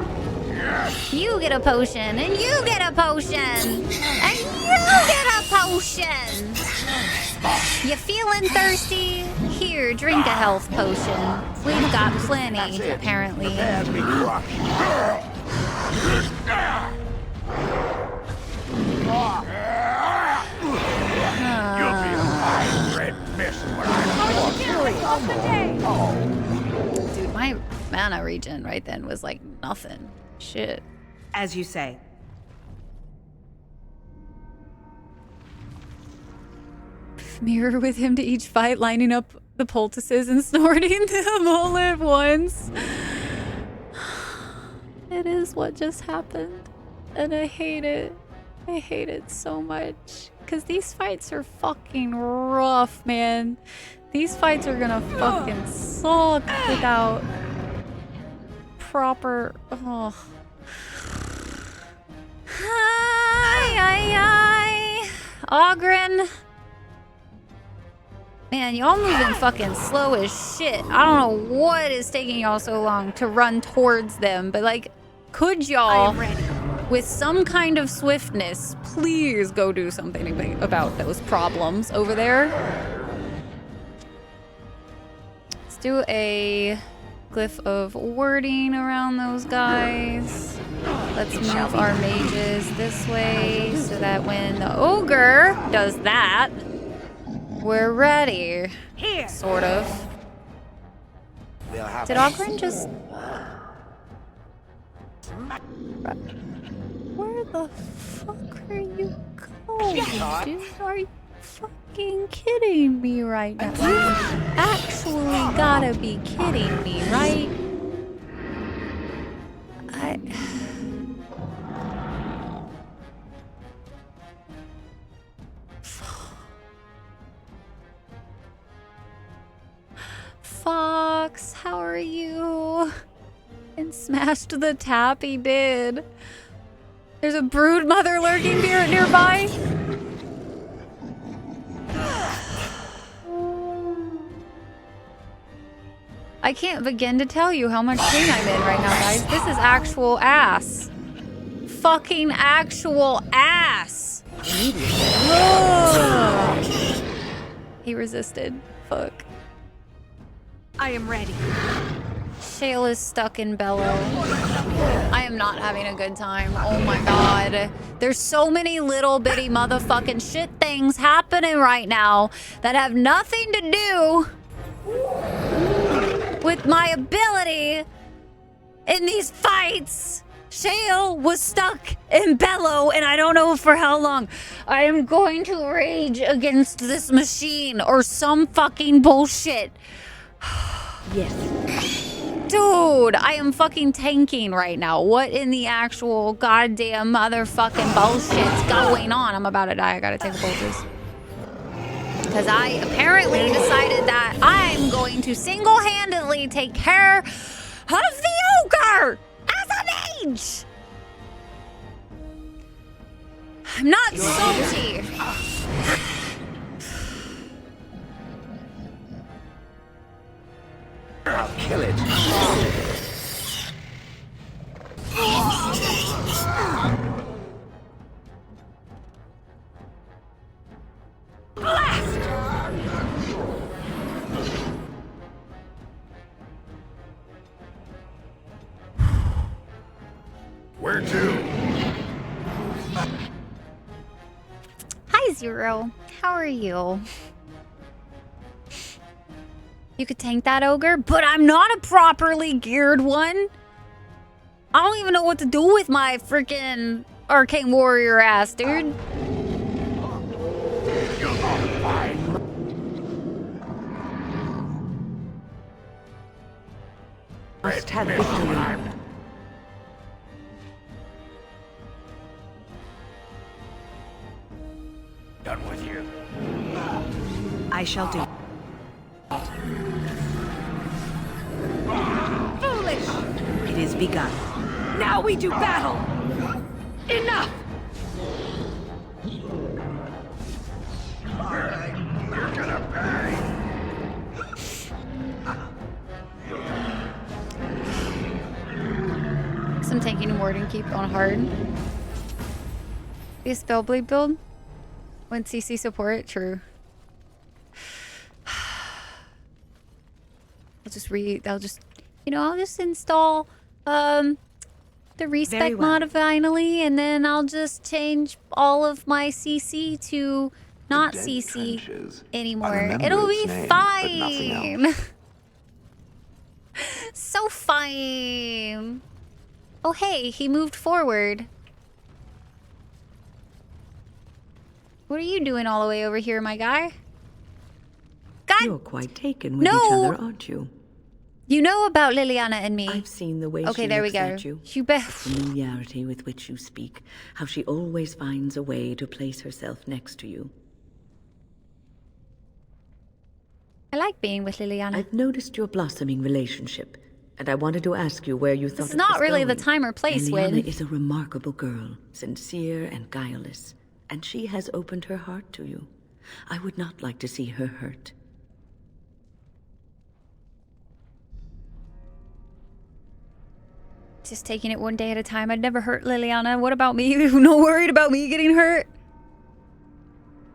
You get a potion, and you get a potion, and you get a potion. You feeling thirsty? Here, drink a health potion. We've got plenty, apparently. Dude, my mana regen right then was like nothing. Shit. As you say. Mirror with him to each fight, lining up the poultices and snorting them all at once. It is what just happened. And I hate it. I hate it so much. Because these fights are fucking rough, man. These fights are gonna fucking suck without proper... Oh. Hi. Ogren. Man, y'all moving fucking slow as shit. I don't know what is taking y'all so long to run towards them, but like, could y'all, with some kind of swiftness, please go do something about those problems over there? Let's do a glyph of wording around those guys. Let's move our mages this way so that when the ogre does that, we're ready. Here. Sort of. Did Ogren just... Where the fuck are you going, dude? Are you fucking kidding me right now? You actually gotta be kidding me, right? Fox, how are you? And smashed the tap, he did. There's a brood mother lurking nearby. I can't begin to tell you how much pain I'm in right now, guys. This is actual ass. Fucking actual ass. He resisted. Fuck. I am ready. Shale is stuck in Bellow. I am not having a good time. Oh my god. There's so many little bitty motherfucking shit things happening right now that have nothing to do with my ability in these fights. Shale was stuck in Bellow, and I don't know for how long. I am going to rage against this machine or some fucking bullshit. Yes. Dude, I am fucking tanking right now. What in the actual goddamn motherfucking bullshit's going on? I'm about to die. I gotta take a poultice. Because I apparently decided that I'm going to single-handedly take care of the ogre as a mage. I'm not salty. I'll kill it. Where to? Hi, Zero. How are you? You could tank that ogre, but I'm not a properly geared one. I don't even know what to do with my freaking arcane warrior ass, dude. Must have victory. Done with you. I shall do. Foolish! It is begun. Now we do battle! Enough! You're gonna pay. Some tanking and warding keep on hard. Be a spellblade build? When CC support? True. I'll just install the respec mod finally, and then I'll just change all of my CC to not CC anymore. It'll be fine. So fine. Oh hey, he moved forward. What are you doing all the way over here, my guy? God. You're quite taken with each other, aren't you? You know about Liliana and me. I've seen the way she there looks we go. at you. You bet. The familiarity with which you speak. How she always finds a way to place herself next to you. I like being with Liliana. I've noticed your blossoming relationship, and I wanted to ask you where you thought it was going. It's not really the time or place, Win. Liliana is a remarkable girl, sincere and guileless, and she has opened her heart to you. I would not like to see her hurt. Just taking it one day at a time. I'd never hurt Liliana. What about me? You're not worried about me getting hurt?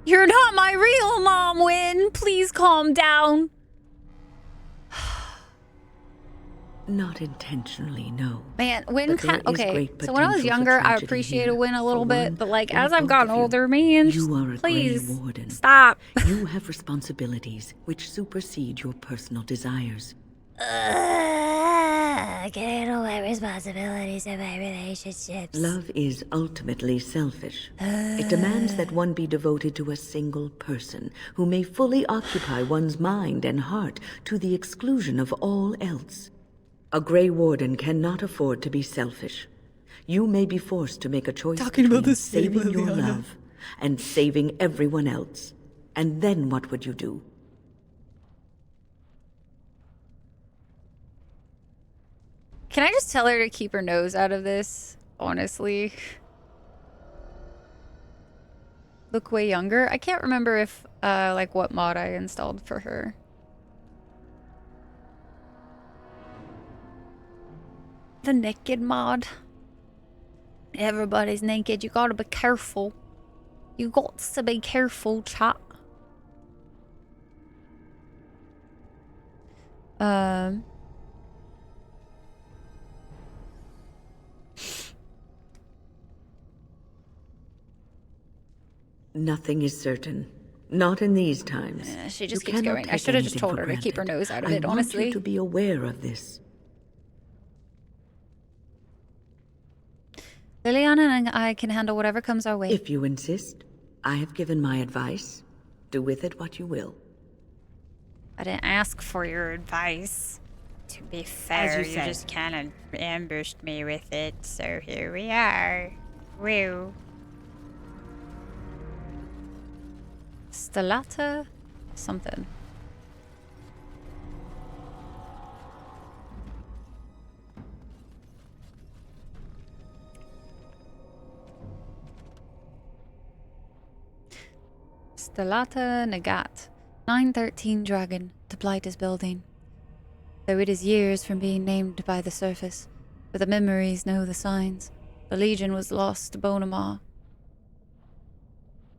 You're not my real mom, Win. Please calm down. Not intentionally, no. Man, Win kind okay. So when I was younger, I appreciated Win a little bit, but like as I've gotten older, man, please stop. You have responsibilities which supersede your personal desires. I can't handle my responsibilities in my relationships. Love is ultimately selfish. It demands that one be devoted to a single person who may fully occupy one's mind and heart to the exclusion of all else. A Grey Warden cannot afford to be selfish. You may be forced to make a choice between saving your love and saving everyone else. And then what would you do? Can I just tell her to keep her nose out of this? Honestly. Look way younger. I can't remember if, like, what mod I installed for her. The naked mod. Everybody's naked. You gotta be careful. You got to be careful, chat. Nothing is certain. Not in these times. She just You keeps cannot going. I take should have just anything told for her to keep her granted. nose out of it, I want honestly. you to be aware of this. Liliana and I can handle whatever comes our way. If you insist, I have given my advice. Do with it what you will. I didn't ask for your advice. To be fair, you just kind of ambushed me with it, so here we are. Woo. Stellata something. Stellata Nagat. 913 Dragon. The Blight is building. Though it is years from being named by the surface, but the memories know the signs. The Legion was lost to Bonamar.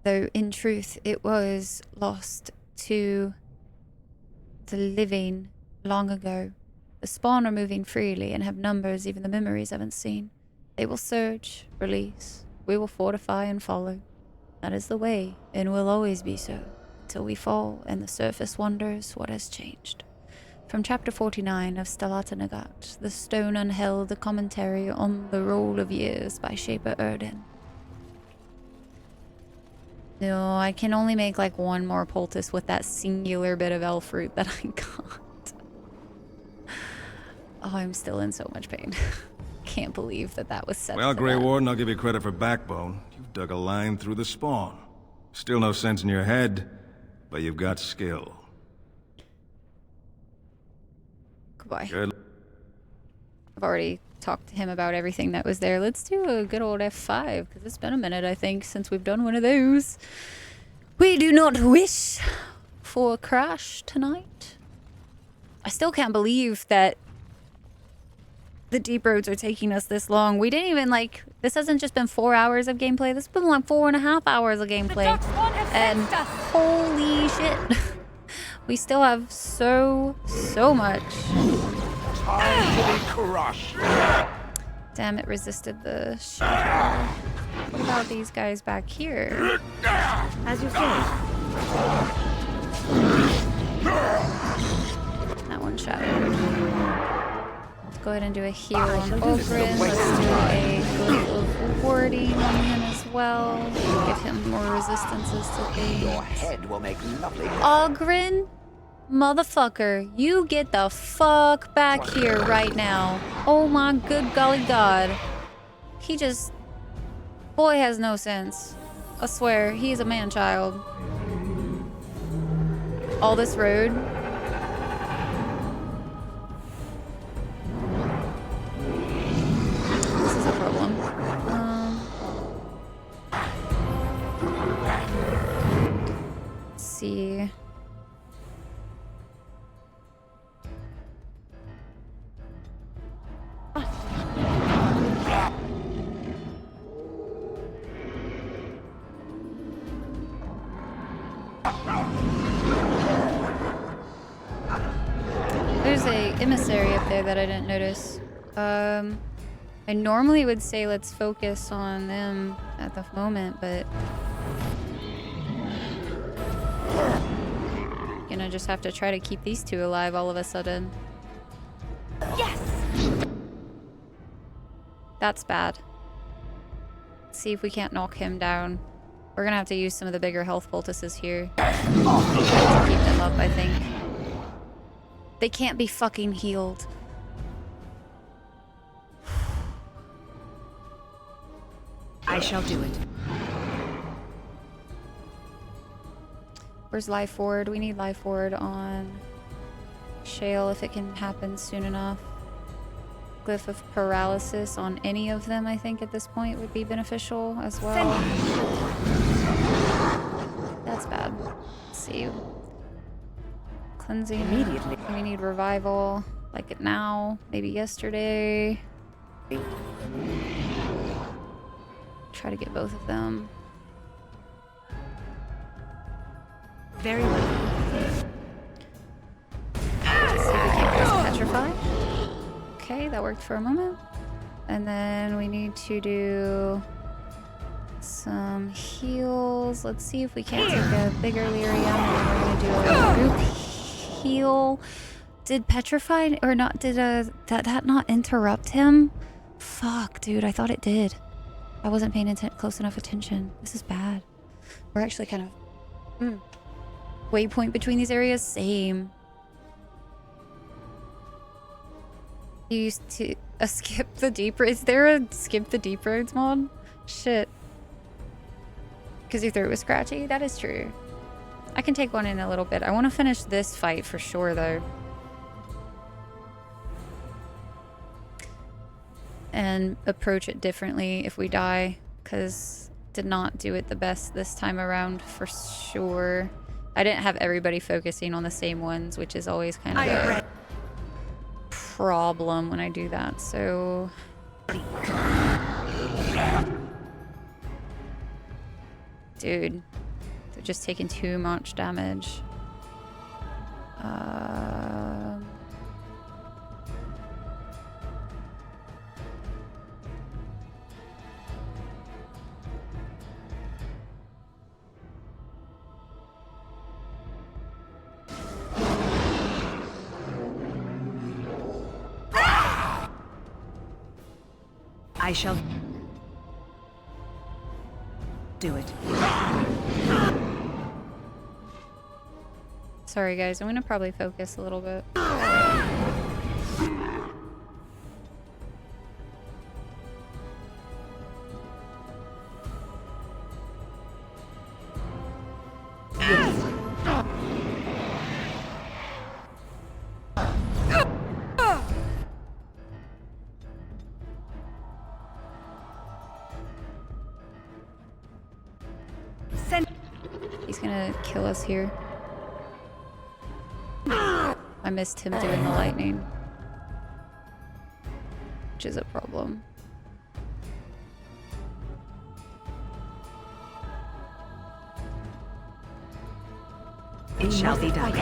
Though in truth it was lost to the living long ago. The spawn are moving freely and have numbers even the memories haven't seen. They will surge, release. We will fortify and follow. That is the way, and will always be so, until we fall and the surface wonders what has changed. From chapter 49 of Stellata Nagat, The Stone Unheld, a commentary on the roll of years by Shaper Erden. No, I can only make like one more poultice with that singular bit of elf fruit that I got. Oh, I'm still in so much pain. Can't believe that that was set. Well, Grey Warden, I'll give you credit for backbone. You've dug a line through the spawn. Still no sense in your head, but you've got skill. Goodbye. Good. I've already talked to him about everything that was there. Let's do a good old F5, because it's been a minute, I think, since we've done one of those. We do not wish for a crash tonight. I still can't believe that the deep roads are taking us this long. We didn't even, like, this hasn't just been 4 hours of gameplay. This has been like 4.5 hours of gameplay. And holy shit. We still have so much. Time to be crushed. Damn, it resisted the shatter. What about these guys back here? As you say. That one shattered. Let's go ahead and do a heal on Ogrin. Let's do a little of warding on him as well. Give him more resistances to things. Your head will make lovely. Ogrin? Motherfucker, you get the fuck back here right now. Oh my good golly god. He just... Boy has no sense. I swear, he's a man-child. All this road. This is a problem. Let's see. There's a emissary up there that I didn't notice. I normally would say let's focus on them at the moment, but gonna just have to try to keep these two alive all of a sudden. Yes! That's bad. Let's see if we can't knock him down. We're gonna have to use some of the bigger health poultices here to keep them up, I think. They can't be fucking healed. I shall do it. Where's Life Ward? We need Life Ward on Shale if it can happen soon enough. Glyph of Paralysis on any of them, I think, at this point would be beneficial as well. That's bad. Let's see. Cleansing. Immediately. We need Revival. Like it now. Maybe yesterday. Try to get both of them. Very well. Let's see if we can cast Petrify. Okay, that worked for a moment. And then we need to do some heals. Let's see if we can't take a bigger lyrium. And then we're gonna do a group heal. Did Petrify or not? Did that not interrupt him? Fuck, dude. I thought it did. I wasn't paying close enough attention. This is bad. We're actually kind of waypoint between these areas. Same. You used to skip the deep. Is there a skip the deep roads mod? Shit. Because your throat was scratchy? That is true. I can take one in a little bit. I want to finish this fight for sure, though. And approach it differently if we die. Because did not do it the best this time around for sure. I didn't have everybody focusing on the same ones, which is always kind of a problem when I do that. So... Dude, they're just taking too much damage. I shall do it. Sorry guys, I'm gonna probably focus a little bit. He's gonna kill us here. I missed him doing the lightning, which is a problem. It shall be done.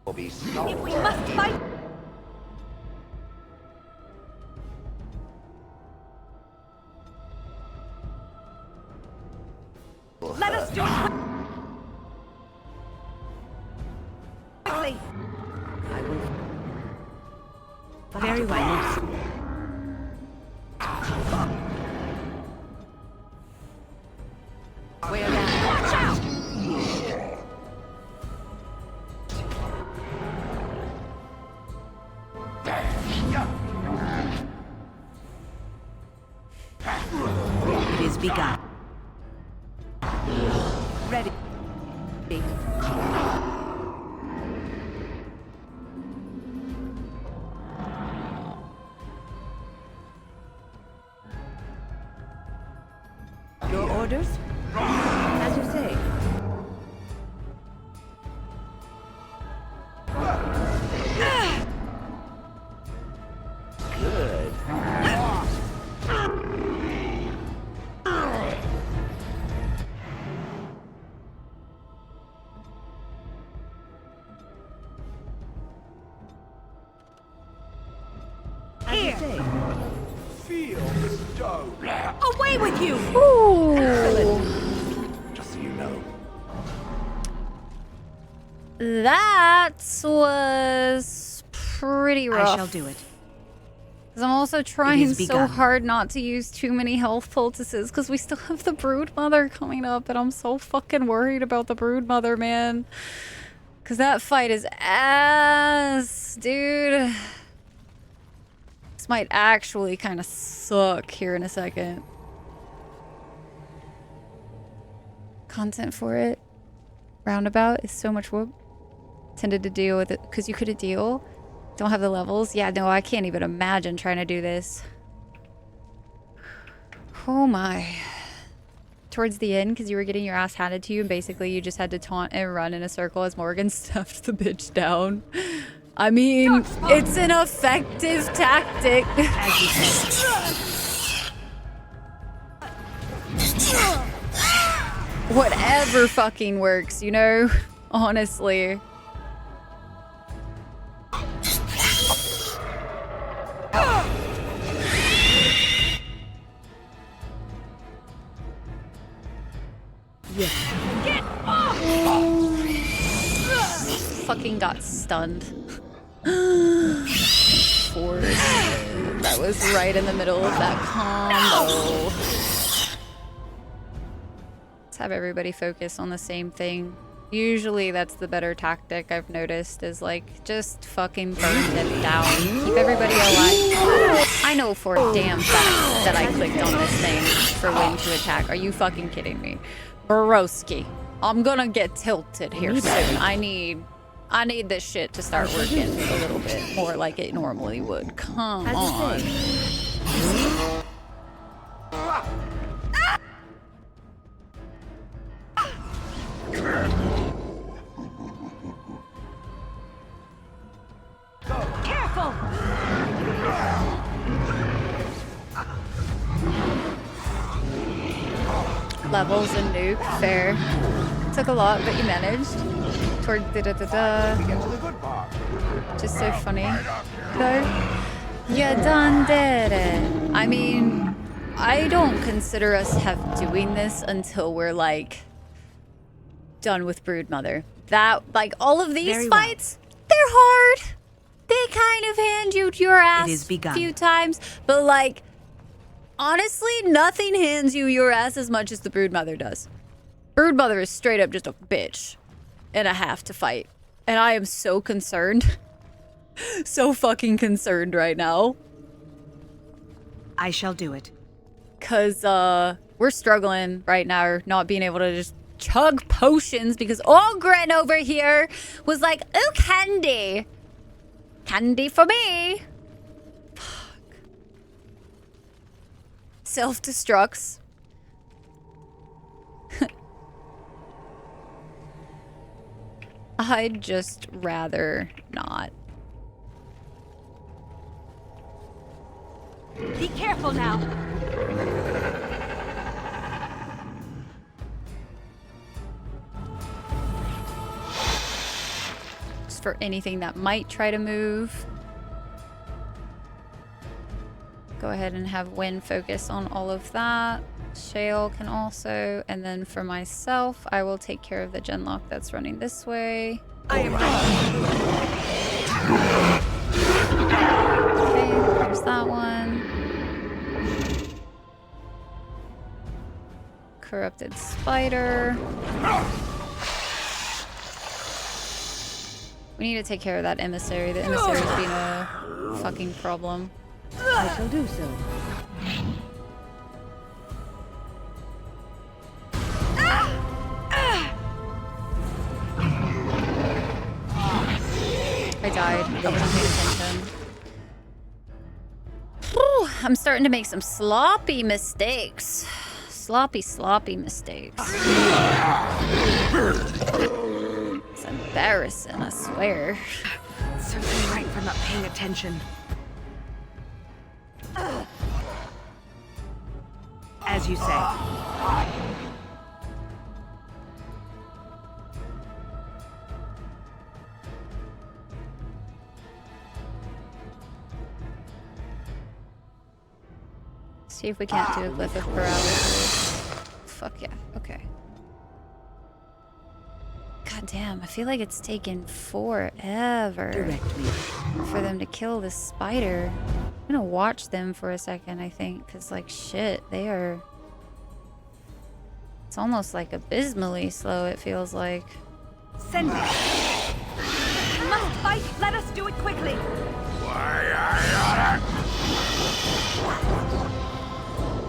If we must fight. Let us do it quickly. I will. Very well. Where now? Watch out! It is begun. Ready. Your orders? As you say. Good. As you say. Feel the stone. Away with you! Ooh. Just so you know. That was pretty rough. I shall do it. Because I'm also trying so begun. hard not to use too many health poultices because we still have the Broodmother coming up and I'm so fucking worried about the Broodmother, man. Because that fight is ass, dude. This might actually kind of suck here in a second. Content for it. Roundabout is so much whoop. Tended to deal with it because you couldn't deal. Don't have the levels. Yeah, no, I can't even imagine trying to do this. Oh my. Towards the end, because you were getting your ass handed to you, and basically you just had to taunt and run in a circle as Morgan stuffed the bitch down. I mean, it's an effective tactic. Whatever fucking works, you know? Honestly. Yes. Get off! Fucking got stunned. That was right in the middle of that combo. Let's have everybody focus on the same thing. Usually that's the better tactic I've noticed, is like just fucking burn them down. Keep everybody alive. I know for a damn fact that I clicked on this thing for when to attack. Are you fucking kidding me? Broski. I'm gonna get tilted here soon. I need this shit to start working a little bit more like it normally would. Come on. Careful! Levels and nuke, fair. Took a lot, but you managed. Toward just so funny. Though, you done did it. I mean, I don't consider us doing this until we're like done with Broodmother. That, like, all of these fights, they're hard. They kind of hand you your ass a few times, but like, honestly, nothing hands you your ass as much as the Broodmother does. Broodmother is straight up just a bitch and a half to fight. And I am so concerned. So fucking concerned right now. I shall do it. Cause we're struggling right now, not being able to just chug potions because Ogren over here was like, ooh, candy. Candy for me. Fuck. Self-destructs. I'd just rather not. Be careful now. Just for anything that might try to move. Go ahead and have Wynn focus on all of that. Shale can also, and then for myself, I will take care of the genlock that's running this way. I am ready. Okay, there's that one. Corrupted spider. We need to take care of that emissary. The emissary's being a fucking problem. I shall do so. I died. I wasn't paying attention. Whew, I'm starting to make some sloppy mistakes. Sloppy mistakes. It's embarrassing, I swear. Serves me right for not paying attention. As you say. See if we can't do a glyph of paralysis. Fuck yeah. Okay. God damn, I feel like it's taken forever for them to kill this spider. I'm gonna watch them for a second, I think, because, like, shit, they are... It's almost like abysmally slow, it feels like. Send it. We must fight. Let us do it quickly.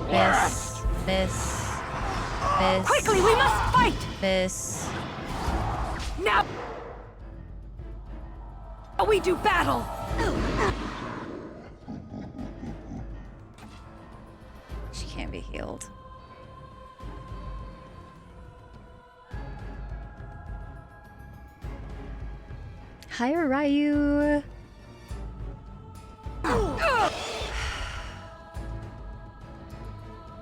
Miss. Quickly, we must fight. Miss. Now we do battle! She can't be healed. Hi, Ryu. I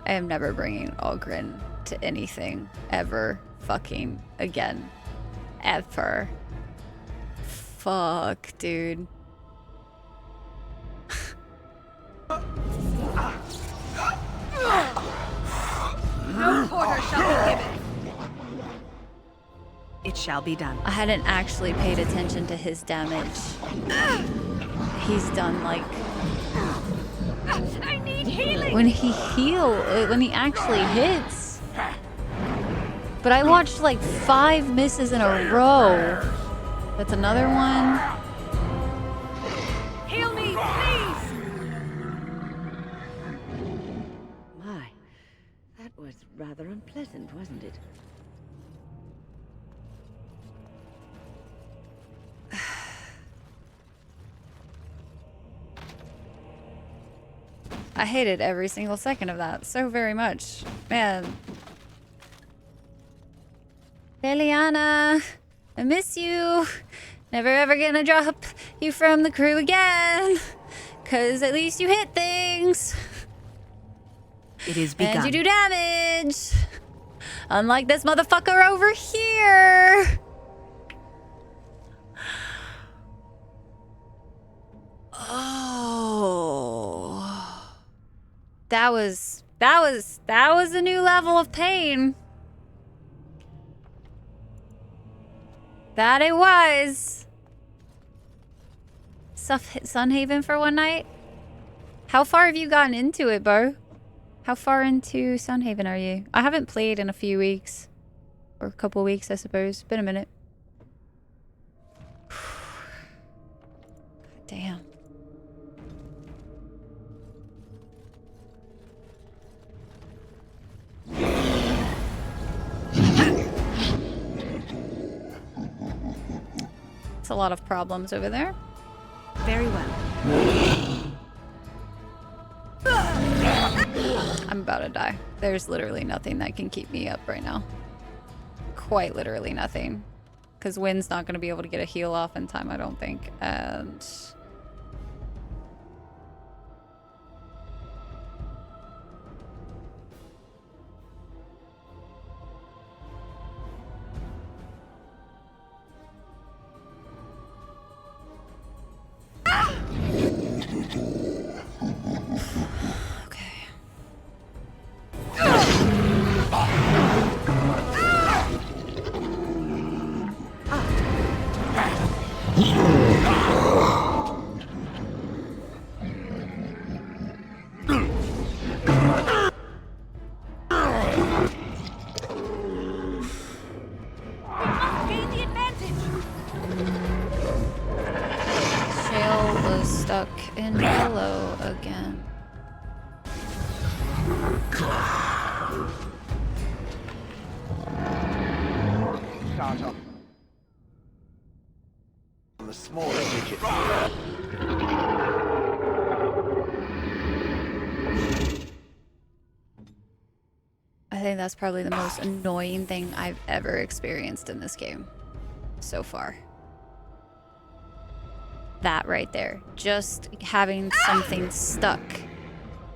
am never bringing Ogren to anything ever fucking again. Ever. Fuck, dude. No quarter shall be given. It shall be done. I hadn't actually paid attention to his damage. He's done like I need healing. when he actually hits. But I watched like 5 misses in a row. That's another one. Heal me, please. My, that was rather unpleasant, wasn't it? I hated every single second of that so very much. Man. Liliana, I miss you. Never ever gonna drop you from the crew again. Cause at least you hit things. It is begun. And you do damage. Unlike this motherfucker over here. Oh. That was a new level of pain. That it was. Sunhaven for one night? How far have you gotten into it, Bo? How far into Sunhaven are you? I haven't played in a few weeks. Or a couple weeks, I suppose. Been a minute. God damn. It's a lot of problems over there. Very well. I'm about to die. There's literally nothing that can keep me up right now. Quite literally nothing. Because Wynn's not going to be able to get a heal off in time, I don't think. And... in yellow again. On the smaller digit. I think that's probably the most annoying thing I've ever experienced in this game so far. That right there. Just having something stuck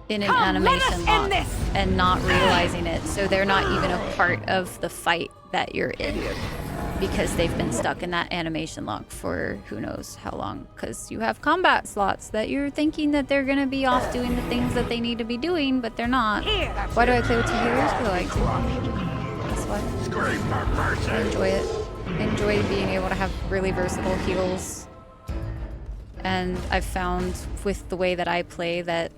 in an animation lock and not realizing it, so they're not even a part of the fight that you're in because they've been stuck in that animation lock for who knows how long, because you have combat slots that you're thinking that they're gonna be off doing the things that they need to be doing, but they're not. Why do I play with 2 healers? Because I like to. That's why. I enjoy it. I enjoy being able to have really versatile heals. And I've found with the way that I play that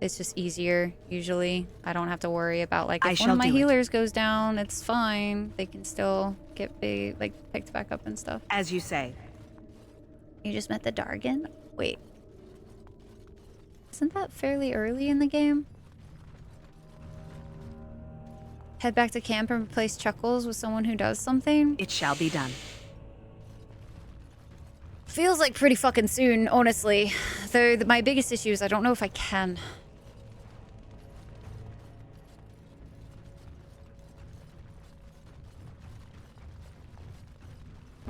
it's just easier usually. I don't have to worry about like if one of my healers goes down, it's fine. They can still get picked back up and stuff. As you say. You just met the Dargan? Wait. Isn't that fairly early in the game? Head back to camp and replace Chuckles with someone who does something? It shall be done. Feels like pretty fucking soon, honestly. Though my biggest issue is I don't know if I can.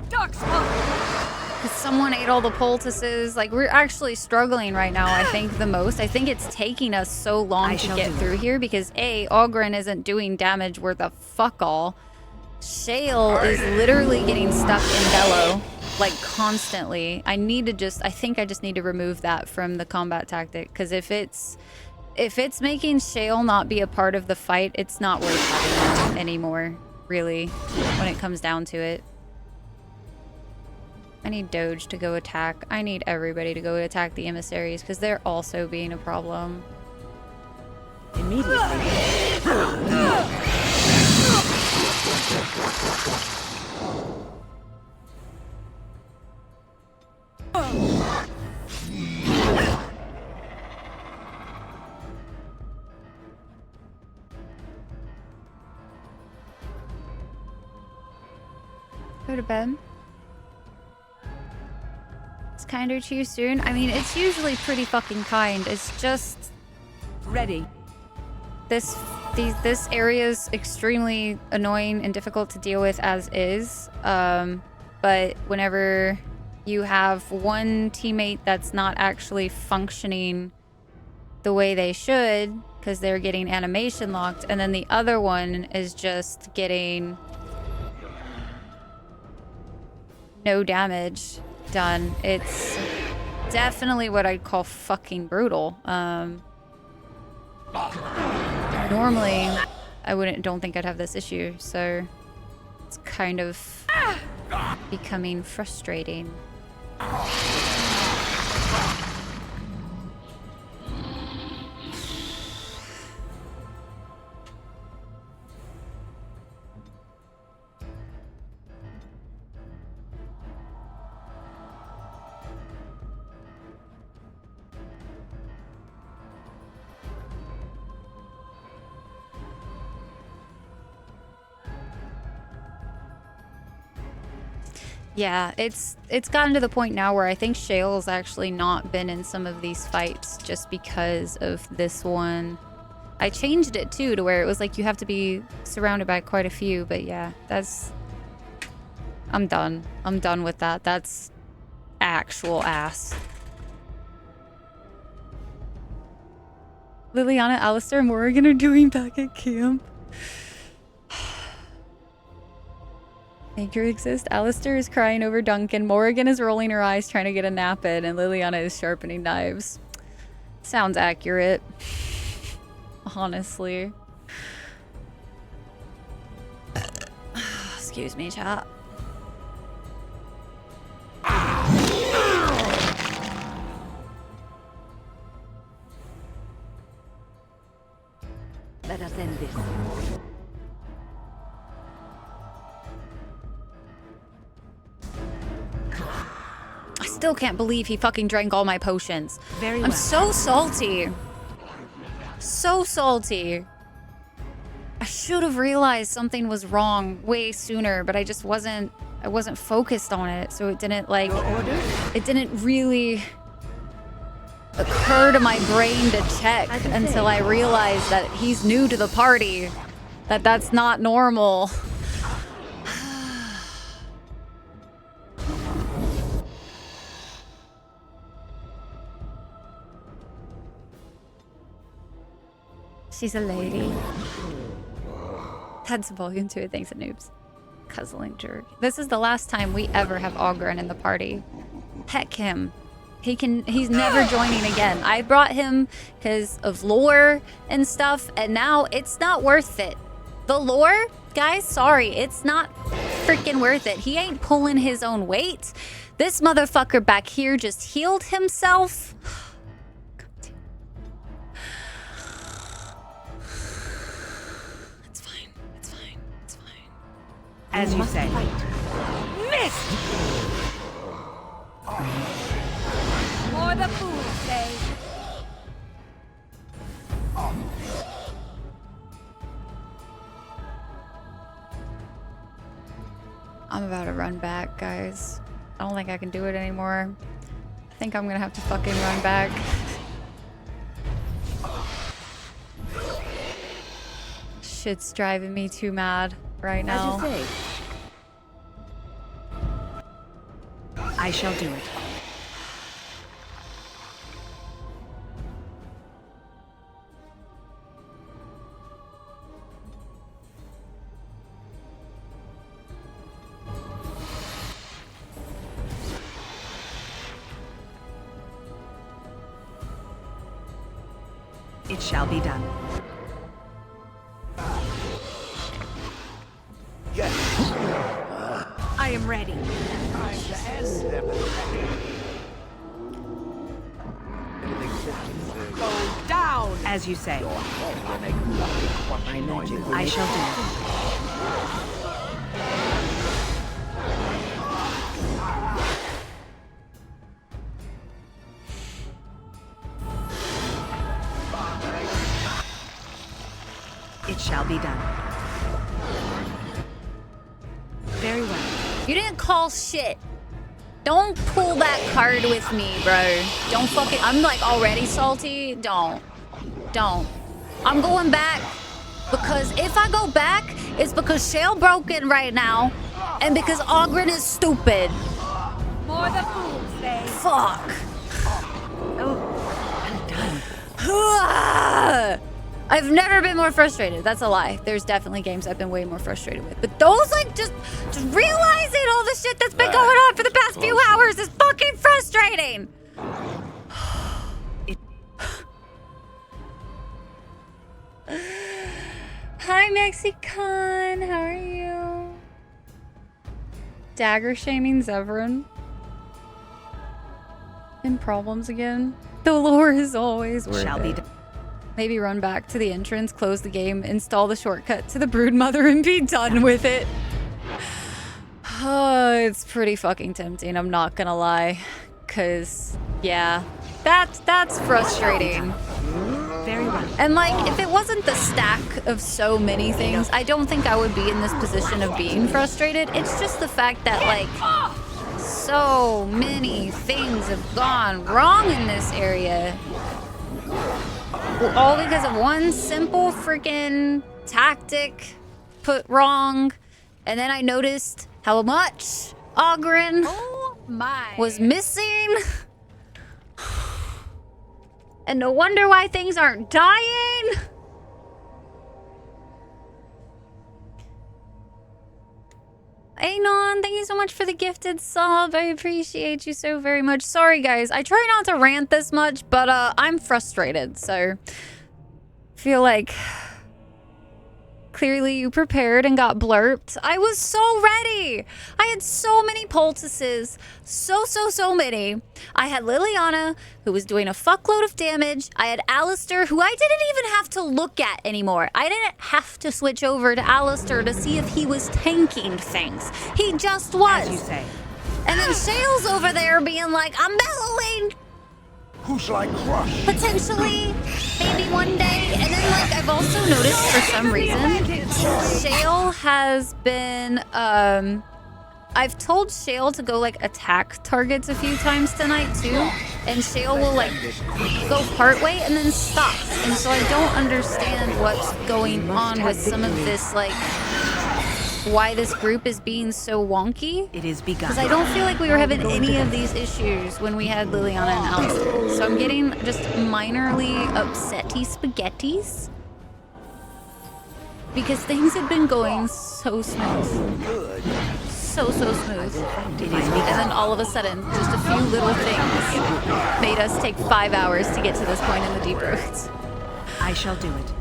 Because someone ate all the poultices. Like, we're actually struggling right now, I think, the most. I think it's taking us so long to get through here because, A, Ogren isn't doing damage worth a fuck all. Shale is literally getting stuck in Bellow, like, constantly. I think I just need to remove that from the combat tactic, because if it's making Shale not be a part of the fight, it's not worth having it anymore, really, when it comes down to it. I need Doge to go attack. I need everybody to go attack the emissaries, because they're also being a problem. Immediately. Go to bed. It's kinder too soon. I mean, it's usually pretty fucking kind. It's just ready. This area's extremely annoying and difficult to deal with as is. But whenever you have one teammate that's not actually functioning the way they should because they're getting animation locked, and then the other one is just getting no damage done, it's definitely what I'd call fucking brutal. Normally I don't think I'd have this issue, so it's kind of becoming frustrating. Yeah, it's gotten to the point now where I think Shale's actually not been in some of these fights just because of this one. I changed it too to where it was like you have to be surrounded by quite a few, but yeah, I'm done. I'm done with that. That's actual ass. Liliana, Alistair, and Morrigan are doing back at camp. Make her exist. Alistair is crying over Duncan. Morrigan is rolling her eyes trying to get a nap in, and Liliana is sharpening knives. Sounds accurate. Honestly. Excuse me, chat. Let us end this. I still can't believe he fucking drank all my potions. Very well. I'm so salty. So salty. I should have realized something was wrong way sooner, but I just wasn't focused on it, so it didn't really occur to my brain to check until I realized that he's new to the party. That's not normal. She's a lady. Had some volume to it, thanks, noobs. Cuzzling jerk. This is the last time we ever have Ogren in the party. Heck him. He's never joining again. I brought him because of lore and stuff, and now it's not worth it. The lore, guys, sorry, it's not freaking worth it. He ain't pulling his own weight. This motherfucker back here just healed himself. As you say. Missed! For the fool's sake. I'm about to run back, guys. I don't think I can do it anymore. I think I'm gonna have to fucking run back. Shit's driving me too mad right now. As you say. I shall do it. It shall be done. Yes. I am ready. Go down, as you say. I shall do it. It shall be done. Very well. You didn't call shit. Don't pull that card with me, bro. Don't fucking... I'm like already salty. Don't. I'm going back. Because if I go back, it's because Shale broken right now. And because Ogren is stupid. More the fools, they. Fuck. Oh, well done. I've never been more frustrated. That's a lie. There's definitely games I've been way more frustrated with. But those, like, just realizing all the shit that's been going on for the past few hours is fucking frustrating. Hi, Mexican. How are you? Dagger shaming Zevran. In problems again. The lore is always worth it. Maybe run back to the entrance, close the game, install the shortcut to the Broodmother, and be done with it. It's pretty fucking tempting, I'm not gonna lie. Cause, yeah, that's frustrating. Very well. And like, if it wasn't the stack of so many things, I don't think I would be in this position of being frustrated. It's just the fact that, like, so many things have gone wrong in this area. All because of one simple freaking tactic put wrong. And then I noticed how much Ogren was missing. And no wonder why things aren't dying. Anon, thank you so much for the gifted sub. I appreciate you so very much. Sorry, guys. I try not to rant this much, but I'm frustrated, so... feel like... clearly you prepared and got blurped. I was so ready! I had so many poultices. So many. I had Liliana, who was doing a fuckload of damage. I had Alistair, who I didn't even have to look at anymore. I didn't have to switch over to Alistair to see if he was tanking things. He just was. As you say. And then Shale's over there being like, I'm bellowing! Who shall I crush? Potentially, maybe one day. And then, like, I've also noticed for some reason, Shale has been, I've told Shale to go, like, attack targets a few times tonight, too. And Shale will, like, go partway and then stop. And so I don't understand what's going on with some of this, like, why this group is being so wonky. It is begun. Because I don't feel like we were having any of these issues when we had Liliana and Alistair. So I'm getting just minorly upsetty spaghettis. Because things have been going so smooth. So smooth. And then all of a sudden, just a few little things made us take 5 hours to get to this point in the deep roads. I shall do it.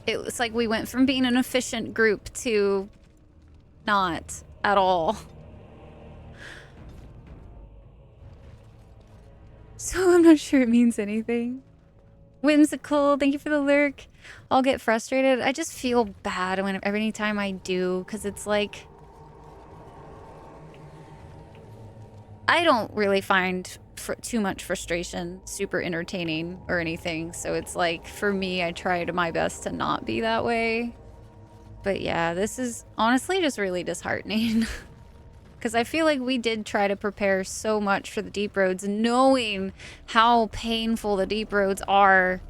It was like we went from being an efficient group to not at all. So I'm not sure it means anything. Whimsical, thank you for the lurk. I'll get frustrated. I just feel bad every time I do, because it's like... I don't really find too much frustration super entertaining or anything. So it's like, for me, I tried my best to not be that way. But yeah, this is honestly just really disheartening. Because I feel like we did try to prepare so much for the deep roads, knowing how painful the deep roads are.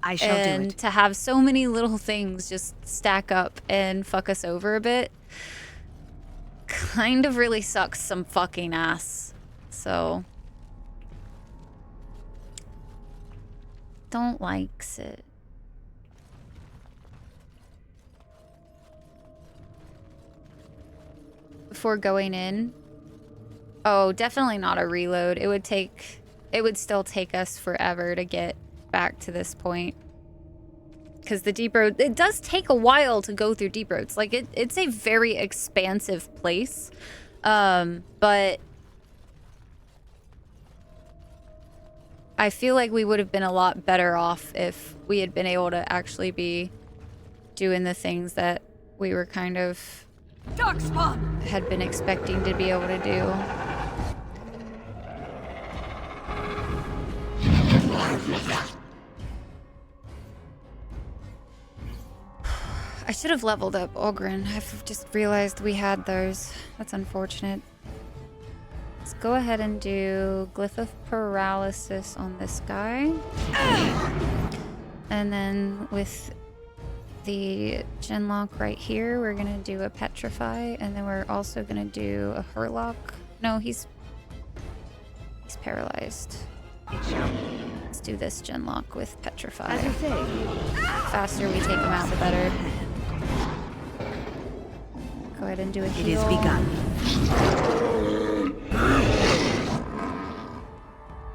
I shall do it. To have so many little things just stack up and fuck us over a bit kind of really sucks some fucking ass. So don't likes it. Before going in, oh, definitely not a reload. It would still take us forever to get back to this point. Because the deep road, it does take a while to go through deep roads. Like, it's a very expansive place. But I feel like we would have been a lot better off if we had been able to actually be doing the things that we were kind of Darkspawn had been expecting to be able to do. I should have leveled up Ogren. I've just realized we had those. That's unfortunate. Let's go ahead and do Glyph of Paralysis on this guy. And then with the Genlock right here, we're gonna do a Petrify, and then we're also gonna do a Hurlock. No, he's paralyzed. Let's do this Genlock with Petrify. As you say. The faster we take him out, the better. Go ahead and do a heal. It is begun.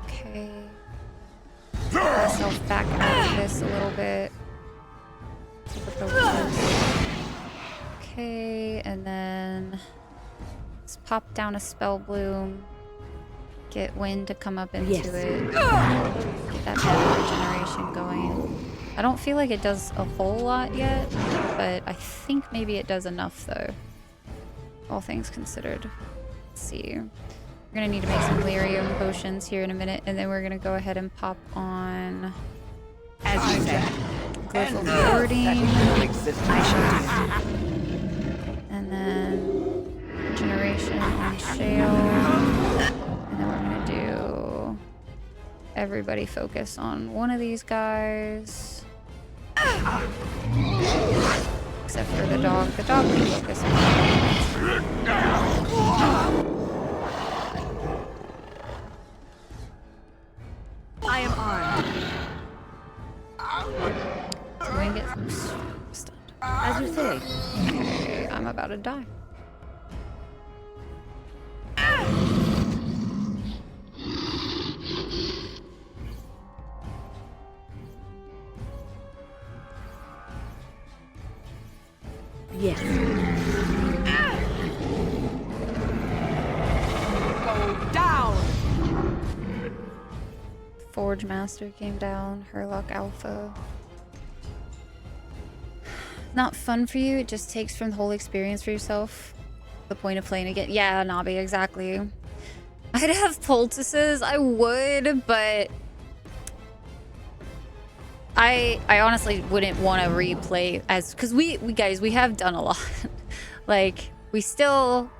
Okay. Get myself back out of this a little bit. Okay, and then let's pop down a Spell Bloom. Get Wind to come up into it. Get that mana regeneration going. I don't feel like it does a whole lot yet, but I think maybe it does enough though. All things considered. Let's see. We're gonna need to make some lyrium potions here in a minute, and then we're gonna go ahead and pop on, as you said, Glyph of Warding. I shall do it. And then regeneration on Shale. And then we're gonna do everybody focus on one of these guys. Except for the dog. The dog can focus on I am armed. So we can get stunned. As you say. Okay, I'm about to die. Yes. Go down. Forge Master came down. Hurlock Alpha. Not fun for you. It just takes from the whole experience for yourself. The point of playing again. Yeah, Nabi, exactly. I'd have poultices. I would, but I honestly wouldn't want to replay as, because we guys, we have done a lot. Like, we still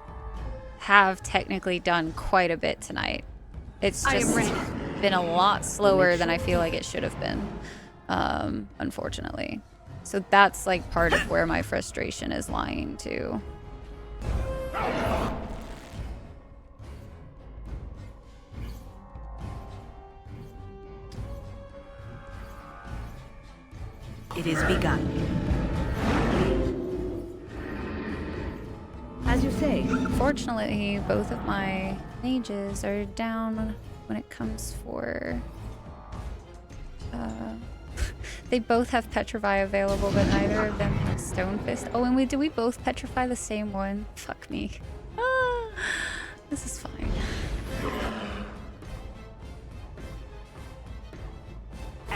have technically done quite a bit tonight. It's just been a lot slower than I feel like it should have been, unfortunately. So that's like part of where my frustration is lying too. It is begun. As you say. Fortunately, both of my mages are down when it comes for... they both have Petrify available, but neither of them have Stone Fist. Oh, and did we both Petrify the same one? Fuck me. This is fine.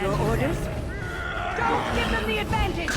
Your orders? Don't give them the advantage!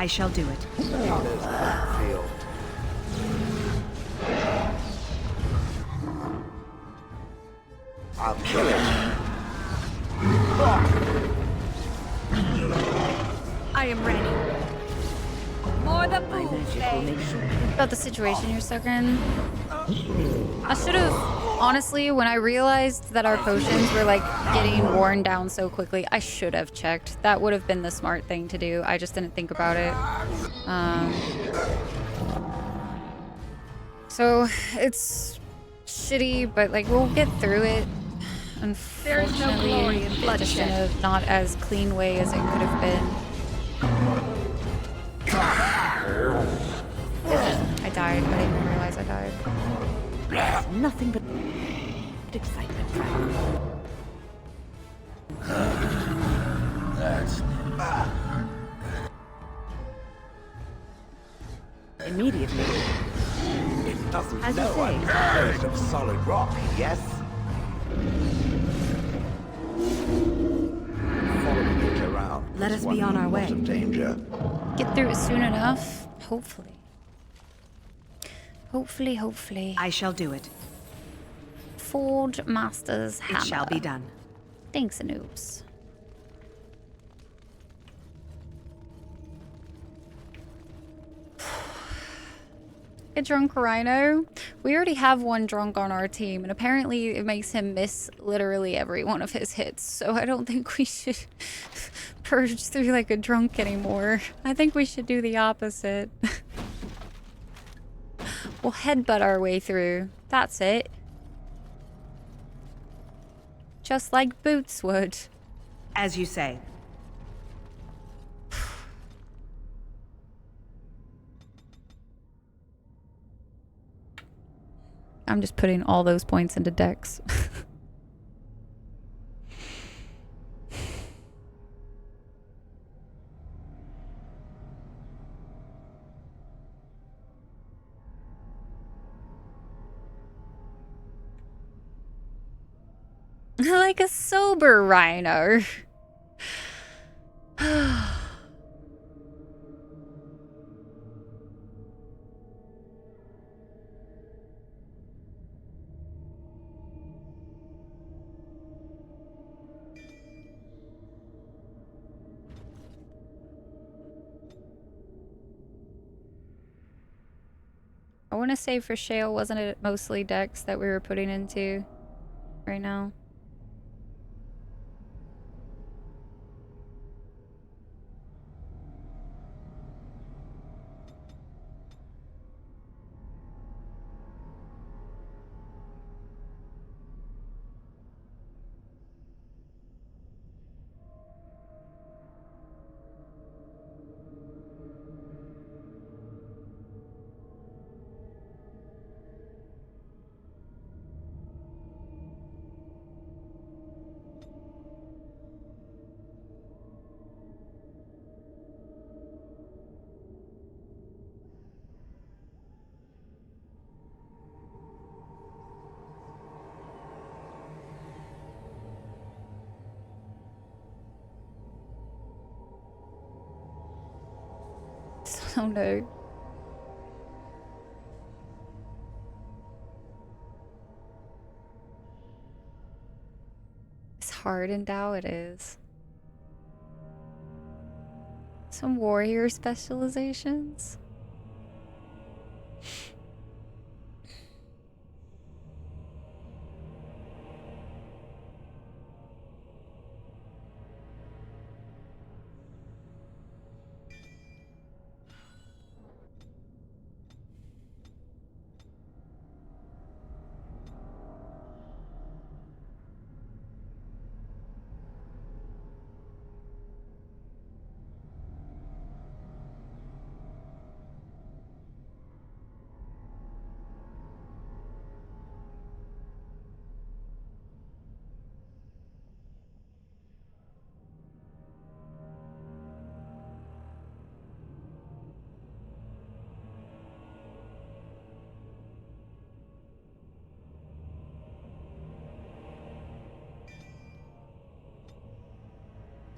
I shall do it. I'll kill it. I am ready. More the About the situation you're stuck in. I should have, honestly, when I realized that our potions were like getting worn down so quickly, I should have checked. That would have been the smart thing to do. I just didn't think about it. So it's shitty, but like we'll get through it. Unfortunately, no glory in just in bloodshed. a not as clean way as it could have been. I died. I didn't even realize I died. Nothing but excitement, Frank. That's Immediately. It doesn't As you know say. I'm made of solid rock, yes? Following it around. Let puts us be one on our in a lot way. of danger. Get through it soon enough. Hopefully. Hopefully. I shall do it. Forge Master's Hammer. It shall be done. Thanks, Anoobs. A drunk rhino. We already have one drunk on our team, and apparently it makes him miss literally every one of his hits. So I don't think we should purge through like a drunk anymore. I think we should do the opposite. We'll headbutt our way through. That's it. Just like Boots would. As you say. I'm just putting all those points into Dex. Like a sober rhino. I want to say for Shale, wasn't it mostly Dex that we were putting into right now? Oh no. It's hard in Tao, it is. Some warrior specializations.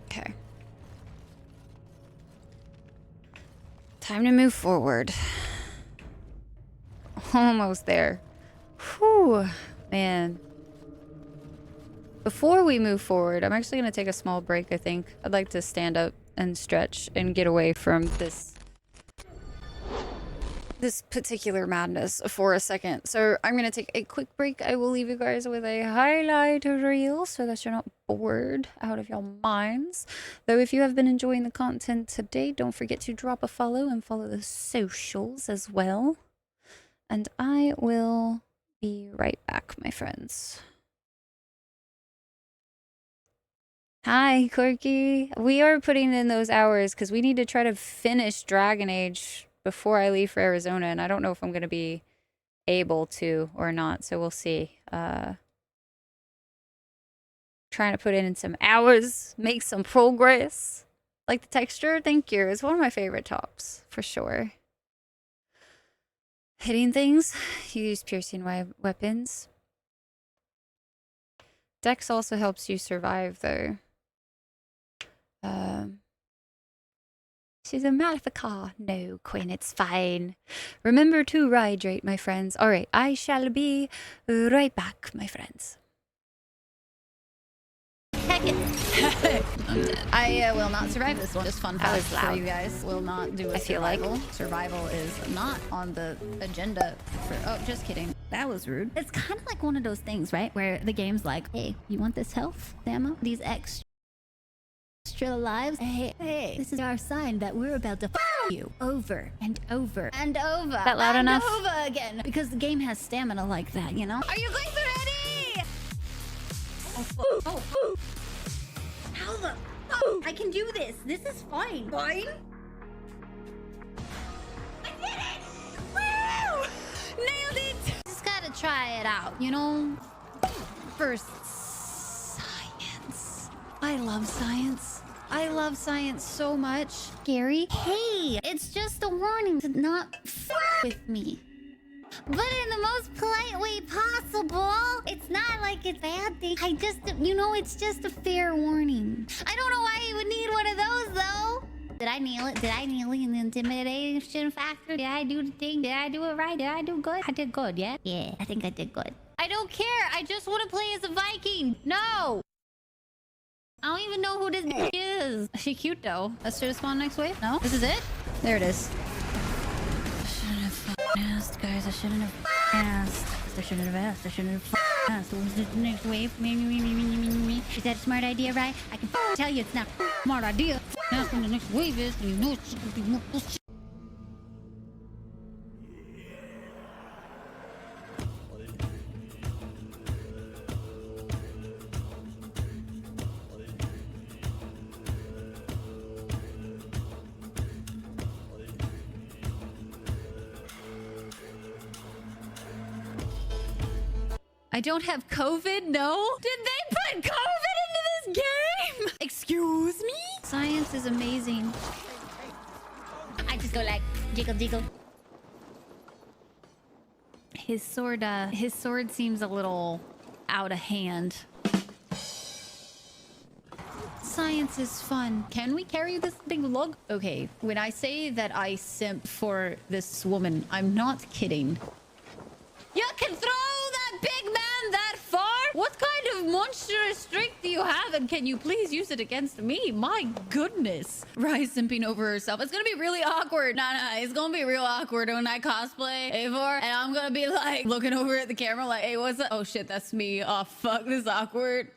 Okay. Time to move forward. Almost there. Whew, man. Before we move forward, I'm actually going to take a small break, I think. I'd like to stand up and stretch and get away from this particular madness for a second. So I'm going to take a quick break. I will leave you guys with a highlight reel so that you're not bored out of your minds. Though if you have been enjoying the content today, don't forget to drop a follow and follow the socials as well. And I will be right back, my friends. Hi, Corky. We are putting in those hours because we need to try to finish Dragon Age before I leave for Arizona, and I don't know if I'm going to be able to or not, so we'll see. Trying to put in some hours, make some progress. Like the texture? Thank you. It's one of my favorite tops, for sure. Hitting things, you use piercing weapons. Dex also helps you survive, though. She's a Malefica. No, Quinn, it's fine. Remember to hydrate, my friends. All right, I shall be right back, my friends. Heck it. I'm dead. I will not survive this one. Just fun fact for you guys. Will not do a survival. Like survival is not on the agenda for... Oh, just kidding. That was rude. It's kind of like one of those things, right? Where the game's like, hey, you want this health, ammo? These extra lives? Hey, this is our sign that we're about to you over and over and over. That loud enough? Over again. Because the game has stamina like that, you know? Are you guys ready? Oh. How the... Oh, I can do this. This is fine. Fine? I did it! Woo! Nailed it! Just gotta try it out, you know? First, science. I love science. I love science so much. Gary? Hey, it's just a warning to not f with me. But in the most polite way possible. It's not like it's a bad thing. It's just a fair warning. I don't know why you would need one of those, though. Did I nail it? Did I nail it in the intimidation factor? Did I do the thing? Did I do it right? Did I do good? I did good, yeah? Yeah, I think I did good. I don't care. I just want to play as a Viking. No! I don't even know who this is. She cute, though. Let's do the spawn next wave. No? This is it? There it is. I shouldn't have asked, guys. I shouldn't have asked. I shouldn't have asked. I shouldn't have asked. What was the next wave? Me. Is that a smart idea, right? I can tell you it's not a smart idea. That's when the next wave is. And you know it's gonna be more bullshit. I don't have COVID? No? Did they put COVID into this game? Excuse me? Science is amazing. I just go like, jiggle. His sword seems a little out of hand. Science is fun. Can we carry this big lug? Okay, when I say that I simp for this woman, I'm not kidding. You can throw that big man that far? What kind of monstrous strength do you have? And can you please use it against me? My goodness. Rai simping over herself. It's gonna be really awkward. Nah, it's gonna be real awkward when I cosplay Eivor. And I'm gonna be like looking over at the camera like, hey, what's up? Oh shit, that's me. Oh fuck, this is awkward.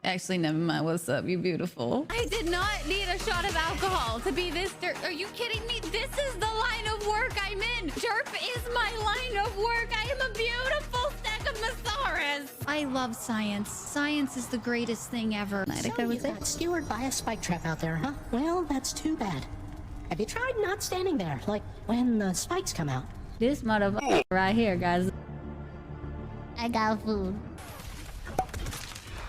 Actually, never mind. What's up? You beautiful. I did not need a shot of alcohol to be this dirt. Are you kidding me? This is the line of work I'm in. Derp is my line of work. I am a beautiful Stegosaurus. I love science. Science is the greatest thing ever. So you got skewered by a spike trap out there, huh? Well, that's too bad. Have you tried not standing there, like when the spikes come out? This motherfucker right here, guys. I got food.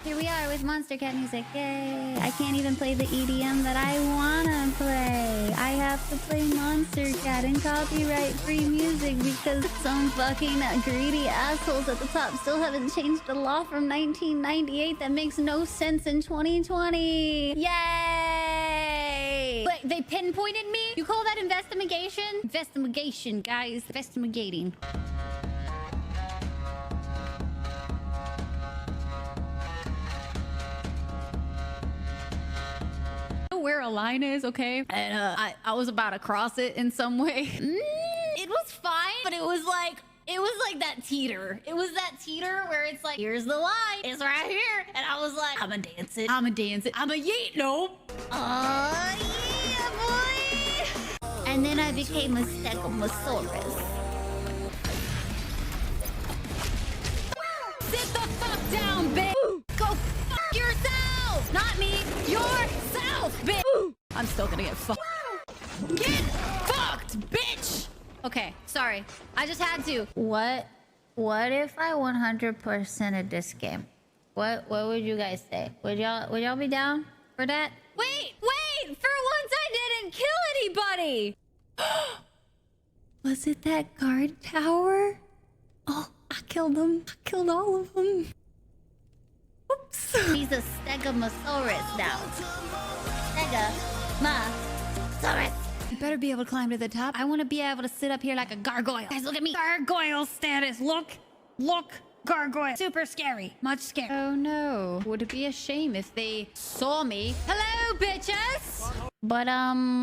Here we are with Monster Cat music. Yay! I can't even play the EDM that I wanna play. I have to play Monster Cat and copyright-free music because some fucking greedy assholes at the top still haven't changed the law from 1998 that makes no sense in 2020. Yay! But They pinpointed me? You call that investigation? Investigation, guys. Investigating. Where a line is, okay? And I was about to cross it in some way. It was fine, but it was like that teeter. It was that teeter where it's like, here's the line. It's right here. And I was like, I'ma dance it. I'ma dance it. I'ma yeet. Nope. Yeah, boy. And then I became a Stegosaurus. Sit the fuck down, bitch. Go fuck yourself. Not me. Yourself, bitch. I'm still gonna get fucked. Get fucked, bitch. Okay, sorry. I just had to. What if I 100%ed this game? What would you guys say? Would y'all be down for that? Wait! For once I didn't kill anybody! Was it that guard tower? Oh, I killed them. I killed all of them. Oops. He's a Stegosaurus now. Stegosaurus. You better be able to climb to the top. I want to be able to sit up here like a gargoyle. Guys, look at me. Gargoyle status. Look. Gargoyle. Super scary. Much scary. Oh no. Would it be a shame if they saw me? Hello, bitches! But,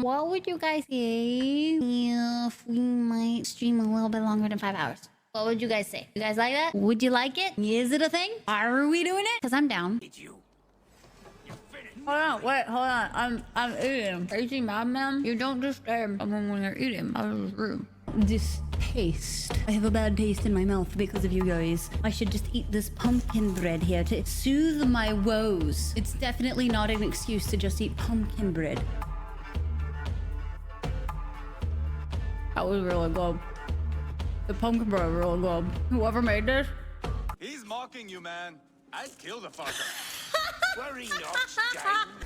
what would you guys say if we might stream a little bit longer than 5 hours? What would you guys say? You guys like that? Would you like it? Is it a thing? Are we doing it? Because I'm down. Hold on, wait, hold on. I'm eating. Are you eating madman? You don't disturb someone when you're eating. That was rude. This taste. I have a bad taste in my mouth because of you guys. I should just eat this pumpkin bread here to soothe my woes. It's definitely not an excuse to just eat pumpkin bread. That was really good. The pumpkin bread was really good. Whoever made this? He's mocking you, man. I'd kill the fucker. Worry not,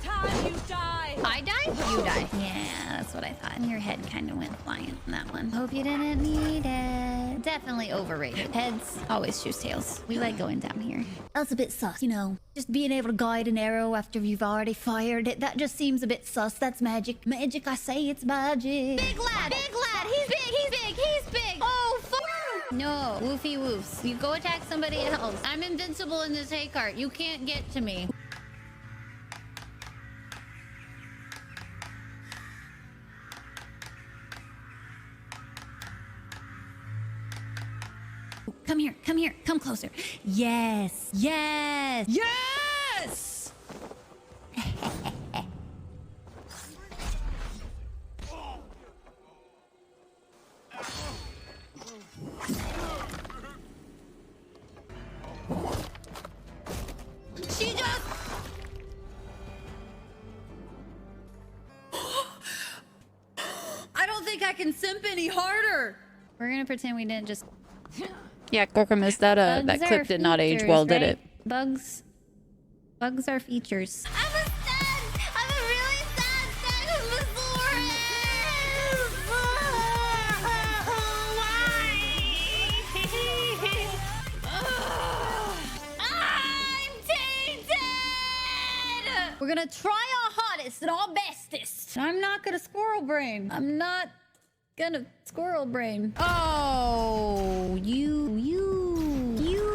Time you die. I die? You die. Yeah, that's what I thought. Your head kind of went flying in that one. Hope you didn't need it. Definitely overrated. Heads always choose tails. We like going down here. That's a bit sus, you know. Just being able to guide an arrow after you've already fired it. That just seems a bit sus. That's magic. Magic, I say it's magic. Big lad! Big lad! He's big! He's big! He's big! Oh, fuck! No. Woofy woofs. You go attack somebody else. I'm invincible in this hay cart. You can't get to me. Come here, come closer. Yes, yes, yes! She just... I don't think I can simp any harder. We're gonna pretend we didn't just... Yeah, Gorkamus, that clip did not age well, did it? Bugs are features. I'm a stud! I'm a really sad Stegosaurus! Why? I'm tainted! We're gonna try our hottest and our bestest. I'm not gonna squirrel brain. I'm not gonna squirrel brain. Oh, you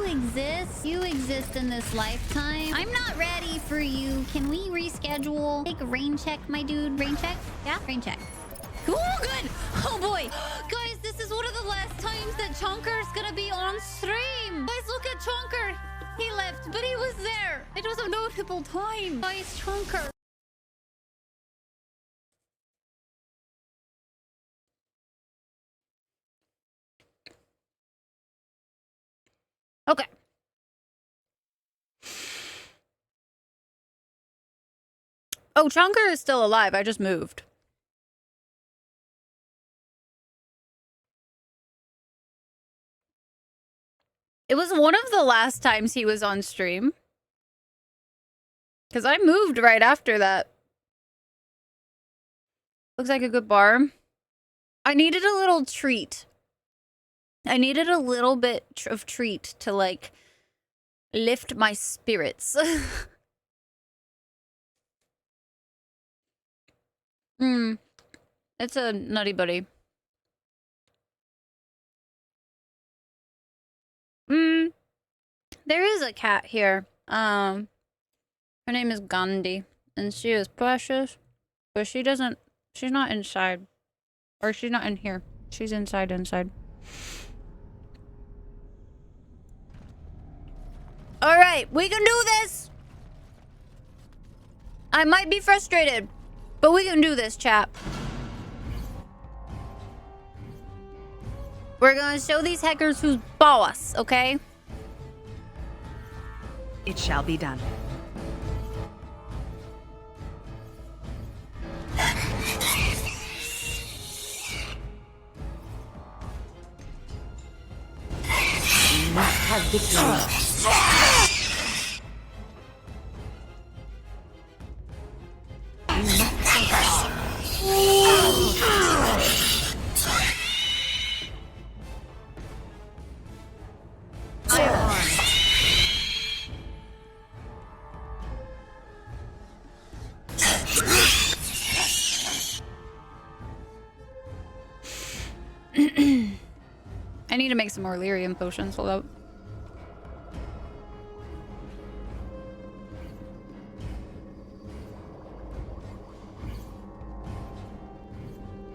exist. You exist in this lifetime. I'm not ready for you. Can we reschedule? Take a rain check, my dude. Rain check? Yeah, rain check. Cool, good. Oh boy. Guys, this is one of the last times that Chunker's gonna be on stream. Guys, look at Chunker. He left, but he was there. It was a notable time. Guys, Chunker. Okay. Oh, Chunker is still alive. I just moved. It was one of the last times he was on stream. Because I moved right after that. Looks like a good bar. I needed a little treat. I needed a little bit of treat to, like, lift my spirits. It's a nutty buddy. There is a cat here. Her name is Gandhi, and she is precious, but she's not inside. Or she's not in here. She's inside. Alright, we can do this! I might be frustrated, but we can do this, chap. We're gonna show these hackers who's boss, okay? It shall be done. We must have victory. I need to make some more lyrium potions. Hold up.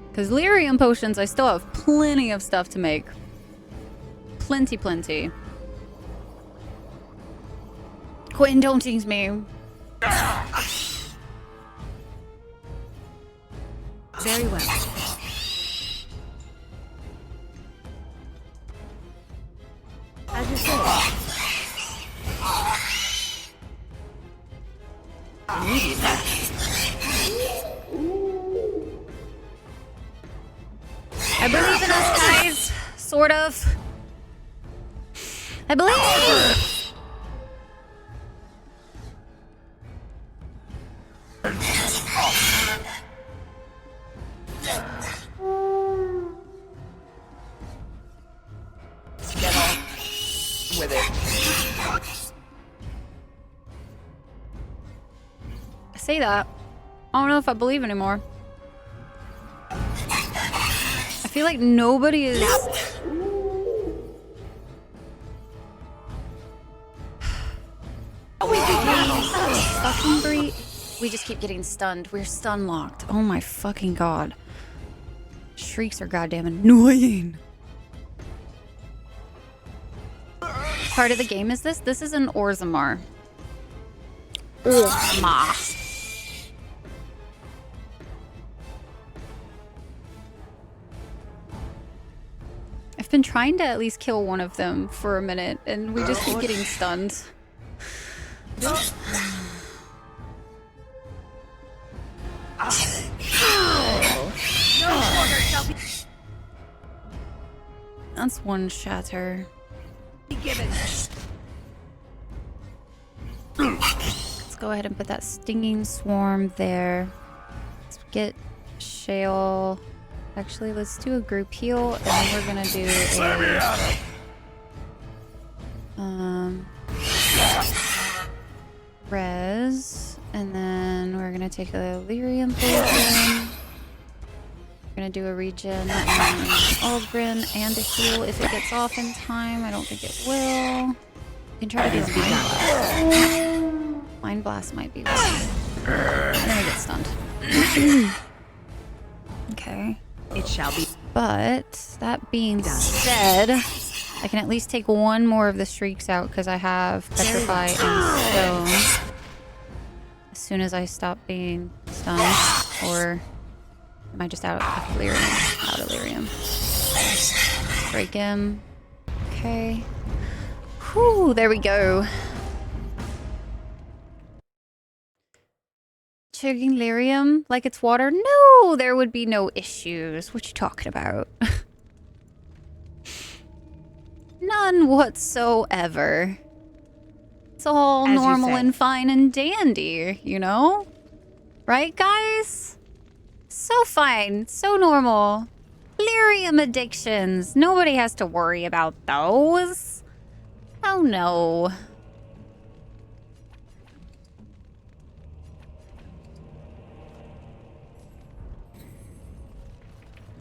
Because lyrium potions, I still have plenty of stuff to make. Plenty. Quinn, don't tease me. Very well. As you say. I believe in us, guys. Sort of. I believe. Get on with it. I say that. I don't know if I believe anymore. I feel like nobody is... Fucking Bree. We just keep getting stunned. We're stun locked. Oh my fucking god. Shrieks are goddamn annoying. Part of the game is this? This is an Orzammar. Orzammar. I've been trying to at least kill one of them for a minute, and we just keep getting stunned. That's one shatter. Let's go ahead and put that stinging swarm there. Let's get Shale. Actually, let's do a group heal, and then we're gonna do a res, and then we're gonna take a lyrium potion. We're gonna do a regen on Aldgren and a heal if it gets off in time. I don't think it will. We can try to do a Mind Blast. Mind Blast might be one. And then we get stunned. Okay. It shall be. But that being said, I can at least take one more of the shrieks out because I have Petrify and Stone. As soon as I stop being stunned, or am I just out of lyrium? Out of lyrium. Break him. Okay. Whew, there we go. Chugging lyrium like it's water? No, there would be no issues. What you talking about? None whatsoever. It's all As normal and fine and dandy, you know? Right, guys? So fine, so normal. Lyrium addictions. Nobody has to worry about those. Oh no.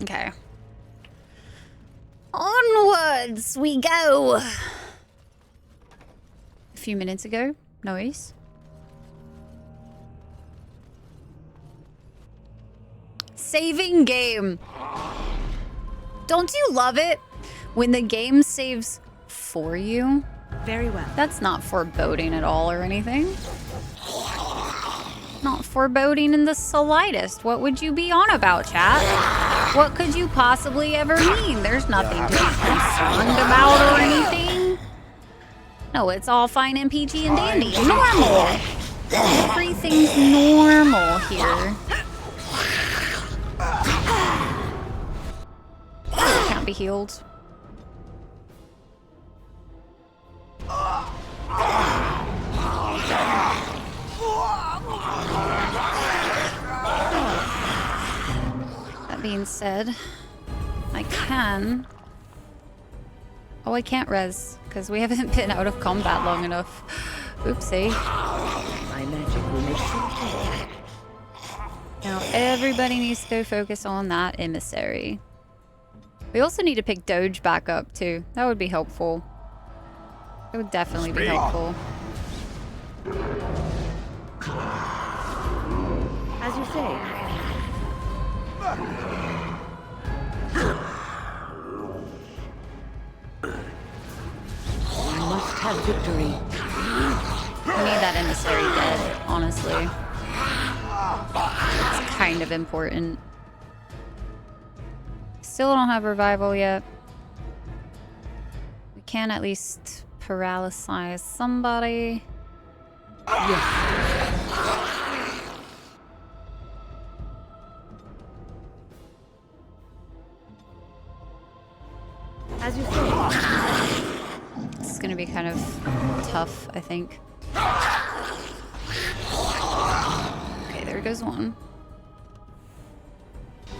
Okay. Onwards we go. A few minutes ago. Noise. Saving game. Don't you love it when the game saves for you? Very well. That's not foreboding at all or anything. Not foreboding in the slightest. What would you be on about, chat? What could you possibly ever mean? There's nothing to be concerned about or anything. No, it's all fine and peachy and dandy. Normal. Everything's normal here. Can't be healed. That being said, I can... Oh, I can't res, because we haven't been out of combat long enough. Oopsie. My magic will make sure. Now everybody needs to go focus on that emissary. We also need to pick Doge back up too. That would be helpful. It would definitely be helpful. As you say. We must have victory. We need that emissary dead, honestly. It's kind of important. Still don't have revival yet. We can at least paralyze somebody. Yes. As you say. This is gonna be kind of tough, I think. Okay, there goes one.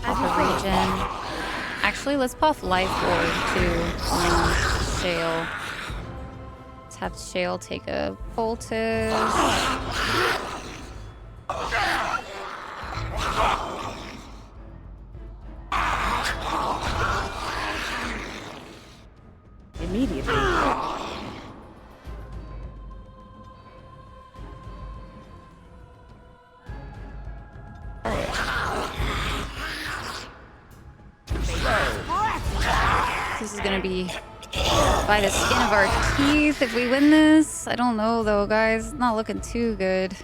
Pop a regen. Actually, let's puff Life Orb too on Shale. Let's have Shale take a poultice. Immediately. This is gonna be by the skin of our teeth if we win this. I don't know though, guys. It's not looking too good.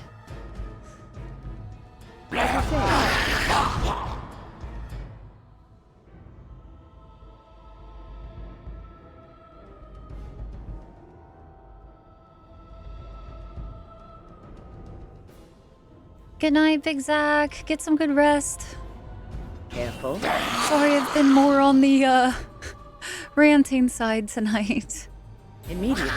Good night, Big Zach. Get some good rest. Careful. Sorry, I've been more on the ranting side tonight. Immediately.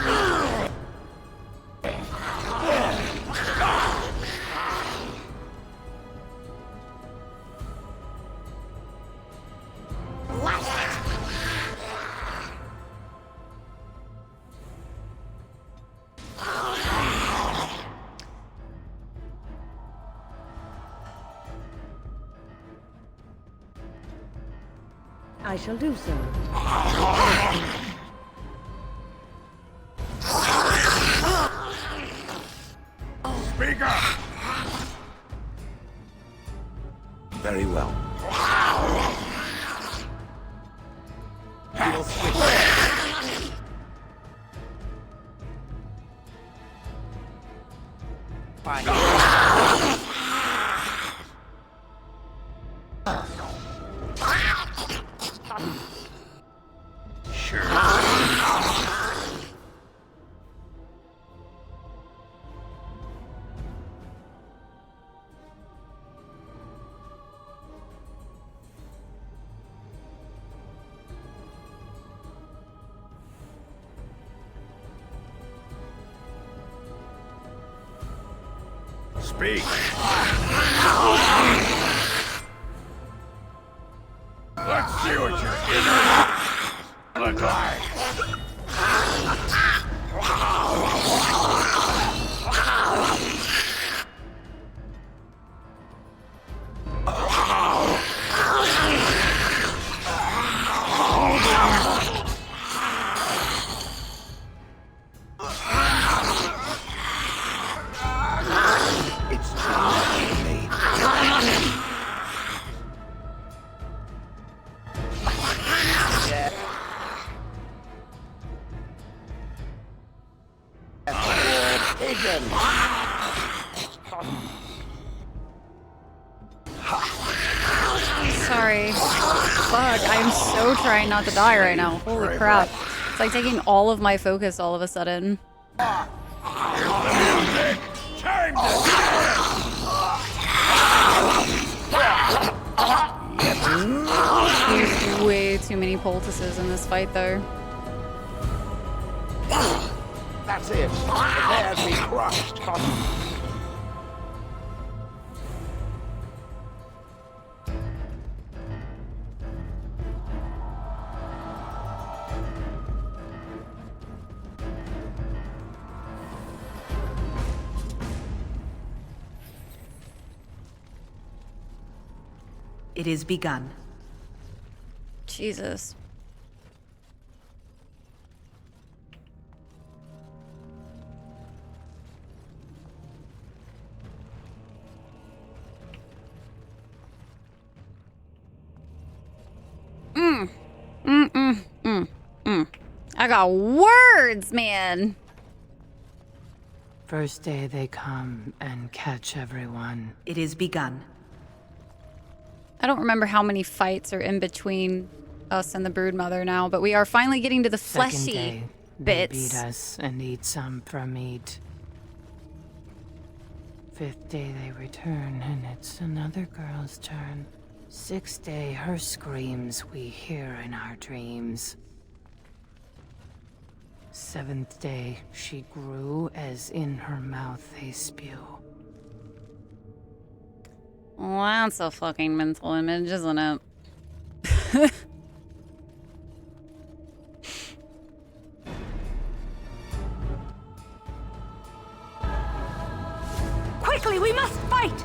I shall do so. Speak up! Very well. Speak! Let's see what you're in. Look like. sorry. Fuck, I'm so trying not to die right now. Holy crap. It's like taking all of my focus all of a sudden. Used way too many poultices in this fight, though. That's it. Prepared to be crushed. It is begun. Jesus. I got words, man. First day they come and catch everyone. It is begun. I don't remember how many fights are in between us and the Broodmother now, but we are finally getting to the fleshy Second day, bits. they beat us and eat some from meat. Fifth day they return and it's another girl's turn. Sixth day, her screams we hear in our dreams. Seventh day, she grew as in her mouth they spew. Well, that's a fucking mental image, isn't it? Quickly, we must fight!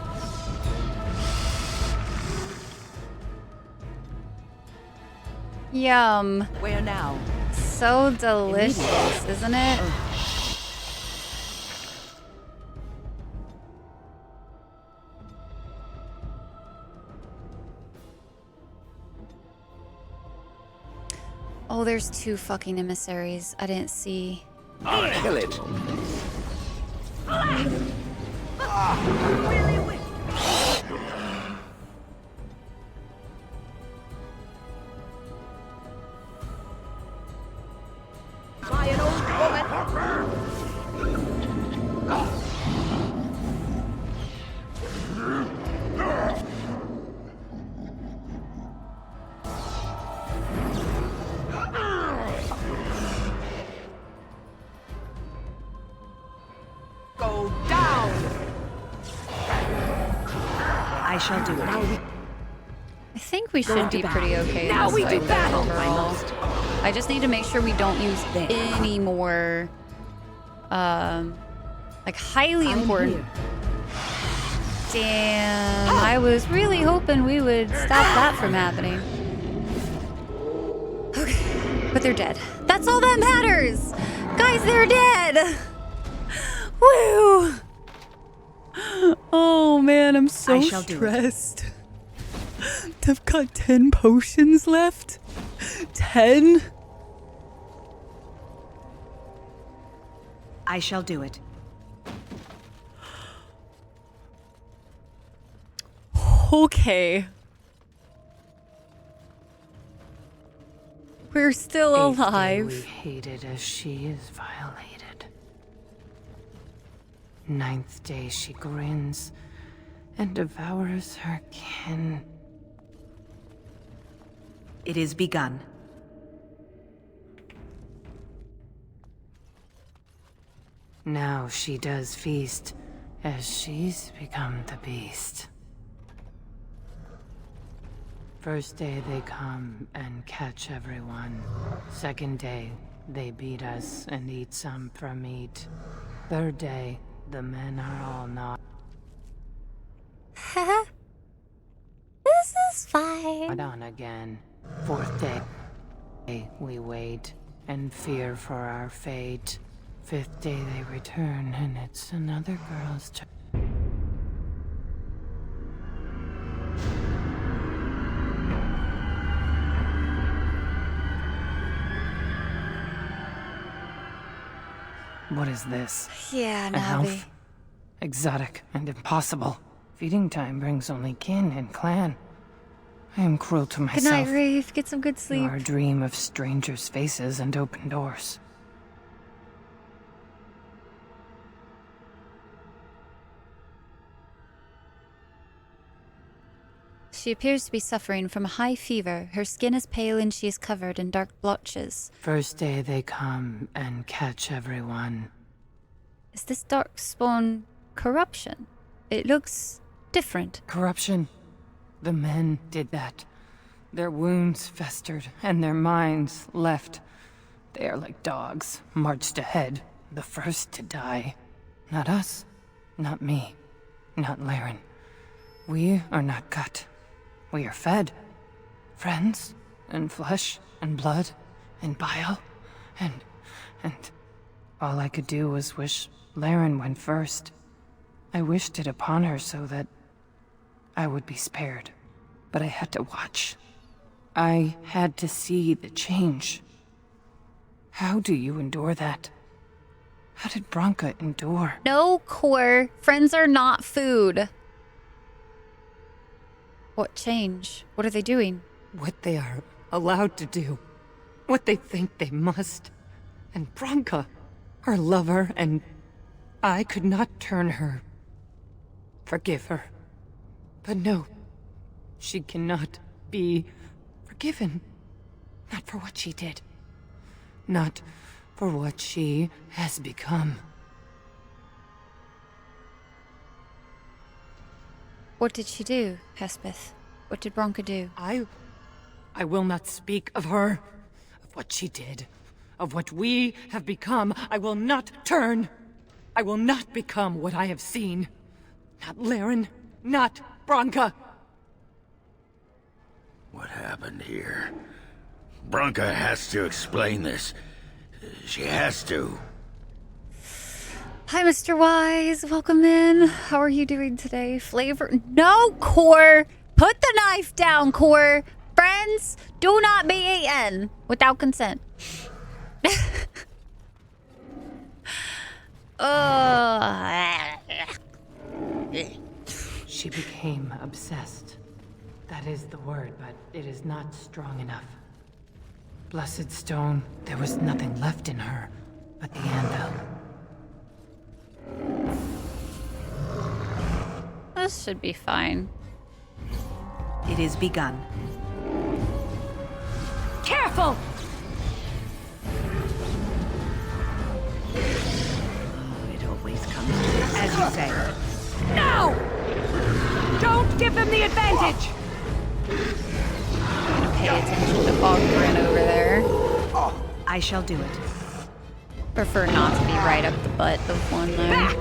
Yum. Where now? So delicious, isn't it? Oh, there's two fucking emissaries. I didn't see. Kill it. By an old woman. Go down. I shall do it. I think we should be pretty okay in Now this we fight, do though, battle. overall. I just need to make sure we don't use any more, like highly important. Damn, I was really hoping we would stop that from happening. Okay, but they're dead. That's all that matters! Guys, they're dead! Woo! Oh man, I'm so stressed. I've got 10 potions left. 10? I shall do it. Okay. We're still Eighth day alive. we hated as she is violated. Ninth day she grins and devours her kin. It is begun. Now she does feast as she's become the beast. First day they come and catch everyone. Second day they beat us and eat some from meat. Third day the men are all not. This is fine. On again. Fourth day we wait and fear for our fate. Fifth day they return and it's another girl's turn. What is this? Yeah, An Navi. elf? Exotic and impossible. Feeding time brings only kin and clan. I am cruel to myself. Good night, Rafe. Get some good sleep. Our dream of strangers' faces and open doors. She appears to be suffering from a high fever. Her skin is pale and she is covered in dark blotches. First day they come and catch everyone. Is this darkspawn corruption? It looks different. Corruption. The men did that. Their wounds festered and their minds left. They are like dogs, marched ahead, the first to die. Not us, not me, not Laren. We are not cut. We are fed. Friends, and flesh, and blood, and bile, and all I could do was wish Laren went first. I wished it upon her so that I would be spared. But I had to watch. I had to see the change. How do you endure that? How did Branka endure? No, Core. Friends are not food. What change? What are they doing? What they are allowed to do. What they think they must. And Branka, our lover, and I could not turn her. Forgive her. But no, she cannot be forgiven. Not for what she did. Not for what she has become. What did she do, Hespeth? What did Branka do? I will not speak of her, of what she did, of what we have become. I will not turn. I will not become what I have seen. Not Laren, not Branka. What happened here? Branka has to explain this. She has to. Hi, Mr. Wise. Welcome in. How are you doing today? Flavor? No, Core. Put the knife down, Core. Friends do not be eaten without consent. She became obsessed. That is the word, but it is not strong enough. Blessed stone, there was nothing left in her but the anvil. This should be fine. It is begun. Careful! Oh, it always comes to this, as you say. No! Don't give them the advantage! I'm gonna pay attention to Ogren over there. I shall do it. Prefer not to be right up the butt of one though. Back!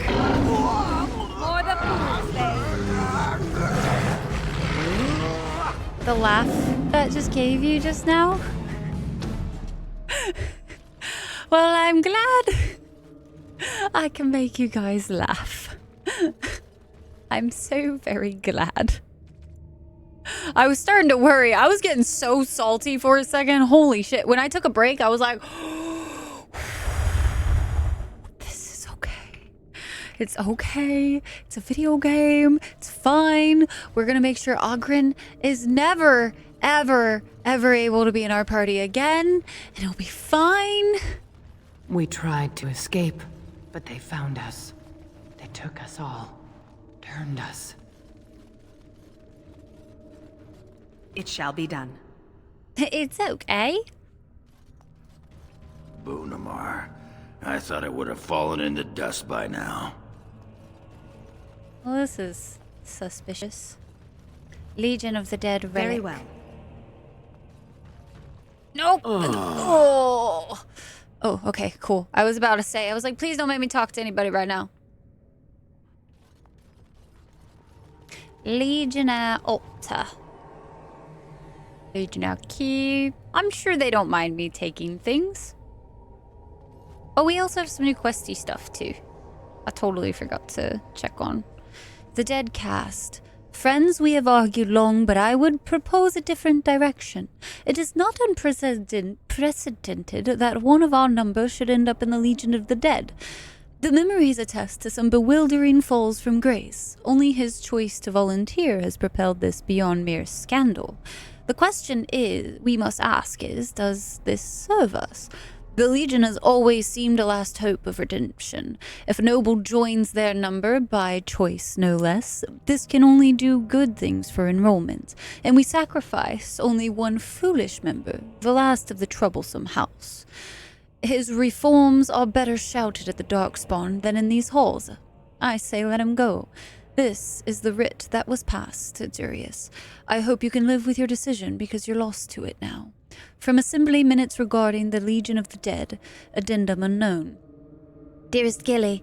Or the fools say. The laugh that just gave you just now? Well, I'm glad I can make you guys laugh. I'm so very glad. I was starting to worry. I was getting so salty for a second. Holy shit. When I took a break, I was like, this is okay. It's okay. It's a video game. It's fine. We're going to make sure Ogren is never, ever, ever able to be in our party again. And it'll be fine. We tried to escape, but they found us. They took us all. Turned us. It shall be done. It's okay. Boonamar. I thought it would have fallen into dust by now. Well, this is suspicious. Legion of the Dead relic. Very well. Nope. Oh. Oh, okay, cool. I was about to say, I was like, please don't make me talk to anybody right now. Legionnaire Alta. Legionnaire Key. I'm sure they don't mind me taking things. Oh, we also have some new questy stuff too. I totally forgot to check on. The Dead Cast. Friends, we have argued long, but I would propose a different direction. It is not unprecedented that one of our number should end up in the Legion of the Dead. The memories attest to some bewildering falls from grace. Only his choice to volunteer has propelled this beyond mere scandal. The question we must ask is, does this serve us? The Legion has always seemed a last hope of redemption. If a noble joins their number, by choice no less, this can only do good things for enrollment, and we sacrifice only one foolish member, the last of the troublesome house. His reforms are better shouted at the Darkspawn than in these halls. I say let him go. This is the writ that was passed, Darius. I hope you can live with your decision, because you're lost to it now. From Assembly Minutes regarding the Legion of the Dead, addendum unknown. Dearest Gilly,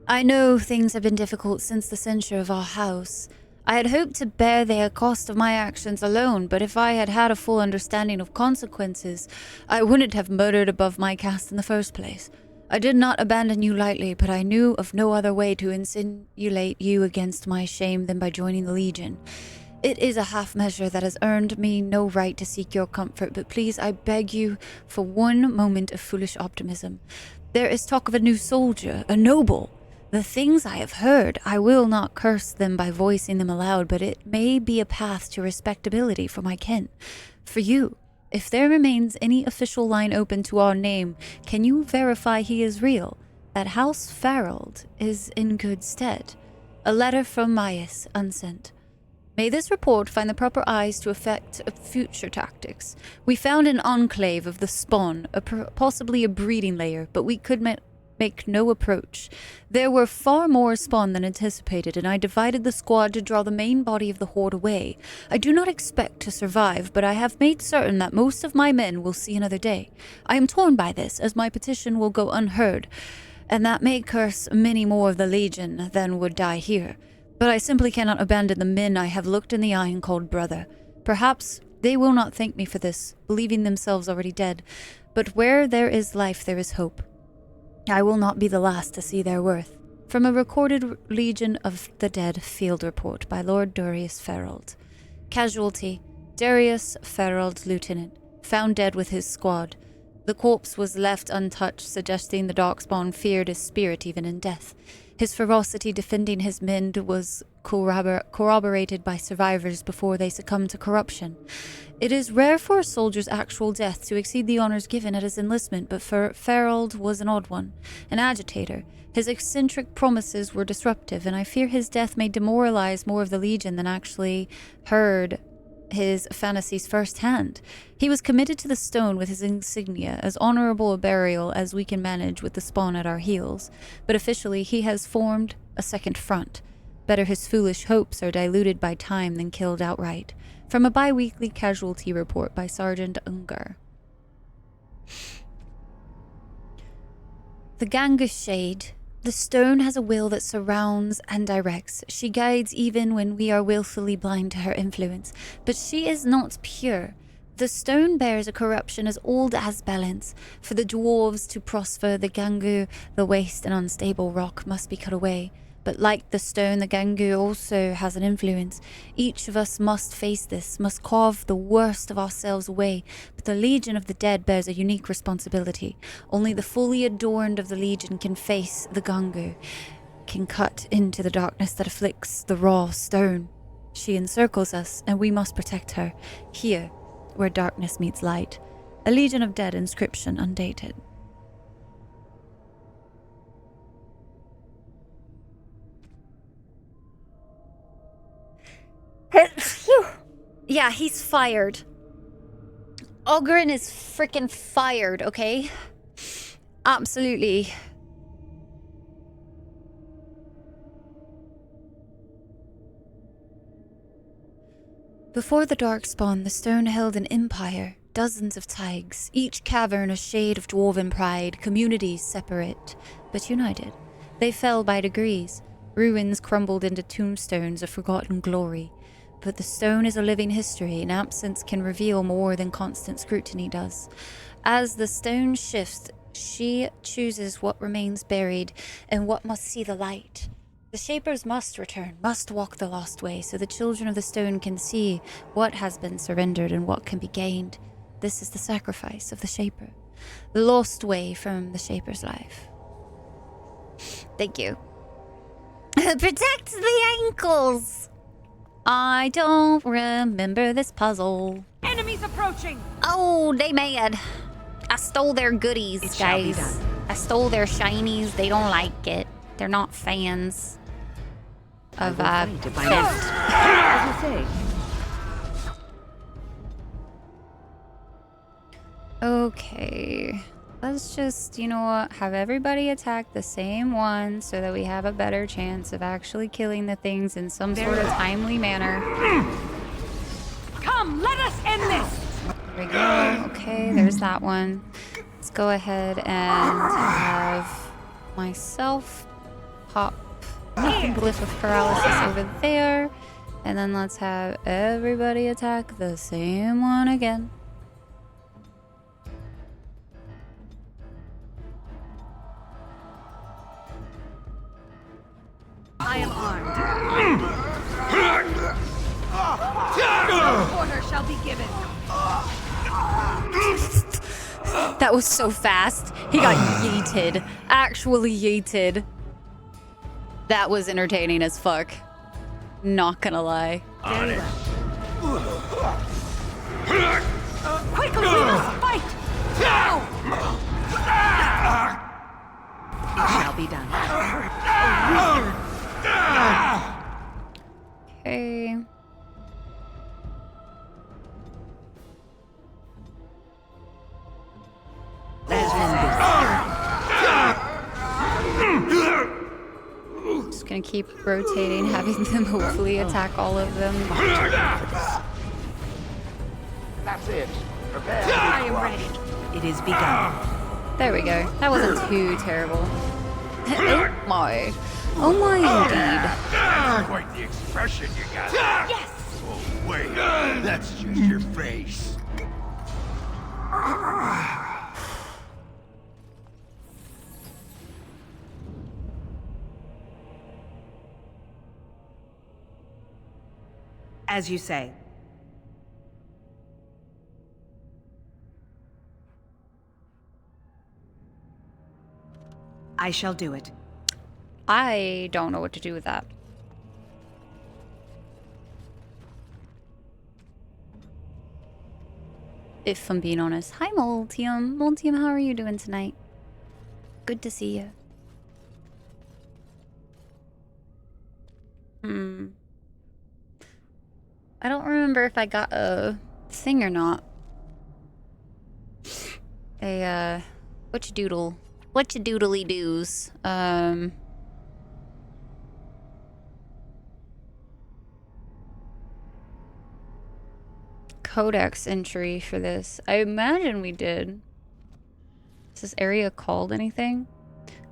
I know things have been difficult since the censure of our house. I had hoped to bear the cost of my actions alone, but if I had had a full understanding of consequences, I wouldn't have murdered above my caste in the first place. I did not abandon you lightly, but I knew of no other way to insinuate you against my shame than by joining the Legion. It is a half measure that has earned me no right to seek your comfort, but please, I beg you for one moment of foolish optimism. There is talk of a new soldier, a noble. The things I have heard, I will not curse them by voicing them aloud, but it may be a path to respectability for my kin. For you, if there remains any official line open to our name, can you verify he is real? That House Farreld is in good stead. A letter from Maius, unsent. May this report find the proper eyes to affect future tactics. We found an enclave of the spawn, possibly a breeding layer, but we could make no approach. There were far more spawn than anticipated, and I divided the squad to draw the main body of the horde away. I do not expect to survive, but I have made certain that most of my men will see another day. I am torn by this, as my petition will go unheard, and that may curse many more of the Legion than would die here. But I simply cannot abandon the men I have looked in the eye and called brother. Perhaps they will not thank me for this, believing themselves already dead, but where there is life there is hope. I will not be the last to see their worth. From a recorded Legion of the Dead field report by Lord Darius Farreld. Casualty, Darius Farreld, Lieutenant, found dead with his squad. The corpse was left untouched, suggesting the Darkspawn feared his spirit even in death. His ferocity defending his men was corroborated by survivors before they succumbed to corruption. It is rare for a soldier's actual death to exceed the honors given at his enlistment, but Farreld was an odd one, an agitator. His eccentric promises were disruptive, and I fear his death may demoralize more of the Legion than actually heard his fantasies firsthand. He was committed to the stone with his insignia, as honorable a burial as we can manage with the spawn at our heels, but officially he has formed a second front. Better his foolish hopes are diluted by time than killed outright. From a bi-weekly casualty report by Sergeant Unger. The Gangu Shade. The stone has a will that surrounds and directs. She guides even when we are willfully blind to her influence. But she is not pure. The stone bears a corruption as old as balance. For the dwarves to prosper, the Gangu, the waste and unstable rock, must be cut away. But like the stone, the Gangu also has an influence. Each of us must face this, must carve the worst of ourselves away. But the Legion of the Dead bears a unique responsibility. Only the fully adorned of the Legion can face the Gangu, can cut into the darkness that afflicts the raw stone. She encircles us, and we must protect her, here, where darkness meets light. A Legion of Dead inscription undated. Yeah, he's fired. Ogren is freaking fired, okay? Absolutely. Before the Darkspawn, the stone held an empire, dozens of taigs, each cavern a shade of dwarven pride, communities separate, but united. They fell by degrees. Ruins crumbled into tombstones of forgotten glory. But the stone is a living history, and absence can reveal more than constant scrutiny does. As the stone shifts, she chooses what remains buried and what must see the light. The Shapers must return, must walk the lost way, so the children of the stone can see what has been surrendered and what can be gained. This is the sacrifice of the Shaper, the lost way from the Shaper's life. Thank you. Protect the ankles! I don't remember this puzzle. Enemies approaching! Oh, they mad. I stole their goodies, It shall be guys. done. I stole their shinies. They don't like it. They're not fans of Fight if I theft. must. As you say. Okay. Let's just, you know what, have everybody attack the same one so that we have a better chance of actually killing the things in some sort of timely manner. Come, let us end this! There we go. Okay, there's that one. Let's go ahead and have myself pop Glyph of Paralysis over there. And then let's have everybody attack the same one again. I am armed. Order shall be given. That was so fast. He got yeeted. Actually yeeted. That was entertaining as fuck. Not gonna lie. On it. Quickly, we must fight! Now! It shall be done. Okay. Just gonna keep rotating, having them hopefully attack all of them. That's it. Prepare. I am ready. It is begun. There we go. That wasn't too terrible. Oh my. Oh my indeed. That's quite the expression you got. Yes! Oh, wait. That's just your face. As you say. I shall do it. I don't know what to do with that. If I'm being honest. Hi, Multium. Multium, how are you doing tonight? Good to see you. I don't remember if I got a thing or not. What you doodly doos? Codex entry for this. I imagine we did. Is this area called anything?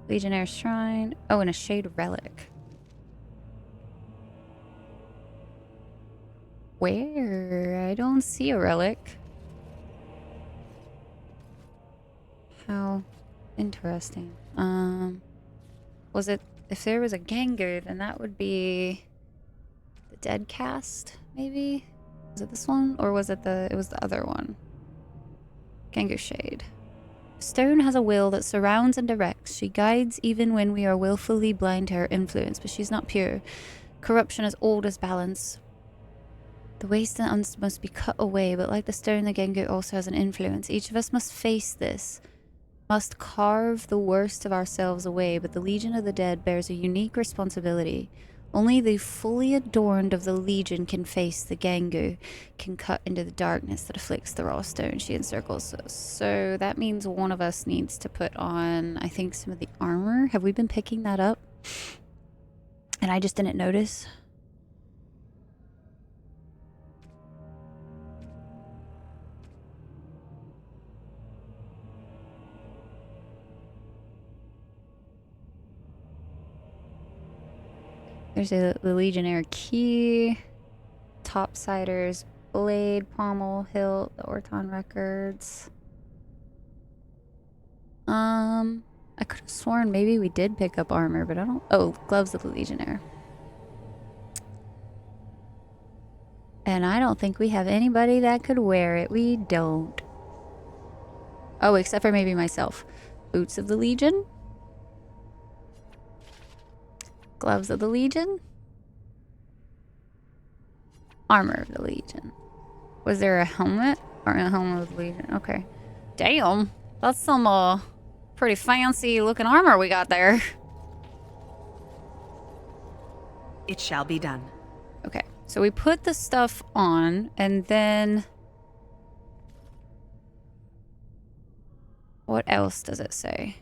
Legionnaire Shrine. Oh, and a Shade Relic. Where? I don't see a relic. How interesting. Was it, if there was a Gengar, then that would be the Dead Cast, maybe? Was it this one? Or was it it was the other one? Gengar Shade. Stone has a will that surrounds and directs. She guides even when we are willfully blind to her influence, but she's not pure. Corruption is old as balance. The waste must be cut away, but like the stone, the Gengar also has an influence. Each of us must face this. Must carve the worst of ourselves away, but the Legion of the Dead bears a unique responsibility. Only the fully adorned of the Legion can face the Gengar, can cut into the darkness that afflicts the raw stone she encircles. So that means one of us needs to put on, I think, some of the armor. Have we been picking that up? And I just didn't notice. There's the Legionnaire Key, Topsiders, Blade, Pommel, Hilt, the Orton Records. I could have sworn maybe we did pick up armor, but I don't. Oh, Gloves of the Legionnaire. And I don't think we have anybody that could wear it. We don't. Oh, except for maybe myself. Boots of the Legion. Gloves of the Legion? Armor of the Legion. Was there a helmet? Or a helmet of the Legion? Okay. Damn. That's some, pretty fancy looking armor we got there. It shall be done. Okay. So we put the stuff on, and then... What else does it say?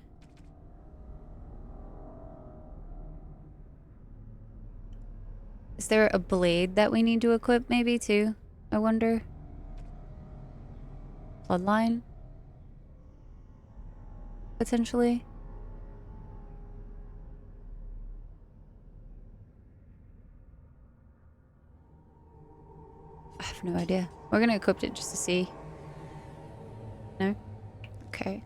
Is there a blade that we need to equip maybe too? I wonder. Bloodline? Potentially? I have no idea. We're gonna equip it just to see. No? Okay.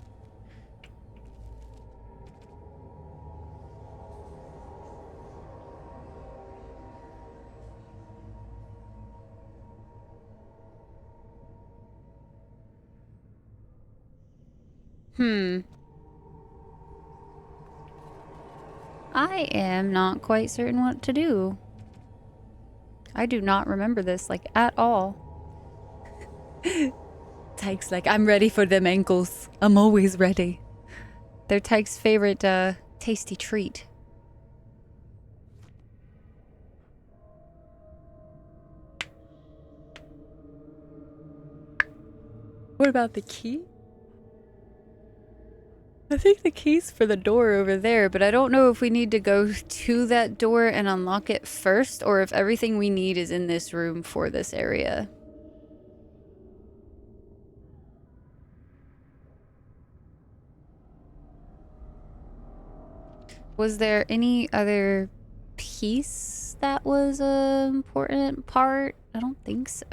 I am not quite certain what to do. I do not remember this, like, at all. Tyke's like, I'm ready for them ankles. I'm always ready. They're Tyke's favorite, tasty treat. What about the key? I think the key's for the door over there, but I don't know if we need to go to that door and unlock it first, or if everything we need is in this room for this area. Was there any other piece that was an important part? I don't think so.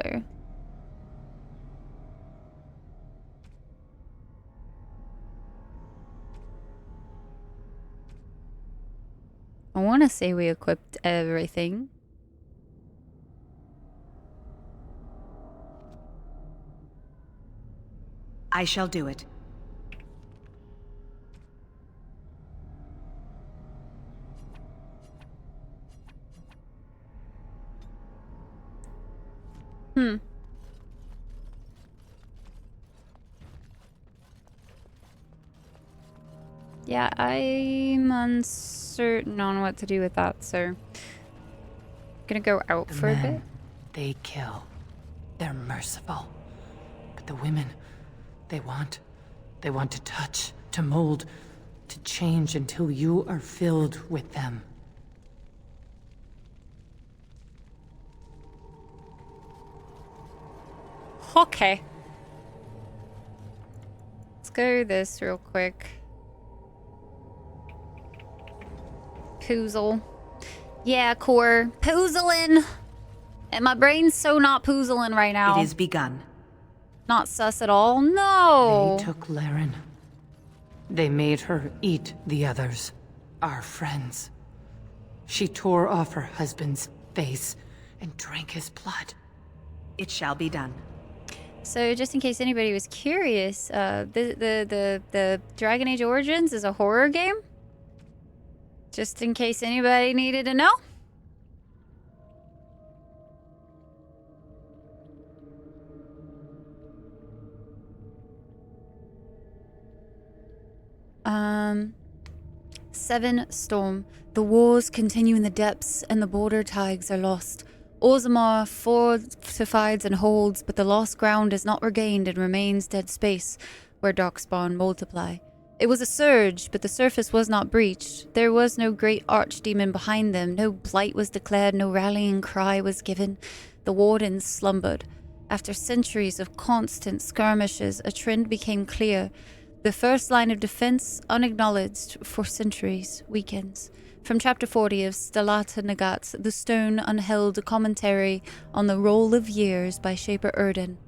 I want to say we equipped everything. I shall do it. Yeah, I'm uncertain on what to do with that, so... Gonna go out The for a bit. men, they kill. They're merciful. But the women, they want to touch, to mold, to change until you are filled with them. Okay. Let's go this real quick. Poozle. Yeah, core. Poozling! And my brain's so not poozling right now. It is begun. Not sus at all. No! They took Laren. They made her eat the others. Our friends. She tore off her husband's face and drank his blood. It shall be done. So, just in case anybody was curious, the Dragon Age Origins is a horror game. Just in case anybody needed to know. Seven Storm. The wars continue in the depths, and the border tigers are lost. Orzammar fortifies and holds, but the lost ground is not regained and remains dead space, where darkspawn multiply. It was a surge, but the surface was not breached. There was no great archdemon behind them. No blight was declared, no rallying cry was given. The wardens slumbered. After centuries of constant skirmishes, a trend became clear. The first line of defense, unacknowledged for centuries, weakens. From Chapter 40 of Stellata Nagat, the stone unheld commentary on the roll of years by Shaper Erden.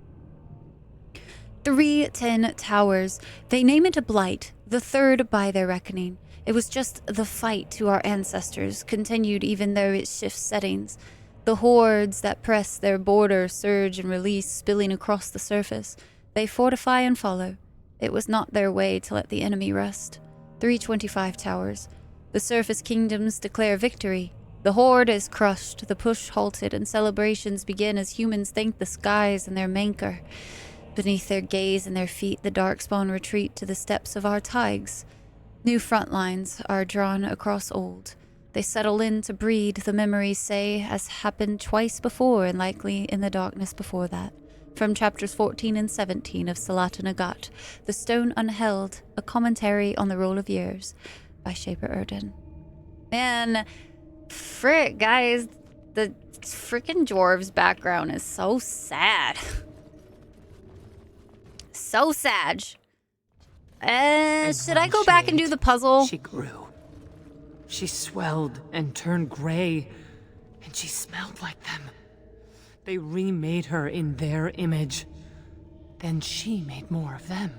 310 towers. They name it a blight, the third by their reckoning. It was just the fight to our ancestors, continued even though it shifts settings. The hordes that press their border surge and release, spilling across the surface. They fortify and follow. It was not their way to let the enemy rest. 325 towers. The surface kingdoms declare victory. The horde is crushed, the push halted, and celebrations begin as humans thank the skies and their maker. Beneath their gaze and their feet, the darkspawn retreat to the steps of our tigers. New front lines are drawn across old. They settle in to breed, the memories say, as happened twice before and likely in the darkness before that. From chapters 14 and 17 of Salata Nagat, The Stone Unheld, a commentary on the roll of years, by Shaper Erden. Man, frick, guys, the frickin' dwarves background is so sad. So sad. Should I go back and do the puzzle? She grew. She swelled and turned gray, and she smelled like them. They remade her in their image. Then she made more of them.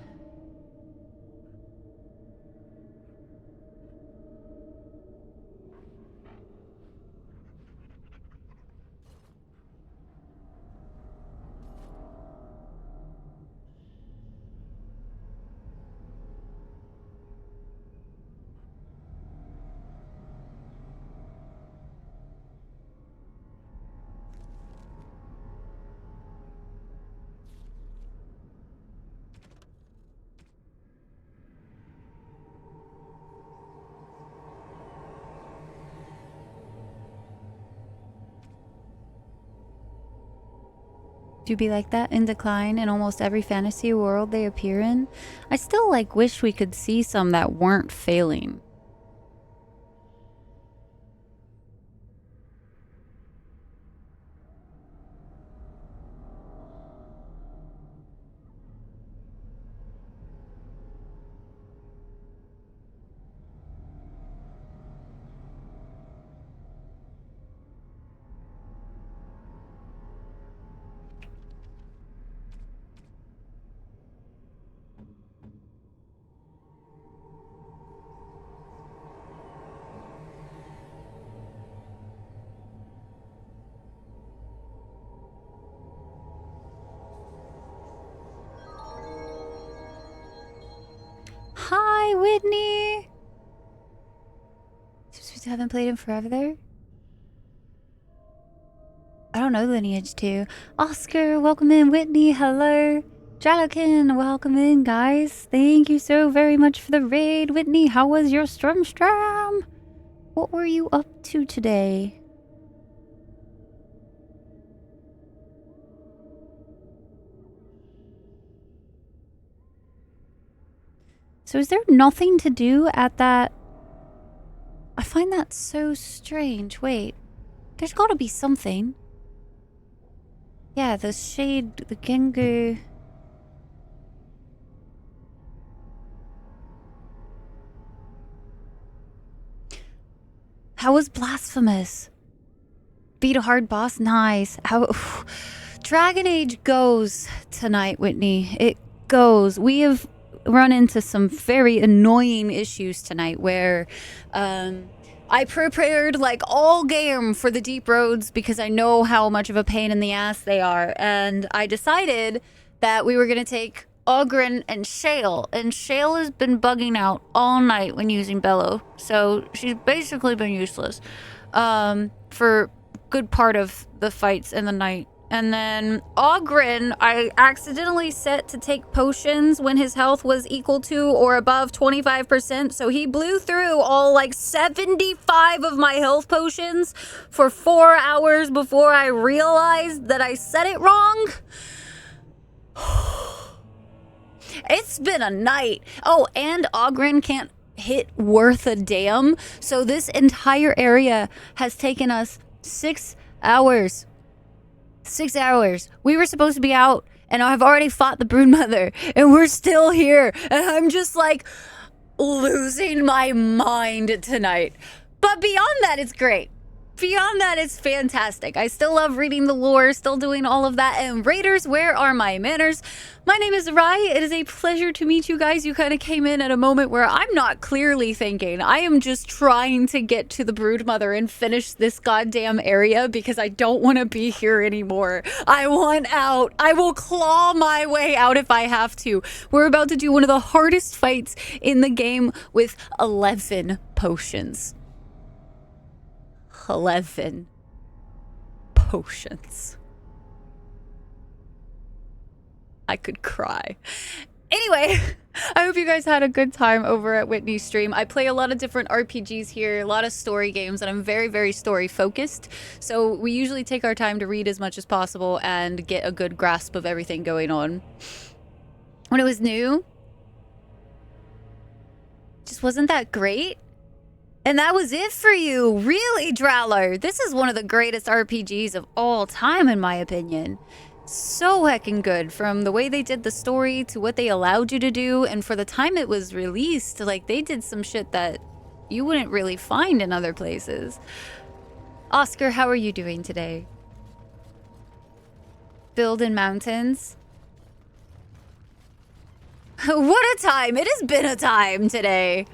Do be like that in decline in almost every fantasy world they appear in? I still wish we could see some that weren't failing. Hi, Whitney! Just haven't played in forever there? I don't know Lineage 2. Oscar, welcome in. Whitney, hello. Jalokin, welcome in, guys. Thank you so very much for the raid. Whitney, how was your strum? What were you up to today? So is there nothing to do at that? I find that so strange. Wait, there's gotta be something. Yeah, the shade, the Gengu. How was Blasphemous? Beat a hard boss? Nice. How... Dragon Age goes tonight, Whitney. It goes. We have run into some very annoying issues tonight where I prepared all game for the deep roads because I know how much of a pain in the ass they are, and I decided that we were going to take Ogren and Shale, and Shale has been bugging out all night when using Bellow, so she's basically been useless for good part of the fights in the night. And then Ogren, I accidentally set to take potions when his health was equal to or above 25%. So he blew through all 75 of my health potions for 4 hours before I realized that I said it wrong. It's been a night. Oh, and Ogren can't hit worth a damn. So this entire area has taken us 6 hours. 6 hours. We were supposed to be out, and I've already fought the Broodmother, and we're still here, and I'm just losing my mind tonight. But beyond that, it's great. beyond that, it's fantastic. I still love reading the lore, still doing all of that. And Raiders, where are my manners? My name is Rai. It is a pleasure to meet you guys. You kind of came in at a moment where I'm not clearly thinking. I am just trying to get to the Broodmother and finish this goddamn area because I don't want to be here anymore. I want out. I will claw my way out if I have to. We're about to do one of the hardest fights in the game with 11 potions. 11 potions. I could cry. Anyway, I hope you guys had a good time over at Whitney's stream. I play a lot of different RPGs here, a lot of story games, and I'm very, very story focused. So we usually take our time to read as much as possible and get a good grasp of everything going on. When it was new, just wasn't that great. And that was it for you. Really, Drowler? This is one of the greatest RPGs of all time, in my opinion. So heckin' good, from the way they did the story to what they allowed you to do, and for the time it was released, like, they did some shit that you wouldn't really find in other places. Oscar, how are you doing today? Build in mountains? What a time! It has been a time today.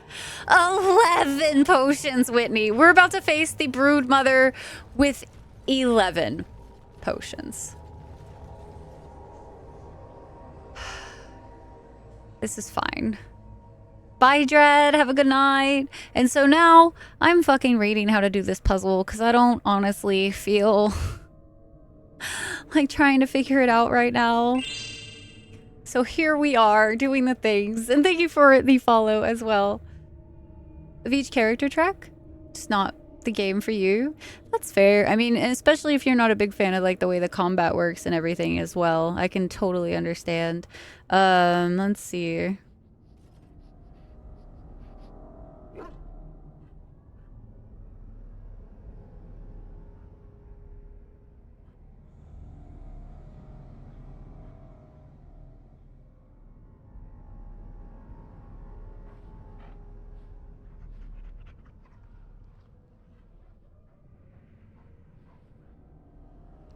11 potions, Whitney. We're about to face the Broodmother with 11 potions. This is fine. Bye, Dread. Have a good night. And so now I'm fucking reading how to do this puzzle because I don't honestly feel like trying to figure it out right now. So here we are doing the things. And thank you for the follow as well. Of each character track, just not the game for you. That's fair. I mean, especially if you're not a big fan of like the way the combat works and everything as well. I can totally understand. Let's see.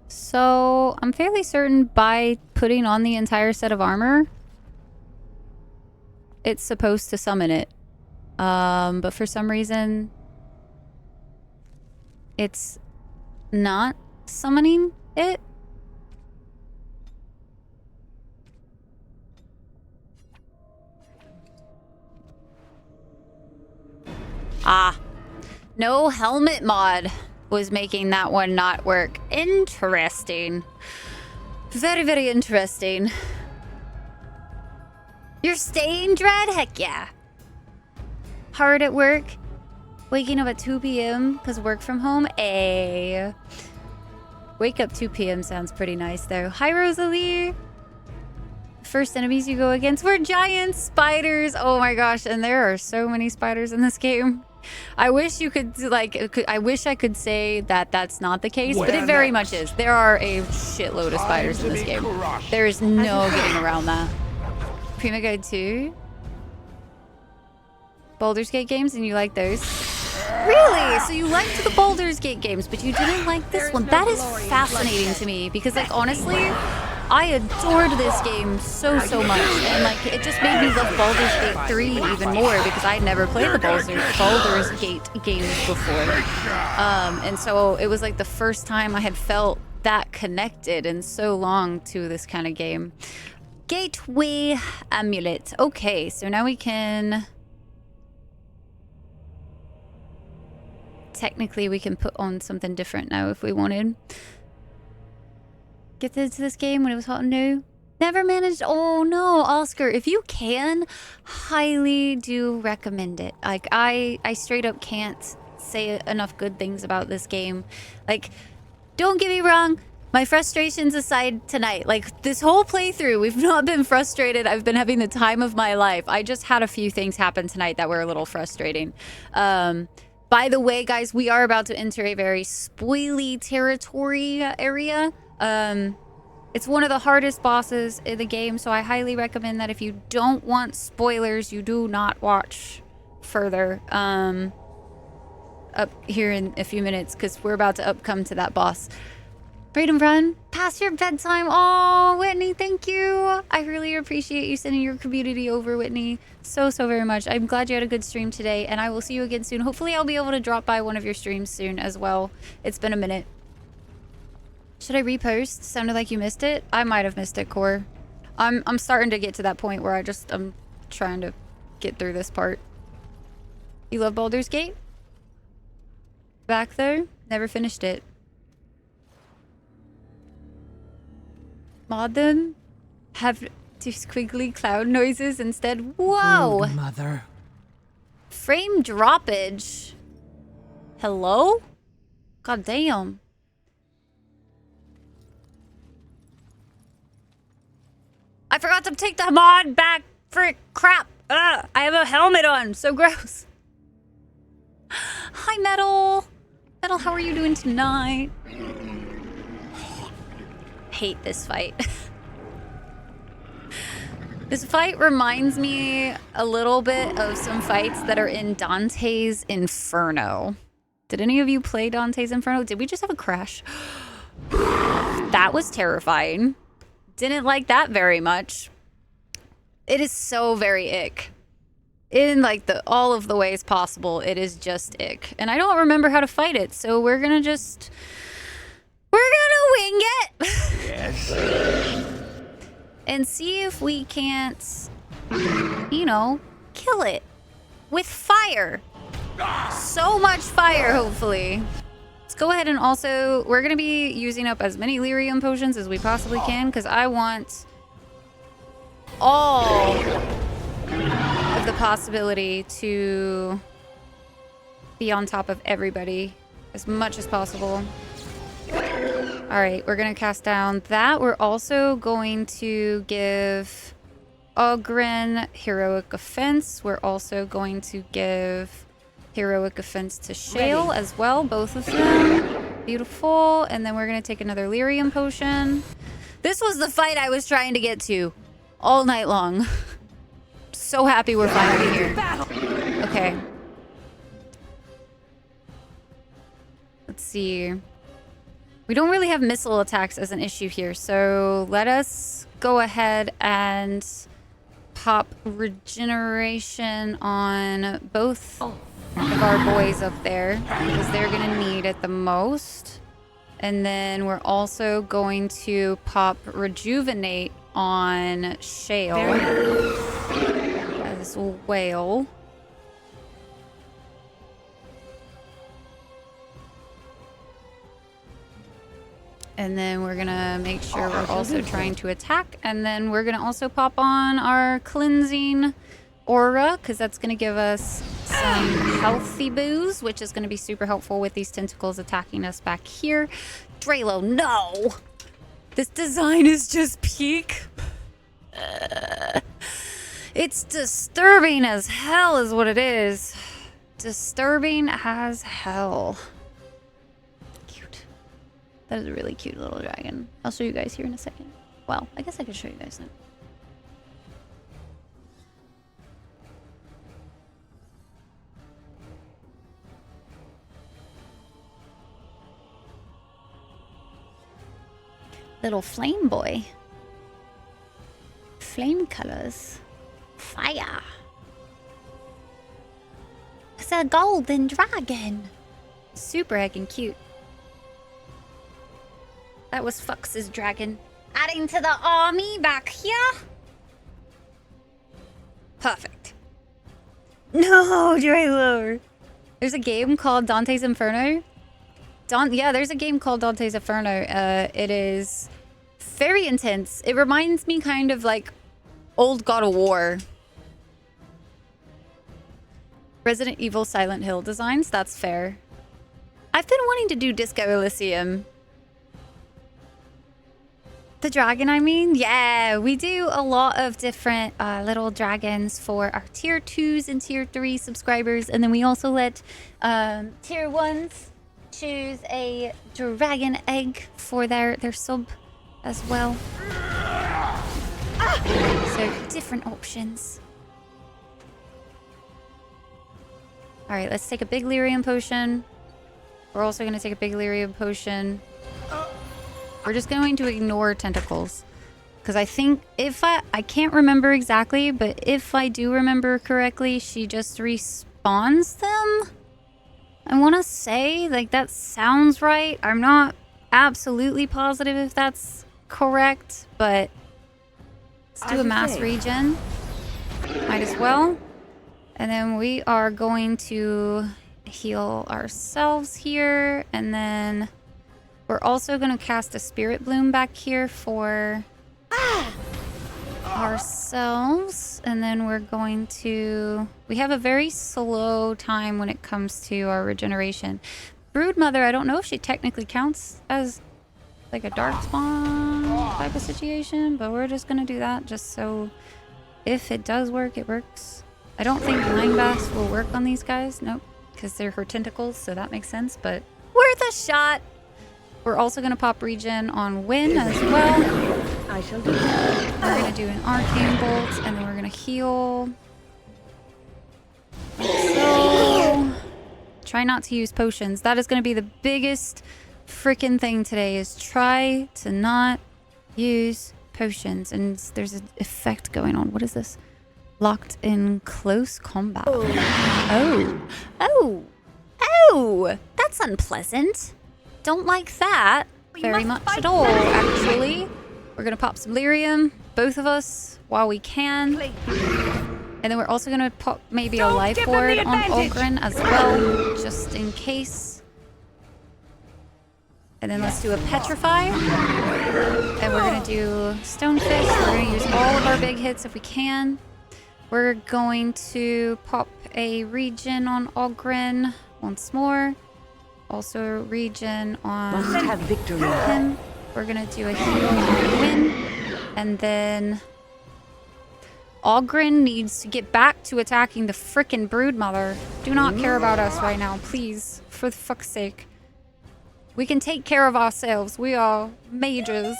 So, I'm fairly certain by putting on the entire set of armor, it's supposed to summon it. But for some reason, it's not summoning it. Ah, no helmet mod was making that one not work. Interesting. Very, very interesting. You're staying, Dread? Heck yeah. Hard at work. Waking up at 2 p.m. because work from home. Wake up 2 p.m. sounds pretty nice though. Hi, Rosalie. First enemies you go against were giant spiders. Oh my gosh, and there are so many spiders in this game. I wish you could, like, I wish I could say that that's not the case, but it very much is. There are a shitload of spiders in this game. There is no getting around that. Prima Guide 2? Baldur's Gate games, and you like those? Really? So you liked the Baldur's Gate games, but you didn't like this one? That is fascinating to me, because, like, honestly, I adored this game so much, and like it just made me love Baldur's Gate 3 even more because I had never played the Baldur's Gate games before. And so it was like the first time I had felt that connected in so long to this kind of game. Gateway Amulet. Okay, so now we can... Technically, we can put on something different now if we wanted. Get into this game when it was hot and new. Never managed. Oh no, Oscar, if you can, highly do recommend it. Like I straight up can't say enough good things about this game. Like, don't get me wrong, my frustrations aside tonight, like this whole playthrough, we've not been frustrated. I've been having the time of my life. I just had a few things happen tonight that were a little frustrating. By the way, guys, we are about to enter a very spoily territory area. It's one of the hardest bosses in the game, so I highly recommend that if you don't want spoilers, you do not watch further. up here in a few minutes because we're about to come to that boss. Freedom Run, past your bedtime. Oh, Whitney, thank you. I really appreciate you sending your community over, Whitney. So very much. I'm glad you had a good stream today, and I will see you again soon. Hopefully I'll be able to drop by one of your streams soon as well. It's been a minute. Should I repost? Sounded like you missed it. I might have missed it, Core. I'm starting to get to that point where I'm trying to get through this part. You love Baldur's Gate? Back though? Never finished it. Mod them? Have two squiggly cloud noises instead? Whoa! Rude mother. Frame droppage. Hello? God damn. I forgot to take the mod back. Frick, crap. Ugh, I have a helmet on. So gross. Hi, Metal. Metal, how are you doing tonight? Hate this fight. This fight reminds me a little bit of some fights that are in Dante's Inferno. Did any of you play Dante's Inferno? Did we just have a crash? That was terrifying. Didn't like that very much. It is so very ick. In like all of the ways possible, it is just ick. And I don't remember how to fight it, so we're gonna wing it. Yes. And see if we can't, you know, kill it with fire. So much fire, hopefully. Let's go ahead and also, we're gonna be using up as many lyrium potions as we possibly can, because I want all of the possibility to be on top of everybody as much as possible. Alright, we're gonna cast down that. We're also going to give Ogren Heroic Offense. We're also going to give Heroic Offense to Shale as well, both of them. Beautiful. And then we're gonna take another lyrium potion. This was the fight I was trying to get to all night long. So happy we're finally here. Okay. Let's see. We don't really have missile attacks as an issue here, so let us go ahead and pop regeneration on both of our boys up there because they're gonna need it the most. And then we're also going to pop rejuvenate on Shale as well. And then we're gonna make sure we're also trying to attack. And then we're gonna also pop on our cleansing aura, because that's gonna give us some healthy booze, which is gonna be super helpful with these tentacles attacking us back here. Drelo, no! This design is just peak. It's disturbing as hell is what it is. Disturbing as hell. That is a really cute little dragon. I'll show you guys here in a second. Well, I guess I could show you guys now. Little flame boy. Flame colors. Fire. It's a golden dragon. Super heckin' cute. That was Fox's dragon. Adding to the army back here. Perfect. No, Drelo. There's a game called Dante's Inferno. Yeah, there's a game called Dante's Inferno. It is very intense. It reminds me kind of like old God of War. Resident Evil Silent Hill designs. That's fair. I've been wanting to do Disco Elysium. The dragon, I mean? Yeah, we do a lot of different little dragons for our tier 2s and tier 3 subscribers. And then we also let tier 1s choose a dragon egg for their sub as well. So different options. All right, let's take a big lyrium potion. We're also going to take a big lyrium potion. We're just going to ignore tentacles. Because I think if I can't remember exactly, but if I do remember correctly, she just respawns them. I want to say, like, that sounds right. I'm not absolutely positive if that's correct, but let's do a mass regen. Might as well. And then we are going to heal ourselves here. And then we're also going to cast a Spirit Bloom back here for ourselves. And then we're going to... We have a very slow time when it comes to our regeneration. Broodmother, I don't know if she technically counts as like a Darkspawn type of situation, but we're just going to do that just so if it does work, it works. I don't think Blind Bass will work on these guys. Nope, because they're her tentacles, so that makes sense, but worth a shot. We're also going to pop regen on Win as well. I shall do that. We're going to do an Arcane Bolt, and then we're going to heal. So, try not to use potions. That is going to be the biggest freaking thing today, is try to not use potions. And there's an effect going on. What is this? Locked in close combat. Oh. Oh. Oh. That's unpleasant. Don't like that very much at all, actually. We're going to pop some lyrium, both of us, while we can. And then we're also going to pop maybe a life ward on Ogren as well, just in case. And then let's do a Petrify. And we're going to do Stonefist. We're going to use all of our big hits if we can. We're going to pop a regen on Ogren once more. Also regen on Must have victory. him. We're going to do a heal on Win. And then Ogren needs to get back to attacking the frickin' Broodmother. Do not care about us right now, please. For the fuck's sake. We can take care of ourselves. We are mages.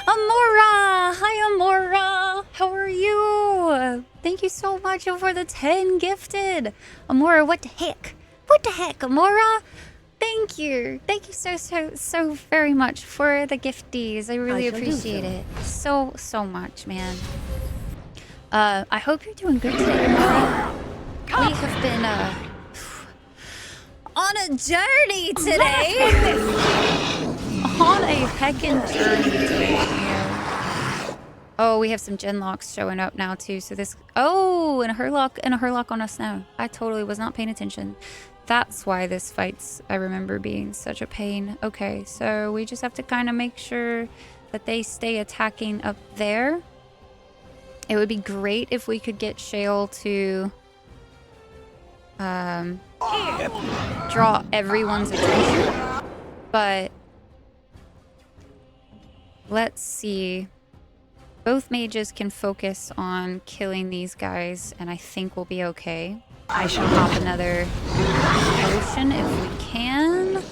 Amora! Hi, Amora! How are you? Thank you so much for the 10 gifted. Amora, what the heck? What the heck, Amora? Thank you. Thank you so very much for the gifties. I really appreciate it. So much, man. I hope you're doing good today, Amora. We have been, on a journey today. On a heckin' journey today. Yeah. Oh, we have some Genlocks showing up now too. So this, oh, and a Herlock on us now. I totally was not paying attention. That's why this fight's, I remember, being such a pain. Okay, so we just have to kind of make sure that they stay attacking up there. It would be great if we could get Shale to draw everyone's attention. But let's see. Both mages can focus on killing these guys, and I think we'll be okay. I shall pop another potion if we can.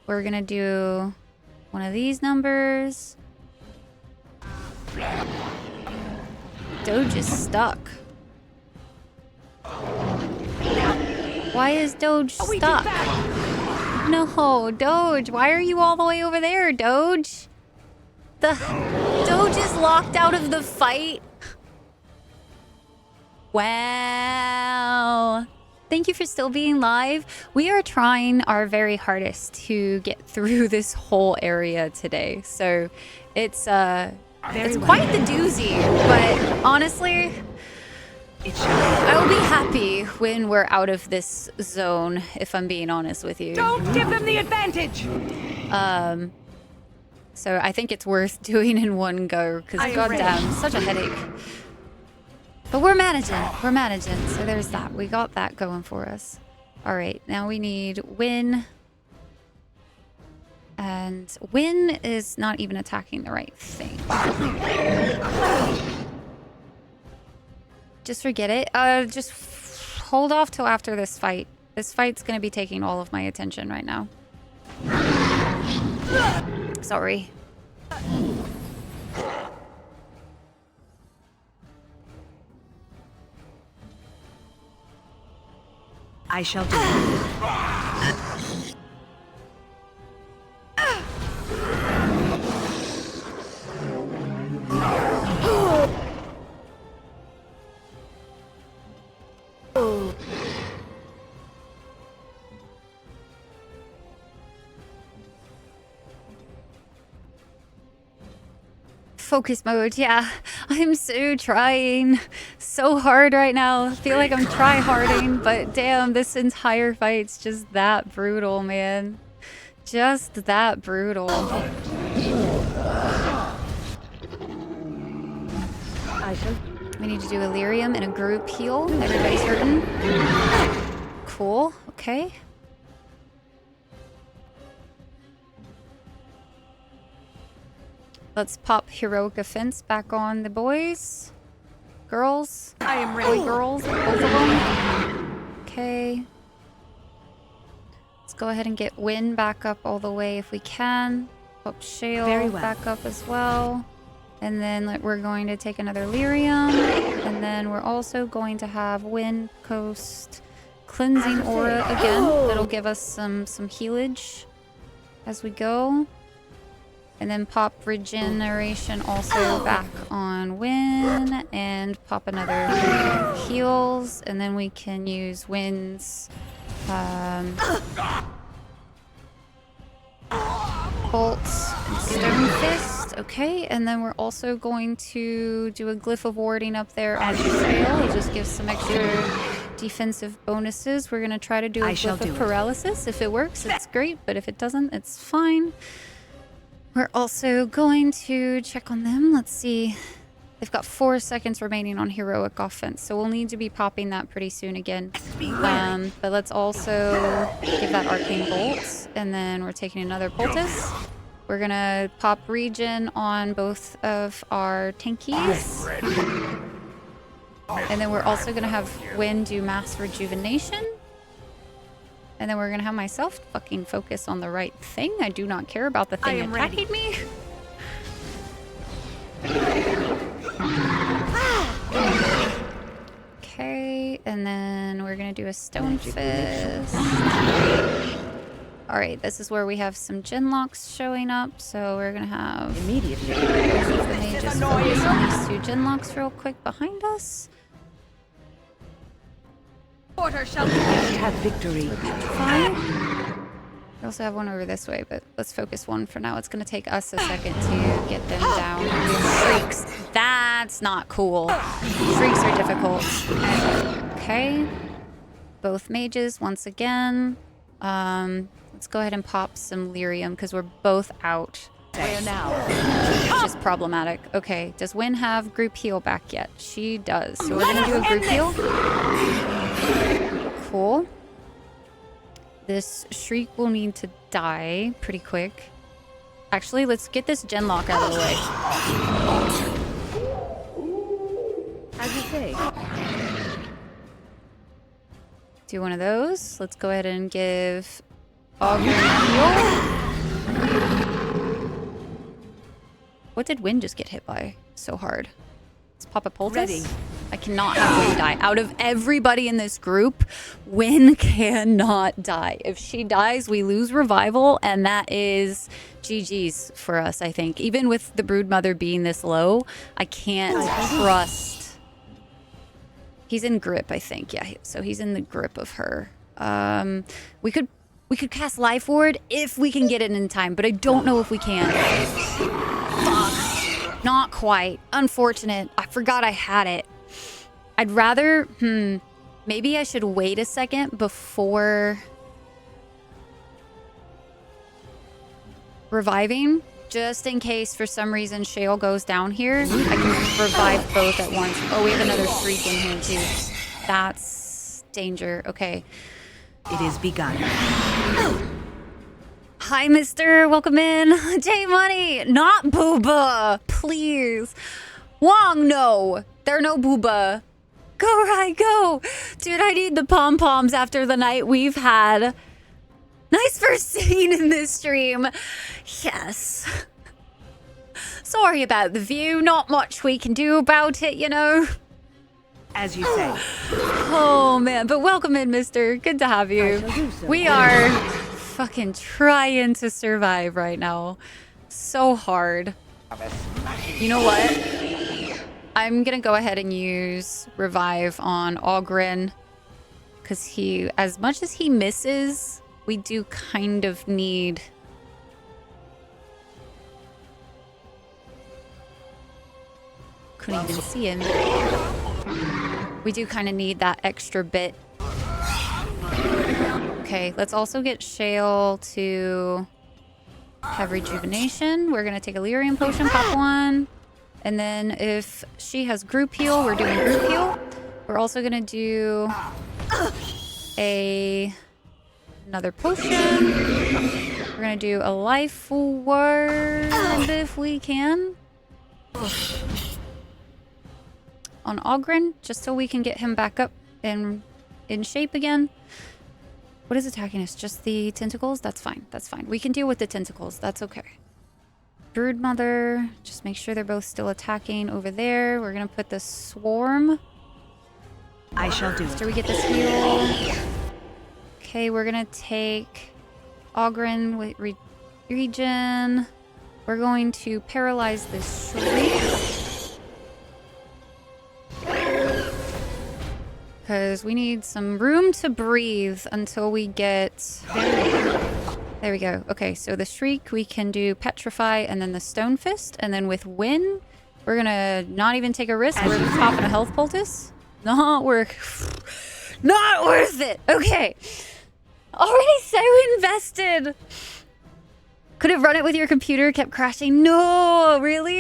We're gonna do one of these numbers. Doge is stuck. Why is Doge stuck? No, Doge, why are you all the way over there, Doge? The Doge is locked out of the fight. Wow. Thank you for still being live. We are trying our very hardest to get through this whole area today. So it's quite the doozy, but honestly, I will be happy when we're out of this zone, if I'm being honest with you. Don't give them the advantage. So I think it's worth doing in one go, because goddamn, such a headache. But we're managing, so there's that. We got that going for us. All right, now we need Win. And Win is not even attacking the right thing. Just forget it. Just hold off till after this fight. This fight's gonna be taking all of my attention right now. Sorry. I shall do it. Focus mode, yeah. I'm so trying so hard right now. I feel like I'm try-harding, but damn, this entire fight's just that brutal, man. Just that brutal. We need to do Illyrium in a group heal. Everybody's hurting. Cool, okay. Let's pop Heroic Offense back on the boys. Girls. I am ready. Boy, girls. Both of them. Okay. Let's go ahead and get Wynn back up all the way if we can. Pop Shale back up as well. And then we're going to take another Lyrium. And then we're also going to have Wynn Coast Cleansing Aura again. That'll give us some healage as we go. And then pop Regeneration also back on Wynn, and pop another heals, and then we can use Wynn's bolts and Stone Fist. Okay, and then we're also going to do a Glyph of Warding up there on Shale. It just gives some extra defensive bonuses. We're gonna try to do a Glyph of Paralysis. If it works, it's great, but if it doesn't, it's fine. We're also going to check on them. Let's see. They've got 4 seconds remaining on Heroic Offense, so we'll need to be popping that pretty soon again. But let's also give that Arcane Bolt, and then we're taking another Poultice. We're gonna pop Regen on both of our tankies. And then we're also gonna have Wynn do Mass Rejuvenation. And then we're gonna have myself fucking focus on the right thing. I do not care about the thing attacking me. Okay, and then we're gonna do a Stone Fist. Alright, this is where we have some Genlocks showing up, so we're gonna have immediately both of the mages focus on these 2 Genlocks real quick behind us. Order shall have victory. Fine. We also have one over this way, but let's focus one for now. It's gonna take us a second to get them down. Shrieks. That's not cool. Shrieks are difficult. Okay. Both mages once again. Let's go ahead and pop some Lyrium because we're both out. Where now? Which is problematic. Okay, does Wynn have group heal back yet? She does. So we're gonna do a group heal. Cool. This Shriek will need to die pretty quick. Actually, let's get this Genlock out of the way. As you say. Do one of those. Let's go ahead and give Augur heal. What did Wynn just get hit by so hard? Let's pop a Poultice. Ready. I cannot have Wynn die. Out of everybody in this group, Wynn cannot die. If she dies, we lose Revival, and that is GG's for us, I think. Even with the Broodmother being this low, I can't trust. He's in grip, I think. Yeah, so he's in the grip of her. We could cast Life Ward if we can get it in time, but I don't know if we can. Fuck. Not quite. Unfortunate. I forgot I had it. I'd rather, maybe I should wait a second before reviving, just in case for some reason Shale goes down here. I can revive both at once. Oh, we have another Shriek in here too. That's danger. Okay. It is begun. Hi, mister. Welcome in. J Money. Not Booba. Please. Wong, no. There are no Booba. Go, right, go. Dude, I need the pom-poms after the night we've had. Nice first scene in this stream. Yes. Sorry about the view. Not much we can do about it, you know. As you say. Oh man, but welcome in, mister. Good to have you. We are fucking trying to survive right now. So hard. You know what? I'm gonna go ahead and use revive on Ogren. Because he, as much as he misses, we do kind of need... Couldn't even see him. We do kind of need that extra bit. Okay, let's also get Shale to have rejuvenation. We're going to take a lyrium potion, pop one. And then if she has group heal, we're doing group heal. We're also going to do another potion. We're going to do a life word if we can. On Ogren, just so we can get him back up and in shape again. What is attacking us? Just the tentacles? That's fine. That's fine. We can deal with the tentacles. That's okay. Broodmother. Just make sure they're both still attacking over there. We're going to put the swarm. I shall do it. After we get this heal. Okay, we're going to take Ogren with regen. We're going to paralyze this shriek. Because we need some room to breathe until we get... There we go. Okay, so the Shriek, we can do Petrify and then the Stone Fist. And then with Win, we're going to not even take a risk. We're popping a Health Poultice. Not worth it. Okay. Already so invested. Could have run it with your computer, kept crashing. No, really?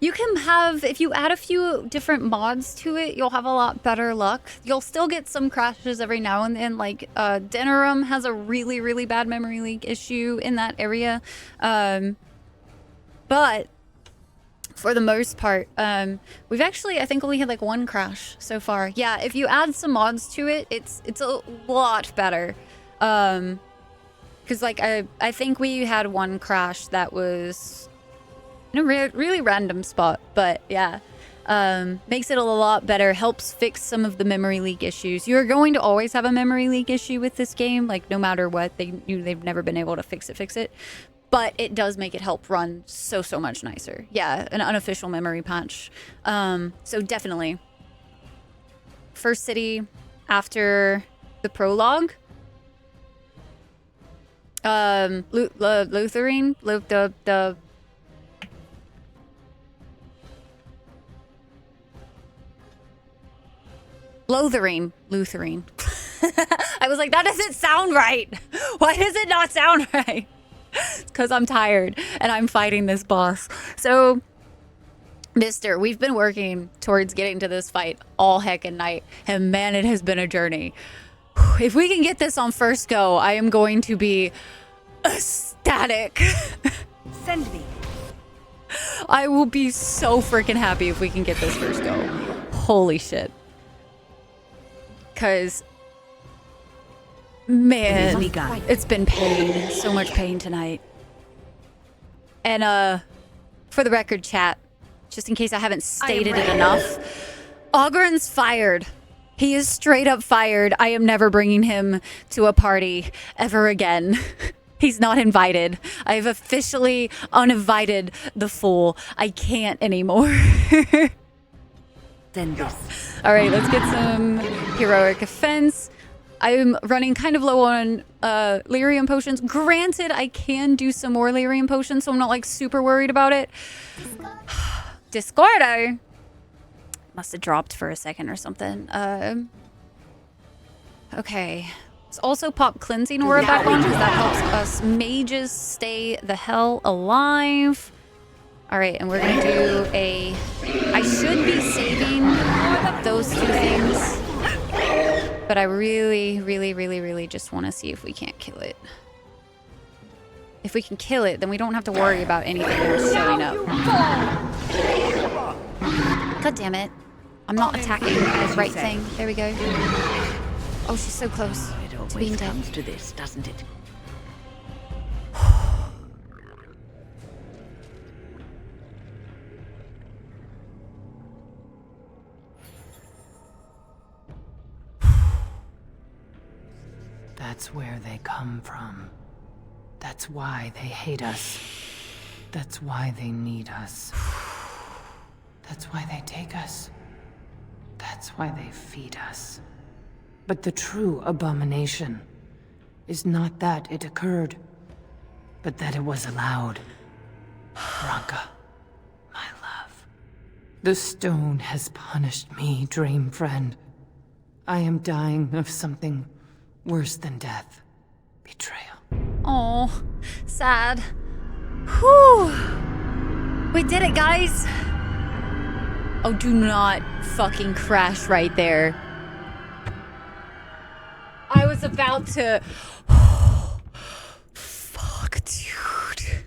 You can have, if you add a few different mods to it, you'll have a lot better luck. You'll still get some crashes every now and then. Like, Denerim has a really, really bad memory leak issue in that area. But for the most part, we've actually, I think, only had like one crash so far. Yeah, if you add some mods to it, it's a lot better. Because, like, I think we had one crash that was in a really random spot. But, yeah. Makes it a lot better. Helps fix some of the memory leak issues. You're going to always have a memory leak issue with this game. Like, no matter what. They've never been able to fix it. But it does make it help run so much nicer. Yeah, an unofficial memory patch. So, definitely. First city after the prologue. Luthorine, the Lothering, Luthorine. I was like, that doesn't sound right. Why does it not sound right? It's because I'm tired and I'm fighting this boss. So, mister, we've been working towards getting to this fight all heckin' night, and man, it has been a journey. If we can get this on first go, I am going to be ecstatic. Send me. I will be so freaking happy if we can get this first go. Holy shit. Because, man, it's been pain. So much pain tonight. And, for the record, chat, just in case I haven't stated it enough, Ogren's fired. He is straight up fired. I am never bringing him to a party ever again. He's not invited. I've officially uninvited the fool. I can't anymore. Then this. All right, let's get some heroic offense. I'm running kind of low on lyrium potions. Granted, I can do some more lyrium potions, so I'm not like super worried about it. Discordo. Must have dropped for a second or something. Okay. Let's also pop cleansing aura back on because that helps us mages stay the hell alive. All right, and we're gonna do a... I should be saving those two things, but I really just want to see if we can't kill it. If we can kill it, then we don't have to worry about anything else showing up. God damn it. I'm not attacking the right thing. There we go. Oh, she's so close to being dead. It comes to this, doesn't it? That's where they come from. That's why they hate us. That's why they need us. That's why they take us. That's why they feed us. But the true abomination is not that it occurred, but that it was allowed. Branka, my love. The stone has punished me, dream friend. I am dying of something worse than death. Betrayal. Oh, sad. Whew. We did it, guys. Oh, do not fucking crash right there. I was about to... Fuck, dude.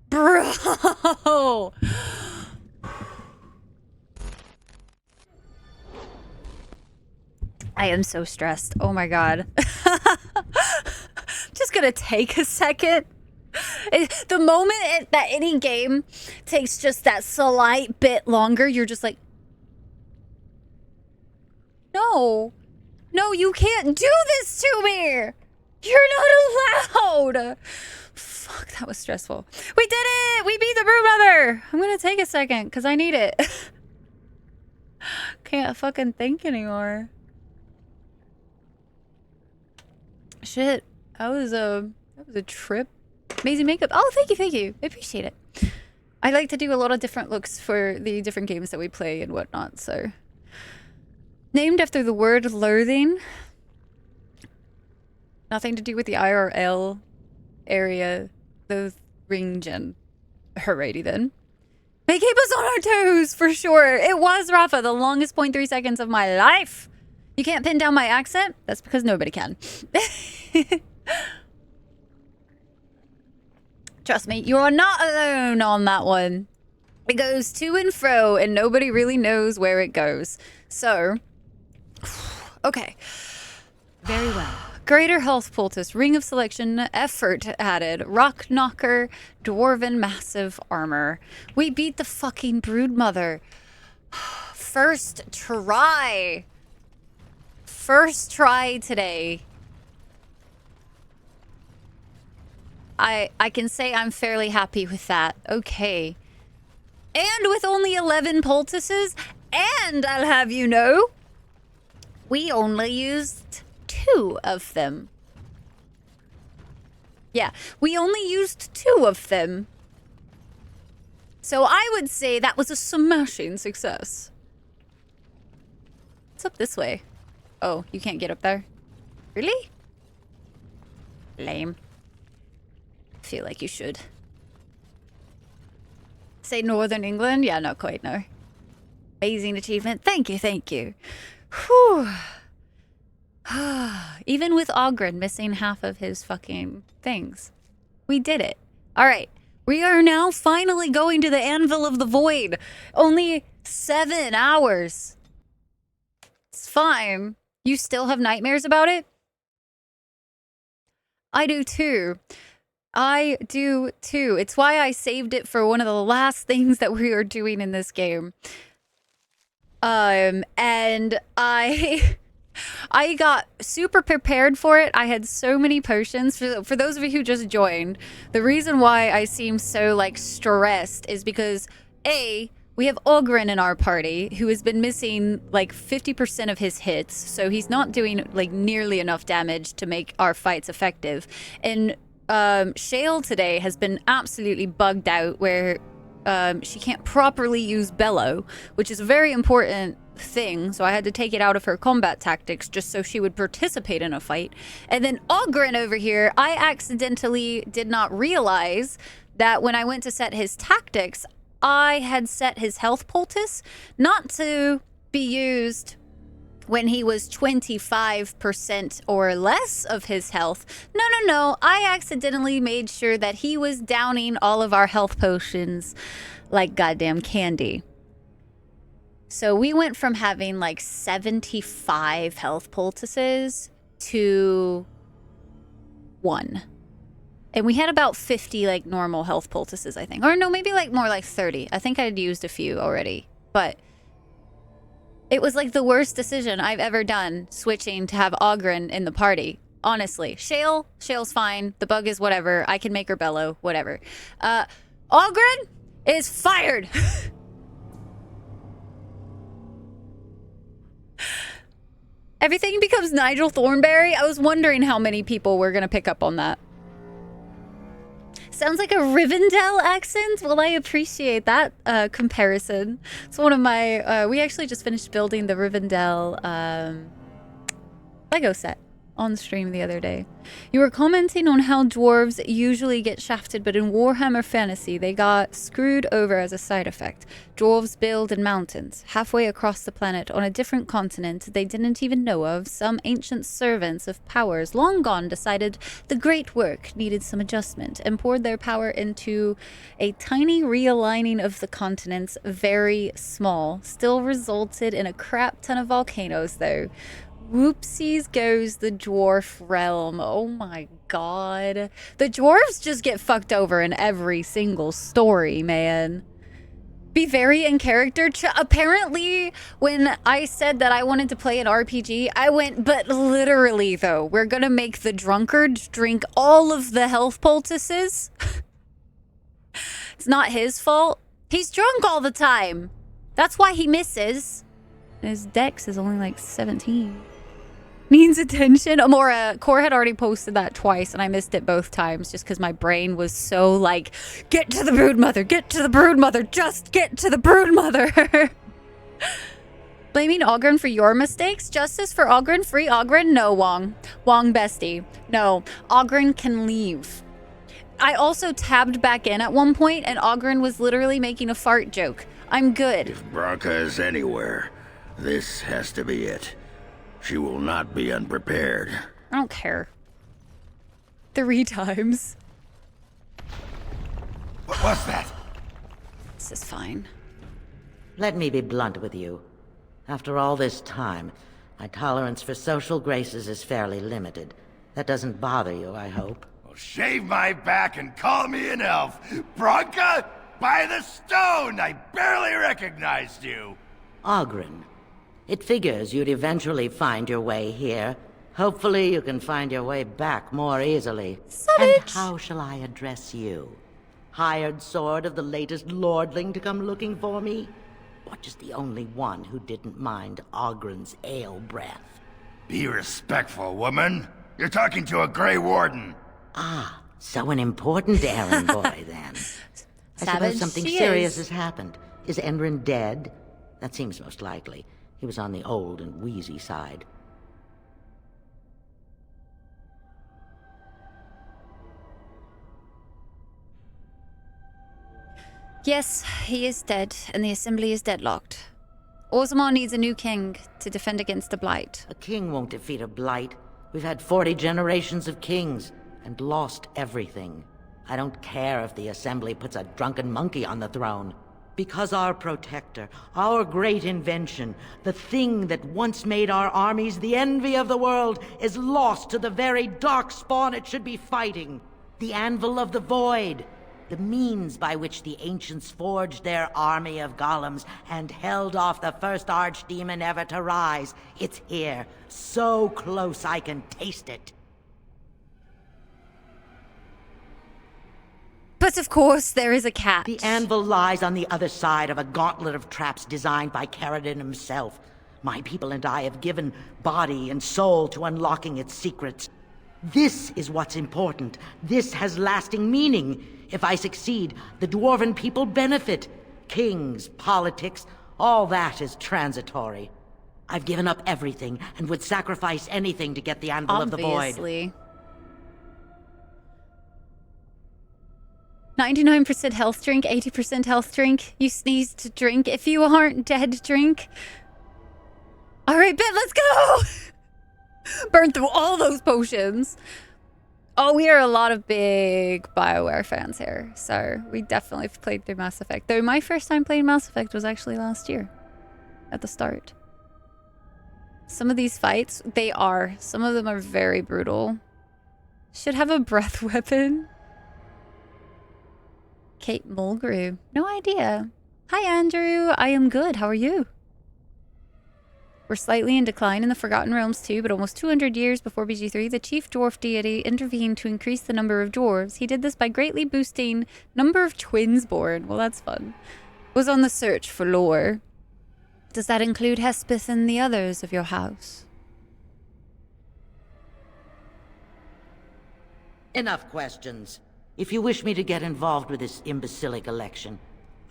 Bro! I am so stressed. Oh my god. Just gonna take a second. The moment that any game takes just that slight bit longer, you're just like, no, you can't do this to me. You're not allowed. Fuck, that was stressful. We did it. We beat the Brood Mother. I'm gonna take a second because I need it. Can't fucking think anymore. Shit, that was a trip. Amazing makeup. Oh, thank you. I appreciate it. I like to do a lot of different looks for the different games that we play and whatnot, so. Named after the word loathing. Nothing to do with the IRL area. The Ringen. Alrighty then. They keep us on our toes, for sure. It was, Rafa, the longest 0.3 seconds of my life. You can't pin down my accent? That's because nobody can. Trust me, you are not alone on that one. It goes to and fro, and nobody really knows where it goes. So, okay. Very well. Greater health poultice, ring of selection, effort added, rock knocker, dwarven massive armor. We beat the fucking Brood Mother. First try. First try today. I can say I'm fairly happy with that. Okay. And with only 11 poultices, and I'll have you know, we only used 2 of them. Yeah, we only used 2 of them. So I would say that was a smashing success. What's up this way? Oh, you can't get up there? Really? Lame. Feel like you should. Say Northern England? Yeah, not quite, no. Amazing achievement. Thank you. Whew. Even with Ogren missing half of his fucking things. We did it. Alright. We are now finally going to the Anvil of the Void. Only 7 hours. It's fine. You still have nightmares about it? I do too. It's why I saved it for one of the last things that we are doing in this game. And I got super prepared for it. I had so many potions. For those of you who just joined, the reason why I seem so, like, stressed is because, A, we have Ogren in our party, who has been missing, like, 50% of his hits, so he's not doing, like, nearly enough damage to make our fights effective. And Shale today has been absolutely bugged out, where she can't properly use Bellow, which is a very important thing, so I had to take it out of her combat tactics just so she would participate in a fight. And then Ogren over here, I accidentally did not realize that when I went to set his tactics, I had set his health poultice not to be used when he was 25% or less of his health. No. I accidentally made sure that he was downing all of our health potions like goddamn candy. So we went from having like 75 health poultices to 1. And we had about 50 like normal health poultices, I think. Or no, maybe like more like 30. I think I'd used a few already. But It was like the worst decision I've ever done, switching to have Oghren in the party. Honestly. Shale's fine. The bug is whatever. I can make her bellow. Whatever. Oghren is fired! Everything becomes Nigel Thornberry. I was wondering how many people were going to pick up on that. Sounds like a Rivendell accent. Well, I appreciate that comparison. It's one of my... we actually just finished building the Rivendell Lego set on stream the other day. You were commenting on how dwarves usually get shafted, but in Warhammer Fantasy, they got screwed over as a side effect. Dwarves build in mountains, halfway across the planet, on a different continent they didn't even know of. Some ancient servants of powers long gone decided the great work needed some adjustment and poured their power into a tiny realigning of the continents, very small. Still resulted in a crap ton of volcanoes, though. Whoopsies goes the dwarf realm. Oh my god. The dwarves just get fucked over in every single story, man. Be very in character. Apparently, when I said that I wanted to play an RPG, I went, but literally though, we're gonna make the drunkard drink all of the health poultices. It's not his fault. He's drunk all the time. That's why he misses. His dex is only like 17. Needs attention. Amora, Core had already posted that twice and I missed it both times just because my brain was so like, get to the broodmother, get to the broodmother, just get to the broodmother. Blaming Oghren for your mistakes? Justice for Oghren? Free Oghren? No, Wong. Wong bestie. No, Oghren can leave. I also tabbed back in at one point and Oghren was literally making a fart joke. I'm good. If Branka is anywhere, this has to be it. She will not be unprepared. I don't care. 3 times. What was that? This is fine. Let me be blunt with you. After all this time, my tolerance for social graces is fairly limited. That doesn't bother you, I hope. Well, shave my back and call me an elf. Branka, by the stone! I barely recognized you. Oghren. It figures you'd eventually find your way here. Hopefully you can find your way back more easily. Savage. And how shall I address you? Hired sword of the latest lordling to come looking for me? Or just the only one who didn't mind Oghren's ale breath? Be respectful, woman. You're talking to a Grey Warden. Ah, so an important errand boy, then. I suppose something serious has happened. Is Endrin dead? That seems most likely. He was on the old and wheezy side. Yes, he is dead, and the assembly is deadlocked. Orzammar needs a new king to defend against the Blight. A king won't defeat a Blight. We've had 40 generations of kings, and lost everything. I don't care if the assembly puts a drunken monkey on the throne. Because our protector, our great invention, the thing that once made our armies the envy of the world, is lost to the very darkspawn it should be fighting. The Anvil of the Void. The means by which the ancients forged their army of golems and held off the first archdemon ever to rise. It's here, so close I can taste it. But of course, there is a cat. The anvil lies on the other side of a gauntlet of traps designed by Caradon himself. My people and I have given body and soul to unlocking its secrets. This is what's important. This has lasting meaning. If I succeed, the Dwarven people benefit. Kings, politics, all that is transitory. I've given up everything and would sacrifice anything to get the Anvil of the Void. Obviously. 99% health drink, 80% health drink. You sneeze to drink. If you aren't dead, drink. Alright, bet, let's go! Burn through all those potions. Oh, we are a lot of big BioWare fans here. So we definitely played through Mass Effect. Though my first time playing Mass Effect was actually last year. At the start. Some of these fights, some of them are very brutal. Should have a breath weapon. Kate Mulgrew. No idea. Hi, Andrew. I am good. How are you? were slightly in decline in the Forgotten Realms too, but almost 200 years before BG3, the chief dwarf deity intervened to increase the number of dwarves. He did this by greatly boosting number of twins born. Well, that's fun. Was on the search for lore. Does that include Hespeth and the others of your house? Enough questions. If you wish me to get involved with this imbecilic election,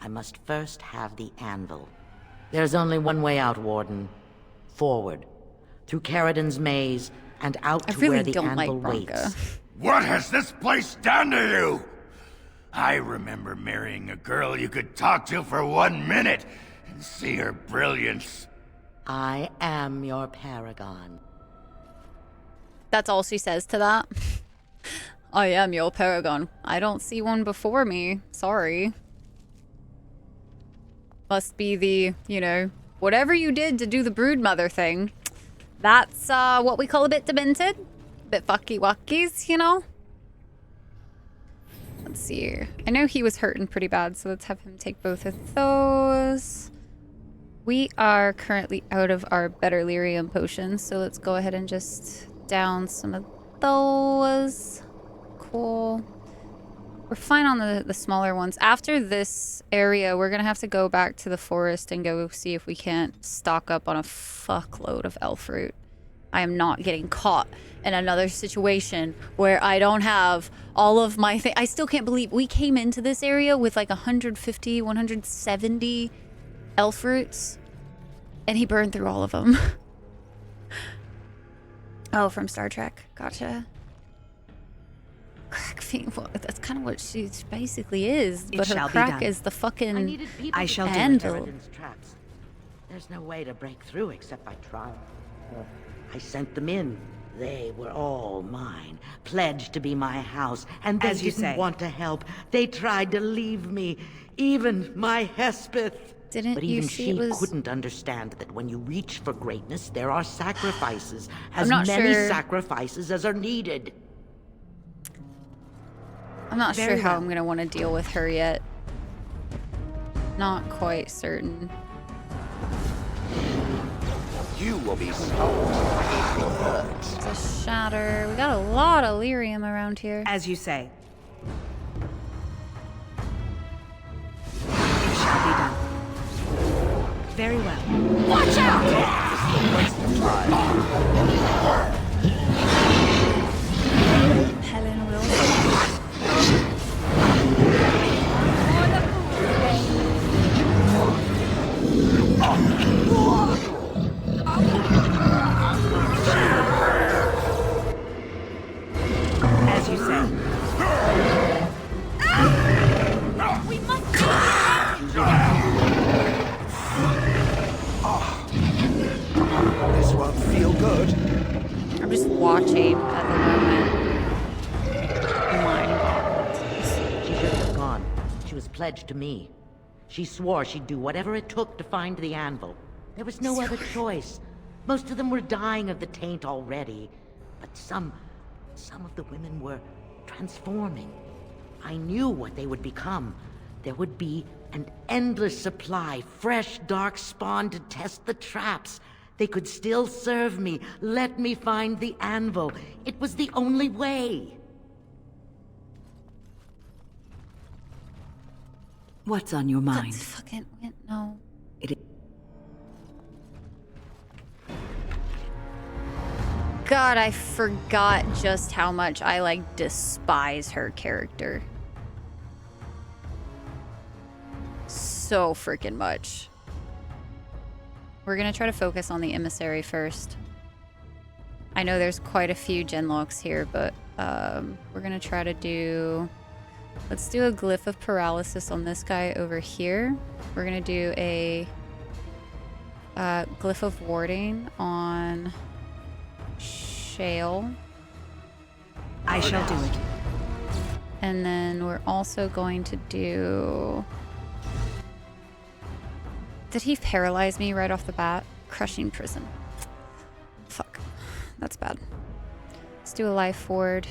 I must first have the anvil. There's only one way out, Warden. Forward. Through Caradon's maze, and out to where the anvil waits. What has this place done to you? I remember marrying a girl you could talk to for 1 minute and see her brilliance. I am your paragon. That's all she says to that. I am your paragon. I don't see one before me. Sorry. Must be the, you know, whatever you did to do the broodmother thing. That's what we call a bit demented. A bit fucky-wuckies, you know? Let's see here. I know he was hurting pretty bad, so let's have him take both of those. We are currently out of our better lyrium potions, so let's go ahead and just down some of those. Cool. We're fine on the smaller ones. After this area, we're gonna have to go back to the forest and go see if we can't stock up on a fuckload of elf fruit. I am not getting caught in another situation where I don't have all of my I still can't believe we came into this area with like 150, 170 elf fruits, and he burned through all of them. Oh, from Star Trek. Gotcha. Crack fiend. Well, that's kind of what she basically is. But her crack is the fucking anvil. There's no way to break through except by trial. I sent them in. They were all mine, pledged to be my house, and they didn't want to help. They tried to leave me, even my Hespeth. But even she couldn't understand that when you reach for greatness, there are sacrifices, as many sacrifices as are needed. I'm not sure how I'm gonna want to deal with her yet. Not quite certain. You will be so It's a shatter. We got a lot of lyrium around here. As you say. It shall be done. Very well. Watch out! Helen Wilson. As you say. We must This won't feel good. I'm just watching at the moment. Mind. She should have gone. She was pledged to me. She swore she'd do whatever it took to find the anvil. There was no other choice. Most of them were dying of the taint already. But some of the women were transforming. I knew what they would become. There would be an endless supply, fresh dark spawn to test the traps. They could still serve me. Let me find the anvil. It was the only way. What's on your mind? That's fucking no. God, I forgot just how much I like despise her character. So freaking much. We're gonna try to focus on the emissary first. I know there's quite a few genlocks here, but we're gonna try to do... Let's do a glyph of paralysis on this guy over here. We're gonna do a glyph of warding on Shale. I shall do it. And then we're also going to do... Did he paralyze me right off the bat? Crushing prison. Fuck. That's bad. Let's do a life ward.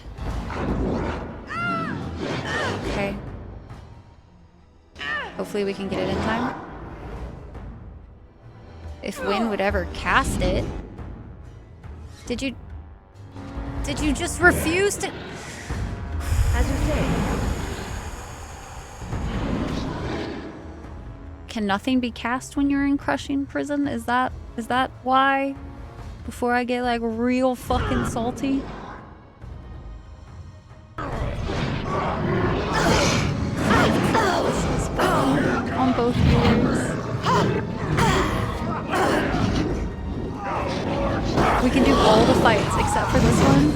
Okay. Hopefully we can get it in time. if Wynn would ever cast it. Did you just refuse to? As you say. Can nothing be cast when you're in crushing prison? Is that why? Before I get like real fucking salty. On both ears. We can do all the fights except for this one.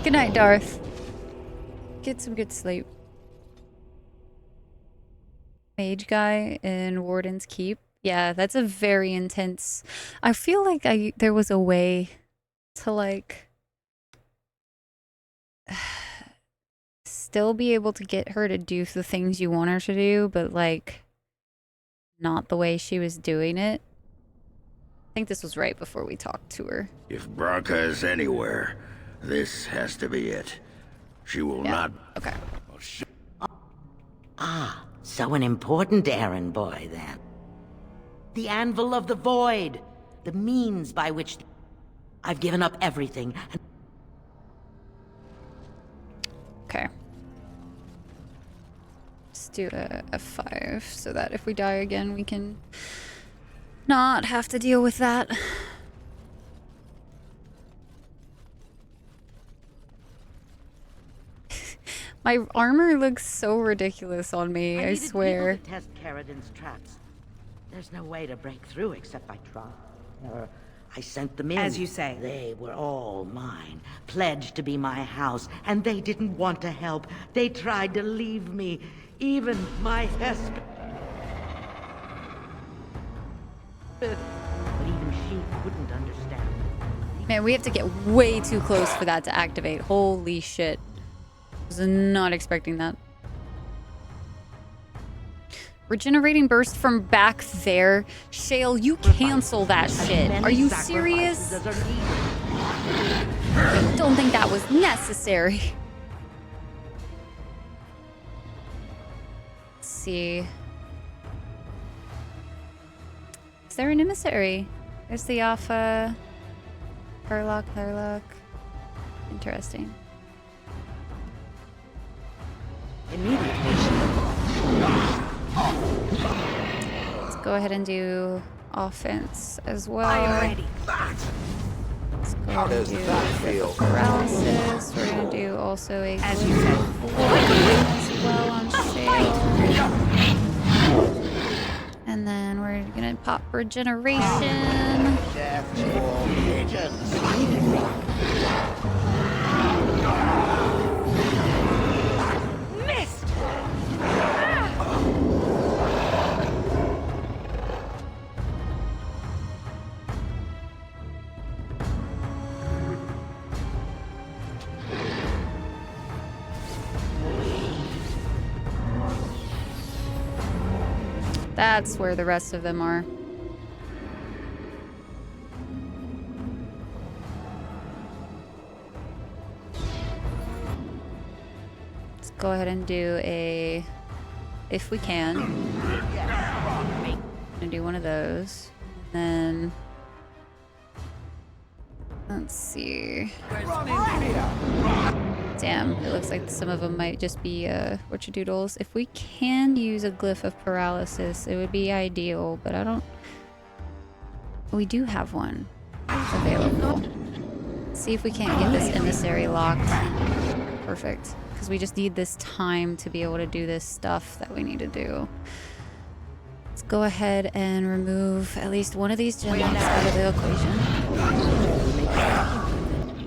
Good night, Darth. Get some good sleep. Mage guy in Warden's Keep. Yeah, that's a very intense. I feel like there was a way to like still be able to get her to do the things you want her to do, but like not the way she was doing it. I think this was right before we talked to her. If Branka is anywhere, this has to be it. She will not... Okay. Ah, so an important errand boy, then. The Anvil of the Void. The means by which... I've given up everything. Okay. Let's do a F5 so that if we die again, we can not have to deal with that. My armor looks so ridiculous on me, I swear. To test Carradin's traps. There's no way to break through except by trying. I sent them in. As you say. They were all mine, pledged to be my house, and they didn't want to help. They tried to leave me, even my husband. But even she couldn't understand. Man, we have to get way too close for that to activate. Holy shit. Was not expecting that. Regenerating burst from back there. Shale, you cancel that shit. Are you serious? I don't think that was necessary. Let's see. Is there an emissary? There's the Alpha. Herlock. Interesting. Let's go ahead and do offense as well. I am ready. Let's go ahead and do paralysis. We're gonna do also a as you said as well on Shale. And then we're gonna pop regeneration. missed. That's where the rest of them are. Let's go ahead and do a, if we can. I'm gonna do one of those. And then let's see. Damn, it looks like some of them might just be whatchadoodles. If we can use a glyph of paralysis, it would be ideal, but I don't... We do have one available. Let's see if we can't get this emissary locked. Perfect. Because we just need this time to be able to do this stuff that we need to do. Let's go ahead and remove at least one of these gen locks out of the equation.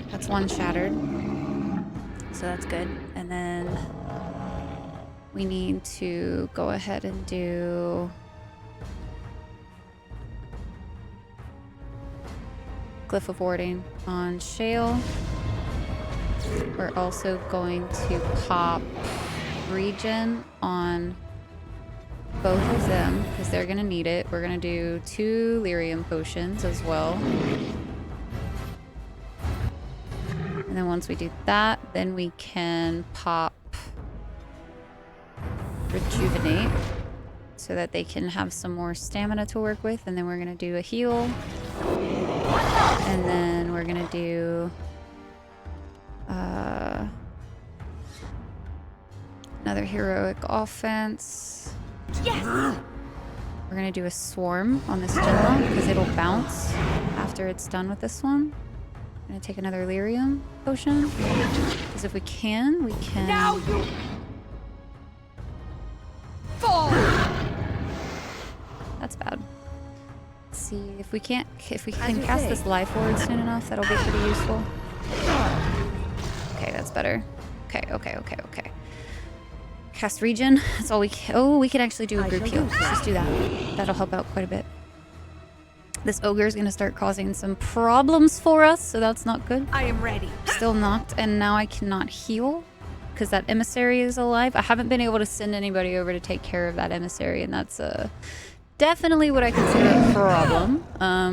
That's one shattered. So that's good. And then we need to go ahead and do Glyph of Warding on Shale. We're also going to pop regen on both of them because they're going to need it. We're going to do 2 lyrium potions as well. And then once we do that, then we can pop Rejuvenate so that they can have some more stamina to work with. And then we're going to do a heal. And then we're going to do another heroic offense. Yes! We're going to do a swarm on this Genlock because it'll bounce after it's done with this one. I'm going to take another Lyrium potion because if we can, we can... Now you fall! That's bad. Let's see if we can cast this Life Ward soon enough, that'll be pretty useful. Okay, that's better. Okay. Cast Regen. That's all we can. Oh, we can actually do a group heal. Let's just do that. That'll help out quite a bit. This ogre is going to start causing some problems for us, so that's not good. I am ready. Still knocked, and now I cannot heal because that emissary is alive. I haven't been able to send anybody over to take care of that emissary, and that's definitely what I consider a problem.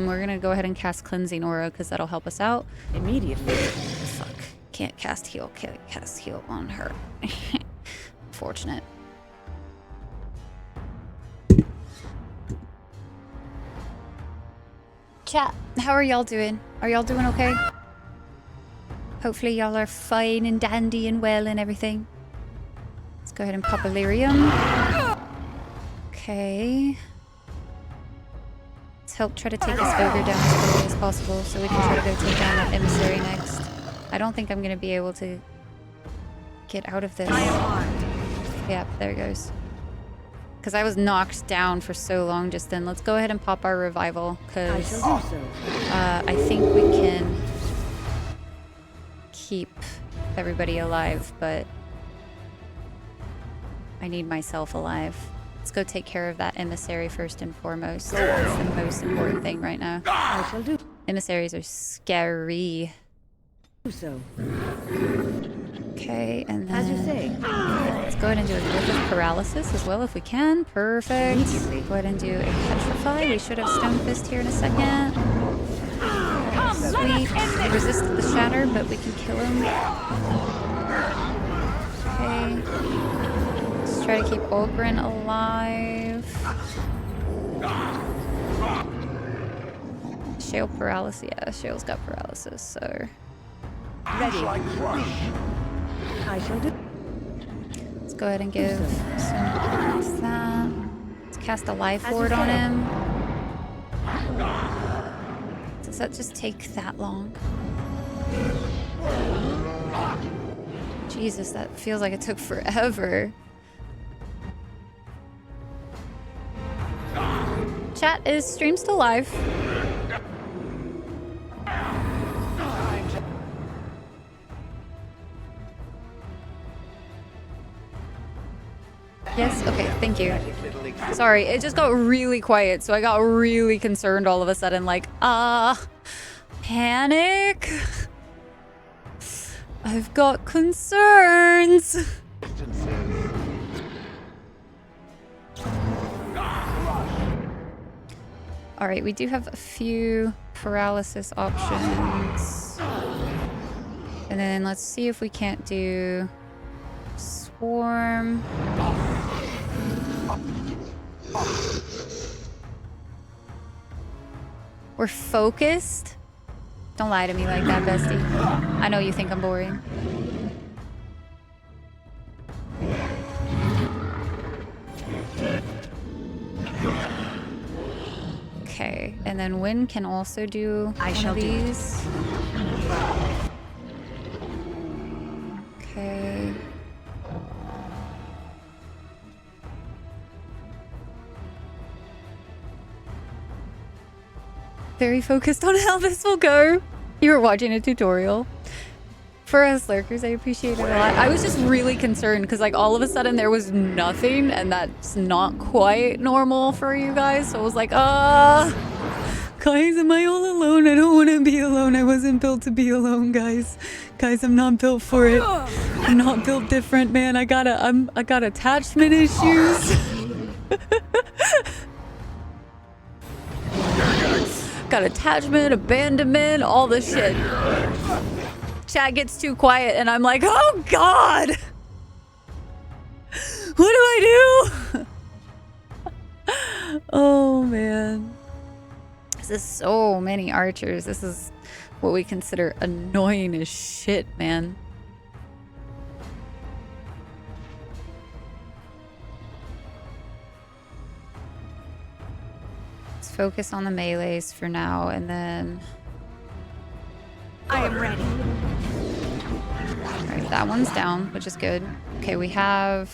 We're going to go ahead and cast Cleansing Aura because that'll help us out. Immediately. Fuck. Can't cast heal. Can't cast heal on her. Fortunate. Chat, how are y'all doing? Are y'all doing okay? Hopefully y'all are fine and dandy and well and everything. Let's go ahead and pop a Lyrium. Okay. Let's help try to take this ogre down as quickly as possible so we can try to go take down that emissary next. I don't think I'm going to be able to get out of this. Yeah, there it goes. Because I was knocked down for so long just then. Let's go ahead and pop our revival, because I think we can keep everybody alive, but I need myself alive. Let's go take care of that emissary first and foremost. That's the most important thing right now. I shall do Emissaries are scary. so. Okay, and then... As you say. Let's go ahead and do a Glyph of Paralysis as well if we can. Perfect. Go ahead and do a Petrify. We should have Stone Fist here in a second. Sweet. He resisted the Shatter, but we can kill him. Okay. Let's try to keep Ogren alive. Shale Paralysis. Yeah, Shale's got Paralysis, so... Ready. I shall do. Let's go ahead and give some that. Let's cast a Life Ward on him. Does that just take that long? Jesus, that feels like it took forever. Chat, is stream still live? Yes? Okay, thank you. Sorry, it just got really quiet, so I got really concerned all of a sudden, like, panic? I've got concerns. Alright, we do have a few paralysis options. And then let's see if we can't do Swarm. We're focused? Don't lie to me like that, bestie. I know you think I'm boring. Okay, and then Wynn can also do one of these. Okay. Very focused on how this will go. You were watching a tutorial. For us lurkers, I appreciate it a lot. I was just really concerned because like all of a sudden there was nothing, and that's not quite normal for you guys. So I was like, guys, am I all alone? I don't want to be alone. I wasn't built to be alone, guys. Guys, I'm not built for it. I'm not built different, man. I got attachment issues. Got attachment, abandonment, all this shit. chat gets too quiet and I'm like, oh God! What do I do? Oh man. This is so many archers. This is what we consider annoying as shit, man. Let's focus on the melees for now and then... I am ready. Alright, that one's down, which is good. Okay, we have...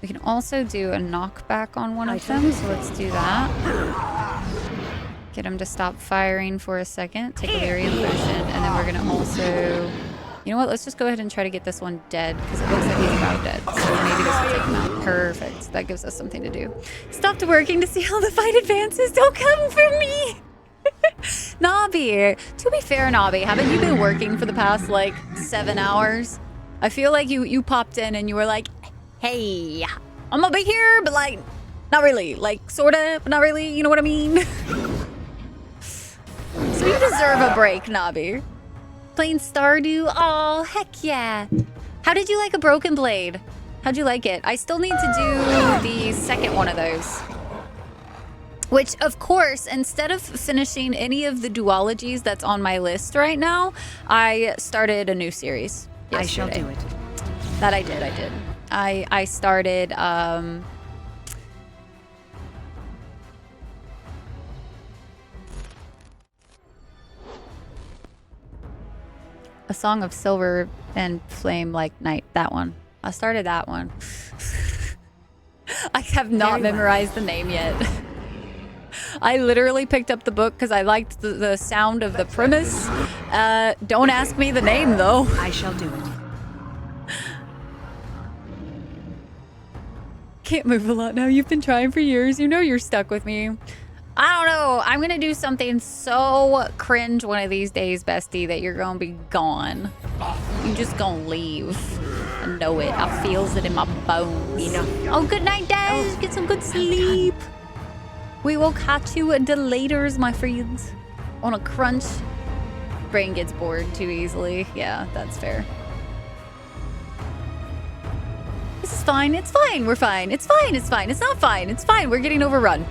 We can also do a knockback on one of them, so let's do that. Get him to stop firing for a second. Take a Lyrian potion, and then we're gonna also... You know what? Let's just go ahead and try to get this one dead, because it looks like he's about dead. So maybe this will take him out. Perfect. That gives us something to do. Stopped working to see how the fight advances. Don't come for me! Nobby, to be fair, Nobby, haven't you been working for the past like 7 hours? I feel like you popped in and you were like, hey, I'm gonna be here, but like, not really. Like, sorta, but not really. You know what I mean? So you deserve a break, Nobby. Playing Stardew? Oh, heck yeah. How did you like a broken blade? How'd you like it? I still need to do the second one of those. Which, of course, instead of finishing any of the duologies that's on my list right now, I started a new series yesterday. I shall do it. That I did. I started, A Song of Silver and Flame Like Night. That one. I started that one. I have not memorized the name yet. I literally picked up the book because I liked the sound of the premise. Don't ask me the name, though. I shall do it. Can't move a lot now. You've been trying for years. You know you're stuck with me. I don't know. I'm going to do something so cringe one of these days, bestie, that you're going to be gone. You just going to leave. I know it. I feels it in my bones. Oh, good night, Des. Get some good sleep. We will catch you at the laters, my friends. On a crunch. Brain gets bored too easily. Yeah, that's fair. This is fine. It's fine. We're fine. It's fine. It's fine. It's not fine. It's fine. We're getting overrun.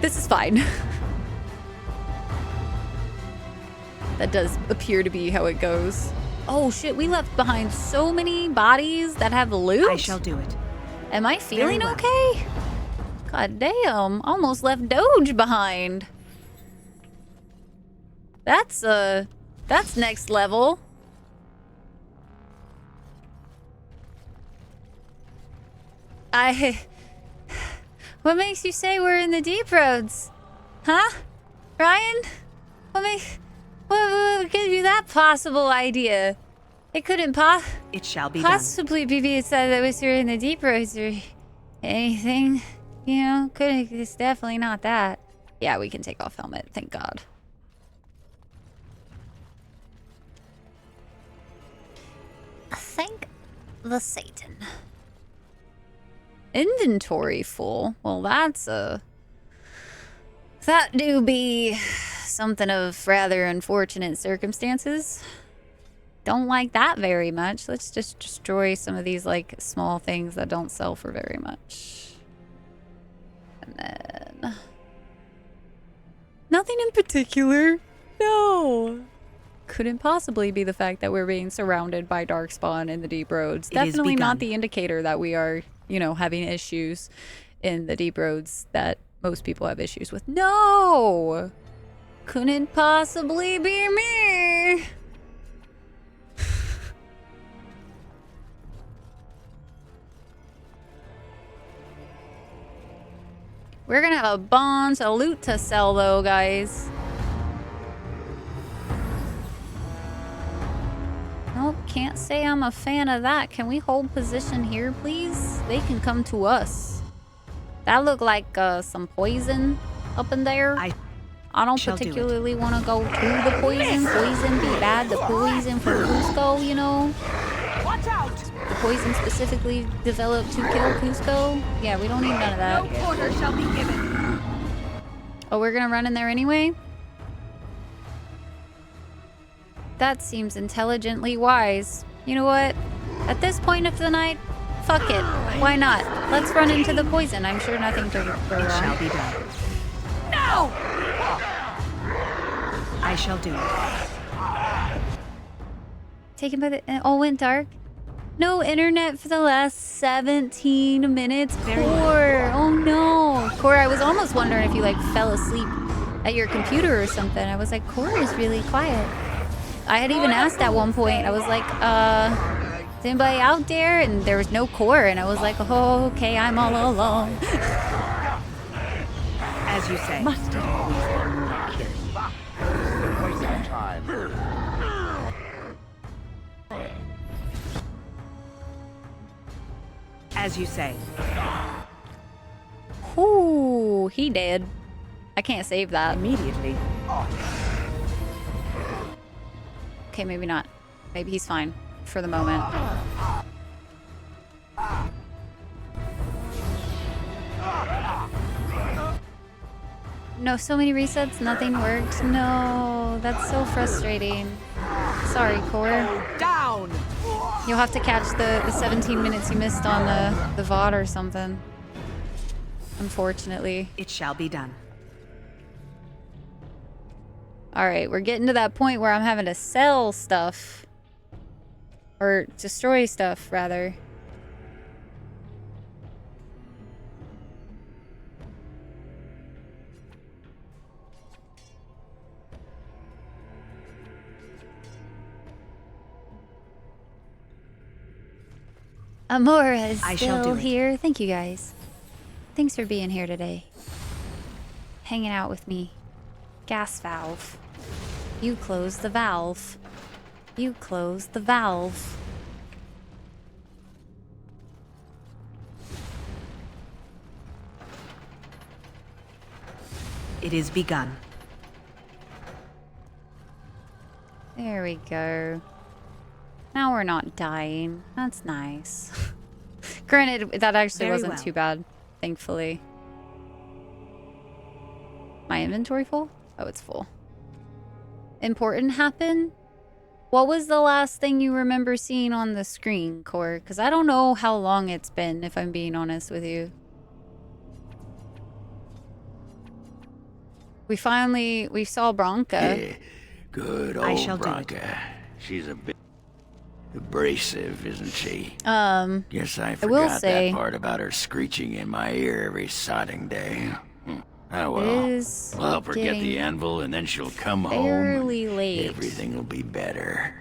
This is fine. That does appear to be how it goes. Oh shit, we left behind so many bodies that have loot. I shall do it. Am I feeling okay? God damn, almost left Doge behind. That's next level. What makes you say we're in the deep roads? Huh? Ryan? What gives you that possible idea? It couldn't It shall be possibly be said that we're in the deep roads or anything. You know, it's definitely not that. Yeah, we can take off helmet, thank God. Thank the Satan. Inventory full. Well, that do be something of rather unfortunate circumstances. Don't like that very much. Let's just destroy some of these like small things that don't sell for very much. And then nothing in particular. No. Couldn't possibly be the fact that we're being surrounded by darkspawn in the deep roads. Definitely not the indicator that we are, you know, having issues in the deep roads that most people have issues with. No! Couldn't possibly be me! We're gonna have a bunch of loot to sell though, guys. Nope, can't say I'm a fan of that. Can we hold position here, please? They can come to us. That looked like some poison up in there. I don't particularly want to go to the poison. Poison be bad. The poison for Cusco, you know? Watch out! The poison specifically developed to kill Cusco? Yeah, we don't need none of that. No quarter shall be given. Oh, we're gonna run in there anyway? That seems intelligently wise. You know what? At this point of the night, fuck it. Why not? Let's run into the poison. I'm sure nothing could go wrong. Shall be done. No! I shall do it. Taken by the... It all went dark? No internet for the last 17 minutes. Core. Oh no. Core, I was almost wondering if you like fell asleep at your computer or something. I was like, Core is really quiet. I had even asked at one point, I was like, is anybody out there? And there was no Core, and I was like, oh, okay, I'm all alone. As you say. Must have always been more killing. Waste of time. As you say. Ooh, he did. I can't save that. Immediately. Okay, maybe not. Maybe he's fine for the moment. No, so many resets, nothing worked. No, that's so frustrating. Sorry, Core. Down! You'll have to catch the 17 minutes you missed on the VOD or something. Unfortunately. It shall be done. Alright, we're getting to that point where I'm having to sell stuff. Or destroy stuff, rather. Amora is still here. Thank you guys. Thanks for being here today. Hanging out with me. Gas valve. You close the valve. You close the valve. It is begun. There we go. Now we're not dying. That's nice. Granted, that actually Very wasn't well. too bad, thankfully. My inventory full? Oh, it's full. Important happen? What was the last thing you remember seeing on the screen, Core? Because I don't know how long it's been, if I'm being honest with you. We saw Bronca. Yeah, good old I shall do it. Bronca. She's a bit abrasive, isn't she? Guess I will forgot say- that part about her screeching in my ear every sodding day. Oh well. It is We'll help her get getting the anvil, and then she'll come home. fairly and late. Everything will be better.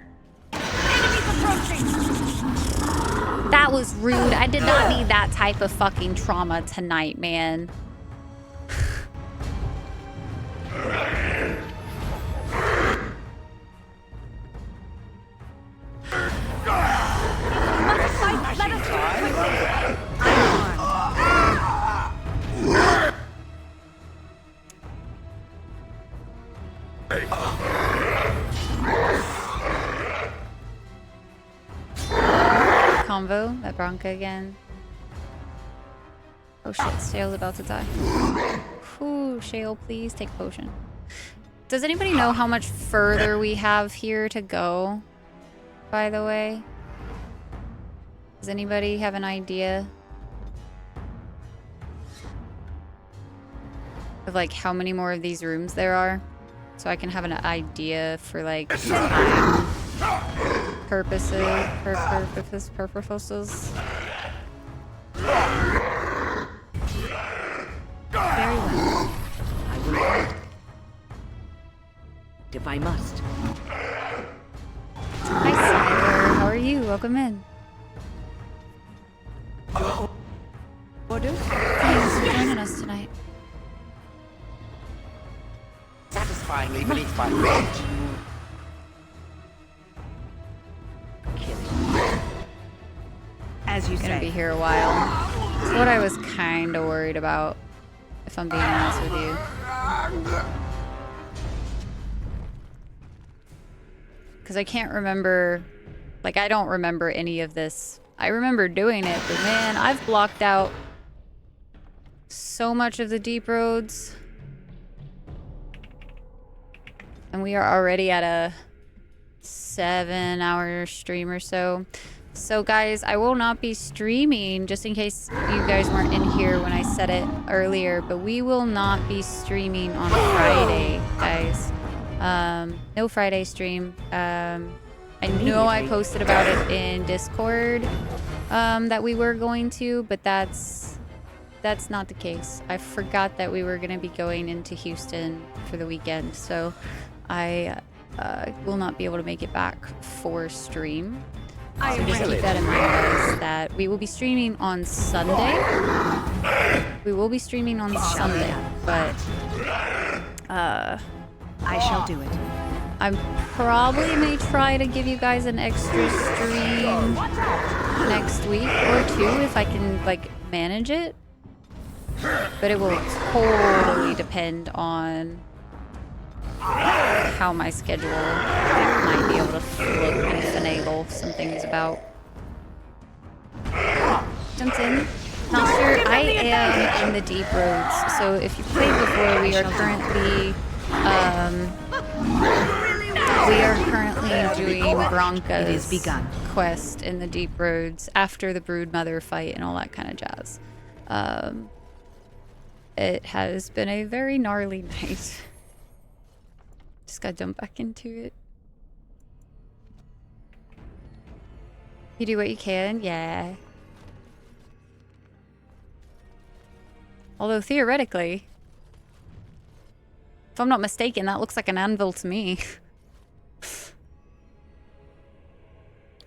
That was rude. I did not need that type of fucking trauma tonight, man. Convo at Bronca again. Oh shit, Shale's about to die. Ooh, Shale, please take potion. Does anybody know how much further we have here to go, by the way? Does anybody have an idea of like how many more of these rooms there are? So I can have an idea for like time purposes. Very well. I will fight. If I must. Hi, Snyder. How are you? Welcome in. Orders? Thanks for joining us tonight. Satisfyingly beneath my weight. As you Gonna say. be here a while. It's what I was kind of worried about, if I'm being honest with you. Because I can't remember, like I don't remember any of this. I remember doing it, but man, I've blocked out so much of the deep roads. And we are already at a 7-hour stream or so. So guys, I will not be streaming, just in case you guys weren't in here when I said it earlier, but we will not be streaming on Friday, guys. No Friday stream. I know I posted about it in Discord that we were going to, but that's not the case. I forgot that we were going to be going into Houston for the weekend, so I will not be able to make it back for stream. So just keep that in mind, guys, that we will be streaming on Sunday. We will be streaming on Sunday, but I shall do it. I probably may try to give you guys an extra stream next week or two if I can, like, manage it. But it will totally depend on how my schedule might be able to flip and finagle some things about. Jumped in. Not sure. I am in the deep roads. So if you played before, we are currently doing Bronca's quest in the deep roads after the Broodmother fight and all that kind of jazz. It has been a very gnarly night. Just gotta jump back into it. You do what you can? Yeah. Although theoretically, if I'm not mistaken, that looks like an anvil to me.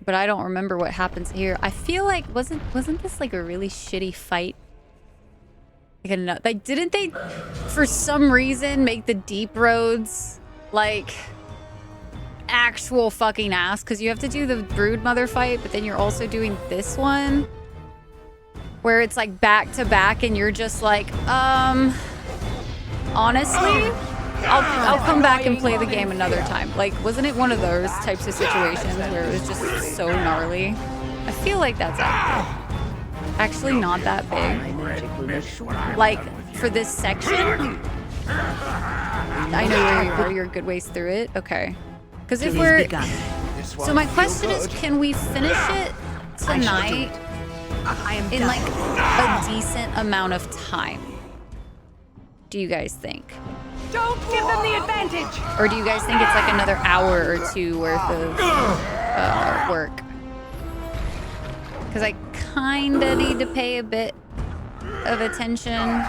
But I don't remember what happens here. I feel like wasn't this like a really shitty fight? Like, didn't they, for some reason, make the deep roads like actual fucking ass? Because you have to do the Broodmother fight, but then you're also doing this one where it's like back to back, and you're just like, honestly, I'll come back and play the game another time. Like, wasn't it one of those types of situations where it was just so gnarly? I feel like that's actually not that big. Like, for this section, I know where you are. You're a good ways through it. Okay. Because if we're... So my question is, can we finish it tonight in, like, a decent amount of time? Do you guys think? Don't give them the advantage! Or do you guys think it's like another hour or two worth of work? Because I kinda need to pay a bit of attention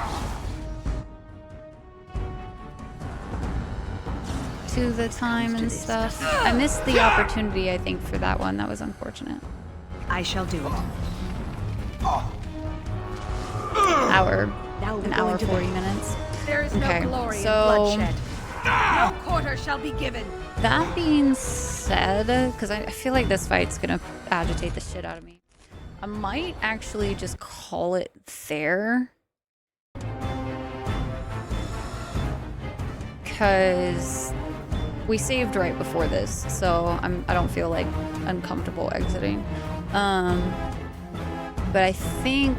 to the time and stuff. I missed the opportunity, I think, for that one. That was unfortunate. I shall do it. An hour 40 minutes. There is Okay, no glory in so bloodshed. No quarter shall be given. that being said, because I feel like this fight's gonna agitate the shit out of me, I might actually just call it there. Because we saved right before this, so I don't feel like uncomfortable exiting. But I think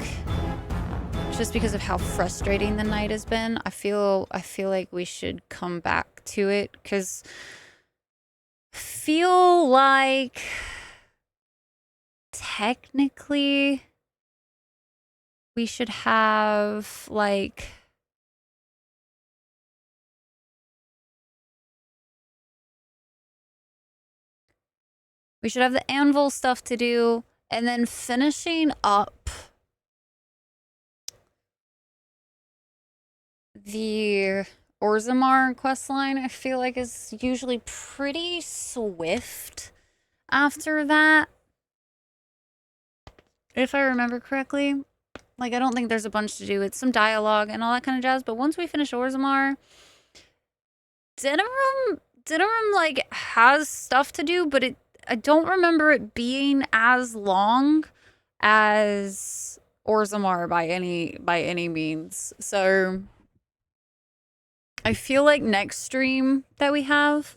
just because of how frustrating the night has been, I feel like we should come back to it, because feel like technically we should have like the anvil stuff to do, and then finishing up the Orzammar questline, I feel like, is usually pretty swift after that, if I remember correctly. Like, I don't think there's a bunch to do. It's some dialogue and all that kind of jazz, but once we finish Orzammar, Denerim like has stuff to do, but I don't remember it being as long as Orzammar by any means. So I feel like next stream that we have,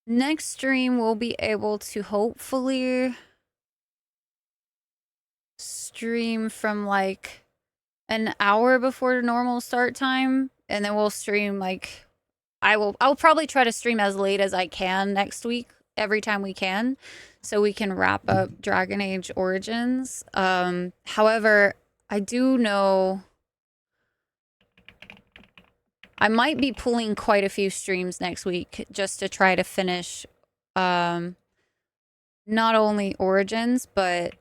we'll be able to hopefully stream from like an hour before normal start time and then we'll stream like I'll probably try to stream as late as I can next week every time we can, so we can wrap up Dragon Age Origins. However, I do know I might be pulling quite a few streams next week just to try to finish not only Origins, but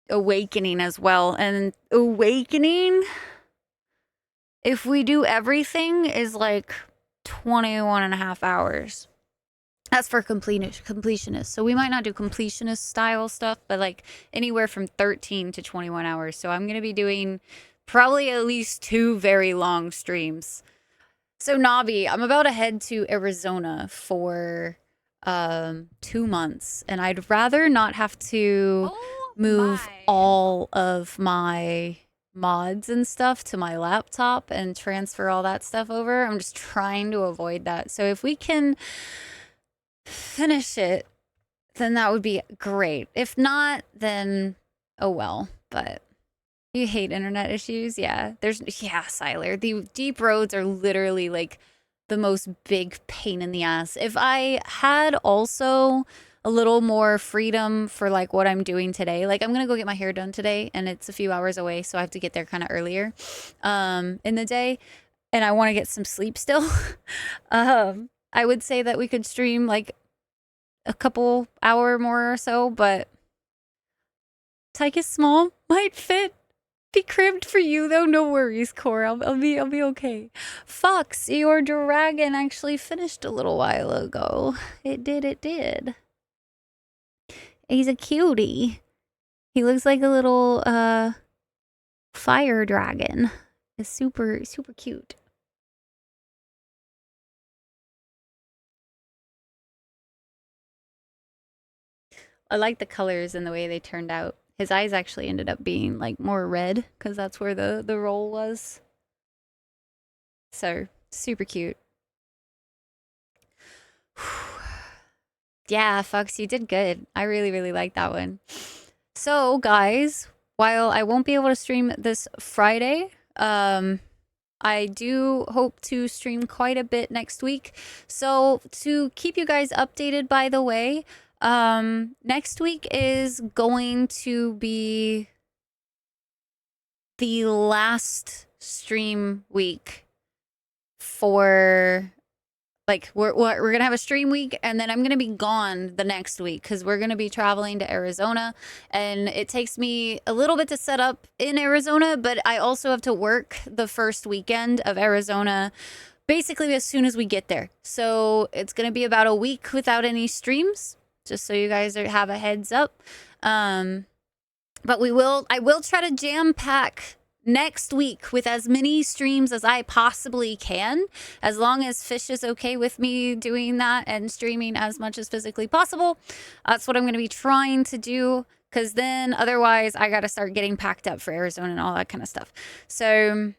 Awakening as well. And Awakening, if we do everything, is like 21 and a half hours. That's for completionists. So we might not do completionist style stuff, but like anywhere from 13 to 21 hours. So I'm going to be doing probably at least 2 very long streams. So Navi, I'm about to head to Arizona for 2 months, and I'd rather not have to move all of my mods and stuff to my laptop and transfer all that stuff over. I'm just trying to avoid that. So if we can finish it, then that would be great. If not, then oh well. But you hate internet issues? Yeah. Siler. The deep roads are literally like the most big pain in the ass. If I had also a little more freedom for like what I'm doing today, like I'm gonna go get my hair done today, and it's a few hours away, so I have to get there kind of earlier in the day, and I want to get some sleep still. I would say that we could stream like a couple hour more or so, but Tyke is small, might fit. Be cribbed for you though, no worries, Core. I'll be okay. Fox, your dragon actually finished a little while ago. It did. He's a cutie. He looks like a little fire dragon. It's super cute. I like the colors and the way they turned out. His eyes actually ended up being like more red because that's where the roll was. So super cute. Yeah, Fox, you did good. I really like that one. So guys, while I won't be able to stream this Friday, I do hope to stream quite a bit next week. So to keep you guys updated, by the way, next week is going to be the last stream week for like we're gonna have a stream week, and then I'm gonna be gone the next week because we're gonna be traveling to Arizona, and it takes me a little bit to set up in Arizona, but I also have to work the first weekend of Arizona basically as soon as we get there. So it's gonna be about a week without any streams, just so you guys have a heads up. But I will try to jam pack next week with as many streams as I possibly can, as long as Fish is okay with me doing that and streaming as much as physically possible. That's what I'm going to be trying to do, because then otherwise I got to start getting packed up for Arizona and all that kind of stuff. So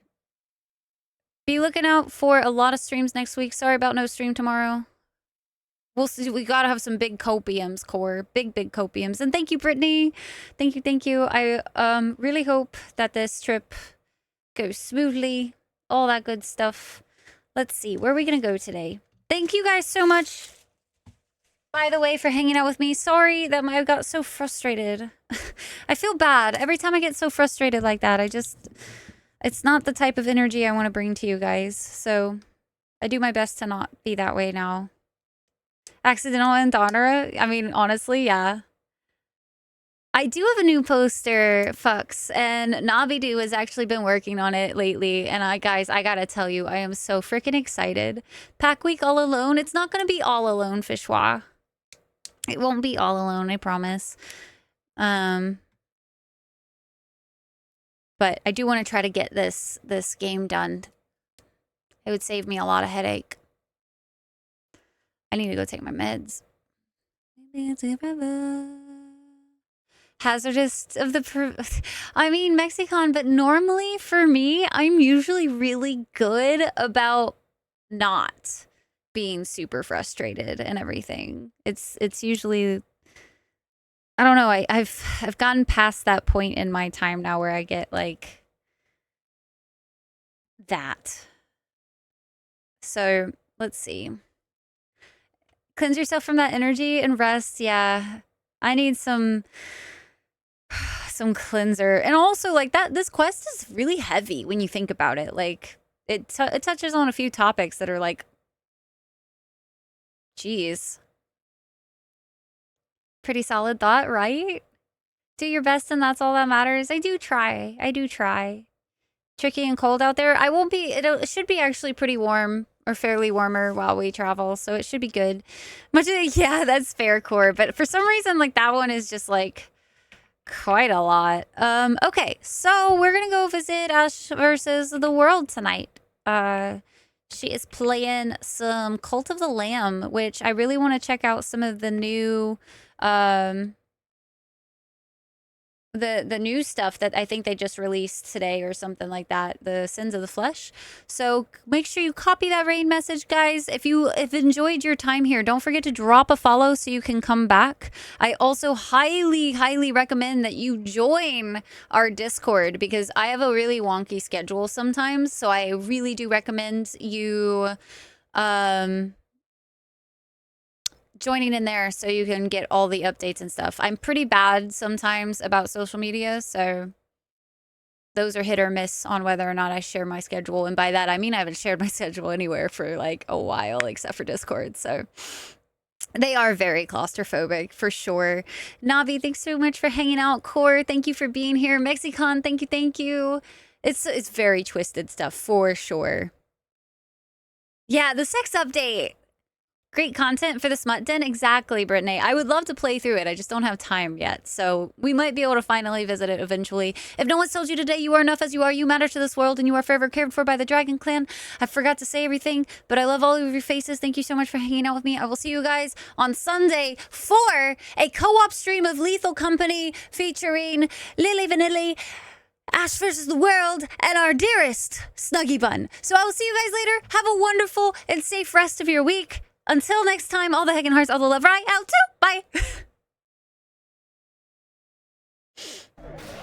be looking out for a lot of streams next week. Sorry about no stream tomorrow. We'll see. We gotta have some big copiums, Core. Big copiums. And thank you, Brittany. Thank you. I really hope that this trip goes smoothly. All that good stuff. Let's see. Where are we gonna go today? Thank you guys so much, by the way, for hanging out with me. Sorry that I got so frustrated. I feel bad. Every time I get so frustrated like that, it's not the type of energy I want to bring to you guys. So I do my best to not be that way now. Accidental Andonra? I mean, honestly, yeah. I do have a new poster, Fucks, and Navidu has actually been working on it lately. And guys, I gotta tell you, I am so freaking excited. Pack week all alone. It's not gonna be all alone, Fishwa. It won't be all alone, I promise. But I do want to try to get this game done. It would save me a lot of headache. I need to go take my meds. Hazardous of the... I mean, Mexicon, but normally for me, I'm usually really good about not being super frustrated and everything. It's usually I don't know. I've gotten past that point in my time now where I get like that. So let's see. Cleanse yourself from that energy and rest. Yeah, I need some cleanser. And also like that, this quest is really heavy when you think about it. Like it touches on a few topics that are like, geez, pretty solid thought, right? Do your best and that's all that matters. I do try. Tricky and cold out there. I won't be, it should be actually pretty warm or fairly warmer while we travel. So it should be good. Yeah, that's fair, Core. But for some reason, like that one is just like quite a lot. Okay, so we're gonna go visit Ash versus the World tonight. She is playing some Cult of the Lamb, which I really want to check out some of the new the new stuff that I think they just released today or something like that, the Sins of the Flesh. So make sure you copy that raid message, guys. If you have enjoyed your time here, don't forget to drop a follow so you can come back. I also highly recommend that you join our Discord because I have a really wonky schedule sometimes. So I really do recommend you joining in there so you can get all the updates and stuff. I'm pretty bad sometimes about social media, so those are hit or miss on whether or not I share my schedule. And by that, I mean I haven't shared my schedule anywhere for like a while, except for Discord. So they are very claustrophobic for sure. Navi, thanks so much for hanging out. Core, thank you for being here. Mexicon, thank you. It's very twisted stuff for sure. Yeah, the sex update. Great content for the Smut Den. Exactly, Brittany. I would love to play through it. I just don't have time yet. So we might be able to finally visit it eventually. If no one's told you today you are enough as you are, you matter to this world, and you are forever cared for by the Dragon Clan. I forgot to say everything, but I love all of your faces. Thank you so much for hanging out with me. I will see you guys on Sunday for a co-op stream of Lethal Company featuring Lily Vanilli, Ash versus the World, and our dearest Snuggy Bun. So I will see you guys later. Have a wonderful and safe rest of your week. Until next time, all the heck and hearts, all the love, right? Out too. Bye.